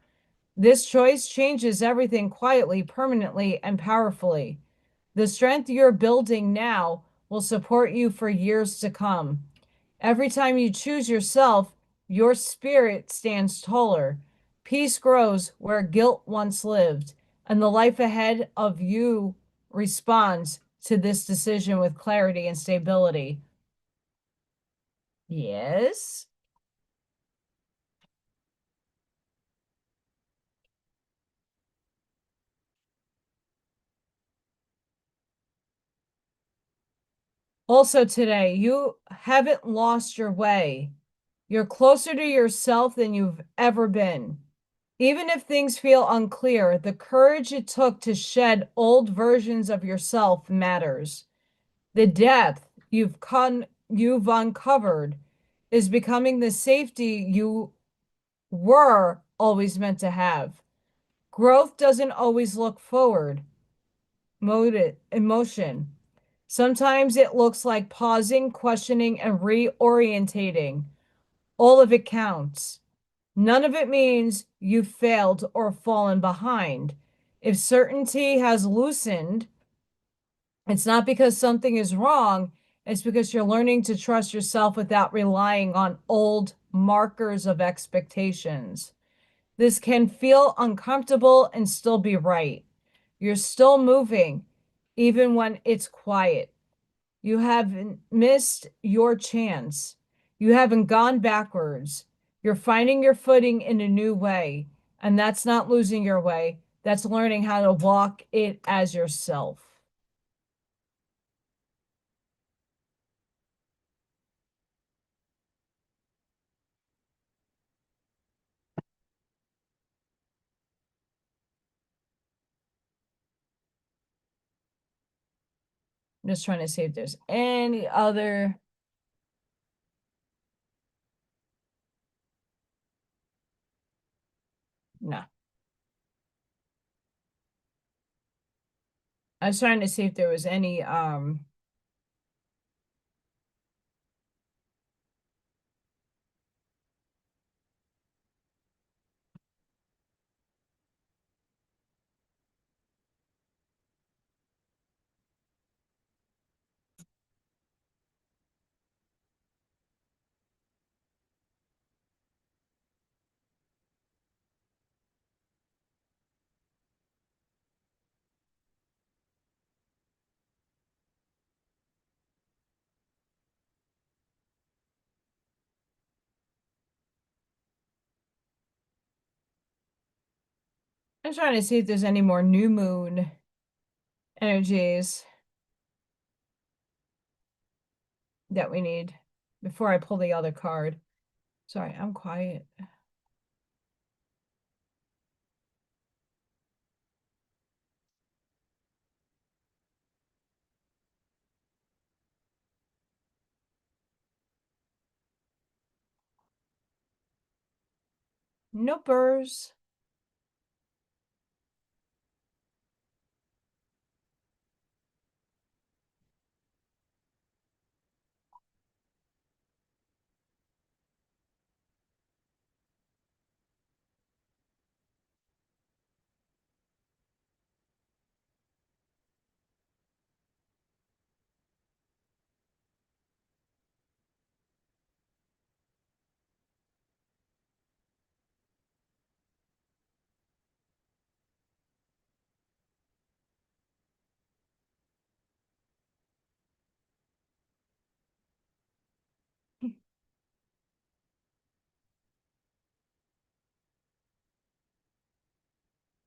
This choice changes everything quietly, permanently, and powerfully. The strength you're building now will support you for years to come. Every time you choose yourself, your spirit stands taller. Peace grows where guilt once lived, and the life ahead of you responds to this decision with clarity and stability. Yes. Also, today, you haven't lost your way. You're closer to yourself than you've ever been. Even if things feel unclear, the courage it took to shed old versions of yourself matters. The depth you've uncovered is becoming the safety you were always meant to have. Growth doesn't always look forward, emotion. Sometimes it looks like pausing, questioning, and reorientating. All of it counts. None of it means you failed or fallen behind. If certainty has loosened, it's not because something is wrong, it's because you're learning to trust yourself without relying on old markers of expectations. This can feel uncomfortable and still be right. You're still moving, even when it's quiet. You haven't missed your chance. You haven't gone backwards. You're finding your footing in a new way. And that's not losing your way. That's learning how to walk it as yourself. I'm just trying to see if there's any other. No. I was trying to see if there was any I'm trying to see if there's any more new moon energies that we need before I pull the other card. Sorry, I'm quiet. Nopers.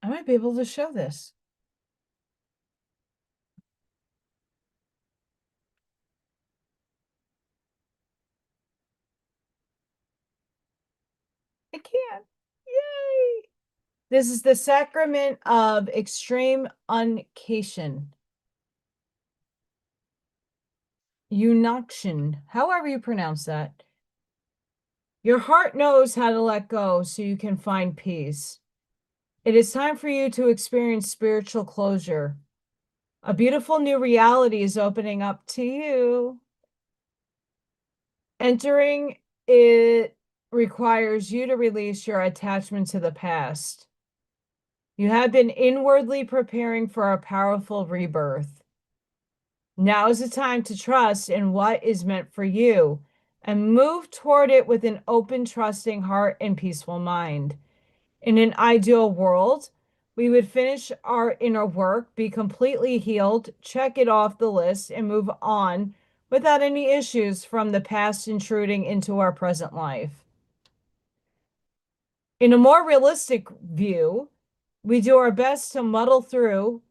I might be able to show this. I can't. Yay! This is the sacrament of extreme uncation. Unction, however you pronounce that. Your heart knows how to let go so you can find peace. It is time for you to experience spiritual closure. A beautiful new reality is opening up to you. Entering it requires you to release your attachment to the past. You have been inwardly preparing for a powerful rebirth. Now is the time to trust in what is meant for you and move toward it with an open, trusting heart and peaceful mind. In an ideal world, we would finish our inner work, be completely healed, check it off the list, and move on without any issues from the past intruding into our present life. In a more realistic view, we do our best to muddle through,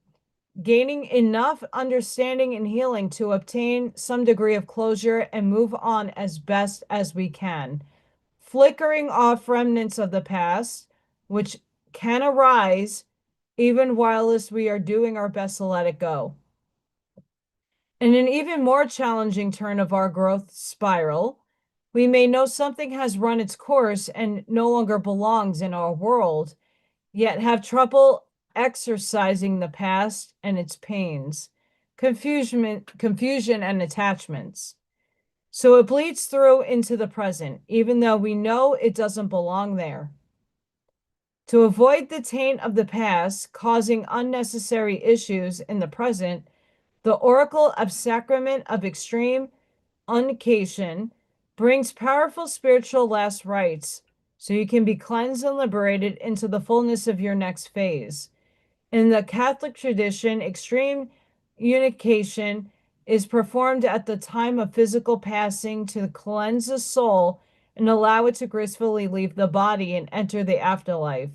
gaining enough understanding and healing to obtain some degree of closure and move on as best as we can, flickering off remnants of the past, which can arise even whilst we are doing our best to let it go. In an even more challenging turn of our growth spiral, we may know something has run its course and no longer belongs in our world, yet have trouble exercising the past and its pains, confusion and attachments. So it bleeds through into the present, even though we know it doesn't belong there. To avoid the taint of the past causing unnecessary issues in the present, the Oracle of Sacrament of Extreme Unication brings powerful spiritual last rites so you can be cleansed and liberated into the fullness of your next phase. In the Catholic tradition, extreme unication is performed at the time of physical passing to cleanse the soul and allow it to gracefully leave the body and enter the afterlife.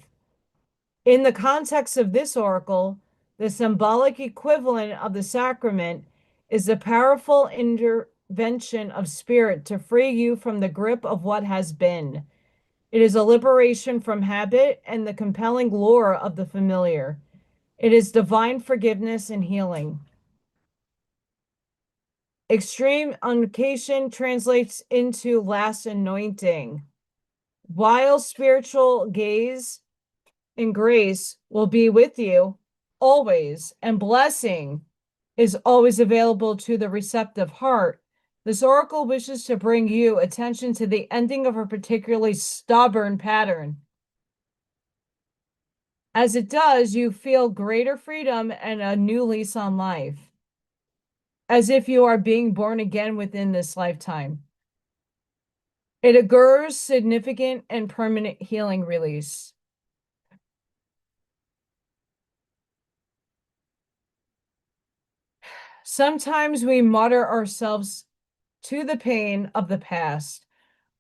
In the context of this oracle, the symbolic equivalent of the sacrament is the powerful intervention of spirit to free you from the grip of what has been. It is a liberation from habit and the compelling lure of the familiar. It is divine forgiveness and healing. Extreme unication translates into last anointing. While spiritual gaze and grace will be with you always, and blessing is always available to the receptive heart, this oracle wishes to bring you attention to the ending of a particularly stubborn pattern. As it does, you feel greater freedom and a new lease on life, as if you are being born again within this lifetime. It augurs significant and permanent healing release. Sometimes we martyr ourselves to the pain of the past,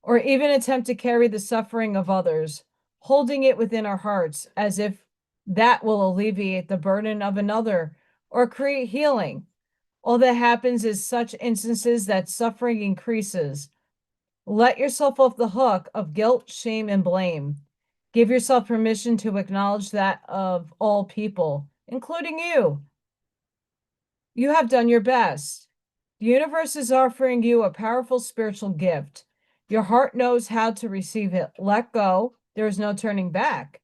or even attempt to carry the suffering of others, holding it within our hearts as if that will alleviate the burden of another or create healing. All that happens is such instances that suffering increases. Let yourself off the hook of guilt, shame, and blame. Give yourself permission to acknowledge that of all people, including you. You have done your best. The universe is offering you a powerful spiritual gift. Your heart knows how to receive it. Let go. There is no turning back.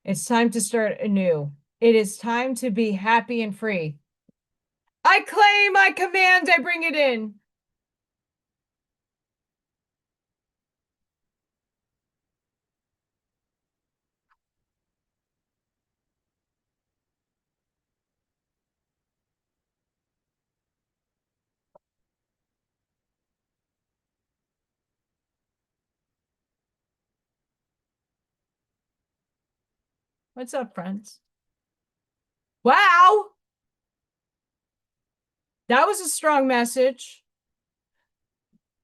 It's time to start anew. It is time to be happy and free. I claim, I command, I bring it in. What's up, friends? Wow, that was a strong message.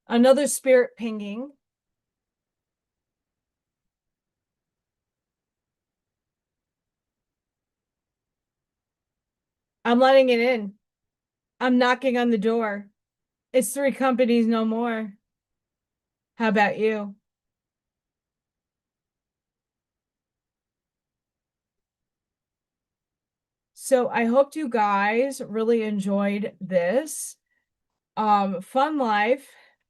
Another spirit pinging. I'm letting it in. I'm knocking on the door. It's 3 companies, no more. How about you? So I hope you guys really enjoyed this. Fun life.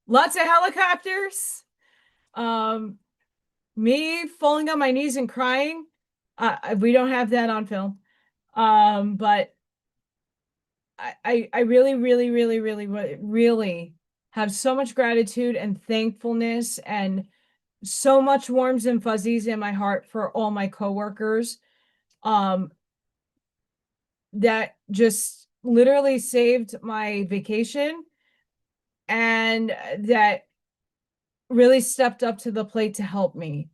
Lots of helicopters. Um, me falling on my knees and crying. We don't have that on film. But I really, really, really, really, really have so much gratitude and thankfulness and so much warms and fuzzies in my heart for all my coworkers. That just literally saved my vacation and that really stepped up to the plate to help me.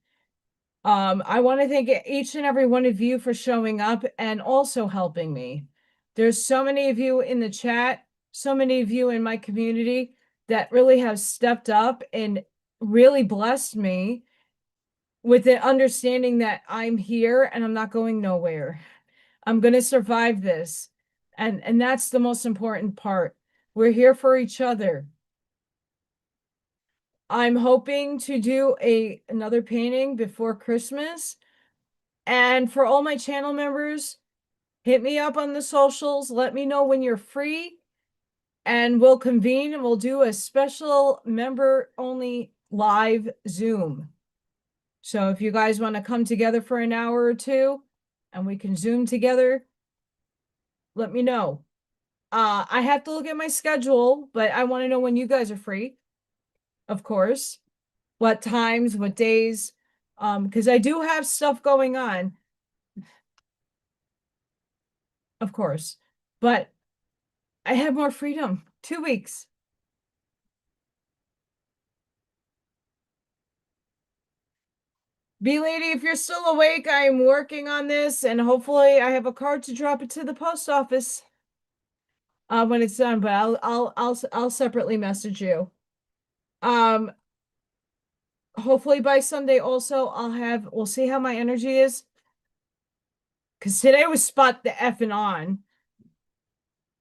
I want to thank each and every one of you for showing up and also helping me. There's so many of you in the chat, so many of you in my community that really have stepped up and really blessed me with the understanding that I'm here and I'm not going nowhere. I'm going to survive this. And that's the most important part. We're here for each other. I'm hoping to do another painting before Christmas. And for all my channel members, hit me up on the socials. Let me know when you're free and we'll convene and we'll do a special member only live Zoom. So if you guys want to come together for an hour or two and we can Zoom together, let me know. I have to look at my schedule, but I want to know when you guys are free, of course. What times, what days, because I do have stuff going on, of course, but I have more freedom. 2 weeks. B lady, if you're still awake, I am working on this and hopefully I have a card to drop it to the post office when it's done, but I'll separately message you. Hopefully by Sunday also we'll see how my energy is. Because today was spot the effing on.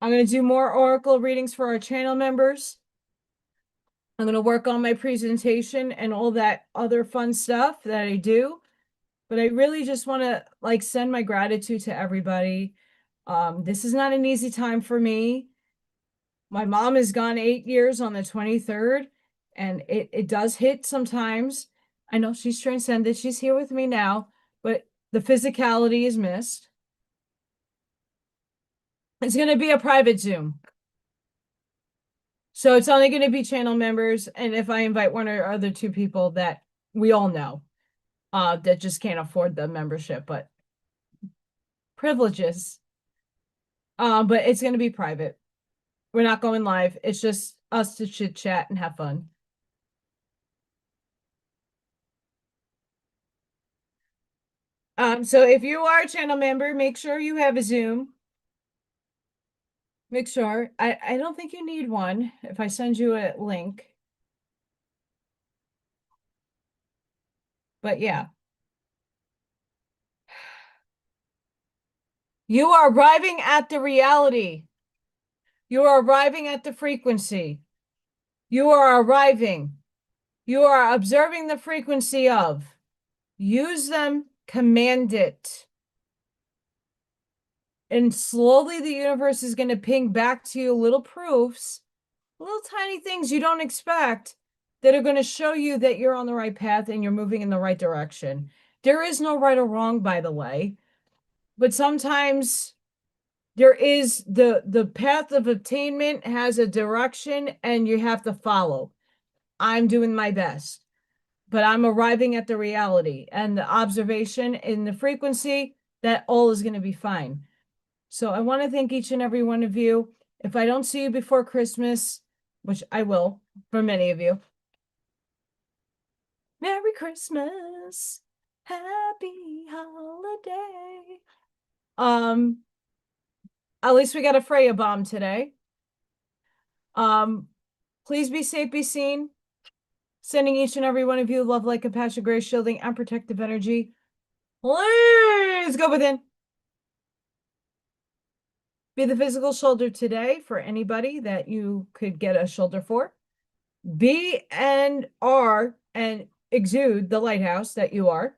I'm going to do more oracle readings for our channel members. I'm going to work on my presentation and all that other fun stuff that I do. But I really just want to like send my gratitude to everybody. This is not an easy time for me. My mom is gone 8 years on the 23rd, and it does hit sometimes. I know she's transcended. She's here with me now, but the physicality is missed. It's going to be a private Zoom. So it's only going to be channel members. And if I invite one or other two people that we all know, that just can't afford the membership, but privileges. But it's going to be private. We're not going live. It's just us to chit chat and have fun. So if you are a channel member, make sure you have a Zoom. Make sure. I don't think you need one if I send you a link. But yeah. You are arriving at the reality. You are arriving at the frequency. You are arriving. You are observing the frequency of. Use them, command it. And slowly the universe is going to ping back to you little proofs, little tiny things you don't expect that are going to show you that you're on the right path and you're moving in the right direction. There is no right or wrong, by the way, but sometimes there is the path of attainment has a direction and you have to follow. I'm doing my best, but I'm arriving at the reality and the observation in the frequency that all is going to be fine. So I want to thank each and every one of you. If I don't see you before Christmas, which I will for many of you, Merry Christmas, Happy Holiday. At least we got a Freya bomb today. Please be safe, be seen. Sending each and every one of you love, light, compassion, grace, shielding, and protective energy. Please go within. Be the physical shoulder today for anybody that you could get a shoulder for. Be and are and exude the lighthouse that you are.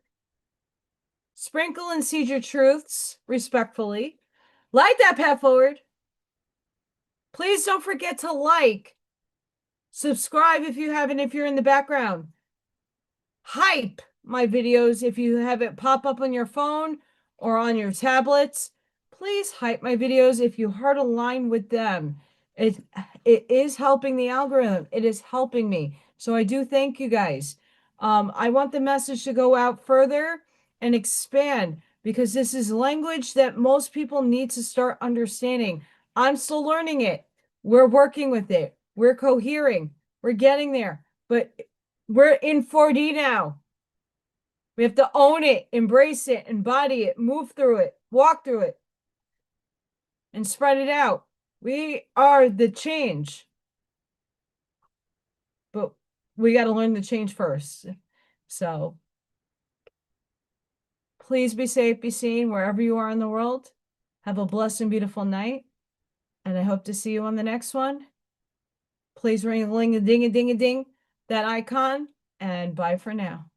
Sprinkle and seed your truths respectfully. Light that path forward. Please don't forget to like, subscribe if you haven't, if you're in the background. Hype my videos if you have it pop up on your phone or on your tablets. Please hype my videos if you heart align with them. It is helping the algorithm. It is helping me. So I do thank you guys. I want the message to go out further and expand because this is language that most people need to start understanding. I'm still learning it. We're working with it. We're cohering. We're getting there. But we're in 4D now. We have to own it, embrace it, embody it, move through it, walk through it, and spread it out. We are the change, but we got to learn the change first. So please be safe, be seen wherever you are in the world. Have a blessed and beautiful night. And I hope to see you on the next one. Please ring a ling a ding a ding a ding that icon, and bye for now.